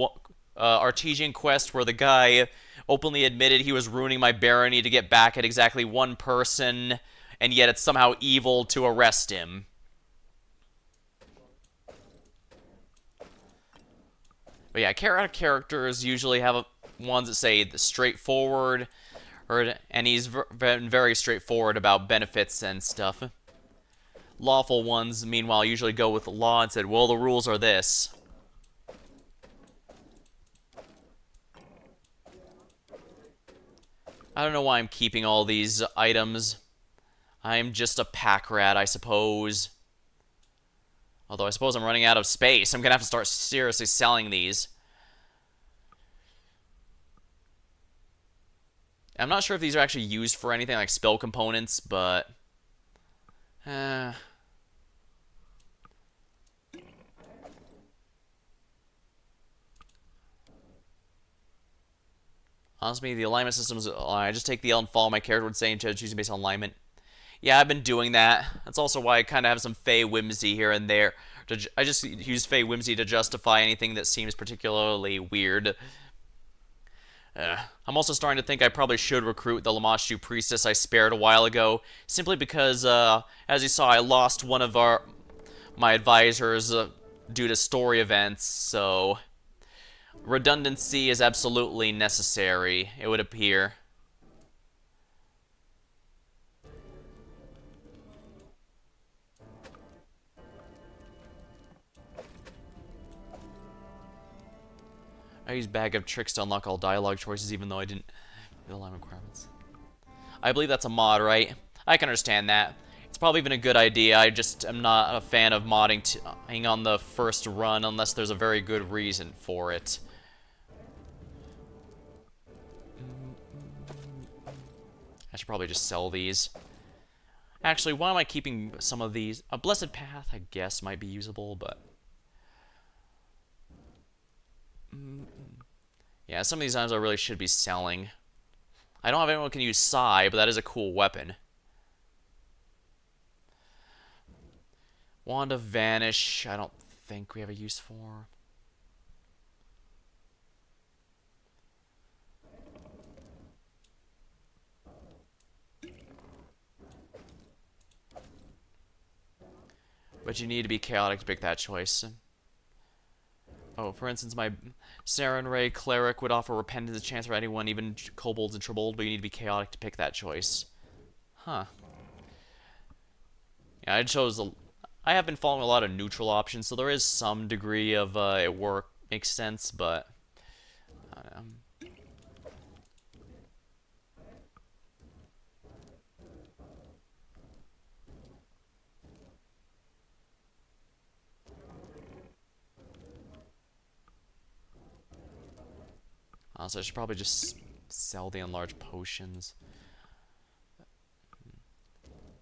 [SPEAKER 1] Artesian quest where the guy openly admitted he was ruining my barony to get back at exactly one person, and yet it's somehow evil to arrest him. But yeah, characters usually have ones that say the straightforward, and he's been very straightforward about benefits and stuff. Lawful ones, meanwhile, usually go with the law and said, well, the rules are this. I don't know why I'm keeping all these items. I'm just a pack rat, I suppose. Although I suppose I'm running out of space. I'm gonna have to start seriously selling these. I'm not sure if these are actually used for anything like spell components, but... Honestly, the alignment systems, I just take the L and follow my character would say instead of choosing based on alignment. Yeah, I've been doing that. That's also why I kind of have some Fey whimsy here and there. I just use Fey whimsy to justify anything that seems particularly weird. I'm also starting to think I probably should recruit the Lamashu priestess I spared a while ago, simply because, as you saw, I lost one of my advisors due to story events, so redundancy is absolutely necessary, it would appear. I use Bag of Tricks to unlock all dialogue choices even though I didn't the alignment requirements. I believe that's a mod, right? I can understand that. It's probably even a good idea. I just am not a fan of modding on the first run unless there's a very good reason for it. I should probably just sell these. Actually, why am I keeping some of these? A Blessed Path, I guess, might be usable, but... Yeah, some of these items I really should be selling. I don't have anyone who can use Sai, but that is a cool weapon. Wand of Vanish, I don't think we have a use for. But you need to be chaotic to pick that choice. Oh, for instance, my Saren Ray Cleric would offer repentance, a chance for anyone, even kobolds and tribbles, but you need to be chaotic to pick that choice. Huh. Yeah, I have been following a lot of neutral options, so there is some degree of it makes sense, but I don't know. So I should probably just sell the enlarged potions.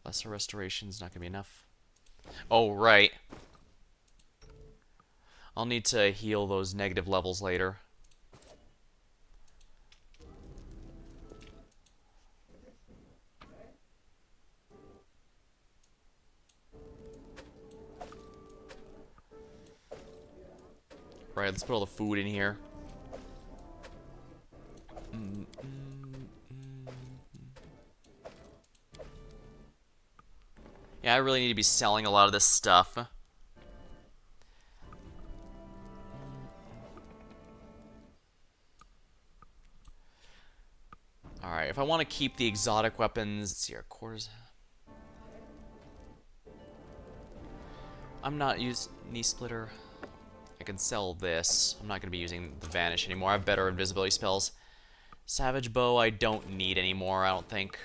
[SPEAKER 1] Lesser restoration's not gonna be enough. Oh, right. I'll need to heal those negative levels later. Right, let's put all the food in here. Yeah, I really need to be selling a lot of this stuff. Alright, if I want to keep the exotic weapons, let's see here, quarters. I'm not using knee splitter. I can sell this. I'm not going to be using the vanish anymore. I have better invisibility spells. Savage bow I don't need anymore, I don't think.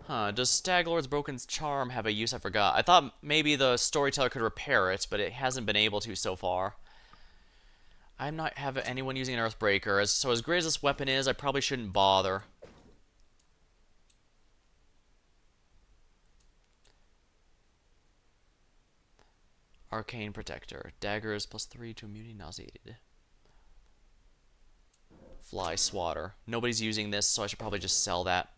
[SPEAKER 1] Huh, does Staglord's Broken Charm have a use? I forgot. I thought maybe the storyteller could repair it, but it hasn't been able to so far. I'm not having anyone using an Earthbreaker, so as great as this weapon is, I probably shouldn't bother. Arcane Protector. Daggers +3 to immunity nauseated. Fly Swatter. Nobody's using this, so I should probably just sell that.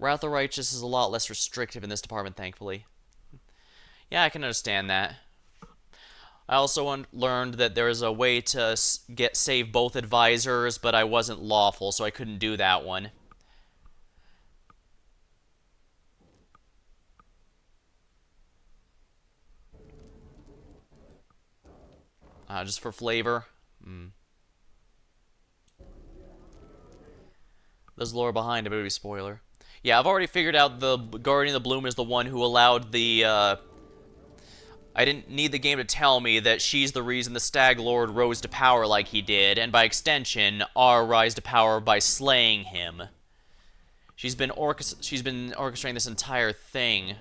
[SPEAKER 1] Wrath of Righteous is a lot less restrictive in this department, thankfully. Yeah, I can understand that. I also learned that there is a way to save both advisors, but I wasn't lawful, so I couldn't do that one. Just for flavor. There's lore behind it, but it'll be spoiler. Yeah, I've already figured out the Guardian of the Bloom is the one who allowed the, I didn't need the game to tell me that she's the reason the Stag Lord rose to power like he did, and by extension, our rise to power by slaying him. She's been orchestrating this entire thing.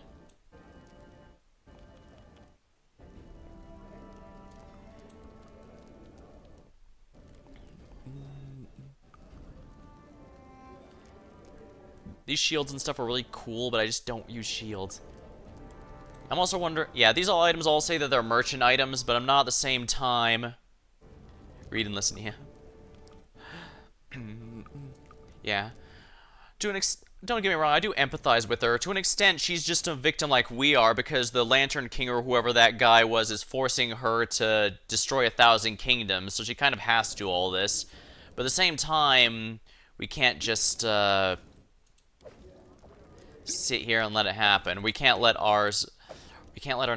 [SPEAKER 1] These shields and stuff are really cool, but I just don't use shields. I'm also wondering... Yeah, these items all say that they're merchant items, but I'm not at the same time... Read and listen, yeah. Yeah. Don't get me wrong, I do empathize with her. To an extent, she's just a victim like we are, because the Lantern King or whoever that guy was is forcing her to destroy 1,000 kingdoms, so she kind of has to do all this. But at the same time, we can't just, sit here and let it happen. We can't let our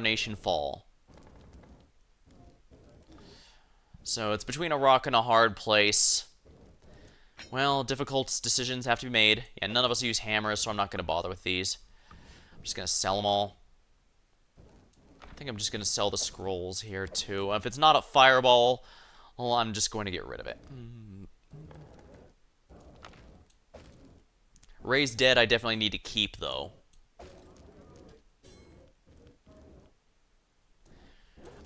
[SPEAKER 1] nation fall. So it's between a rock and a hard place. Well, difficult decisions have to be made. Yeah, none of us use hammers, so I'm not going to bother with these. I'm just going to sell them all. I think I'm just going to sell the scrolls here, too. If it's not a fireball, well, I'm just going to get rid of it. Raised Dead I definitely need to keep, though.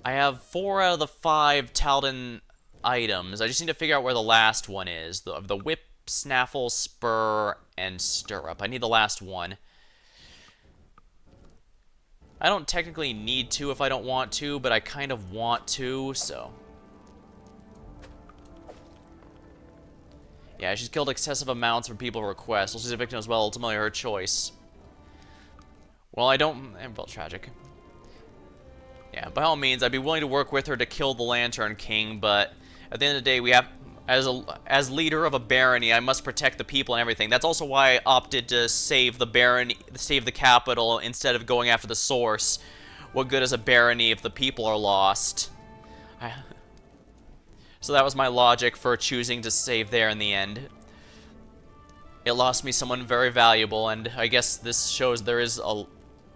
[SPEAKER 1] I have 4 out of the 5 Taldan items. I just need to figure out where the last one is. The Whip, Snaffle, Spur, and Stirrup. I need the last one. I don't technically need to if I don't want to, but I kind of want to, so... Yeah, she's killed excessive amounts for people request. Well, she's a victim as well, ultimately her choice. Well, I don't... Well, tragic. Yeah, by all means, I'd be willing to work with her to kill the Lantern King, but at the end of the day, we have... As leader of a barony, I must protect the people and everything. That's also why I opted to save the barony, save the capital, instead of going after the source. What good is a barony if the people are lost? So that was my logic for choosing to save there in the end. It lost me someone very valuable, and I guess this shows there is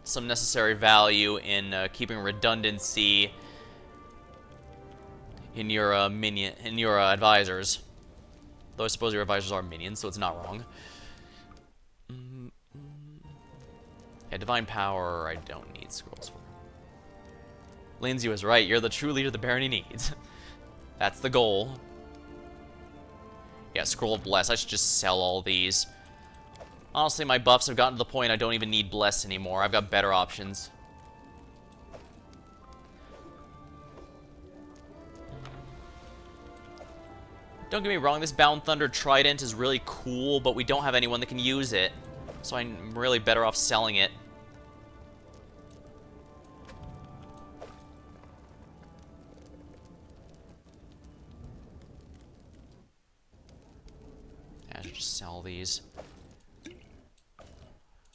[SPEAKER 1] some necessary value in keeping redundancy in your advisors. Though I suppose your advisors are minions, so it's not wrong. Yeah, divine power, I don't need scrolls for. Lindsay was right. You're the true leader the barony needs. That's the goal. Yeah, scroll of bless. I should just sell all these. Honestly, my buffs have gotten to the point I don't even need bless anymore. I've got better options. Don't get me wrong, this Bound Thunder Trident is really cool, but we don't have anyone that can use it. So I'm really better off selling it. I should just sell these.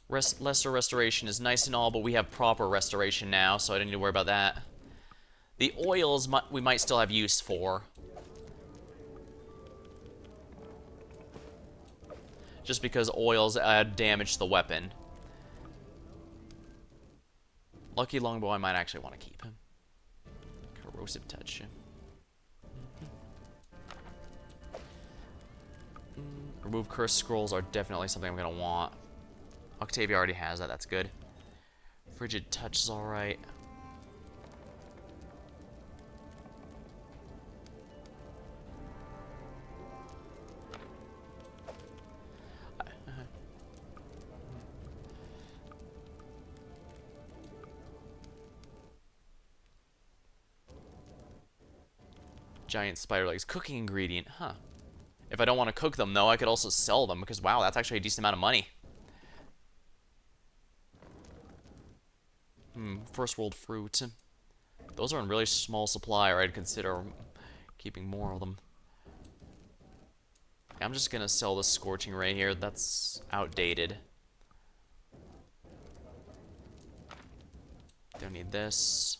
[SPEAKER 1] Lesser restoration is nice and all, but we have proper restoration now, so I don't need to worry about that. The oils we might still have use for. Just because oils add damage to the weapon. Lucky Longbow I might actually want to keep. Corrosive Touch. Remove Cursed Scrolls are definitely something I'm going to want. Octavia already has that, that's good. Frigid Touch is alright. Giant spider legs. Cooking ingredient, huh. If I don't want to cook them, though, I could also sell them, because, wow, that's actually a decent amount of money. First world fruit. Those are in really small supply, or I'd consider keeping more of them. I'm just gonna sell the Scorching Ray here. That's outdated. Don't need this.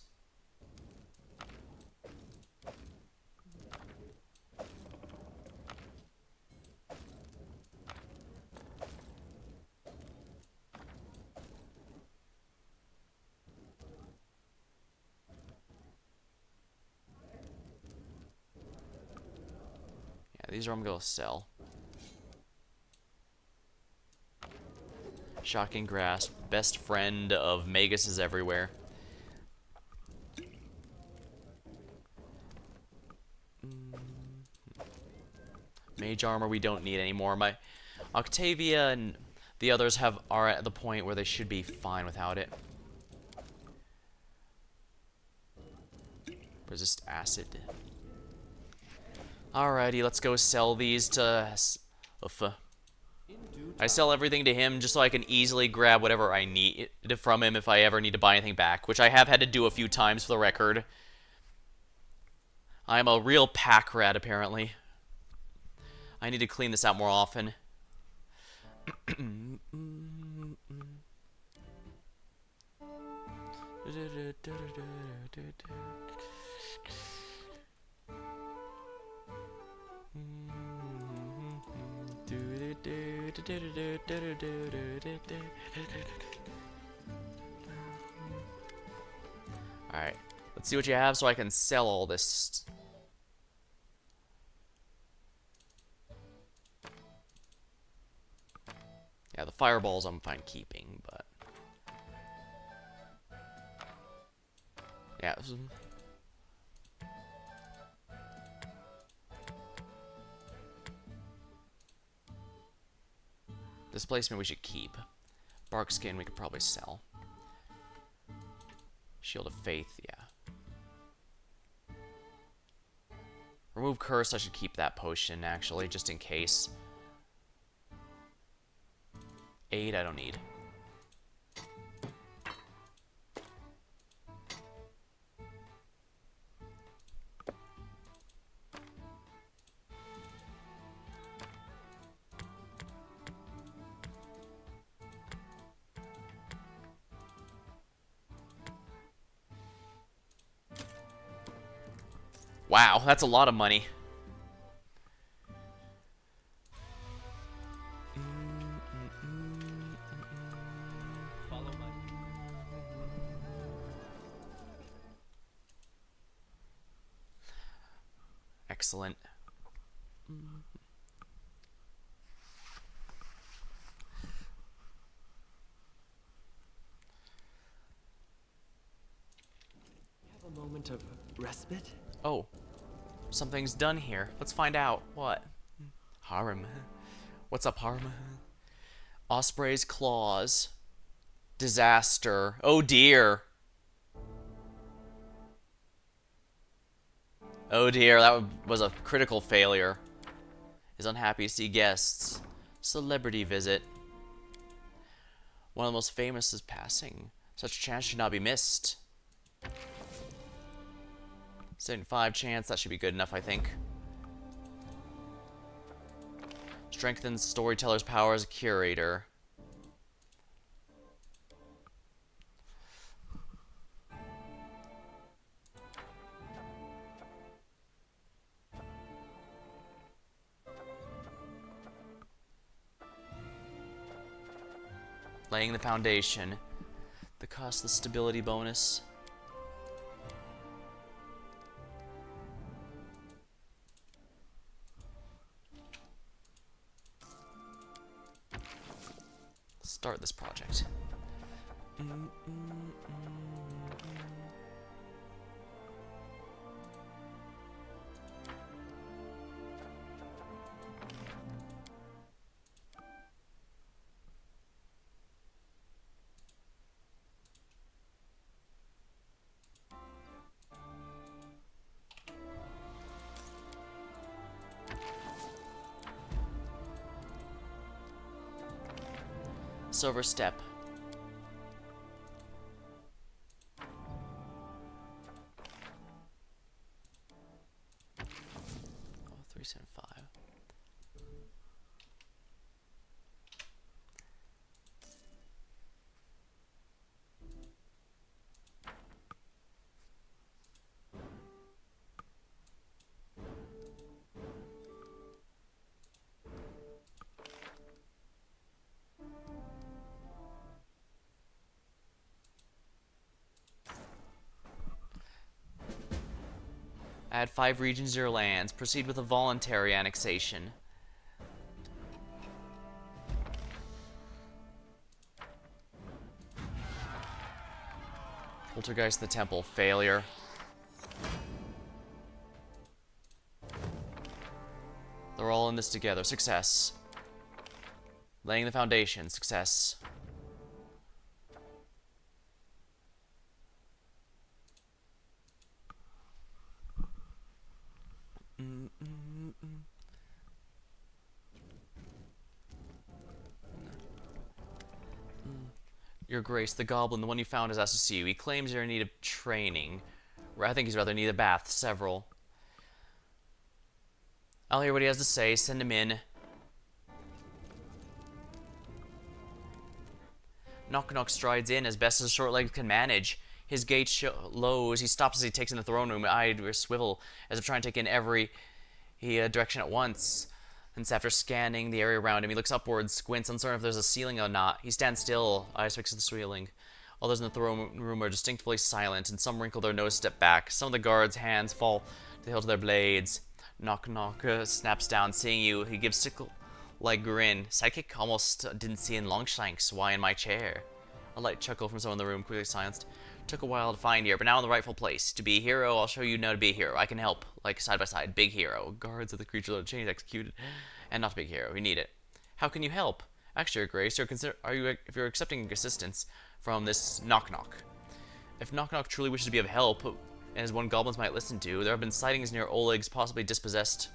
[SPEAKER 1] These are I'm gonna sell. Shocking Grasp, best friend of Magus is everywhere. Mage armor we don't need anymore. My Octavia and the others are at the point where they should be fine without it. Resist acid. Alrighty, let's go sell these to... I sell everything to him just so I can easily grab whatever I need from him if I ever need to buy anything back, which I have had to do a few times for the record. I'm a real pack rat, apparently. I need to clean this out more often. Alright, let's see what you have so I can sell all this. Yeah, the fireballs I'm fine keeping, but... yeah, displacement we should keep. Bark skin we could probably sell. Shield of Faith, yeah. Remove Curse, I should keep that potion, actually, just in case. Aid, I don't need. Wow, that's a lot of money.
[SPEAKER 6] Follow my...
[SPEAKER 1] Excellent.
[SPEAKER 10] Have a moment of respite?
[SPEAKER 1] Oh, something's done here. Let's find out. What? Harem. What's up, Harem? Osprey's claws. Disaster. Oh dear. Oh dear, that was a critical failure. Is unhappy to see guests. Celebrity visit. One of the most famous is passing. Such a chance should not be missed. 75 chance, that should be good enough, I think. Strengthens storyteller's power as a curator. Laying the foundation. The costless stability bonus. Start this project. Silver step. Oh, 375. Add 5 regions to your lands. Proceed with a voluntary annexation. Poltergeist the Temple. Failure. They're all in this together. Success. Laying the foundation. Success. Your Grace, the goblin, the one you found, has asked to see you. He claims you're in need of training. I think he's rather in need of bath. Several. I'll hear what he has to say. Send him in. Knock Knock strides in as best as short legs can manage. His gait lows. He stops as he takes in the throne room, eye to swivel, as if trying to take in every direction at once. And after scanning the area around him, he looks upwards, squints, uncertain if there's a ceiling or not. He stands still, eyes fixed to the ceiling. Others in the throne room are distinctly silent, and some wrinkle their nose, step back. Some of the guards' hands fall to the hilt of their blades. Knock Knock snaps down, seeing you. He gives sickle-like grin. Sidekick almost didn't see in Longshanks. Why in my chair? A light chuckle from someone in the room, quickly silenced. Took a while to find here, but now in the rightful place. To be a hero, I'll show you now to be a hero. I can help, like side by side. Big hero. Guards of the creature load chains executed. And not a big hero. We need it. How can you help? Actually, Your Grace, if you're accepting assistance from this Knock Knock. If Knock Knock truly wishes to be of help, as one goblins might listen to, there have been sightings near Oleg's possibly dispossessed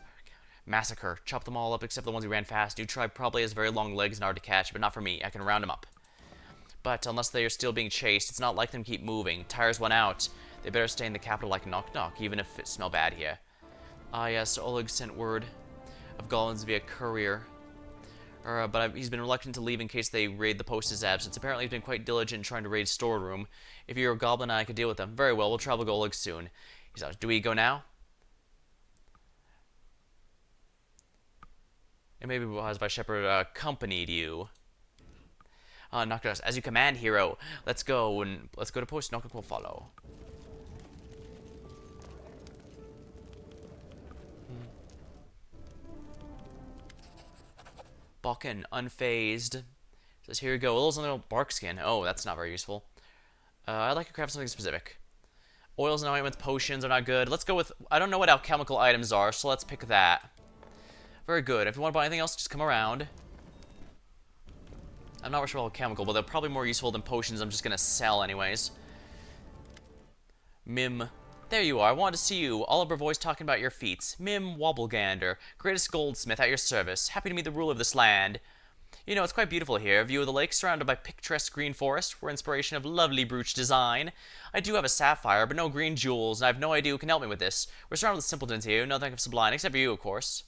[SPEAKER 1] massacre. Chop them all up except the ones who ran fast. New tribe probably has very long legs and hard to catch, but not for me. I can round them up. But unless they are still being chased, it's not like them keep moving. Tires went out. They better stay in the capital like Knock Knock, even if it smell bad here. Ah yes, Oleg sent word of goblins via courier. But he's been reluctant to leave in case they raid the post in his absence. Apparently he's been quite diligent in trying to raid storeroom. If you're a goblin, I could deal with them. Very well, we'll travel to Oleg soon. He's out. Do we go now? And maybe if I shepherd accompanied you. Knock us. As you command, hero. Let's go to post. Knock will follow. Balkan, unfazed. Says, here you go. A little something bark skin. Oh, that's not very useful. I'd like to craft something specific. Oils and ointments, potions are not good. Let's go with... I don't know what alchemical items are, so let's pick that. Very good. If you want to buy anything else, just come around. I'm not sure about alchemical, but they're probably more useful than potions I'm just going to sell anyways. Mim. There you are. I wanted to see you. Oliver voice talking about your feats. Mim Wobblegander, greatest goldsmith at your service. Happy to meet the ruler of this land. You know, it's quite beautiful here. View of the lake surrounded by picturesque green forest for inspiration of lovely brooch design. I do have a sapphire, but no green jewels, and I have no idea who can help me with this. We're surrounded with simpletons here, nothing of sublime, except for you, of course.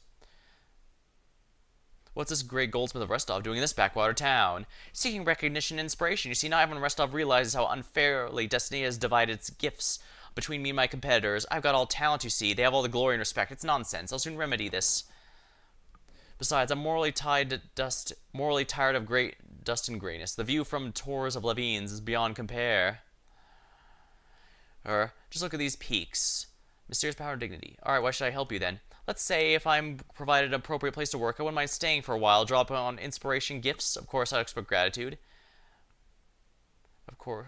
[SPEAKER 1] What's this great goldsmith of Rostov doing in this backwater town? Seeking recognition and inspiration. You see, not everyone in Rostov realizes how unfairly destiny has divided its gifts between me and my competitors. I've got all talent, you see. They have all the glory and respect. It's nonsense. I'll soon remedy this. Besides, I'm morally tired of great dust and grayness. The view from Tors of Levines is beyond compare. Just look at these peaks. Mysterious power and dignity. Alright, why should I help you then? Let's say if I'm provided an appropriate place to work, I wouldn't mind staying for a while, drop on inspiration gifts. Of course, I expect gratitude. Of course.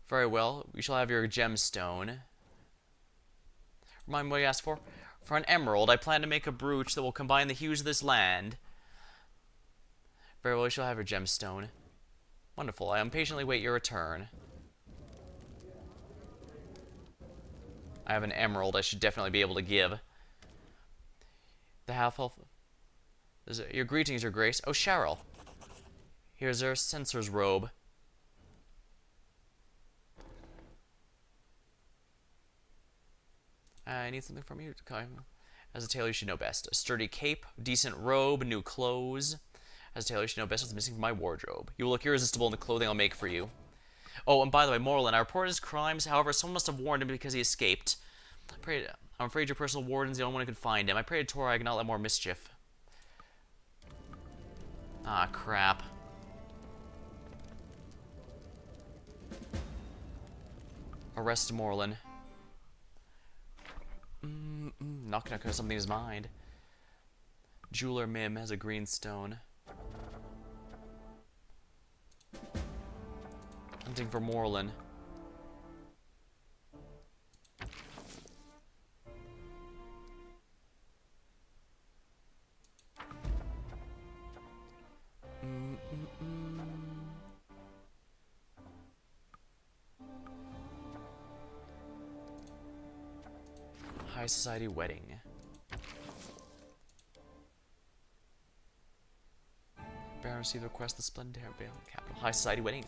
[SPEAKER 1] Very well. We shall have your gemstone. Remind me what you asked for? For an emerald, I plan to make a brooch that will combine the hues of this land. Very well, you shall have your gemstone. Wonderful. I impatiently wait your return. I have an emerald I should definitely be able to give. The half-elf... Your greetings, your grace. Oh, Cheryl. Here's our censor's robe. I need something from you. As a tailor, you should know best. A sturdy cape, decent robe, new clothes. As a tailor, you should know best what's missing from my wardrobe. You will look irresistible in the clothing I'll make for you. Oh, and by the way, Morlin, I reported his crimes. However, someone must have warned him because he escaped. I'm afraid your personal warden's the only one who could find him. I pray to Tora I cannot let more mischief. Ah, crap. Arrest Morlin. Not gonna cause something in his mind. Jeweler Mim has a green stone. Hunting for Morlin. High society wedding. Baron received a request the Splendid Bale Capital. High society wedding.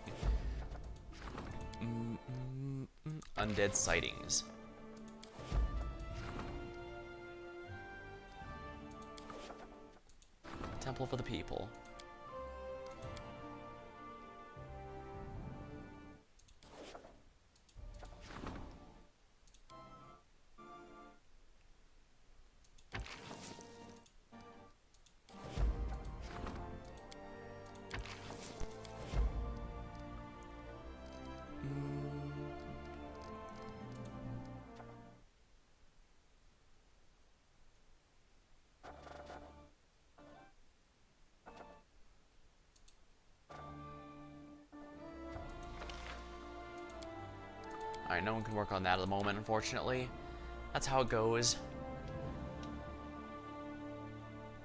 [SPEAKER 1] Undead sightings. Temple for the people. Alright, no one can work on that at the moment, unfortunately. That's how it goes.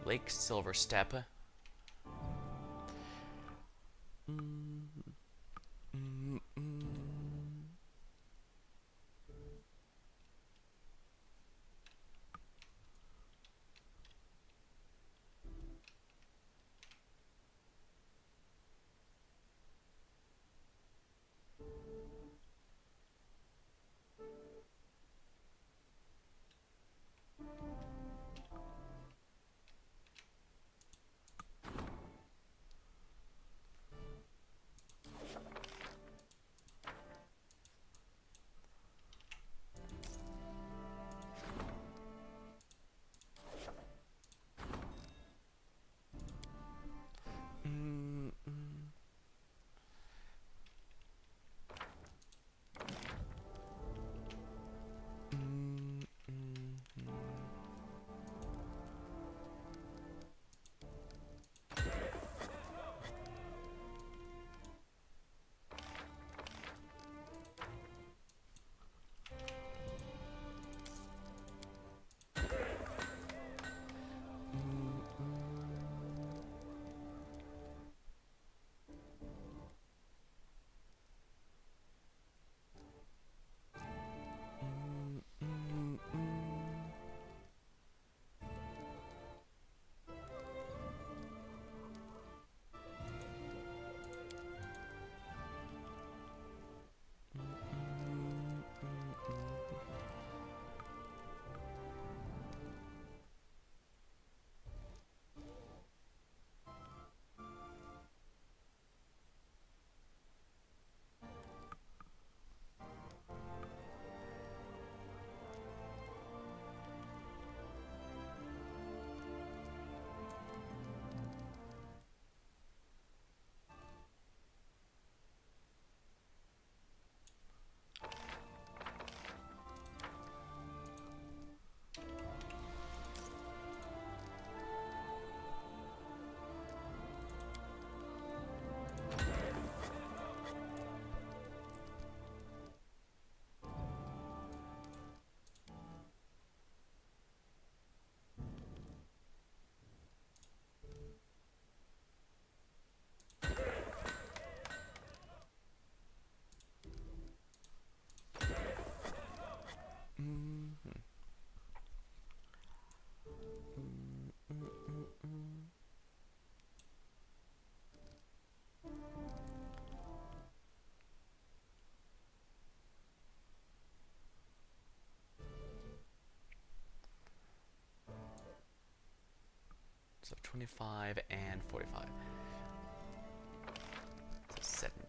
[SPEAKER 1] Lake Silver Step. So 25 and 45. So 70.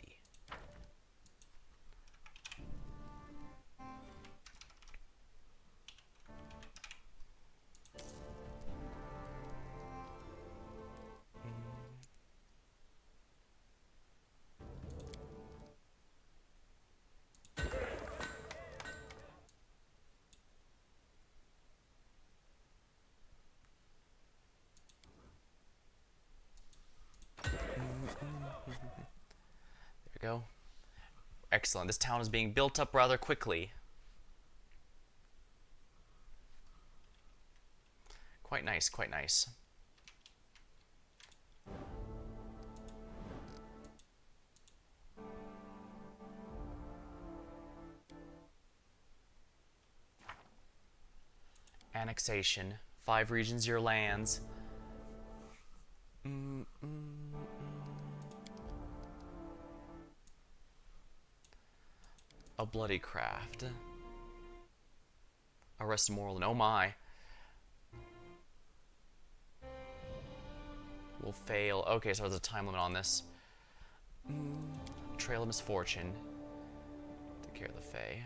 [SPEAKER 1] There we go. Excellent. This town is being built up rather quickly. Quite nice, quite nice. Annexation. 5 regions, your lands. A bloody craft. Arrest Moreland. Oh my. Will fail. Okay, so there's a time limit on this. Trail of Misfortune. Take care of the Fae.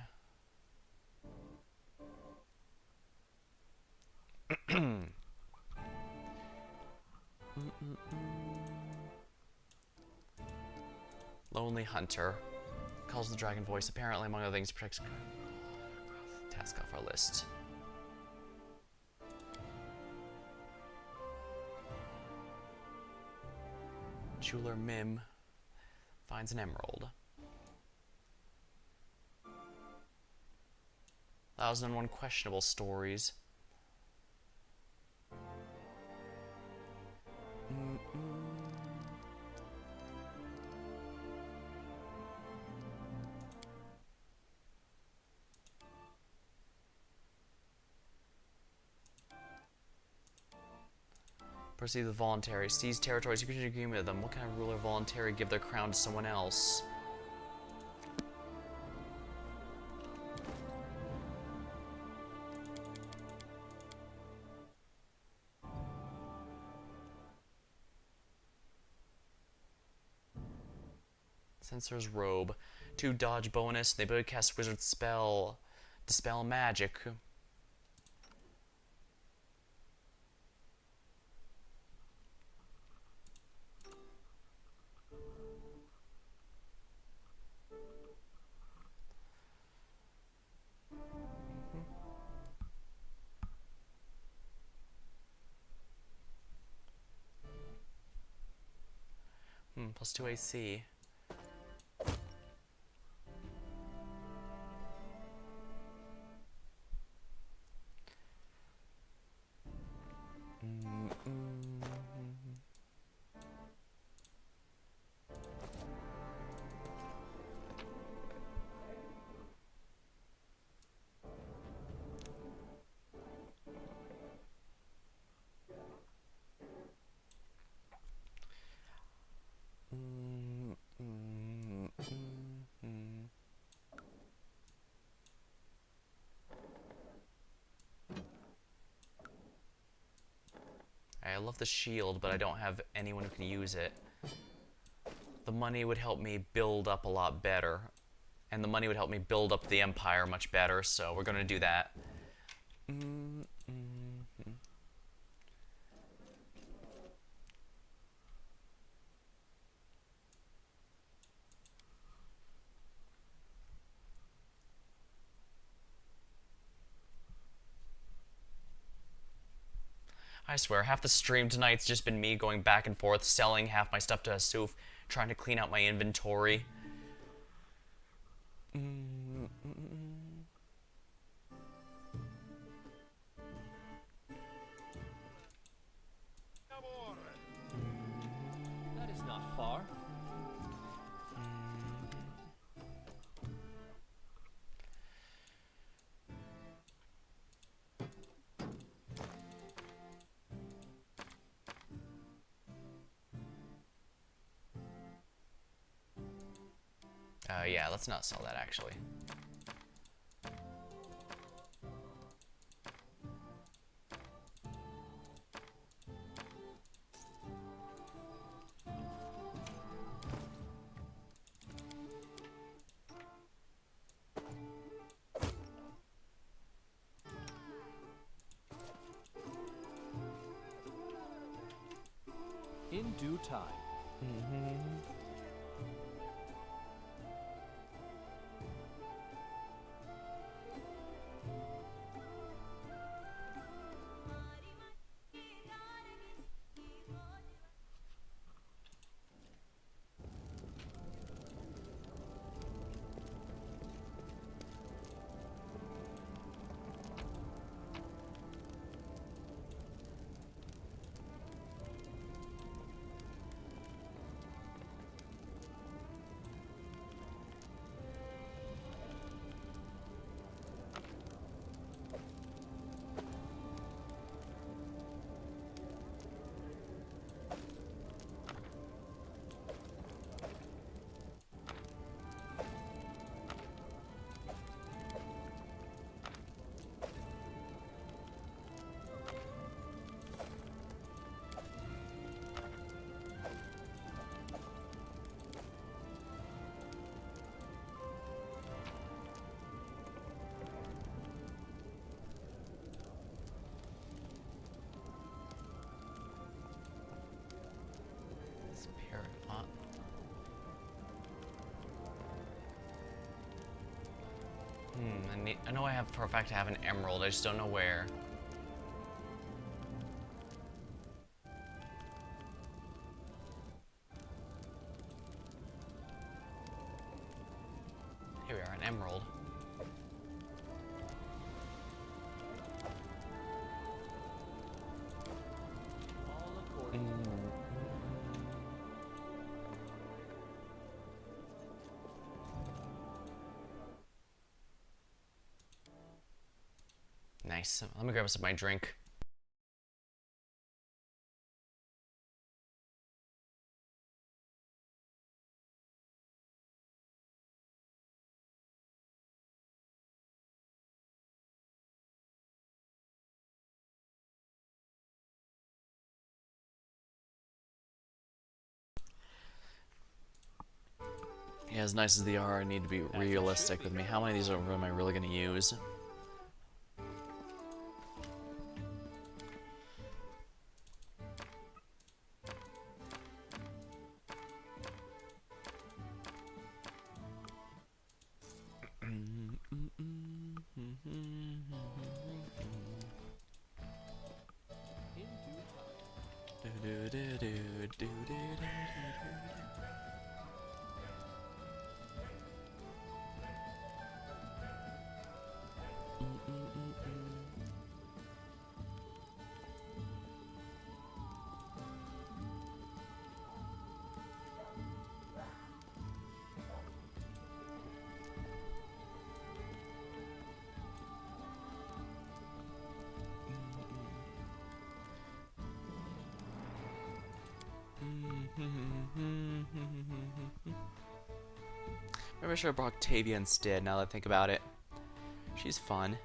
[SPEAKER 1] Lonely Hunter. Calls the dragon voice. Apparently, among other things, protects... Task off our list. Jeweler Mim finds an emerald. 1001 questionable stories. Proceed with voluntary. Seize territories. You can agreement with them. What kind of ruler voluntary give their crown to someone else? Censor's Robe. 2 dodge bonus. The ability to cast wizard spell. Dispel magic. Plus 2 AC. I love the shield, but I don't have anyone who can use it. The money would help me build up a lot better. And the money would help me build up the empire much better, so we're going to do that. I swear, half the stream tonight's just been me going back and forth, selling half my stuff to Asuf, trying to clean out my inventory.
[SPEAKER 6] That is not far.
[SPEAKER 1] Yeah, let's not sell that, actually.
[SPEAKER 6] In due time.
[SPEAKER 1] Spirit pot. I know I have for a fact I have an emerald, I just don't know where. Here we are, an emerald.
[SPEAKER 6] All according to
[SPEAKER 1] Nice. Let me grab us my drink. Yeah, as nice as they are, I need to be realistic with me. How many of these am I really going to use? Maybe I should have brought Octavia instead, now that I think about it. She's fun.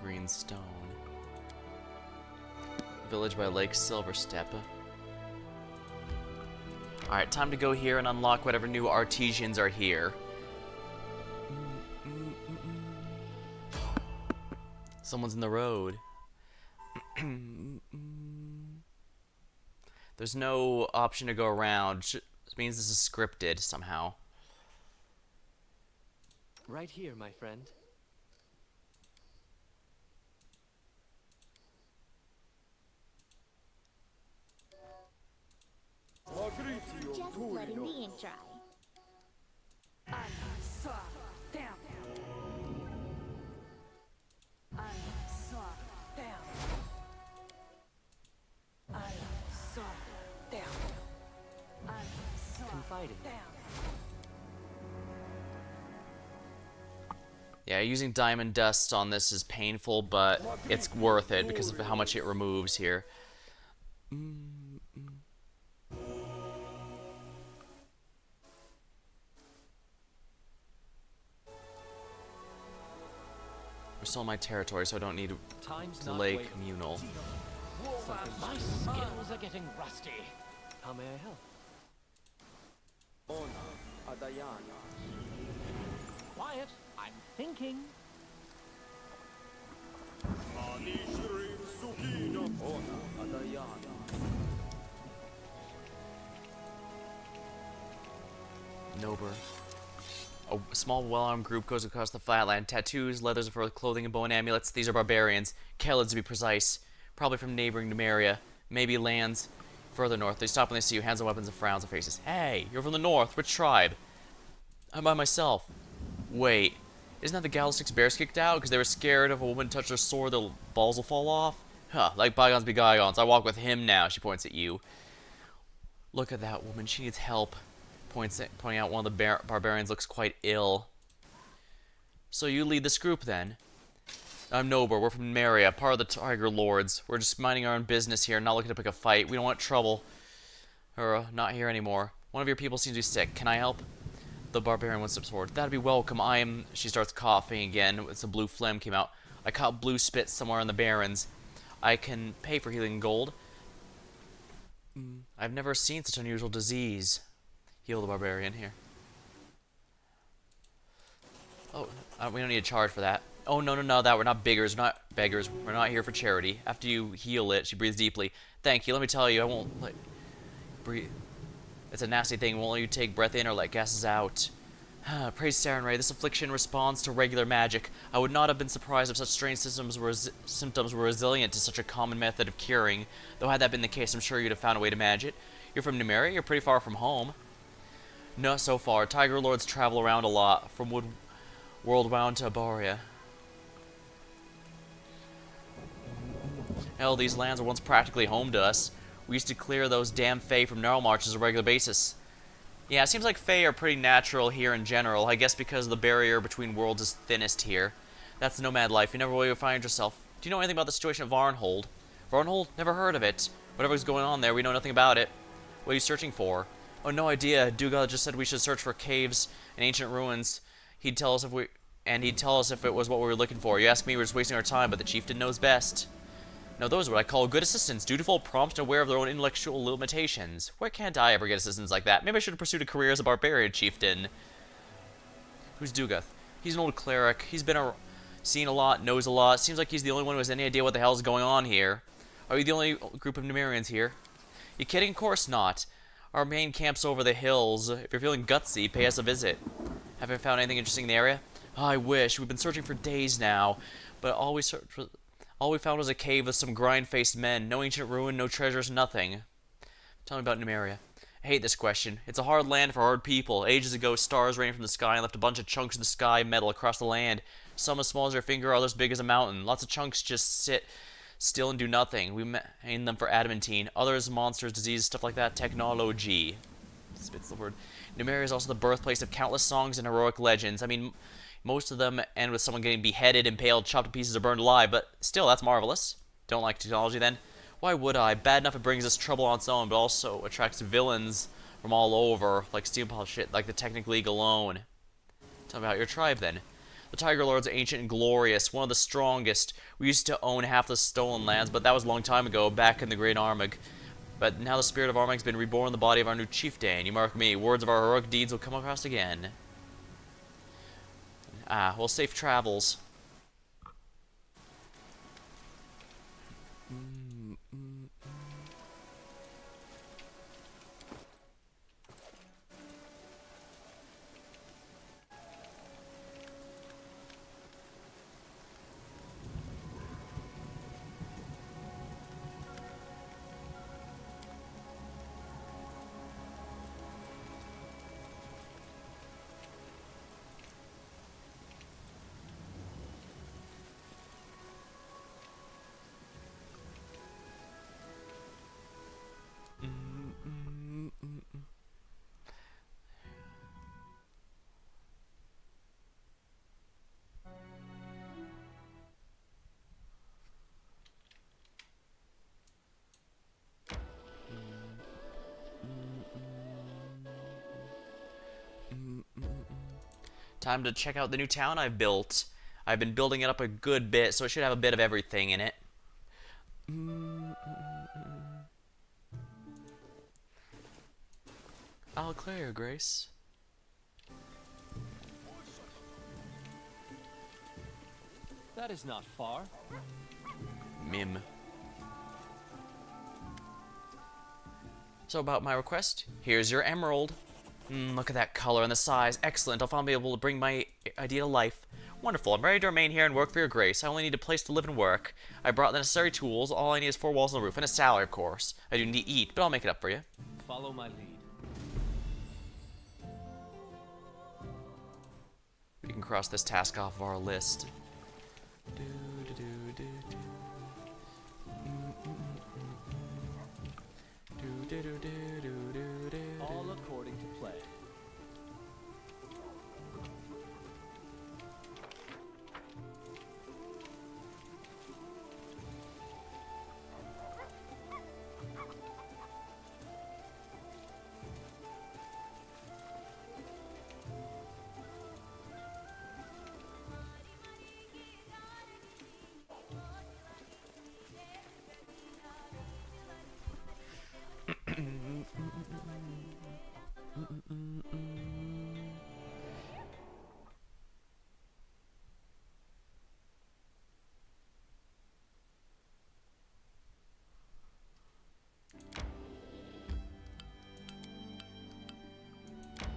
[SPEAKER 1] Greenstone. Village by Lake Silverstep. Alright, time to go here and unlock whatever new artesians are here. Someone's in the road. There's no option to go around, which means this is scripted somehow.
[SPEAKER 10] Right here, my friend.
[SPEAKER 4] Just letting the ink dry.
[SPEAKER 10] Confiding.
[SPEAKER 1] Yeah, using diamond dust on this is painful, but it's worth it because of how much it removes here. We're still in my territory, so I don't need
[SPEAKER 6] Time's
[SPEAKER 1] to
[SPEAKER 6] not
[SPEAKER 1] delay
[SPEAKER 6] waiting.
[SPEAKER 1] communal.
[SPEAKER 6] My skills are getting rusty.
[SPEAKER 10] How may I help?
[SPEAKER 6] Quiet. I'm thinking.
[SPEAKER 1] Nober. A small, well-armed group goes across the flatland. Tattoos, leathers for clothing, and bow and amulets. These are barbarians. Khalids, to be precise. Probably from neighboring Numeria. Maybe lands further north. They stop when they see you. Hands on weapons and frowns on faces. Hey, you're from the north. Which tribe? I'm by myself. Wait. Isn't that the Gallistics bears kicked out? Because they were scared if a woman touched their sword, their balls will fall off? Huh, like bygones be bygones. I walk with him now, she points at you. Look at that woman. She needs help. Pointing out one of the barbarians looks quite ill. So you lead this group then? I'm Nober. We're from Maria, part of the Tiger Lords. We're just minding our own business here, not looking to pick a fight. We don't want trouble. Or, not here anymore. One of your people seems to be sick. Can I help? The barbarian one steps forward. That'd be welcome. She starts coughing again. Some blue phlegm came out. I caught blue spit somewhere in the barrens. I can pay for healing gold. I've never seen such unusual disease. Heal the barbarian here. Oh, we don't need to charge for that. Oh, no, we're not beggars. We're not beggars. We're not here for charity. After you heal it, she breathes deeply. Thank you. Let me tell you, I won't let breathe. It's a nasty thing. Won't let you take breath in or let gases out. Praise Sarenrae. This affliction responds to regular magic. I would not have been surprised if such strange symptoms were resilient to such a common method of curing. Though had that been the case, I'm sure you'd have found a way to manage it. You're from Numeria? You're pretty far from home. Not so far. Tiger Lords travel around a lot, from world round to Aboria. Hell, these lands were once practically home to us. We used to clear those damn Fae from Gnarl Marches on a regular basis. Yeah, it seems like Fae are pretty natural here in general. I guess because the barrier between worlds is thinnest here. That's the nomad life. You never will find yourself. Do you know anything about the situation at Varnhold? Varnhold? Never heard of it. Whatever's going on there, we know nothing about it. What are you searching for? Oh, no idea. Dugald just said we should search for caves and ancient ruins. He'd tell us if it was what we were looking for. You ask me, we're just wasting our time, but the chieftain knows best. No, those are what I call good assistants, dutiful, prompt, and aware of their own intellectual limitations. Why can't I ever get assistants like that? Maybe I should have pursued a career as a barbarian chieftain. Who's Dugath? He's an old cleric. He's been seen a lot, knows a lot. Seems like he's the only one who has any idea what the hell is going on here. Are you the only group of Numerians here? You kidding? Of course not. Our main camp's over the hills. If you're feeling gutsy, pay us a visit. Have you found anything interesting in the area? Oh, I wish. We've been searching for days now, but all we found was a cave with some grind-faced men. No ancient ruin, no treasures, nothing. Tell me about Numeria. I hate this question. It's a hard land for hard people. Ages ago, stars rained from the sky and left a bunch of chunks of the sky metal across the land. Some as small as your finger, others big as a mountain. Lots of chunks just sit still and do nothing. We mine them for adamantine. Others, monsters, diseases, stuff like that. Technology. Spits the word. Numeria is also the birthplace of countless songs and heroic legends. I mean, most of them end with someone getting beheaded, impaled, chopped to pieces, or burned alive, but still, that's marvelous. Don't like technology, then? Why would I? Bad enough it brings us trouble on its own, but also attracts villains from all over, like steampunk shit, like the Technic League alone. Tell me about your tribe, then. The Tiger Lords are ancient and glorious, one of the strongest. We used to own half the stolen lands, but that was a long time ago, back in the Great Armag. But now the spirit of Armag's been reborn in the body of our new chieftain. You mark me, words of our heroic deeds will come across again. Ah, well, safe travels. Time to check out the new town I've built. I've been building it up a good bit, so it should have a bit of everything in it. I'll clear your grace.
[SPEAKER 6] That is not far.
[SPEAKER 1] Mim. So about my request, here's your emerald. Look at that color and the size. Excellent. I'll finally be able to bring my idea to life. Wonderful. I'm ready to remain here and work for your grace. I only need a place to live and work. I brought the necessary tools. All I need is 4 walls and a roof and a salary, of course. I do need to eat, but I'll make it up for you.
[SPEAKER 6] Follow my lead.
[SPEAKER 1] We can cross this task off of our list.
[SPEAKER 6] All according to plan.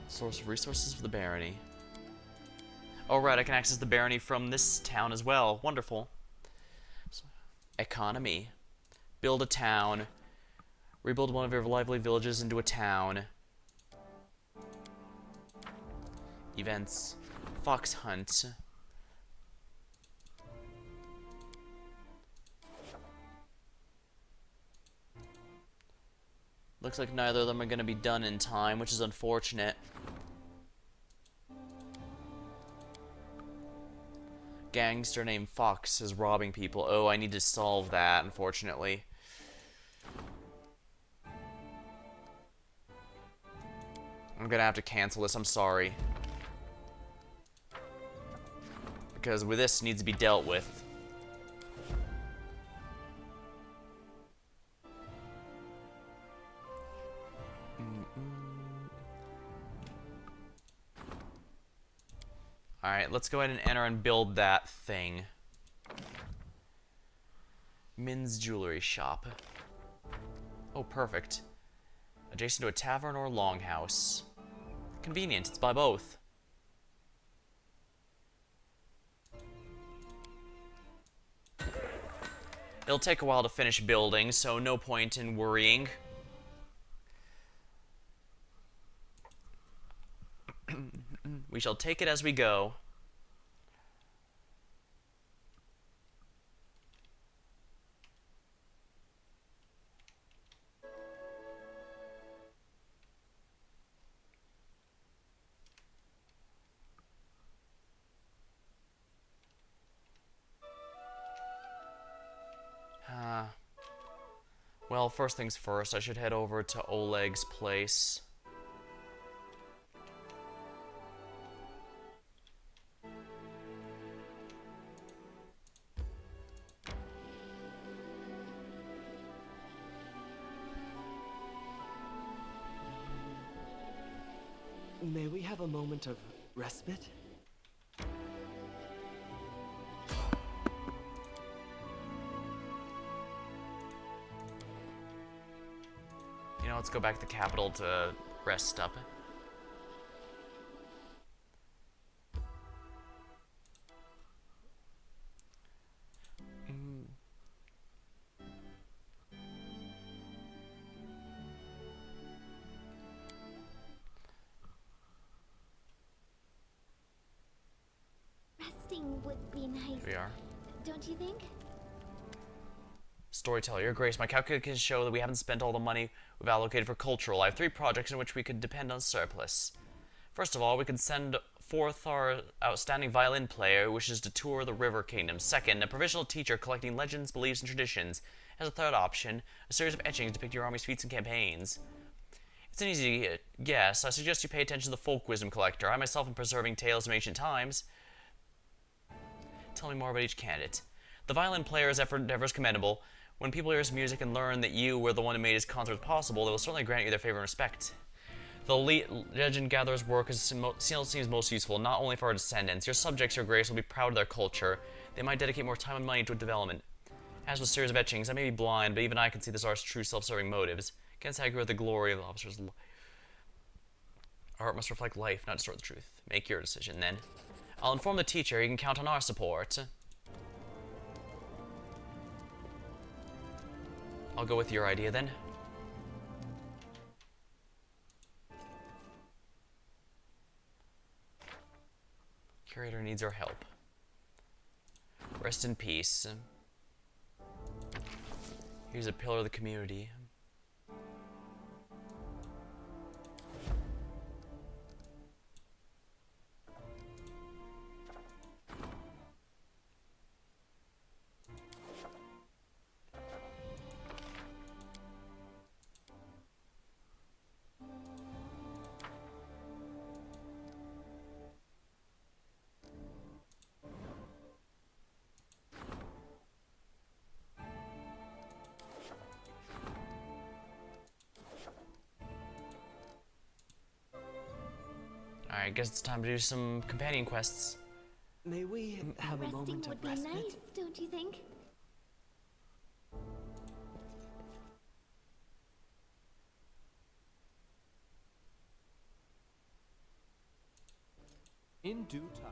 [SPEAKER 1] Source of resources for the barony. Oh right, I can access the barony from this town as well. Wonderful. So, economy. Build a town. Rebuild one of your lively villages into a town. Events. Fox hunt. Looks like neither of them are going to be done in time, which is unfortunate. Gangster named Fox is robbing people. Oh, I need to solve that, unfortunately. I'm gonna have to cancel this, I'm sorry. Because with this needs to be dealt with. Alright, let's go ahead and enter and build that thing. Min's Jewelry Shop. Oh, perfect. Adjacent to a tavern or longhouse. Convenient, it's by both. It'll take a while to finish building, so no point in worrying. We shall take it as we go. Well, first things first, I should head over to Oleg's place.
[SPEAKER 10] May we have a moment of respite?
[SPEAKER 1] You know, let's go back to the capital to rest up.
[SPEAKER 4] Resting would be nice.
[SPEAKER 1] Here we are.
[SPEAKER 4] Don't you think?
[SPEAKER 1] Storyteller, Your Grace, my calculations show that we haven't spent all the money we've allocated for cultural. I have 3 projects in which we could depend on surplus. First of all, we could send forth our outstanding violin player who wishes to tour the River Kingdom. Second, a provincial teacher collecting legends, beliefs, and traditions. As a third option, a series of etchings depict your army's feats and campaigns. It's an easy guess. I suggest you pay attention to the folk wisdom collector. I myself am preserving tales from ancient times. Tell me more about each candidate. The violin player's endeavor is commendable. When people hear his music and learn that you were the one who made his concerts possible, they will certainly grant you their favor and respect. The legend gatherer's work seems most useful, not only for our descendants. Your subjects, your grace, will be proud of their culture. They might dedicate more time and money to its development. As with series of etchings, I may be blind, but even I can see this art's true self-serving motives. Against I agree with the glory of the officer's life. Art must reflect life, not distort the truth. Make your decision, then. I'll inform the teacher. You can count on our support. I'll go with your idea, then. Curator needs our help. Rest in peace. Here's a pillar of the community. Alright, I guess it's time to do some companion quests.
[SPEAKER 10] May we have a
[SPEAKER 4] Resting
[SPEAKER 10] moment
[SPEAKER 4] would
[SPEAKER 10] of
[SPEAKER 4] be
[SPEAKER 10] respite?
[SPEAKER 4] nice, don't you think?
[SPEAKER 6] In due time.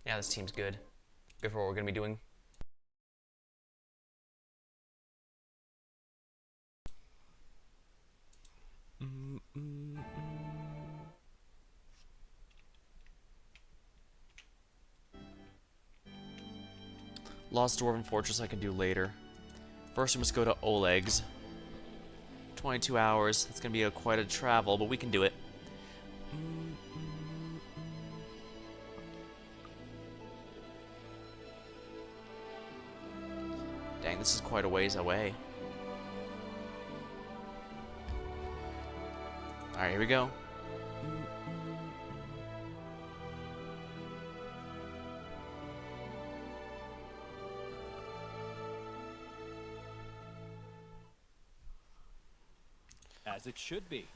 [SPEAKER 1] Yeah, this team's good. Good for what we're gonna be doing. Lost Dwarven Fortress I can do later. First we must go to Oleg's. 22 hours. It's gonna be quite a travel, but we can do it. Dang, this is quite a ways away. Alright, here we go.
[SPEAKER 6] As it should be.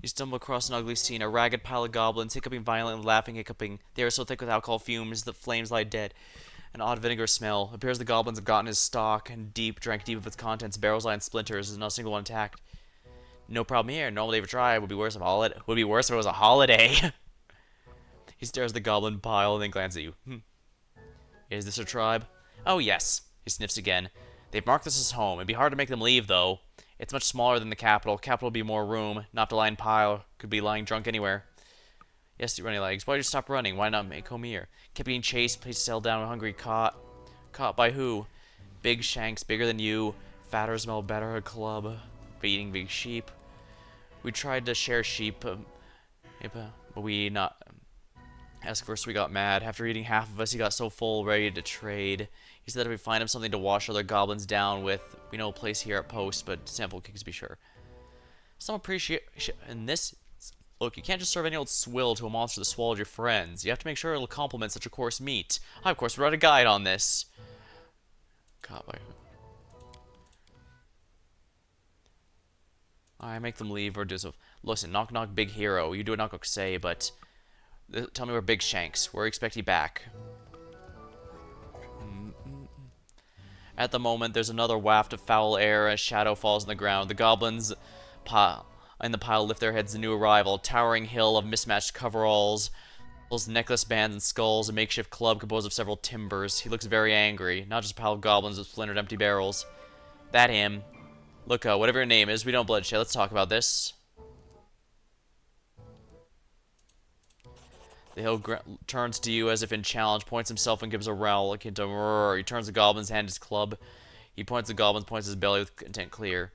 [SPEAKER 1] You stumble across an ugly scene, a ragged pile of goblins, hiccuping violently, laughing, hiccuping. They are so thick with alcohol fumes that flames lie dead. An odd vinegar smell. It appears the goblins have gotten his stock and drank deep of its contents. Barrels lie in splinters. There's not a single one intact. No problem here. Normal day for try. Would be worse if it was a holiday. He stares at the goblin pile and then glances at you. Is this a tribe? Oh yes. He sniffs again. They've marked this as home. It'd be hard to make them leave, though. It's much smaller than the capital. Capital would be more room. Not to lie in pile. Could be lying drunk anywhere. Yes, you runny legs. Why'd you stop running? Why not make home here? Kept being chased. Placed to settle down. Hungry. Caught. Caught by who? Big shanks. Bigger than you. Fatter. Smell better. A club. Feeding big sheep. We tried to share sheep. But we not... As first we got mad. After eating half of us, he got so full, ready to trade. He said if we find him something to wash other goblins down with, we know a place here at Post, but sample kicks to be sure. Some appreciation in this. Look, you can't just serve any old swill to a monster that swallowed your friends. You have to make sure it'll complement such a coarse meat. I, of course, wrote a guide on this. God, I make them leave or do so. Listen, knock knock, big hero. You do what knock knock say, but tell me where Big Shanks. Where expect he back? At the moment, there's another waft of foul air as shadow falls on the ground. The goblins in the pile lift their heads to the new arrival. A towering hill of mismatched coveralls, necklace bands and skulls, a makeshift club composed of several timbers. He looks very angry. Not just a pile of goblins with splintered empty barrels. That him. Look, whatever your name is, we don't bloodshed. Let's talk about this. The hill turns to you as if in challenge, points himself and gives a growl akin to roar. He turns the goblin's hand his club. He points the goblins, points his belly with intent clear.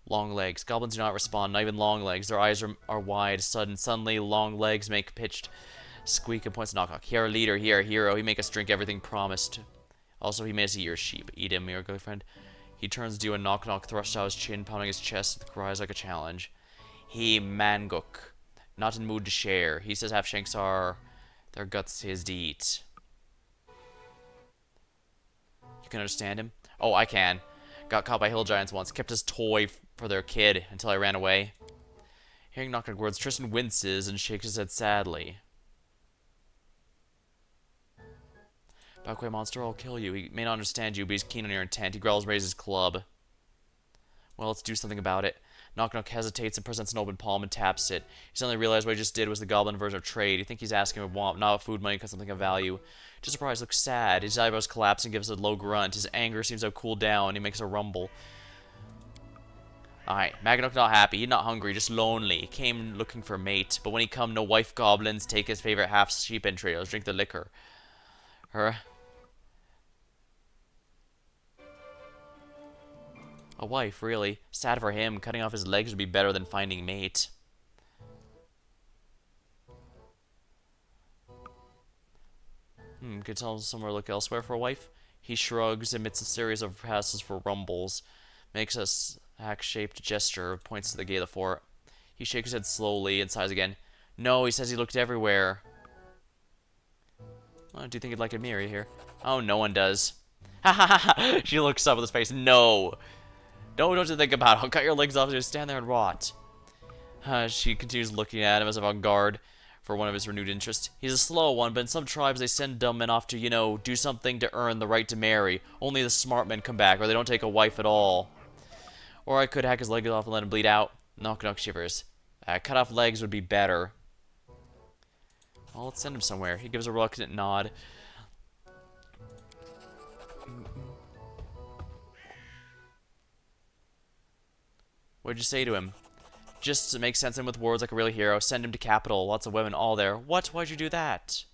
[SPEAKER 1] Long legs. Goblins do not respond, not even long legs. Their eyes are wide, sudden. Suddenly, long legs make pitched squeak and points to Knock Knock. Here, leader, here, hero. He make us drink everything promised. Also, he made us eat your sheep. Eat him, your girlfriend. He turns to you and Knock Knock thrusts out his chin, pounding his chest with cries like a challenge. He Manguk. Not in mood to share. He says half shanks are their guts his to eat. You can understand him? Oh, I can. Got caught by hill giants once. Kept his toy for their kid until I ran away. Hearing Knock Knock words, Tristan winces and shakes his head sadly. Backway monster, I'll kill you. He may not understand you, but he's keen on your intent. He growls, raises his club. Well, let's do something about it. Knock Knock hesitates and presents an open palm and taps it. He suddenly realized what he just did was the goblin version of trade. You think he's asking for want, not food money, because something of value. Just surprised, looks sad. His eyebrows collapse and gives a low grunt. His anger seems to have cooled down. He makes a rumble. Alright, Magnok not happy. He not hungry, just lonely. He came looking for mate. But when he come, no wife goblins. Take his favorite half sheep and trails. Drink the liquor. Her. A wife, really. Sad for him. Cutting off his legs would be better than finding mate. Could tell him somewhere look elsewhere for a wife. He shrugs, emits a series of passes for rumbles, makes a hack-shaped gesture, points to the gate of the fort. He shakes his head slowly and sighs again. No, he says he looked everywhere. Well, do you think he'd like a mirror here? Oh, no one does. Ha ha ha ha! She looks up with his face. No! Don't you think about it. I'll cut your legs off and just stand there and rot. She continues looking at him as if on guard for one of his renewed interests. He's a slow one, but in some tribes they send dumb men off to, you know, do something to earn the right to marry. Only the smart men come back, or they don't take a wife at all. Or I could hack his legs off and let him bleed out. Knock Knock shivers. Cut off legs would be better. Well, let's send him somewhere. He gives a reluctant nod. What'd you say to him? Just to make sense of him with words like a real hero. Send him to capital. Lots of women all there. What? Why'd you do that?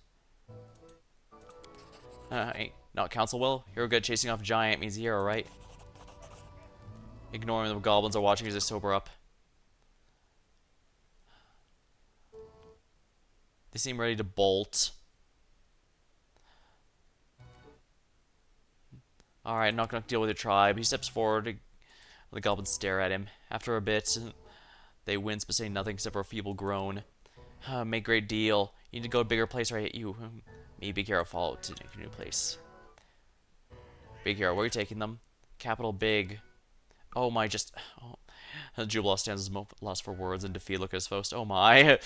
[SPEAKER 1] Ain't not council will. Hero good chasing off giant means hero, right? Ignoring the goblins are watching as they sober up. They seem ready to bolt. Alright, Knock Knock deal with your tribe. He steps forward. The goblins stare at him. After a bit, they wince but say nothing except for a feeble groan. Make great deal. You need to go to a bigger place or I hit you. Me, Big Hero, follow to a new place. Big Hero, where are you taking them? Capital Big. Oh my, just... Oh. Jubilee stands as lost for words and defeat. Look at his host. Oh my.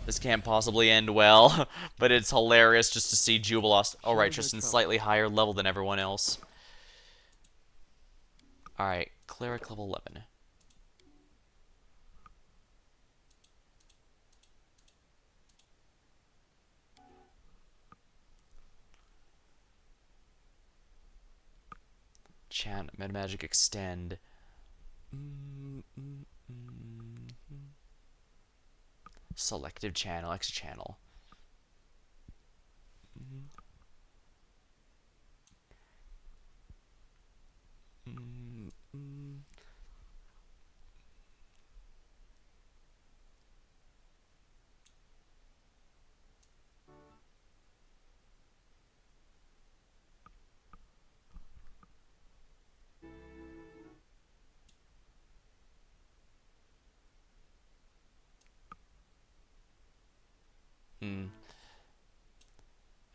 [SPEAKER 1] This can't possibly end well, but it's hilarious just to see Jubilost. Oh, right, Tristan's slightly higher level than everyone else. Alright, Cleric level 11. Chant, Meta Magic Extend. Selective channel, extra channel.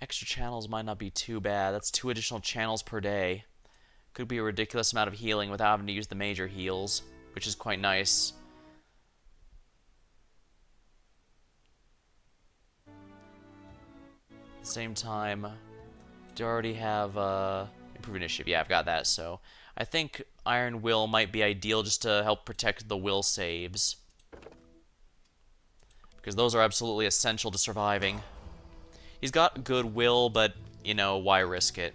[SPEAKER 1] Extra channels might not be too bad. That's 2 additional channels per day. Could be a ridiculous amount of healing without having to use the major heals, which is quite nice. At the same time, do I already have improved initiative? Yeah, I've got that, so I think Iron Will might be ideal just to help protect the will saves. Because those are absolutely essential to surviving. He's got good will, but, you know, why risk it?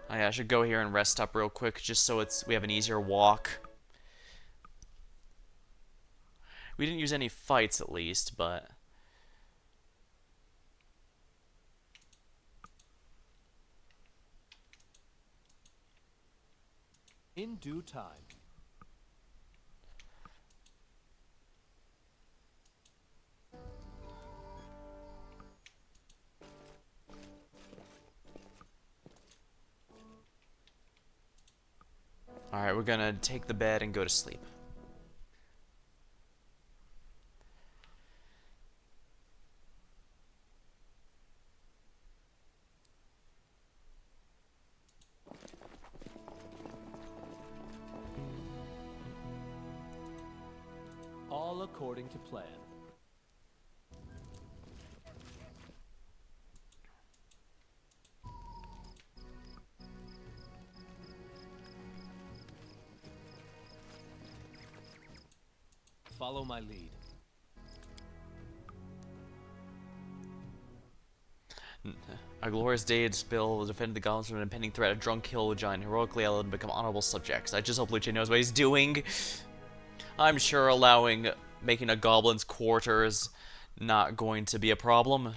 [SPEAKER 1] Oh, yeah, I should go here and rest up real quick, just so we have an easier walk. We didn't use any fights, at least, but...
[SPEAKER 6] In due time.
[SPEAKER 1] Alright, we're gonna take the bed and go to sleep.
[SPEAKER 6] All according to plan. Follow my lead.
[SPEAKER 1] A glorious day had Spill defended the goblins from an impending threat. A drunk kill a giant, heroically allied and become honorable subjects. I just hope Lucia knows what he's doing. I'm sure making a goblin's quarters not going to be a problem.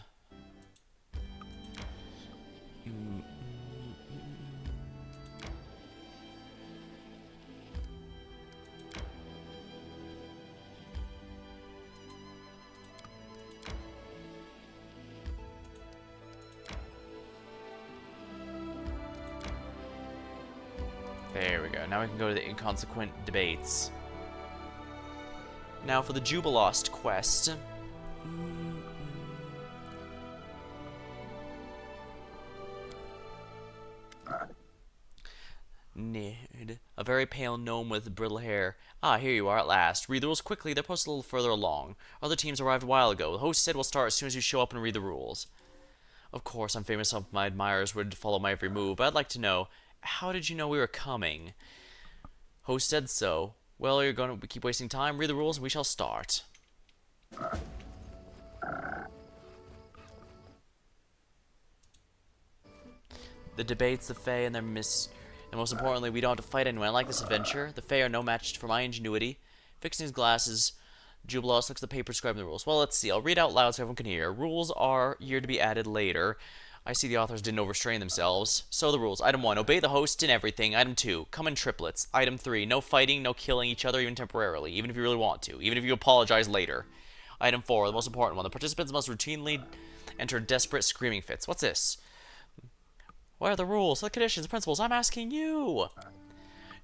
[SPEAKER 1] There we go. Now we can go to the inconsequent debates. Now for the Jubilost quest. Need a very pale gnome with brittle hair. Ah, here you are at last. Read the rules quickly. They're posted a little further along. Other teams arrived a while ago. The host said we'll start as soon as you show up and read the rules. Of course, I'm famous enough my admirers would follow my every move, but I'd like to know, how did you know we were coming? Host said so. Well, you're going to keep wasting time. Read the rules and we shall start. The debates, the Fae, and and most importantly, we don't have to fight anyone. I like this adventure. The Fae are no match for my ingenuity. Fixing his glasses, Jubilost looks at the paper describing the rules. Well, let's see. I'll read out loud so everyone can hear. Rules are here to be added later. I see the authors didn't overstrain themselves. So the rules. Item 1, obey the host in everything. Item 2, come in triplets. Item 3, no fighting, no killing each other even temporarily, even if you really want to, even if you apologize later. Item 4, the most important one. The participants must routinely enter desperate screaming fits. What's this? What are the rules, the conditions, the principles? I'm asking you!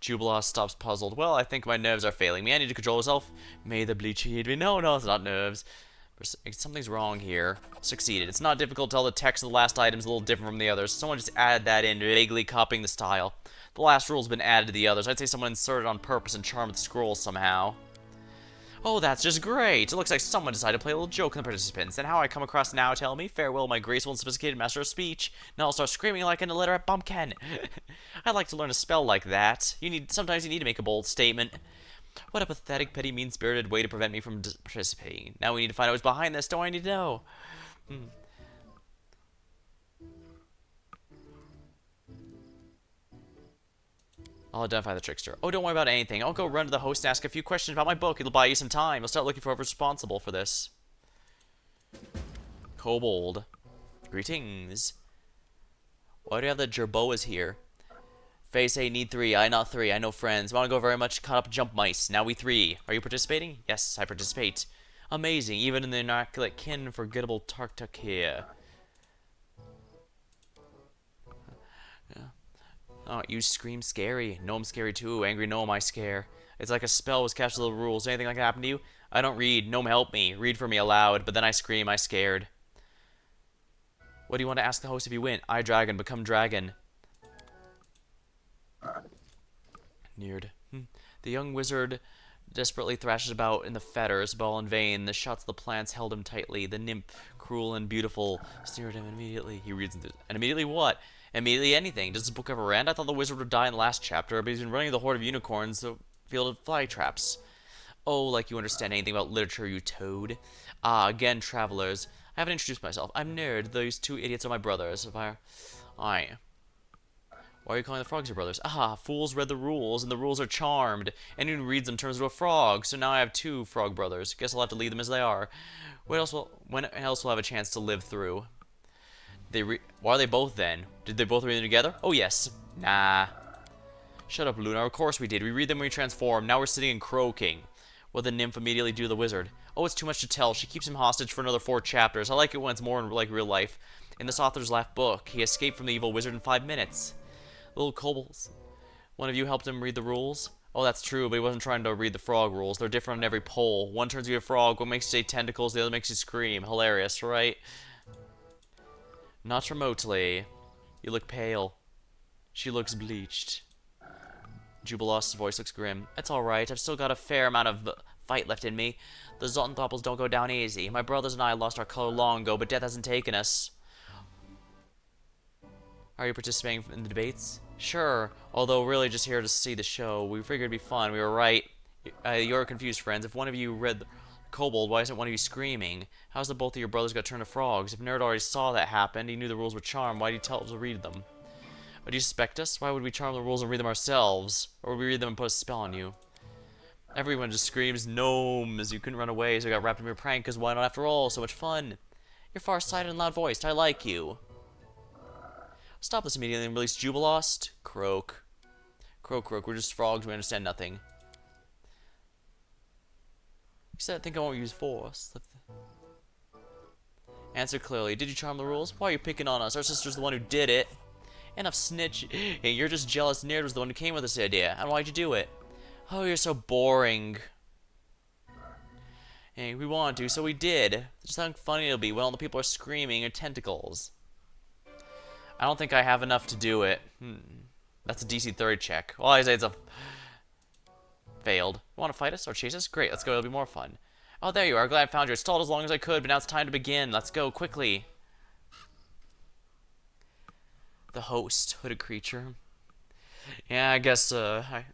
[SPEAKER 1] Jubilost stops puzzled. Well, I think my nerves are failing me. I need to control myself. May the bleach heed me. No, it's not nerves. Something's wrong here. Succeeded. It's not difficult to tell the text of the last item is a little different from the others. Someone just added that in, vaguely copying the style. The last rule's been added to the others. I'd say someone inserted on purpose and charmed the scrolls somehow. Oh, that's just great. It looks like someone decided to play a little joke on the participants. And how I come across now, tell me. Farewell, my graceful and sophisticated master of speech. Now I'll start screaming like an illiterate bumpkin. I'd like to learn a spell like that. Sometimes you need to make a bold statement. What a pathetic, petty, mean-spirited way to prevent me from participating. Now we need to find out who's behind this. Don't I need to know? I'll identify the trickster. Oh, don't worry about anything. I'll go run to the host and ask a few questions about my book. It'll buy you some time. I'll start looking for whoever's responsible for this. Kobold. Greetings. Why do you have the Jerboas here? Faye say need 3. I not 3. I know friends. Want to go very much caught up jump mice. Now we 3. Are you participating? Yes, I participate. Amazing. Even in the immaculate kin, forgettable Tarktuk here. Oh, you scream scary. Gnome scary too. Angry gnome I scare. It's like a spell was cast with the rules. Anything like that happen to you? I don't read. Gnome help me. Read for me aloud. But then I scream. I scared. What do you want to ask the host if you win? I dragon. Become dragon. Neared. The young wizard desperately thrashes about in the fetters, but all in vain. The shots of the plants held him tightly. The nymph, cruel and beautiful, sneered at him immediately. He reads into and immediately what? Immediately anything. Does this book ever end? I thought the wizard would die in the last chapter, but he's been running the horde of unicorns, the field of fly traps. Oh, like you understand anything about literature, you toad. Ah, again, travelers. I haven't introduced myself. I'm Nerd. Those two idiots are my brothers. Why are you calling the frogs your brothers? Ah, fools read the rules, and the rules are charmed. Anyone who reads them turns into a frog, so now I have two frog brothers. Guess I'll have to leave them as they are. When else will I have a chance to live through? Why are they both then? Did they both read them together? Oh, yes. Nah. Shut up, Luna. Of course we did. We read them when we transform. Now we're sitting and croaking. What did the nymph immediately do to the wizard? Oh, it's too much to tell. She keeps him hostage for another 4 chapters. I like it when it's more like real life. In this author's last book, he escaped from the evil wizard in 5 minutes. Little kobolds. One of you helped him read the rules? Oh, that's true, but he wasn't trying to read the frog rules. They're different on every pole. One turns you a frog, one makes you say tentacles, the other makes you scream. Hilarious, right? Not remotely. You look pale. She looks bleached. Jubilos's voice looks grim. It's alright, I've still got a fair amount of fight left in me. The Zonthopples don't go down easy. My brothers and I lost our color long ago, but death hasn't taken us. Are you participating in the debates? Sure, although really just here to see the show. We figured it'd be fun. We were right. You're confused, friends. If one of you read the Kobold, why isn't one of you screaming? How's the both of your brothers got turned to frogs? If Nerd already saw that happen, he knew the rules were charmed, why did he tell us to read them? Or do you suspect us? Why would we charm the rules and read them ourselves? Or would we read them and put a spell on you? Everyone just screams, gnomes! You couldn't run away, so you got wrapped in your prank, because why not after all? So much fun! You're far-sighted and loud-voiced. I like you. Stop this immediately and release Jubilost. Croak. Croak, croak. We're just frogs. We understand nothing. You said I think I won't use force. Answer clearly. Did you charm the rules? Why are you picking on us? Our sister's the one who did it. Enough snitch. Hey, you're just jealous. Nerd was the one who came with this idea. And why'd you do it? Oh, you're so boring. Hey, we wanted to, so we did. Just how funny it'll be when all the people are screaming at tentacles. I don't think I have enough to do it. That's a DC 30 check. Well, I say it's a failed. You want to fight us or chase us? Great, let's go. It'll be more fun. Oh, there you are. Glad I found you. I stalled as long as I could, but now it's time to begin. Let's go quickly. The host, hooded creature. Yeah, I guess. I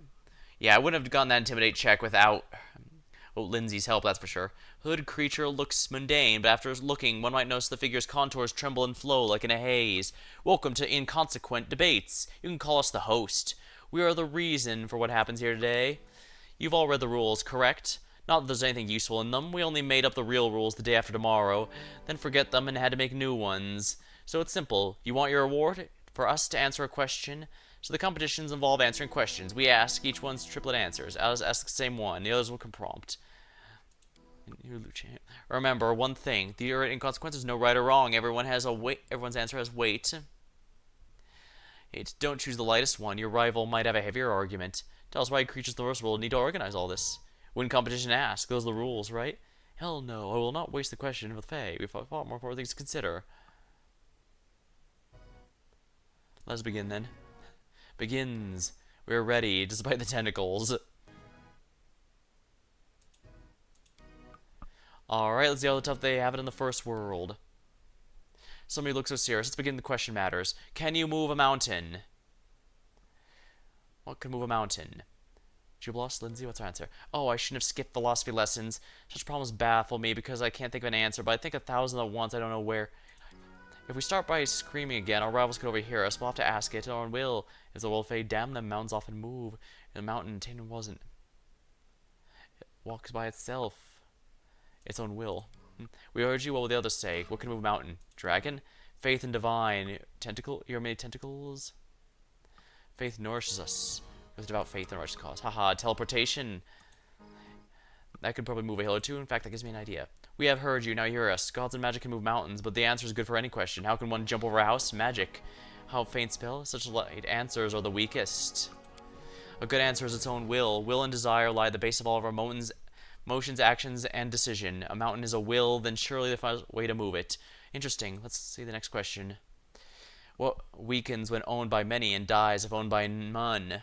[SPEAKER 1] wouldn't have gotten that intimidate check without Lindsay's help. That's for sure. Hooded creature looks mundane, but after looking, one might notice the figure's contours tremble and flow like in a haze. Welcome to Inconsequent Debates. You can call us the host. We are the reason for what happens here today. You've all read the rules, correct? Not that there's anything useful in them. We only made up the real rules the day after tomorrow, then forget them and had to make new ones. So it's simple. You want your reward? For us to answer a question? So the competitions involve answering questions. We ask, each one's triplet answers. Ours ask the same one. The others will come prompt. Remember one thing: the inconsequence is no right or wrong. Everyone has a weight. Everyone's answer has weight. Don't choose the lightest one. Your rival might have a heavier argument. Tell us why creatures of the first world need to organize all this. Win competition, ask. Those are the rules, right? Hell no. I will not waste the question for the Fae. We've far more important things to consider. Let's begin then. Begins. We're ready, despite the tentacles. Alright, let's see how tough they have it in the first world. Somebody looks so serious. Let's begin the question matters. Can you move a mountain? What can move a mountain? Jubilost, Lindsay, what's our answer? Oh, I shouldn't have skipped philosophy lessons. Such problems baffle me because I can't think of an answer, but I think 1,000 at once. I don't know where. If we start by screaming again, our rivals could overhear us. We'll have to ask it, or will. If the world fade, damn them, mountains often move. And the mountain, Tatum wasn't. It walks by itself. Its own will. We urge you, what will the others say? What can move a mountain? Dragon? Faith and divine. Tentacle? Your many tentacles? Faith nourishes us. With devout faith and righteous cause. Haha, teleportation. That could probably move a hill or two. In fact, that gives me an idea. We have heard you, now hear us. Gods and magic can move mountains, but the answer is good for any question. How can one jump over a house? Magic. How faint spell? Such light answers are the weakest. A good answer is its own will. Will and desire lie at the base of all of our motions, actions, and decision. A mountain is a will, then surely the way to move it. Interesting. Let's see the next question. What weakens when owned by many and dies if owned by none?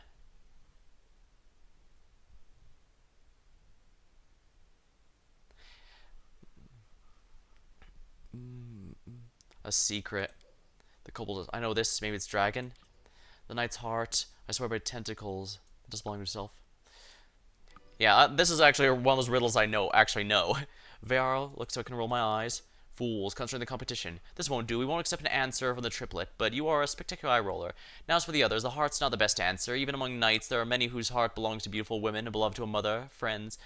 [SPEAKER 1] A secret. The kobold. I know this. Maybe it's dragon. The knight's heart. I swear by tentacles. It does belong to himself. Yeah, this is actually one of those riddles I actually know. Varro, looks so I can roll my eyes. Fools, concerning the competition. This won't do. We won't accept an answer from the triplet, but you are a spectacular eye roller. Now as for the others, the heart's not the best answer. Even among knights, there are many whose heart belongs to beautiful women, beloved to a mother, friends,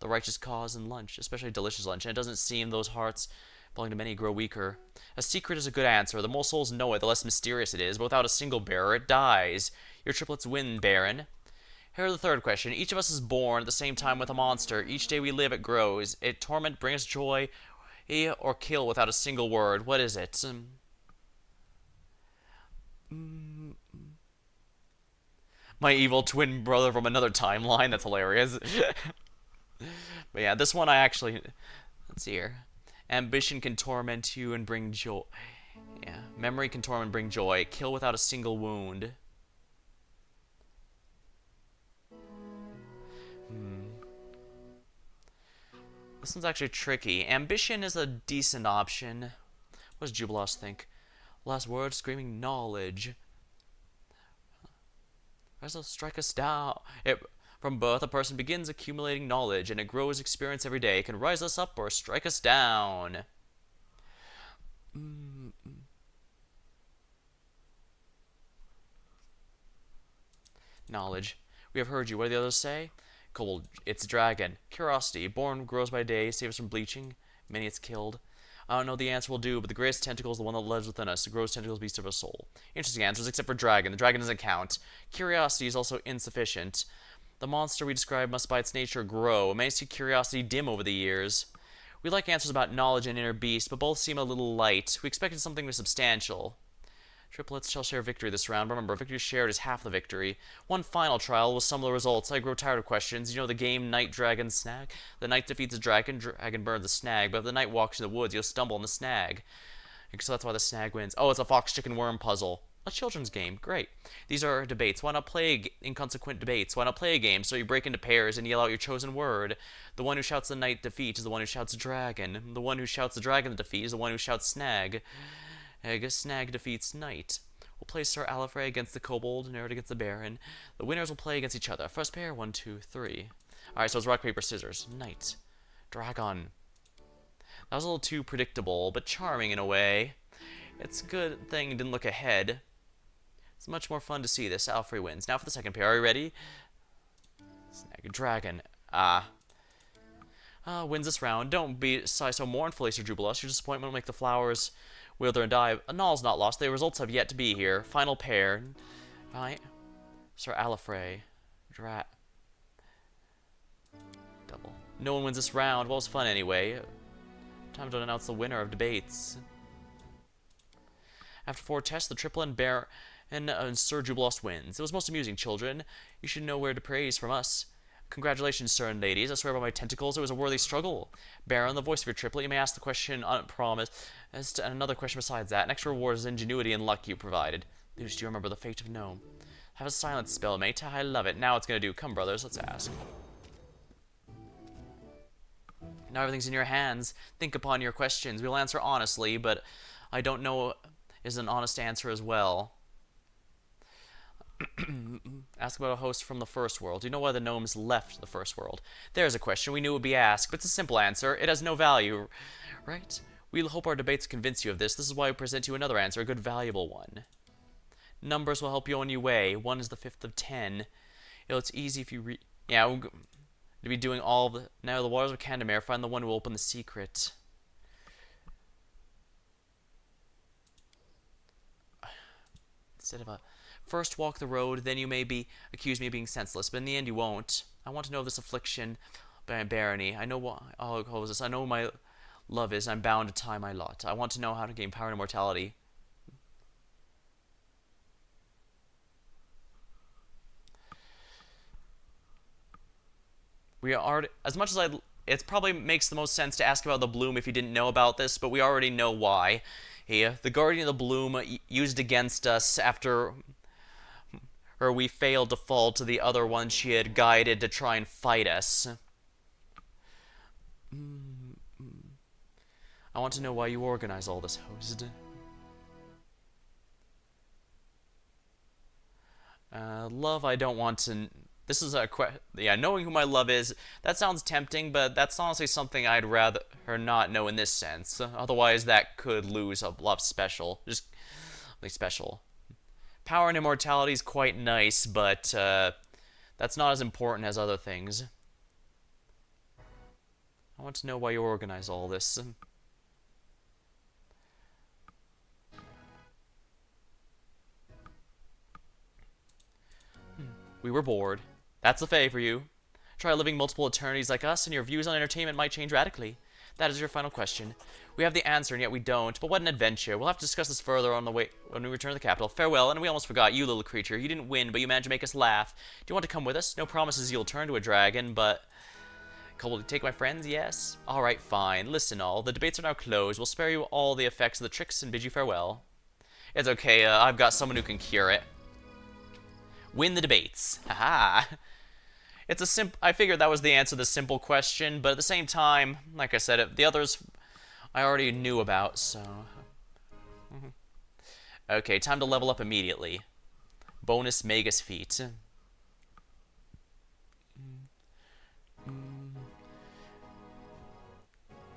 [SPEAKER 1] the righteous cause, and lunch, especially delicious lunch. And it doesn't seem those hearts belonging to many grow weaker. A secret is a good answer. The more souls know it, the less mysterious it is, but without a single bearer, it dies. Your triplets win, Baron. Here the third question. Each of us is born at the same time with a monster. Each day we live, it grows. It torment, brings joy, or kill without a single word. What is it? My evil twin brother from another timeline. That's hilarious. But yeah, this one I actually... Let's see here. Ambition can torment you and bring joy. Yeah. Memory can torment and bring joy. Kill without a single wound. This one's actually tricky. Ambition is a decent option. What does Jubilos think? Last word, screaming knowledge. Rise will strike us down. From birth, a person begins accumulating knowledge, and it grows experience every day. It can rise us up or strike us down. Knowledge. We have heard you. What do the others say? Cold. It's dragon. Curiosity. Born grows by day. Saves us from bleaching. Many it's killed. I don't know the answer will do, but the greatest tentacle is the one that lives within us. It grows tentacles, beast of a soul. Interesting answers, except for dragon. The dragon doesn't count. Curiosity is also insufficient. The monster we describe must by its nature grow. It may see curiosity dim over the years. We like answers about knowledge and inner beast, but both seem a little light. We expected something substantial. Triplets shall share victory this round. Remember, victory shared is half the victory. One final trial will sum the results. I grow tired of questions. You know the game Knight, Dragon, Snag? The knight defeats the dragon, dragon burns the snag, but if the knight walks in the woods, you'll stumble on the snag. And so that's why the snag wins. Oh, it's a fox, chicken, worm puzzle. A children's game. Great. These are debates. Why not play inconsequent debates? Why not play a game so you break into pairs and yell out your chosen word? The one who shouts the knight defeat is the one who shouts dragon. The one who shouts the dragon defeat is the one who shouts snag. Snag defeats knight. We'll play Sir Alafrey against the kobold, Nerd against the baron. The winners will play against each other. First pair, 1, 2, 3. Alright, so it's rock, paper, scissors. Knight. Dragon. That was a little too predictable, but charming in a way. It's a good thing it didn't look ahead. It's much more fun to see this. Alfrey wins. Now for the second pair. Are you ready? Snag. Dragon. Wins this round. Don't sigh so mournfully, Sir Jubilos. Your disappointment will make the flowers wither and die. Null's not lost. The results have yet to be here. Final pair. Right. Sir Alafrey. Double. No one wins this round. Well, it was fun anyway. Time to announce the winner of debates. After 4 tests, the triplet and Baron and Sir Jubilos wins. It was most amusing, children. You should know where to praise from us. Congratulations, sir and ladies. I swear by my tentacles, it was a worthy struggle. Baron, the voice of your triplet, you may ask the question on promise. As to another question besides that, an extra reward is ingenuity and luck you provided. Luce, do you remember the fate of Gnome? Have a silence spell, mate. I love it. Now it's gonna do. Come, brothers, let's ask. Now everything's in your hands. Think upon your questions. We'll answer honestly, but I don't know is an honest answer as well. Ask about a host from the first world. Do you know why the gnomes left the first world? There's a question we knew would be asked, but it's a simple answer. It has no value, right? We hope our debates convince you of this. This is why we present you another answer, a good, valuable one. Numbers will help you on your way. 1 is the 5th of 10. It's easy if you yeah, we'll be doing all the... Now, the waters of Candemare, find the one who will open the secret. Instead of a... First walk the road, then you may accuse me of being senseless, but in the end you won't. I want to know this affliction by barony. I know what all causes. I know my love is. I'm bound to tie my lot. I want to know how to gain power and immortality. We are as much as it probably makes the most sense to ask about the bloom if you didn't know about this, but we already know why. Here, the guardian of the bloom used against us after we failed to fall to the other one she had guided to try and fight us. I want to know why you organize all this, host. Love, I don't want to... This is a yeah, knowing who my love is, that sounds tempting, but that's honestly something I'd rather her not know in this sense. Otherwise, that could lose a love special. Just, like, special. Power and immortality is quite nice, but, that's not as important as other things. I want to know why you organize all this. We were bored. That's the Fae for you. Try living multiple eternities like us, and your views on entertainment might change radically. That is your final question. We have the answer, and yet we don't. But what an adventure. We'll have to discuss this further on the way when we return to the capital. Farewell, and we almost forgot you, little creature. You didn't win, but you managed to make us laugh. Do you want to come with us? No promises you'll turn to a dragon, but... Will you take my friends? Yes? Alright, fine. Listen all. The debates are now closed. We'll spare you all the effects of the tricks and bid you farewell. It's okay. I've got someone who can cure it. Win the debates. Haha. It's a I figured that was the answer to the simple question, but at the same time, like I said, the others I already knew about, so... Okay, time to level up immediately. Bonus Magus feat.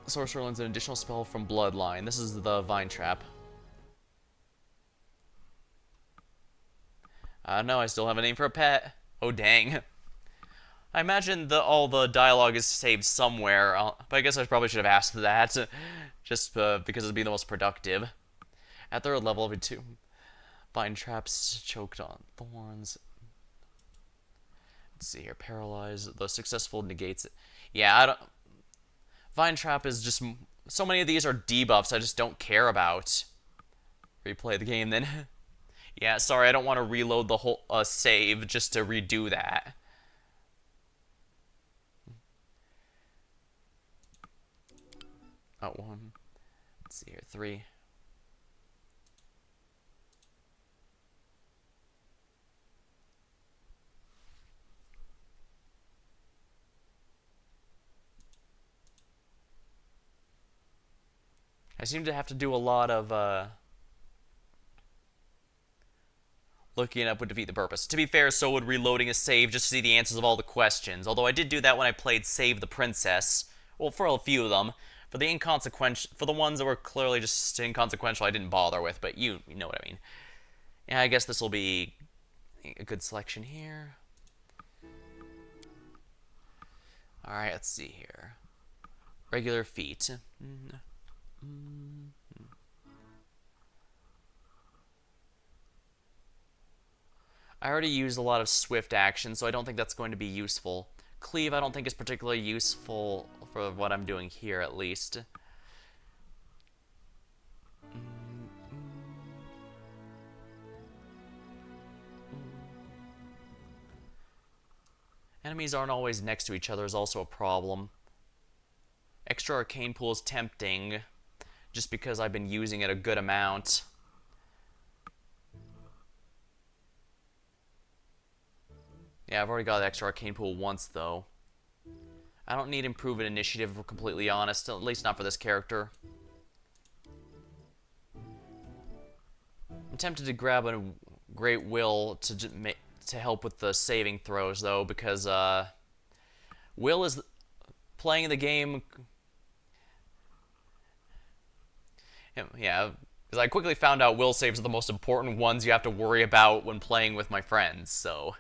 [SPEAKER 1] Sorcerer learns an additional spell from Bloodline. This is the Vine Trap. No, I still have a name for a pet. Oh, dang. I imagine all the dialogue is saved somewhere, but I guess I probably should have asked that, just because it'd be the most productive. At third level, every 2 Vine Traps choked on thorns. Let's see here, paralyze. The successful negates it. Yeah, I don't... Vine Trap is just... So many of these are debuffs I just don't care about. Replay the game, then. Yeah, sorry, I don't want to reload the whole save just to redo that. Oh, 1. Let's see here, 3. I seem to have to do a lot of, looking up would defeat the purpose. To be fair, so would reloading a save just to see the answers of all the questions. Although I did do that when I played Save the Princess. Well, for a few of them. For the ones that were clearly just inconsequential, I didn't bother with, but you know what I mean. Yeah, I guess this will be a good selection here. Alright, let's see here. Regular feat. I already used a lot of swift action, so I don't think that's going to be useful. Cleave I don't think is particularly useful for what I'm doing here, at least. Enemies aren't always next to each other is also a problem. Extra Arcane Pool is tempting, just because I've been using it a good amount. Yeah, I've already got the extra Arcane Pool once, though. I don't need Improved Initiative, if we're completely honest, at least not for this character. I'm tempted to grab a Great Will to help with the saving throws, though, because Will is playing the game... Yeah, because I quickly found out will saves are the most important ones you have to worry about when playing with my friends, so...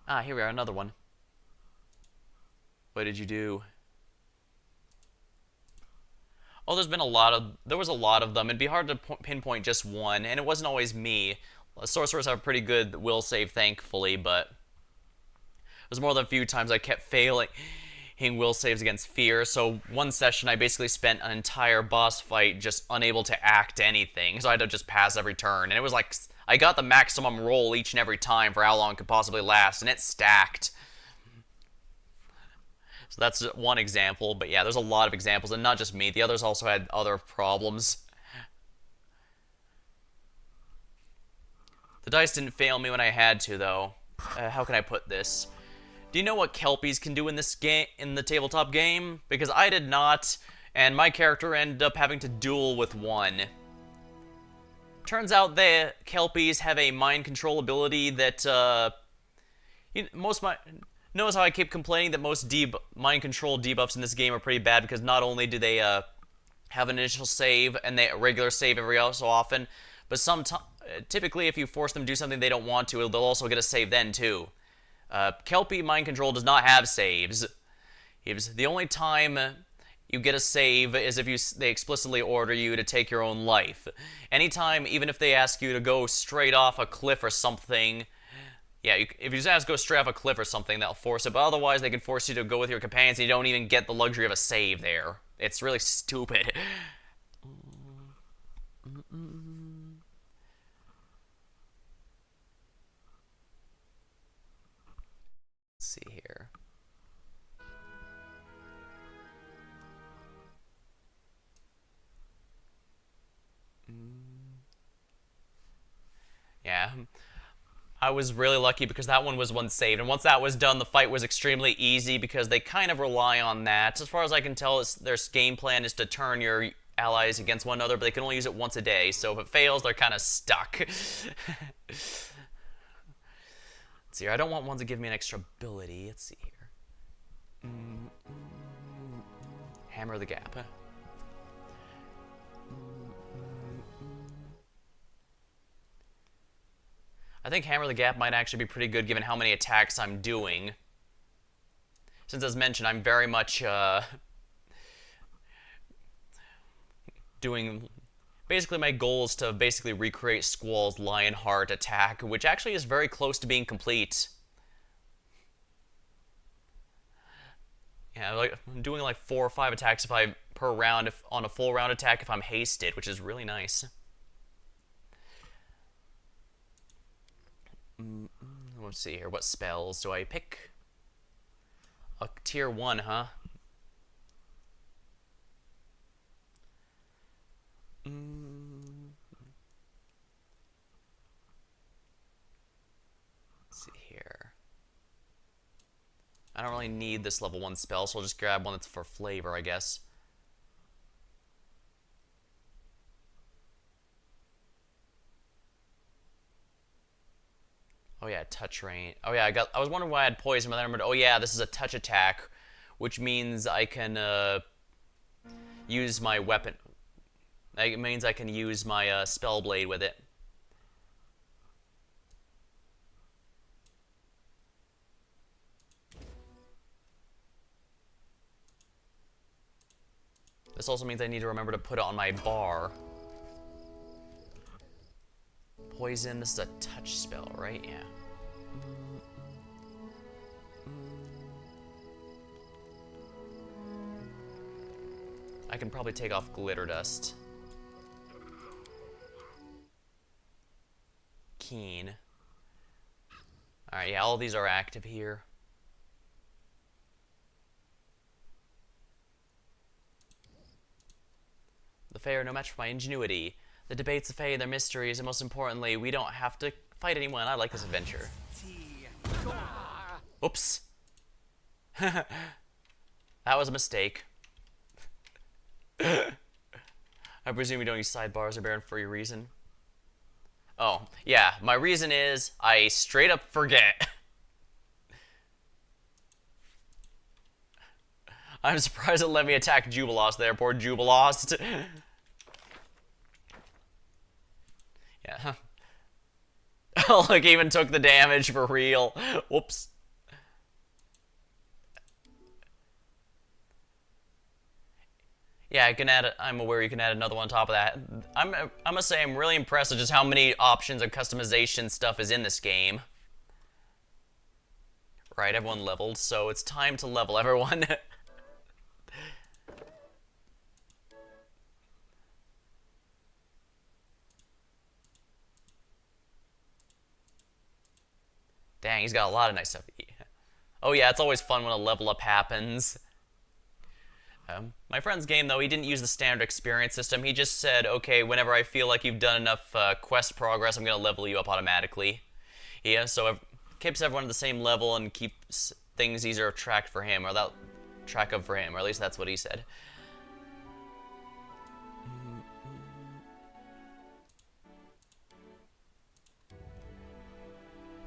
[SPEAKER 1] Ah, here we are, another one. What did you do? Oh, there was a lot of them. It'd be hard to pinpoint just one, and it wasn't always me. Sorcerers have a pretty good will save, thankfully, but there's more than a few times I kept failing will saves against fear, so one session I basically spent an entire boss fight just unable to act anything, so I had to just pass every turn, and it was like... I got the maximum roll each and every time for how long it could possibly last, and it stacked. So that's one example, but yeah, there's a lot of examples, and not just me. The others also had other problems. The dice didn't fail me when I had to, though. How can I put this? Do you know what Kelpies can do in this game, in the tabletop game? Because I did not, and my character ended up having to duel with one. Turns out that Kelpies have a mind control ability that, notice how I keep complaining that most mind control debuffs in this game are pretty bad, because not only do they have an initial save and they regular save every so often, but typically if you force them to do something they don't want to, they'll also get a save then too. Kelpie mind control does not have saves. The only time you get a save is if they explicitly order you to take your own life. Anytime, even if they ask you to go straight off a cliff or something, yeah, if you just ask to go straight off a cliff or something, that'll force it, but otherwise they can force you to go with your companions and you don't even get the luxury of a save there. It's really stupid. Let's see here. Yeah. I was really lucky because that one was one saved, and once that was done, the fight was extremely easy because they kind of rely on that. As far as I can tell, their game plan is to turn your allies against one another, but they can only use it once a day, so if it fails, they're kind of stuck. Let's see here. I don't want one to give me an extra ability. Let's see here. Hammer the Gap. I think Hammer the Gap might actually be pretty good given how many attacks I'm doing. Since, as mentioned, I'm very much doing... Basically, my goal is to basically recreate Squall's Lionheart attack, which actually is very close to being complete. Yeah, like I'm doing like 4 or 5 attacks per round on a full round attack if I'm hasted, which is really nice. Let's see here. What spells do I pick? A tier 1, huh? Let's see here. I don't really need this level 1 spell, so I'll just grab one that's for flavor, I guess. Oh yeah, touch range. Oh yeah, I was wondering why I had poison, but then I remembered, oh yeah, this is a touch attack, which means I can use my weapon. It means I can use my spell blade with it. This also means I need to remember to put it on my bar. Poison, this is a touch spell, right? Yeah. I can probably take off glitter dust. Keen. Alright, yeah, all these are active here. The Fae are no match for my ingenuity. The debates of Fae, their mysteries, and most importantly, we don't have to fight anyone. I like this adventure. Oops. That was a mistake. I presume you don't use sidebars or Baron for your reason. Oh, yeah, my reason is I straight up forget. I'm surprised it let me attack Jubilost there, poor Jubilost. Yeah. Oh, look, even took the damage for real. Whoops. Yeah, I'm aware you can add another one on top of that. I must say I'm really impressed with just how many options and customization stuff is in this game. Right, everyone leveled, so it's time to level everyone. Dang, he's got a lot of nice stuff. Oh yeah, it's always fun when a level up happens. My friend's game, though, he didn't use the standard experience system. He just said, okay, whenever I feel like you've done enough quest progress, I'm going to level you up automatically. Yeah, so it keeps everyone at the same level and keeps things easier to track for him, or that track of for him, or at least that's what he said.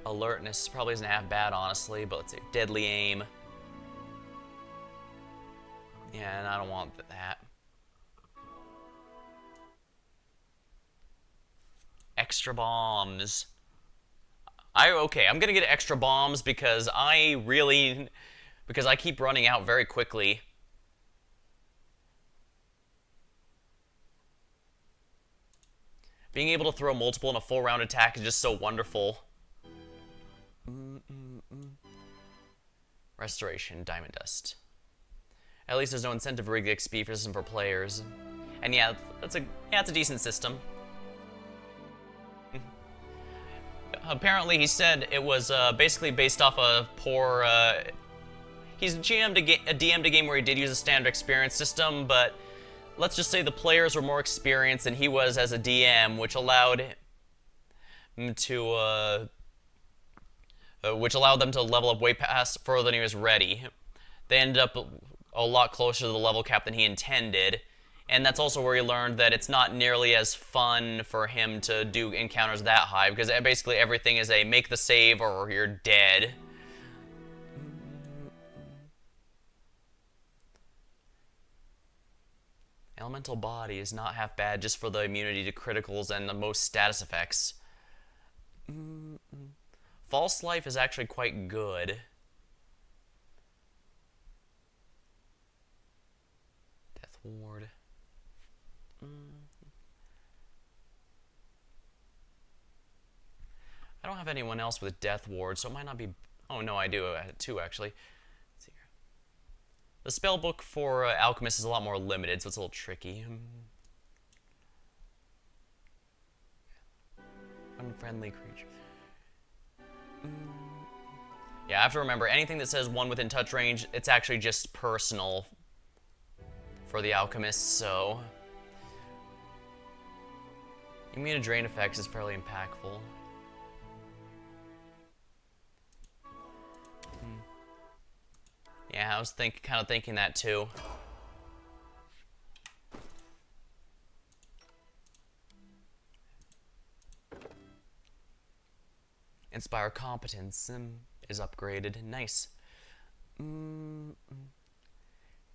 [SPEAKER 1] Alertness probably isn't half bad, honestly, but let's see. Deadly aim. Yeah, and I don't want that. Extra bombs. Okay, I'm gonna get extra bombs because I keep running out very quickly. Being able to throw multiple in a full round attack is just so wonderful. Restoration, diamond dust. At least there's no incentive to rig the XP system for players. And yeah, it's a decent system. Apparently, he said it was basically based off a poor. He's DM'd a game where he did use a standard experience system, but let's just say the players were more experienced than he was as a DM, which allowed him to. Which allowed them to level up way past further than he was ready. They ended up a lot closer to the level cap than he intended, and that's also where he learned that it's not nearly as fun for him to do encounters that high, because basically everything is a make the save or you're dead. Elemental body is not half bad just for the immunity to criticals and the most status effects. False life is actually quite good. Death ward. I don't have anyone else with death ward, so it might not be. Oh no, I do. I had 2 actually. Let's see here. The spell book for alchemist is a lot more limited, so it's a little tricky. Unfriendly creature. Yeah, I have to remember, anything that says 1 within touch range, it's actually just personal for the alchemist, so... Immune to drain effects is fairly impactful. Yeah, I was kind of thinking that too. Inspire competence is upgraded. Nice.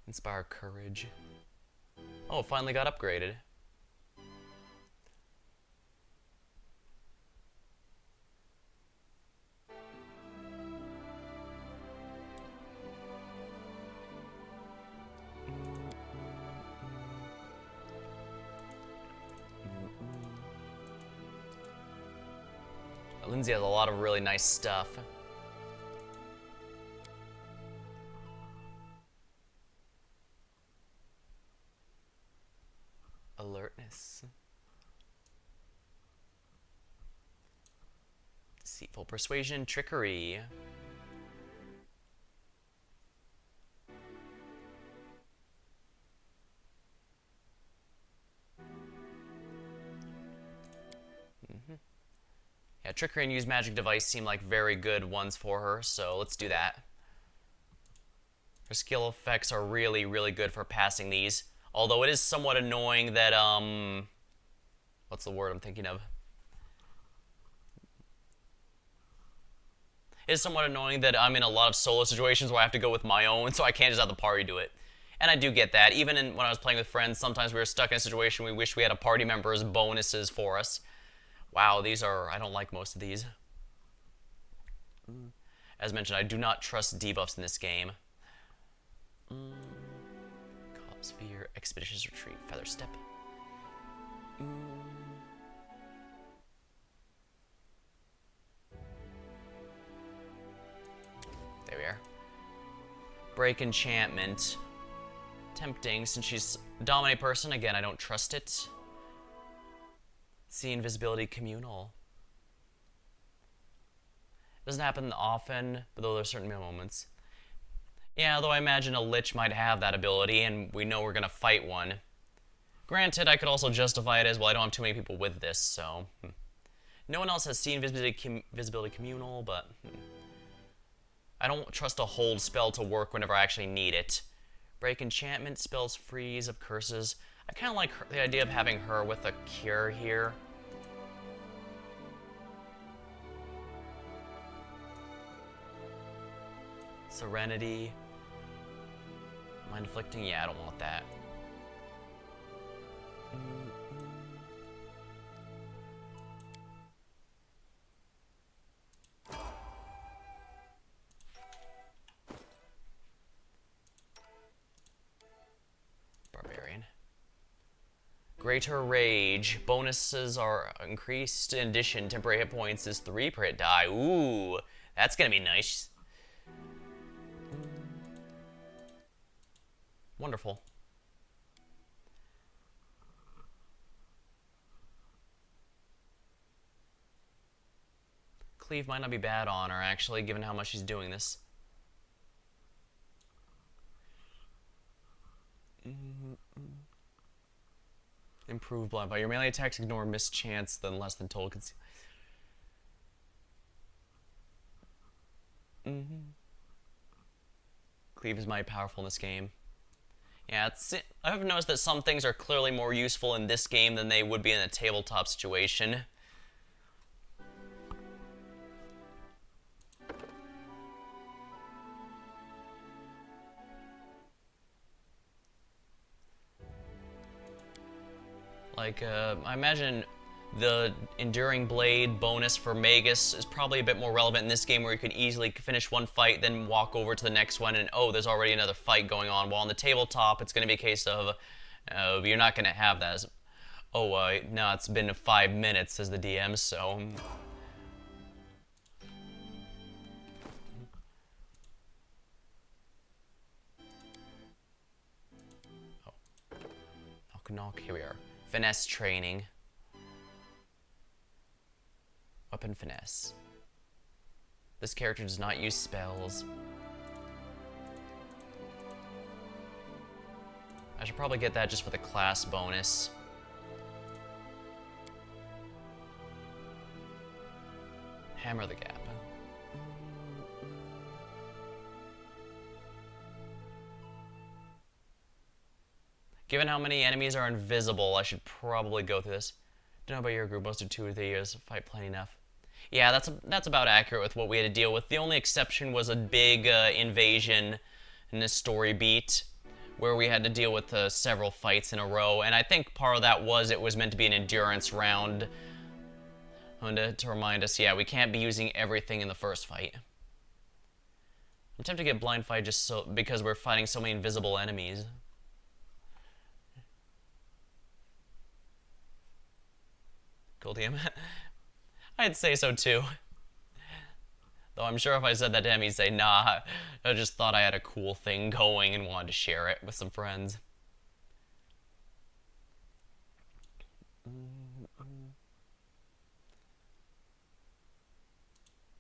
[SPEAKER 1] Inspire courage. Oh, finally got upgraded. Lindsay has a lot of really nice stuff. Alertness. Deceitful persuasion, trickery. Yeah, trickery and use magic device seem like very good ones for her, so let's do that. Her skill effects are really, really good for passing these. Although it is somewhat annoying that, what's the word I'm thinking of? It is somewhat annoying that I'm in a lot of solo situations where I have to go with my own, so I can't just have the party do it. And I do get that. Even when I was playing with friends, sometimes we were stuck in a situation we wish we had a party member's bonuses for us. Wow, these are... I don't like most of these. As mentioned, I do not trust debuffs in this game. Cause fear, expeditious retreat, feather step. There we are. Break enchantment. Tempting, since she's a dominate person. Again, I don't trust it. See invisibility communal. Doesn't happen often, but though there's certain moments. Yeah, though I imagine a lich might have that ability, and we know we're gonna fight one. Granted, I could also justify it as, well, I don't have too many people with this, so... No one else has seen visibility communal, but... I don't trust a hold spell to work whenever I actually need it. Break enchantment, spells freeze of curses. I kind of like the idea of having her with a cure here. Serenity. Mind afflicting? Yeah, I don't want that. Barbarian. Greater Rage. Bonuses are increased. In addition, temporary hit points is 3 per hit die. Ooh, that's gonna be nice. Wonderful. Cleave might not be bad on her, actually, given how much she's doing this. Improve blind by your melee attacks ignore mischance than less than total conceal. Cleave is mighty powerful in this game. Yeah, I've noticed that some things are clearly more useful in this game than they would be in a tabletop situation. Like, I imagine the Enduring Blade bonus for Magus is probably a bit more relevant in this game, where you could easily finish one fight, then walk over to the next one, and oh, there's already another fight going on. While on the tabletop, it's going to be a case of, you're not going to have that. As, oh, no, it's been 5 minutes, says the DM, so... Knock, here we are. Finesse training. Weapon finesse. This character does not use spells. I should probably get that just for the class bonus. Hammer the gap. Given how many enemies are invisible, I should probably go through this. Don't know about your group, most of 2 or 3 years, fight plenty enough. Yeah, that's about accurate with what we had to deal with. The only exception was a big invasion in this story beat, where we had to deal with several fights in a row, and I think part of that was it was meant to be an endurance round. To remind us, yeah, we can't be using everything in the first fight. I'm tempted to get blind fight just because we're fighting so many invisible enemies. Cool DM. I'd say so too. Though I'm sure if I said that to him, he'd say, nah, I just thought I had a cool thing going and wanted to share it with some friends.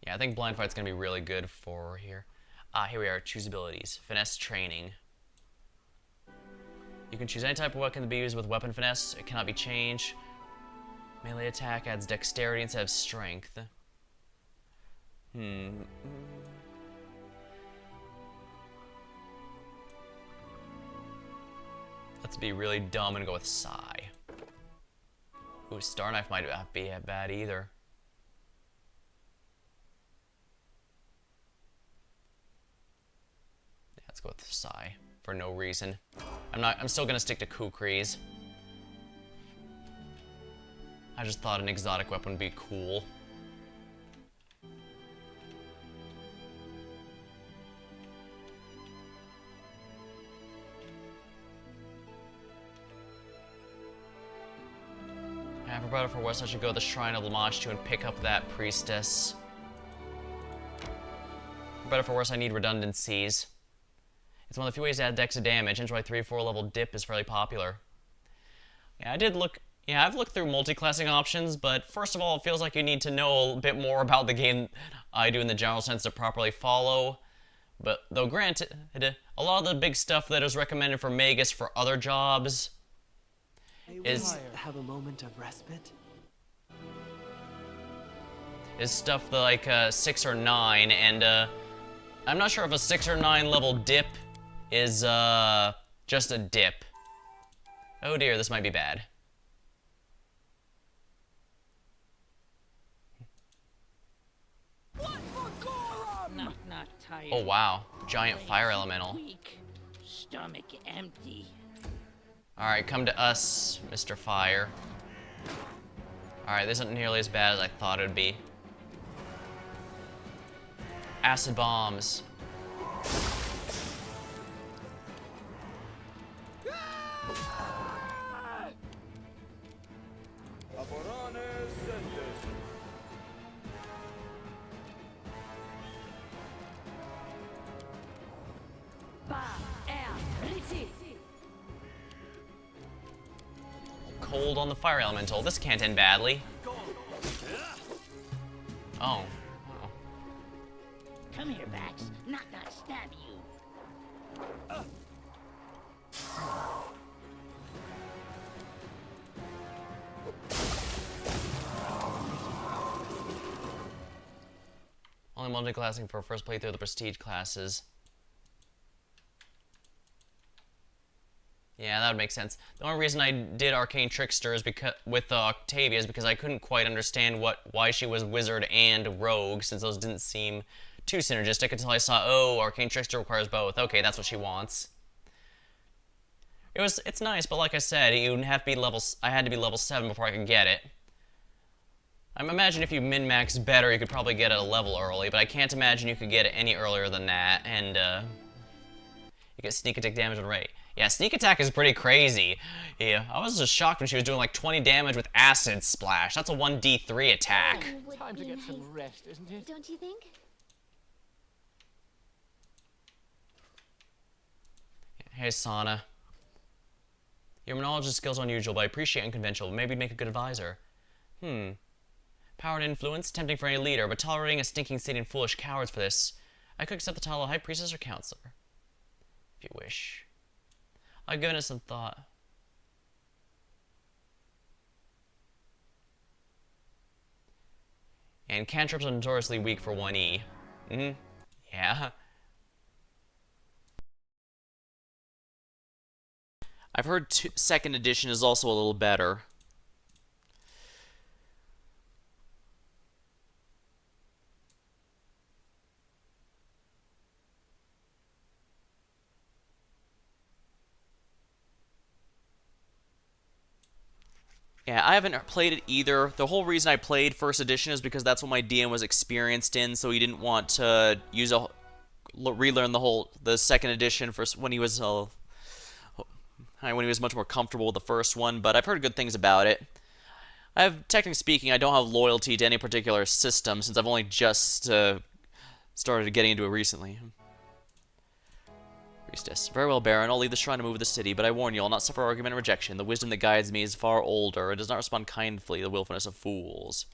[SPEAKER 1] Yeah, I think blind fight's gonna be really good for here. Here we are, choose abilities. Finesse training. You can choose any type of weapon to be used with weapon finesse. It cannot be changed. Melee attack adds dexterity instead of strength. Let's be really dumb and go with Psy. Ooh, Star Knife might not be bad either. Yeah, let's go with Psy for no reason. I'm still gonna stick to Kukris. I just thought an exotic weapon would be cool. Yeah, for better or for worse, I should go to the Shrine of Lamashtu and pick up that priestess. For better or for worse, I need redundancies. It's one of the few ways to add dex of damage, hence why 3 or 4 level dip is fairly popular. Yeah, I've looked through multi-classing options, but first of all, it feels like you need to know a bit more about the game than I do in the general sense to properly follow. But, though granted, a lot of the big stuff that is recommended for Magus for other jobs is...
[SPEAKER 10] have a moment of respite?
[SPEAKER 1] Is stuff like 6 or 9, and I'm not sure if a 6 or 9 level dip is just a dip. Oh dear, this might be bad.
[SPEAKER 8] Not tired.
[SPEAKER 1] Oh wow, giant fire elemental.
[SPEAKER 8] Weak. Stomach empty.
[SPEAKER 1] Alright, come to us, Mr. Fire. Alright, this isn't nearly as bad as I thought it would be. Acid bombs. Cold on the fire elemental. This can't end badly. Oh.
[SPEAKER 8] Come here, Bax. Not gonna stab you.
[SPEAKER 1] Only multi-classing for first playthrough of the prestige classes. Yeah, that would make sense. The only reason I did Arcane Trickster is because with Octavia is because I couldn't quite understand why she was wizard and rogue, since those didn't seem too synergistic until I saw, oh, Arcane Trickster requires both. Okay, that's what she wants. It's nice, but like I said, you'd have to be I had to be level 7 before I could get it. I imagine if you min-max better, you could probably get it a level early, but I can't imagine you could get it any earlier than that, and you get sneak attack damage on rate. Yeah, sneak attack is pretty crazy. Yeah, I was just shocked when she was doing like 20 damage with acid splash. That's a 1d3 attack.
[SPEAKER 5] Time to get some rest, isn't it?
[SPEAKER 2] Don't you think?
[SPEAKER 1] Hey, Sana. Your monologist skills are unusual, but I appreciate unconventional. Maybe make a good advisor. Power and influence, tempting for any leader, but tolerating a stinking city and foolish cowards for this. I could accept the title of High Priestess or Counselor. If you wish. I've given it some thought. And cantrips are notoriously weak for 1E. Yeah. I've heard 2nd edition is also a little better. Yeah, I haven't played it either. The whole reason I played 1st edition is because that's what my DM was experienced in, so he didn't want to relearn the 2nd edition for when he was much more comfortable with the first one. But I've heard good things about it. Technically speaking, I don't have loyalty to any particular system since I've only just started getting into it recently. Priestess. Very well, Baron. I'll leave the shrine to move the city, but I warn you, I'll not suffer argument and rejection. The wisdom that guides me is far older. It does not respond kindly to the willfulness of fools.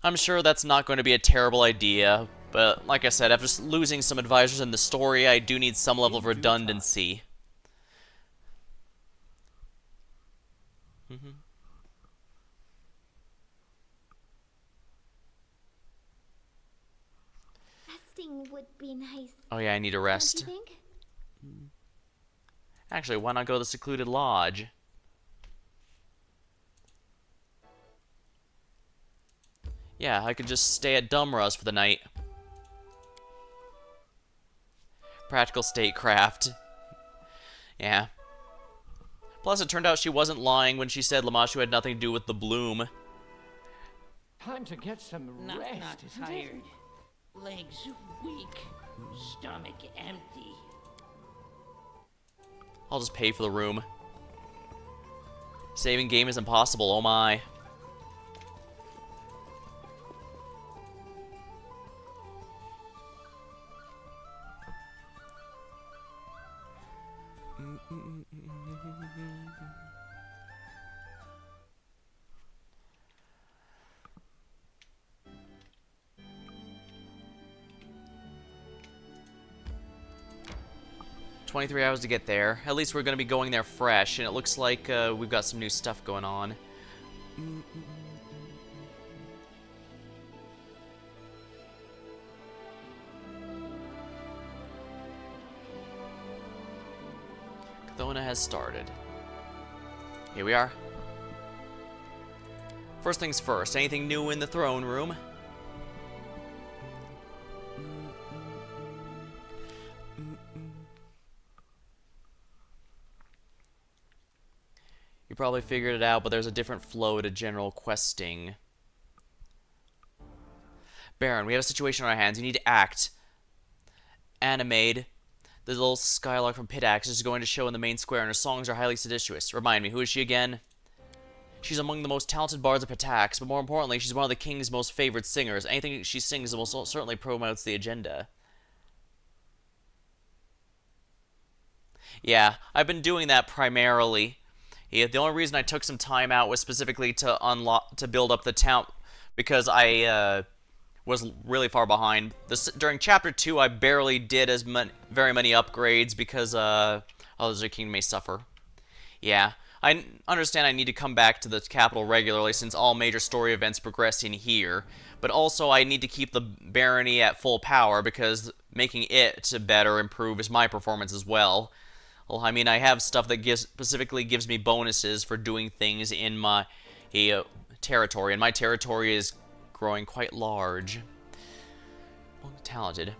[SPEAKER 1] I'm sure that's not going to be a terrible idea, but like I said, after losing some advisors in the story, I do need some level of redundancy.
[SPEAKER 2] Would be nice.
[SPEAKER 1] Oh yeah, I need a rest.
[SPEAKER 2] Don't you think?
[SPEAKER 1] Actually, why not go to the secluded lodge? Yeah, I could just stay at Dumra's for the night. Practical statecraft. Yeah. Plus, it turned out she wasn't lying when she said Lamashu had nothing to do with the bloom.
[SPEAKER 5] Time to get some rest.
[SPEAKER 8] Not tired. Legs weak. Stomach empty.
[SPEAKER 1] I'll just pay for the room. Saving game is impossible, oh my. $23 hours to get there. At least we're going to be going there fresh, and it looks like we've got some new stuff going on. Persona has started. Here we are. First things first, anything new in the throne room? You probably figured it out, but there's a different flow to general questing. Baron, we have a situation on our hands. You need to act. Animate. The little Skylark from Pitax is going to show in the main square, and her songs are highly seditious. Remind me, who is she again? She's among the most talented bards of Pitax, but more importantly, she's one of the king's most favored singers. Anything she sings most certainly promotes the agenda. Yeah, I've been doing that primarily. Yeah, the only reason I took some time out was specifically to build up the town, because I was really far behind. During Chapter 2, I barely did very many upgrades because others of the king may suffer. Yeah, I understand I need to come back to the capital regularly since all major story events progress in here, but also I need to keep the barony at full power because making it better improves my performance as well. Well, I mean, I have stuff that specifically gives me bonuses for doing things in my territory, and my territory is growing quite large. Well, talented.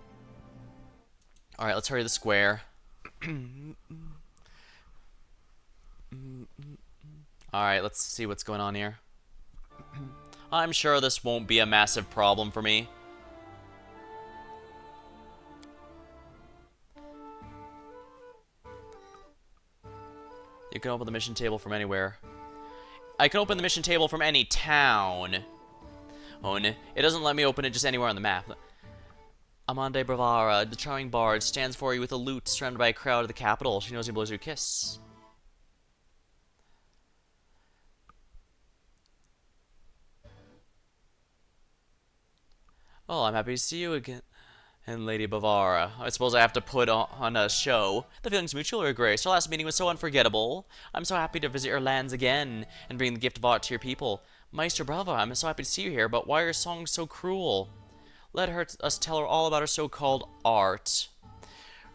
[SPEAKER 1] Alright, let's hurry to the square. Alright, let's see what's going on here. I'm sure this won't be a massive problem for me. You can open the mission table from anywhere. I can open the mission table from any town. Oh, no. It doesn't let me open it just anywhere on the map. Amande Bravara, the charming bard, stands for you with a lute surrounded by a crowd of the capital. She knows he blows you a kiss. Well, I'm happy to see you again. And Lady Bavara. I suppose I have to put on a show. The feeling's mutual, Your Grace. Our last meeting was so unforgettable. I'm so happy to visit your lands again and bring the gift of art to your people. Meister Brava, I'm so happy to see you here, but why are your songs so cruel? Let us tell her all about her so-called art.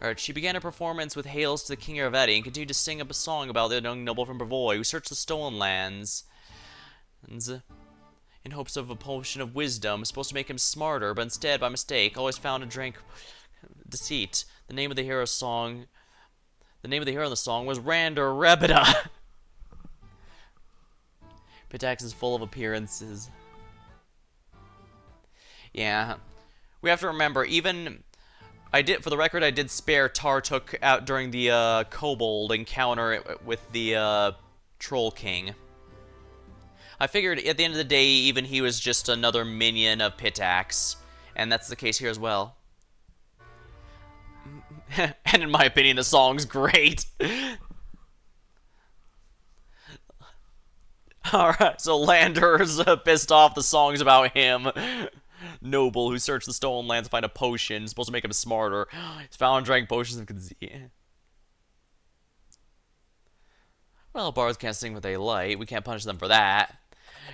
[SPEAKER 1] Alright, she began her performance with hails to the King Ervetti and continued to sing up a song about the young noble from Bravoy who searched the stolen lands. And, in hopes of a potion of wisdom, supposed to make him smarter, but instead, by mistake, always found and drank deceit. The name of the hero in the song was Rander Rebida. Pitax is full of appearances. Yeah, we have to remember, for the record, I did spare Tartuk out during the Kobold encounter with the Troll King. I figured at the end of the day, even he was just another minion of Pitax, and that's the case here as well. And in my opinion, the song's great. Alright, so Lander's pissed off. The song's about him. Noble, who searched the stolen lands to find a potion, supposed to make him smarter. He's found and drank potions and could. Well, bards can't sing what they like. We can't punish them for that.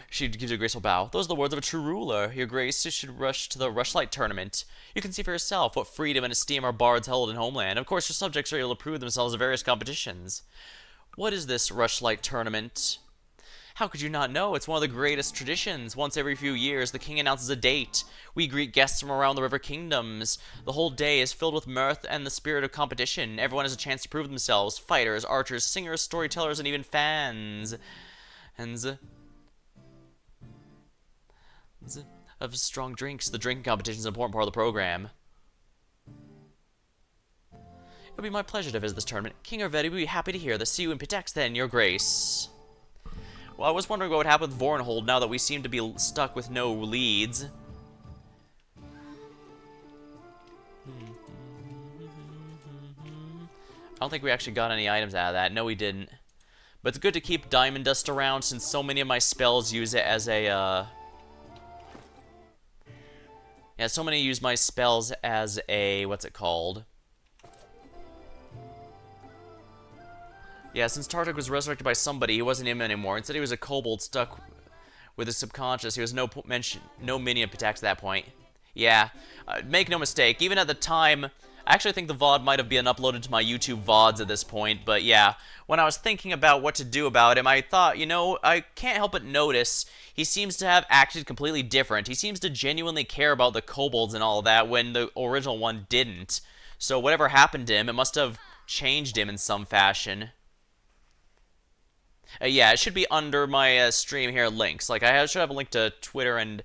[SPEAKER 1] She gives you a graceful bow. Those are the words of a true ruler. Your Grace should rush to the Rushlight Tournament. You can see for yourself what freedom and esteem our bards hold in Homeland. Of course, your subjects are able to prove themselves in various competitions. What is this Rushlight Tournament? How could you not know? It's one of the greatest traditions. Once every few years, the king announces a date. We greet guests from around the river kingdoms. The whole day is filled with mirth and the spirit of competition. Everyone has a chance to prove themselves. Fighters, archers, singers, storytellers, and even fans. Of strong drinks. The drinking competition is an important part of the program. It would be my pleasure to visit this tournament. King Ervetti would be happy to hear this. See you in Pitax then, Your Grace. Well, I was wondering what would happen with Vornhold now that we seem to be stuck with no leads. I don't think we actually got any items out of that. No, we didn't. But it's good to keep Diamond Dust around since so many of my spells use it as a, Yeah, so many use my spells as a... what's it called? Yeah, since Tartuk was resurrected by somebody, he wasn't him anymore. Instead, he was a kobold stuck with his subconscious. He was no minion of Pitax at that point. Yeah, make no mistake. Even at the time I actually think the VOD might have been uploaded to my YouTube VODs at this point, but yeah, when I was thinking about what to do about him, I thought, you know, I can't help but notice he seems to have acted completely different. He seems to genuinely care about the kobolds and all that when the original one didn't. So whatever happened to him, it must have changed him in some fashion. Yeah, it should be under my stream here links. Like, I should have a link to Twitter,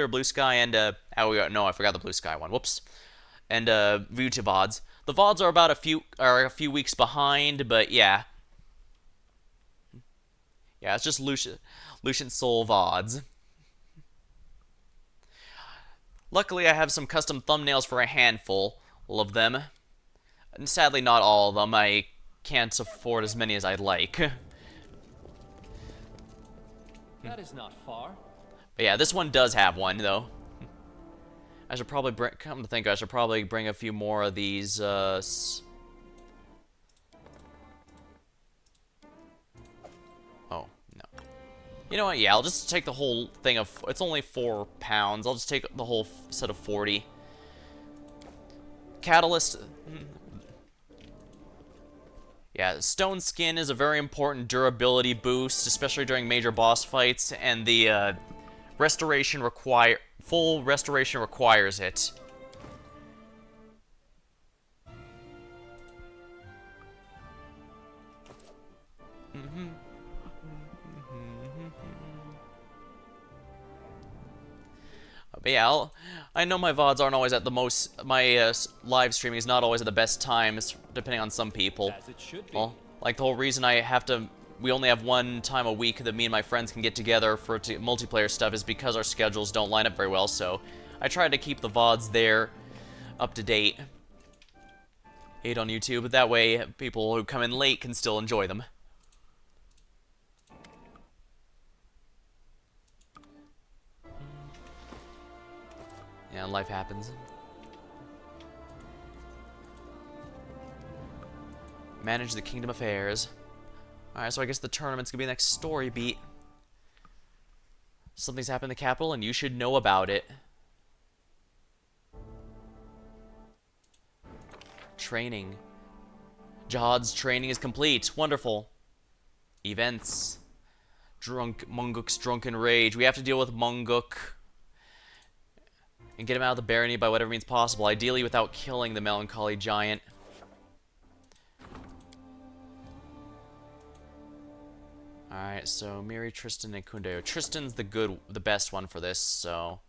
[SPEAKER 1] Blue Sky, and, no, I forgot the Blue Sky one. Whoops. And, YouTube VODs. The VODs are about a few weeks behind, but yeah. Yeah, it's just Lucian Soul VODs. Luckily, I have some custom thumbnails for a handful of them. And sadly, not all of them. I can't afford as many as I'd like.
[SPEAKER 6] That is not far.
[SPEAKER 1] But yeah, this one does have one, though. I should probably come to think, I should probably bring a few more of these, Oh, no. You know what, yeah, I'll just take the whole thing of, it's only £4. I'll just take the whole set of 40. Catalyst. Yeah, stone skin is a very important durability boost, especially during major boss fights, and the, full restoration requires it. But yeah, I know my VODs aren't always at the most, my live streaming is not always at the best times, depending on some people.
[SPEAKER 6] As it should be.
[SPEAKER 1] Well, like the whole reason we only have one time a week that me and my friends can get together for multiplayer stuff is because our schedules don't line up very well, so I try to keep the VODs there up to date. On YouTube, but that way people who come in late can still enjoy them. Yeah, life happens. Manage the kingdom affairs. Alright, so I guess the tournament's gonna be the next story beat. Something's happened in the capital, and you should know about it. Training. Jihad's training is complete. Wonderful. Events. Munguk's drunken rage. We have to deal with Munguk and get him out of the barony by whatever means possible, ideally without killing the melancholy giant. Alright, so Miri, Tristan, and Kundeo. Tristan's the best one for this, so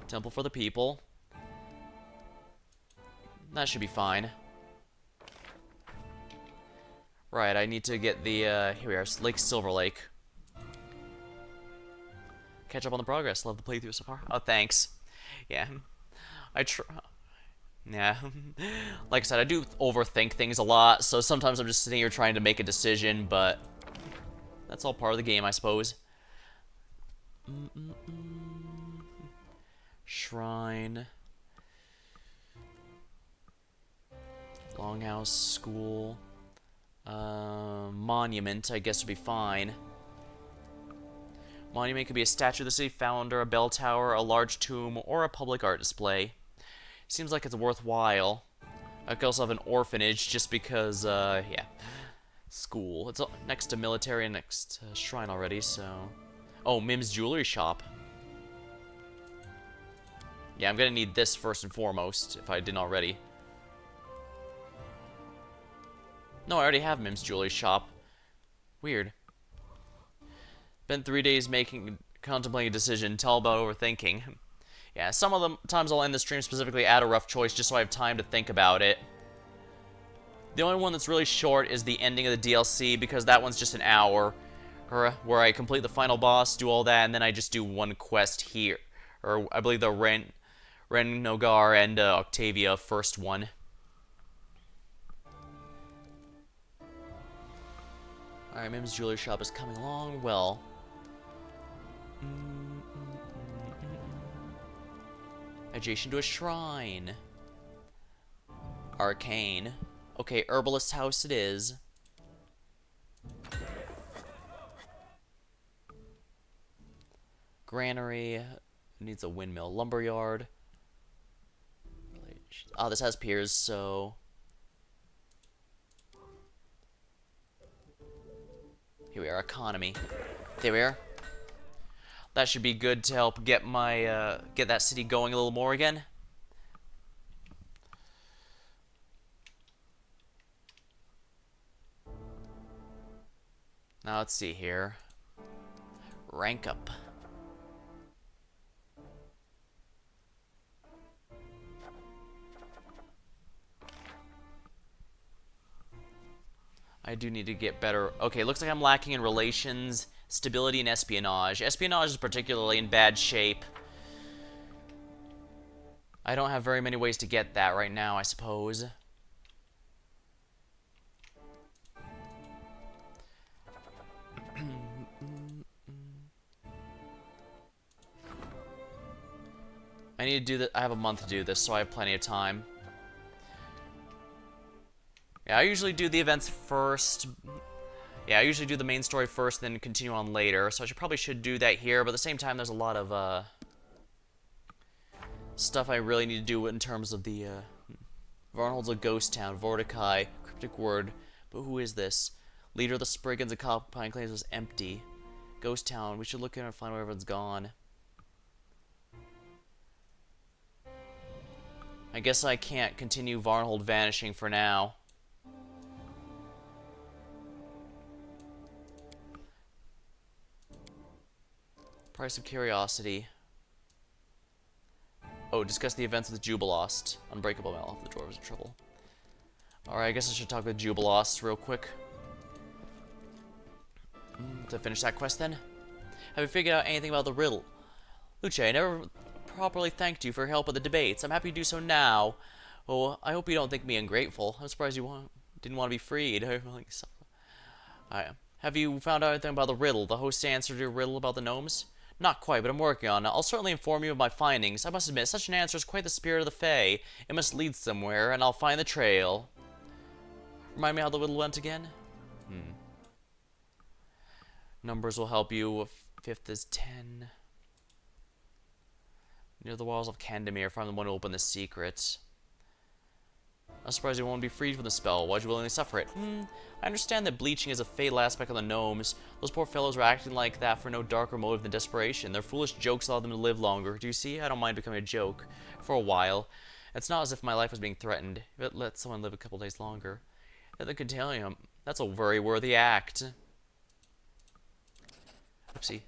[SPEAKER 1] Temple for the People. That should be fine. Right, I need to get the, here we are, Lake Silver Lake. Catch up on the progress. Love the playthrough so far. Oh, thanks. Yeah. Yeah. Like I said, I do overthink things a lot, so sometimes I'm just sitting here trying to make a decision, but that's all part of the game, I suppose. Shrine. Longhouse, school. Monument, I guess would be fine. Monument could be a statue of the city founder, a bell tower, a large tomb, or a public art display. Seems like it's worthwhile. I could also have an orphanage just because, yeah. School. It's next to military and next to shrine already, so... Oh, Mim's jewelry shop. Yeah, I'm gonna need this first and foremost, if I didn't already. No, I already have Mim's jewelry shop. Weird. Spent 3 days contemplating a decision, tell about overthinking. Yeah, some of the times I'll end the stream specifically at a rough choice just so I have time to think about it. The only one that's really short is the ending of the DLC, because that one's just an hour, where I complete the final boss, do all that, and then I just do one quest here. Or, I believe the Ren Nogar and Octavia first one. Alright, Mim's jewelry shop is coming along well. Adjacent to a shrine. Arcane. Okay, herbalist's house it is. Granary needs a windmill. Lumberyard. Village. Oh, this has piers, so... Here we are, economy. There we are. That should be good to help get my, get that city going a little more again. Now let's see here. Rank up. I do need to get better. Okay, looks like I'm lacking in relations, stability, and espionage. Espionage is particularly in bad shape. I don't have very many ways to get that right now, I suppose. I need to do that. I have a month to do this, so I have plenty of time. Yeah, I usually do the events first. Yeah, I usually do the main story first, then continue on later. So I probably should do that here, but at the same time, there's a lot of stuff I really need to do in terms of the Varnhold's a ghost town, Vorticai, cryptic word. But who is this? Leader of the Spriggans, a Copine claims was empty. Ghost town. We should look in and find where everyone's gone. I guess I can't continue Varnhold vanishing for now. Price of curiosity. Oh, discuss the events of the Jubilost. Unbreakable Mail if the dwarves in trouble. Alright, I guess I should talk with Jubilost real quick. To finish that quest then. Have you figured out anything about the riddle? Luce, I never properly thanked you for your help with the debates. I'm happy to do so now. Oh, I hope you don't think me ungrateful. I'm surprised you didn't want to be freed. Have you found out anything about the riddle? The host answered your riddle about the gnomes? Not quite, but I'm working on it. I'll certainly inform you of my findings. I must admit, such an answer is quite the spirit of the Fae. It must lead somewhere, and I'll find the trail. Remind me how the riddle went again? Numbers will help you. Fifth is 10. Near the walls of Candemir, find the one to open the secret. I'm surprised you won't be freed from the spell. Why'd you willingly suffer it? I understand that bleaching is a fatal aspect of the gnomes. Those poor fellows were acting like that for no darker motive than desperation. Their foolish jokes allowed them to live longer. Do you see? I don't mind becoming a joke. For a while. It's not as if my life was being threatened. If it let someone live a couple days longer. At the Contalium, that's a very worthy act. Oopsie.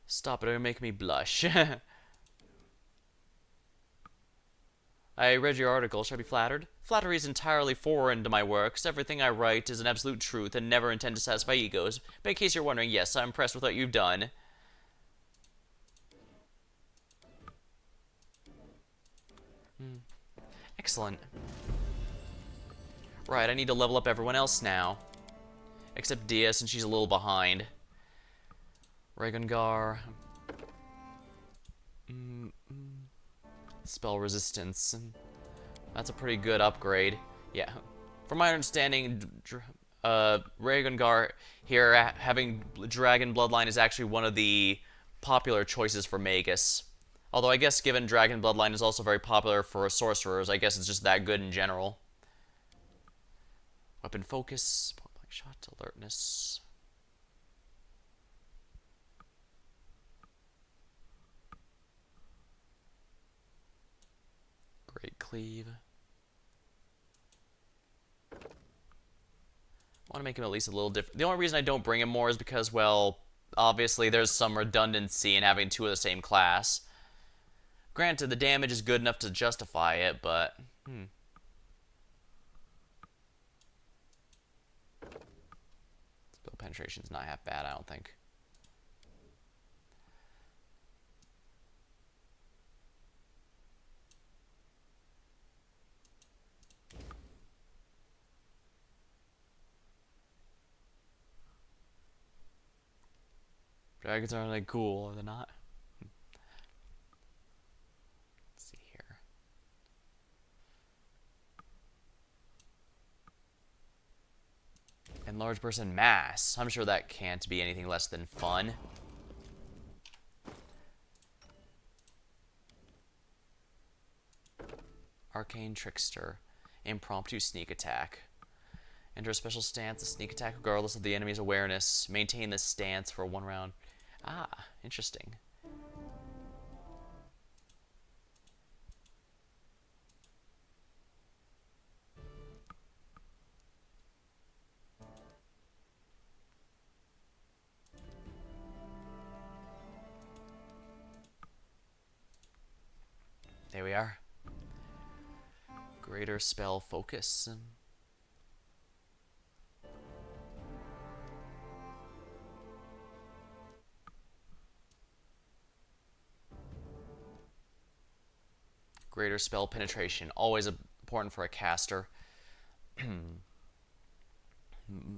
[SPEAKER 1] Stop it, it'll make me blush. I read your article. Should I be flattered? Flattery is entirely foreign to my works. Everything I write is an absolute truth and never intend to satisfy egos. But in case you're wondering, yes, I'm impressed with what you've done. Excellent. Right, I need to level up everyone else now. Except Dia, since she's a little behind. Regungar. Spell resistance. That's a pretty good upgrade. Yeah. From my understanding, Regungar here, having Dragon Bloodline is actually one of the popular choices for Magus. Although I guess given Dragon Bloodline is also very popular for sorcerers, I guess it's just that good in general. Weapon focus, point blank shot, alertness. Great cleave. I want to make him at least a little different. The only reason I don't bring him more is because, well, obviously there's some redundancy in having two of the same class. Granted, the damage is good enough to justify it, but... Spell penetration's not half bad, I don't think. Dragons aren't like cool, are they not? Let's see here. Enlarge person mass. I'm sure that can't be anything less than fun. Arcane Trickster. Impromptu sneak attack. Enter a special stance, a sneak attack regardless of the enemy's awareness. Maintain this stance for 1 round. Ah, interesting. There we are. Greater spell focus. Greater spell penetration. Always important for a caster.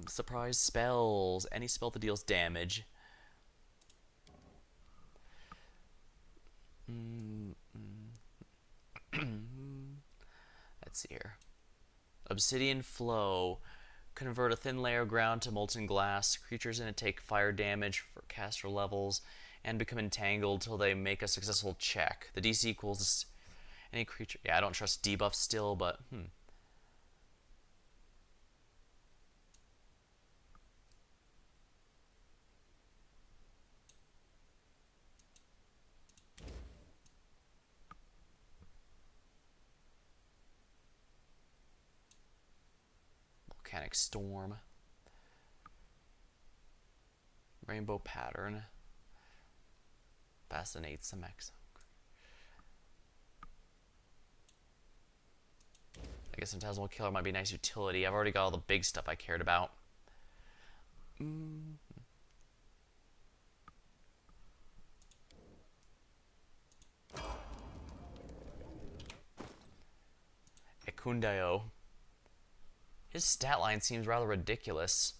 [SPEAKER 1] Surprise spells. Any spell that deals damage. Let's see here. Obsidian Flow. Convert a thin layer of ground to molten glass. Creatures in it take fire damage for caster levels and become entangled till they make a successful check. The DC equals any creature. Yeah, I don't trust debuff still, but Volcanic Storm. Rainbow Pattern. Fascinate some X. I guess Phantasmal Killer might be a nice utility. I've already got all the big stuff I cared about. Ekundayo. His stat line seems rather ridiculous.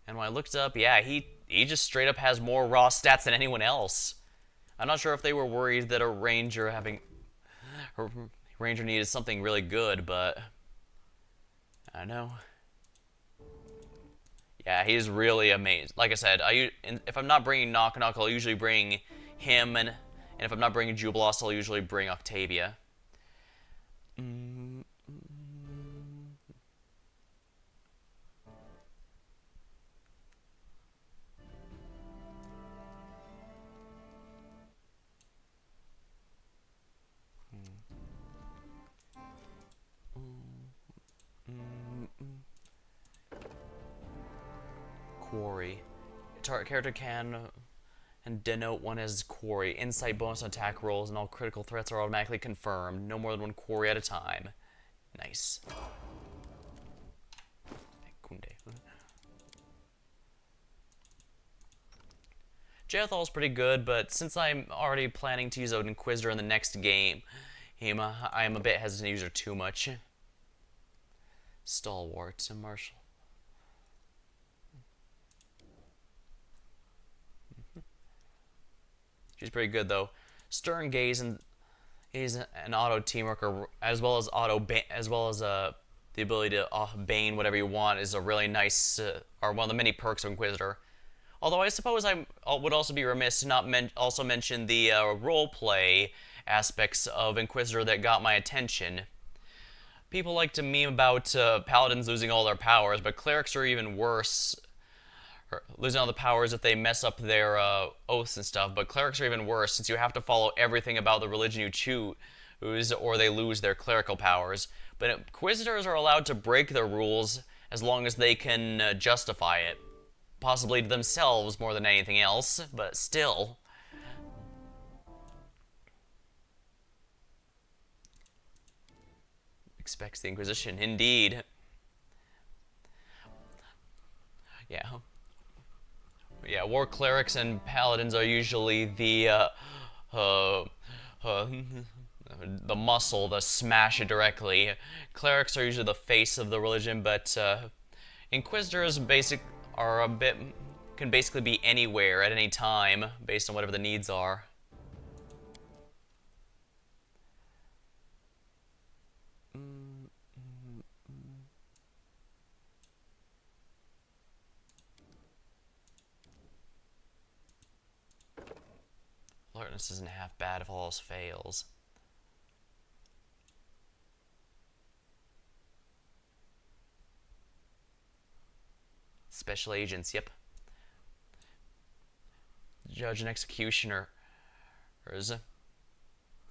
[SPEAKER 1] And when I looked up, yeah, he just straight up has more raw stats than anyone else. I'm not sure if they were worried that a ranger needed something really good, but I don't know. Yeah, he's really amazing. Like I said, if I'm not bringing Knock Knock, I'll usually bring him, and if I'm not bringing Jubilost, I'll usually bring Octavia. Quarry. Target character can and denote one as quarry. Insight bonus on attack rolls and all critical threats are automatically confirmed. No more than 1 quarry at a time. Nice. Jethhal's pretty good, but since I'm already planning to use an Inquisitor in the next game, I am a bit hesitant to use her too much. Stalwart and Marshall. She's pretty good though. Stern Gaze and he's an auto teamworker as well as the ability to bane whatever you want is a really nice or one of the many perks of Inquisitor. Although I suppose I would also be remiss to not also mention the roleplay aspects of Inquisitor that got my attention. People like to meme about paladins losing all their powers, but clerics are even worse. Losing all the powers if they mess up their oaths and stuff, but clerics are even worse since you have to follow everything about the religion you choose or they lose their clerical powers. But Inquisitors are allowed to break their rules as long as they can justify it. Possibly to themselves more than anything else, but still. Expects the Inquisition, indeed. Yeah, war clerics and paladins are usually the muscle, the smash it directly. Clerics are usually the face of the religion, but Inquisitors can basically be anywhere at any time based on whatever the needs are. Alertness isn't half bad if all else fails. Special agents, yep. Judge and executioner.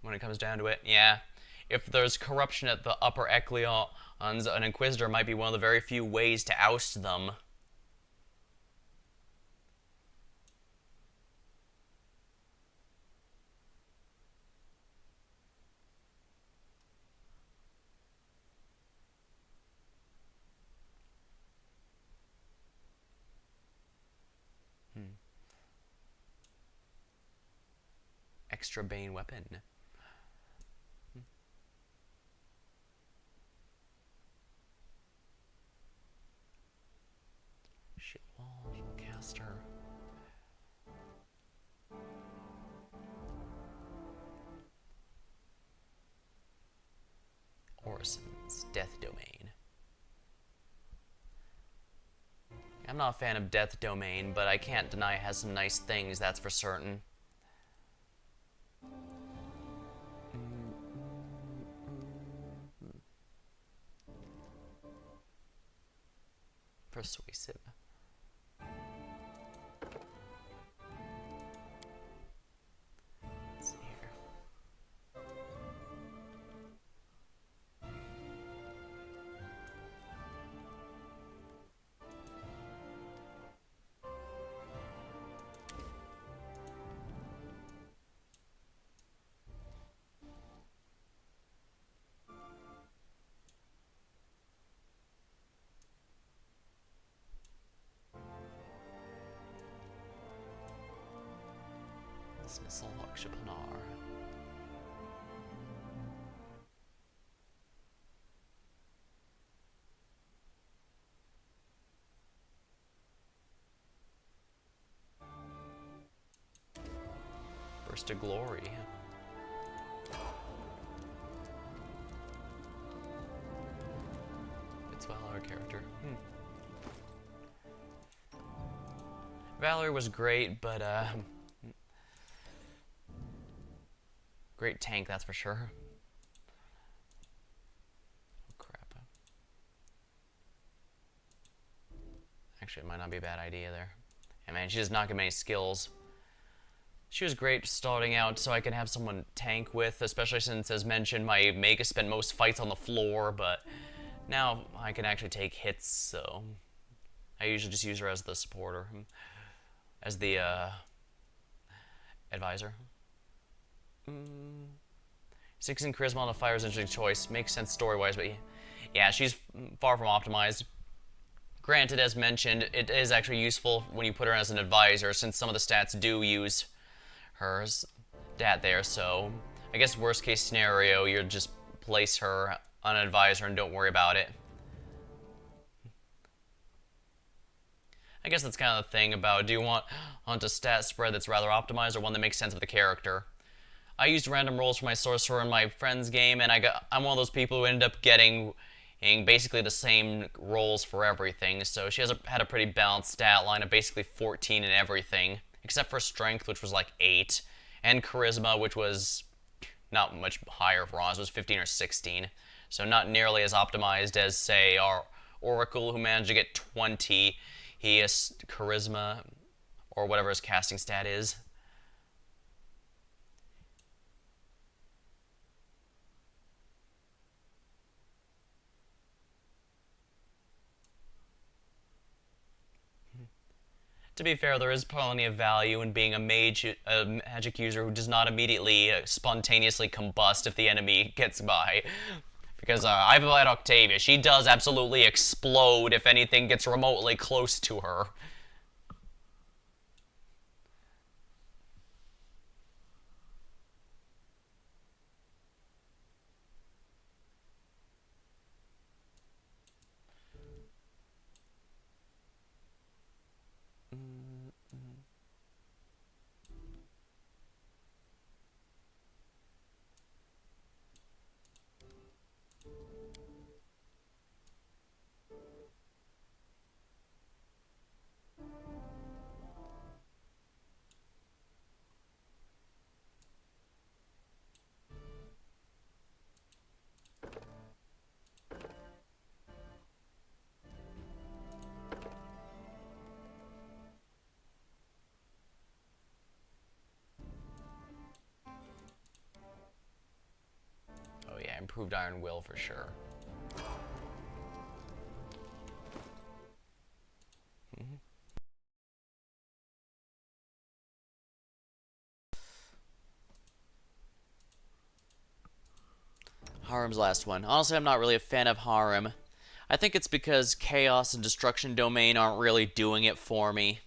[SPEAKER 1] When it comes down to it, yeah. If there's corruption at the upper echelons, an inquisitor might be one of the very few ways to oust them. Extra Bane weapon. Shit wall, caster. Orison's Death Domain. I'm not a fan of Death Domain, but I can't deny it has some nice things, that's for certain. Persuasive. Let's see here. Dismissal Akshapanar. Burst of Glory. It's Valor character. Valor was great, but great tank, that's for sure. Oh, crap. Actually, it might not be a bad idea there. Yeah, man, she does not get many skills. She was great starting out so I can have someone tank with, especially since, as mentioned, my Mega spent most fights on the floor, but now I can actually take hits, so I usually just use her as the supporter, as the advisor. 6 in charisma on the fire is an interesting choice. Makes sense story-wise, but yeah, she's far from optimized. Granted, as mentioned, it is actually useful when you put her as an advisor, since some of the stats do use her stat there, so I guess worst case scenario, you just place her on an advisor and don't worry about it. I guess that's kind of the thing about, do you want a stat spread that's rather optimized or one that makes sense of the character? I used random rolls for my sorcerer in my friend's game, and I'm one of those people who ended up getting basically the same rolls for everything, so she had a pretty balanced stat line of basically 14 in everything, except for strength, which was like 8, and charisma, which was not much higher for us, it was 15 or 16, so not nearly as optimized as, say, our Oracle, who managed to get 20. He has charisma, or whatever his casting stat is. To be fair, there is plenty of value in being a magic user who does not immediately spontaneously combust if the enemy gets by. Because I've let Octavia, she does absolutely explode if anything gets remotely close to her. improved Iron Will for sure. Harem's last one. Honestly, I'm not really a fan of Harem. I think it's because Chaos and Destruction Domain aren't really doing it for me.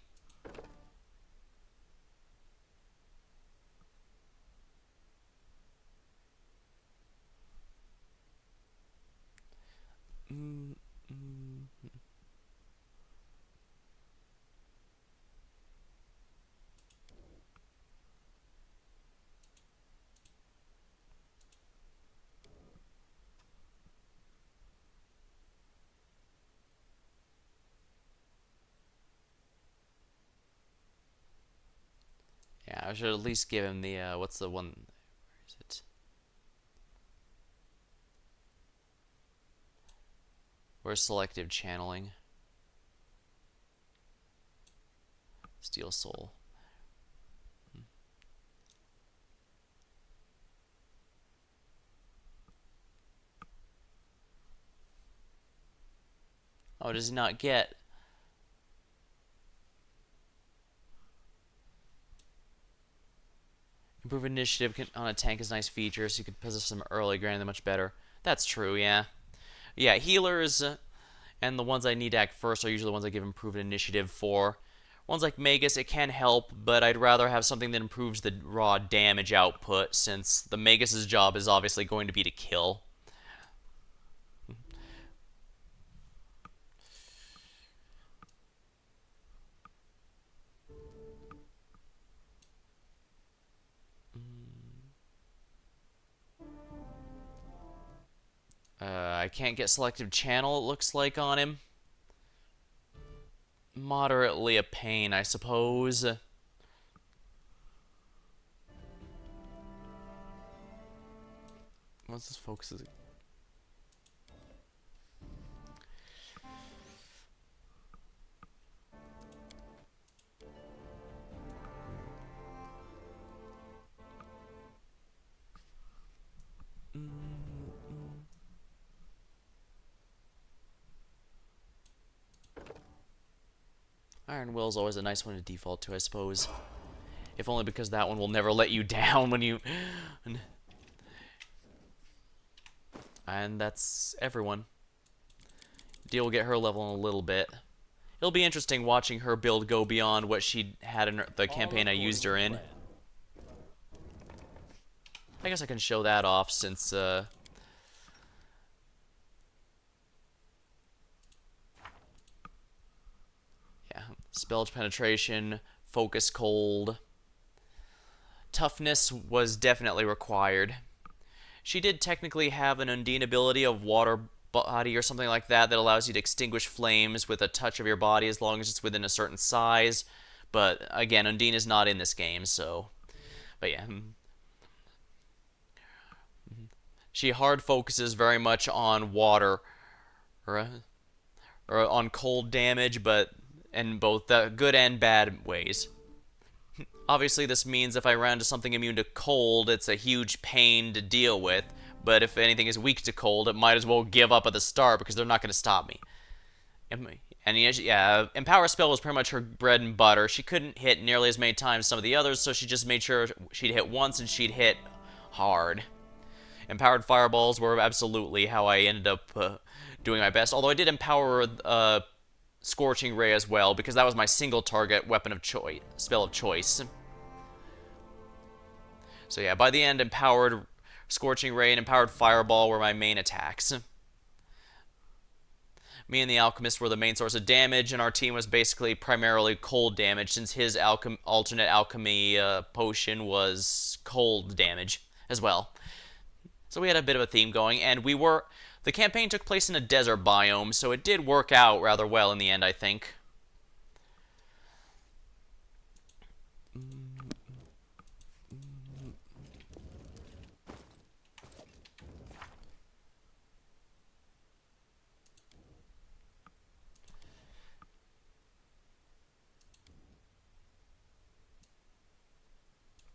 [SPEAKER 1] Yeah, I should at least give him the, what's the one? Where is it? Where's selective channeling? Steel Soul. Oh, does he not get? Improve initiative on a tank is a nice feature, so you can position them early, granting them much better. That's true, yeah. Yeah, healers and the ones I need to act first are usually the ones I give improved initiative for. Ones like Magus, it can help, but I'd rather have something that improves the raw damage output, since the Magus's job is obviously going to be to kill. I can't get selective channel, it looks like, on him. Moderately a pain, I suppose. What's this focus? Iron Will's always a nice one to default to, I suppose. If only because that one will never let you down when you... And that's everyone. Deal will get her level in a little bit. It'll be interesting watching her build go beyond what she had in the campaign I used her in. I guess I can show that off since... Yeah, spell penetration, focus cold. Toughness was definitely required. She did technically have an Undine ability of water body or something like that that allows you to extinguish flames with a touch of your body as long as it's within a certain size. But again, Undine is not in this game, so... But yeah. She hard focuses very much on water, or on cold damage, but in both the good and bad ways. Obviously, this means if I run into something immune to cold, it's a huge pain to deal with. But if anything is weak to cold, it might as well give up at the start because they're not going to stop me. And yeah, Empower Spell was pretty much her bread and butter. She couldn't hit nearly as many times as some of the others, so she just made sure she'd hit once and she'd hit hard. Empowered Fireballs were absolutely how I ended up doing my best. Although I did empower Scorching Ray as well, because that was my single target weapon of choice, spell of choice. So yeah, by the end, Empowered Scorching Ray and Empowered Fireball were my main attacks. Me and the Alchemist were the main source of damage, and our team was basically primarily cold damage, since his alternate alchemy potion was cold damage as well. So we had a bit of a theme going, and the campaign took place in a desert biome, so it did work out rather well in the end, I think.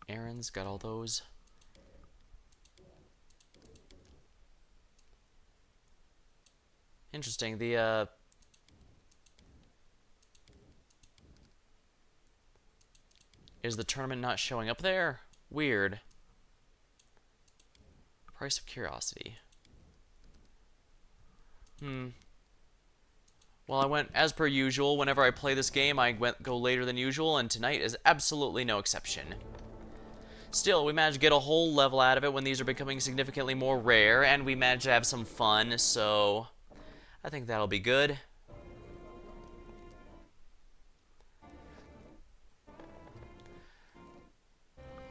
[SPEAKER 1] Aaron's got all those. Interesting. Is the tournament not showing up there? Weird. Price of curiosity. Well, I went as per usual. Whenever I play this game, I go later than usual, and tonight is absolutely no exception. Still, we managed to get a whole level out of it when these are becoming significantly more rare, and we managed to have some fun, so I think that'll be good.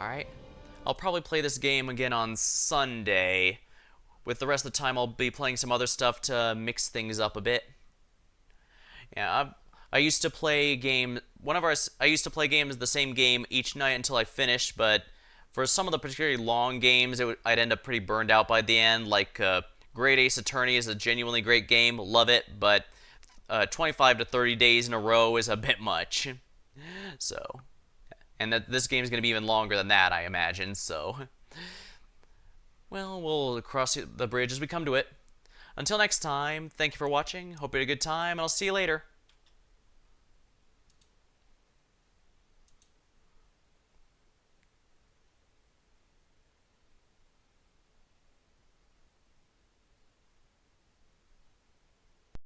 [SPEAKER 1] Alright. I'll probably play this game again on Sunday. With the rest of the time, I'll be playing some other stuff to mix things up a bit. Yeah, I used to play I used to play games the same game each night until I finished, but for some of the particularly long games, I'd end up pretty burned out by the end. Like Great Ace Attorney is a genuinely great game, love it, but 25 to 30 days in a row is a bit much. So, and this game's going to be even longer than that, I imagine, so. Well, we'll cross the bridge as we come to it. Until next time, thank you for watching, hope you had a good time, and I'll see you later.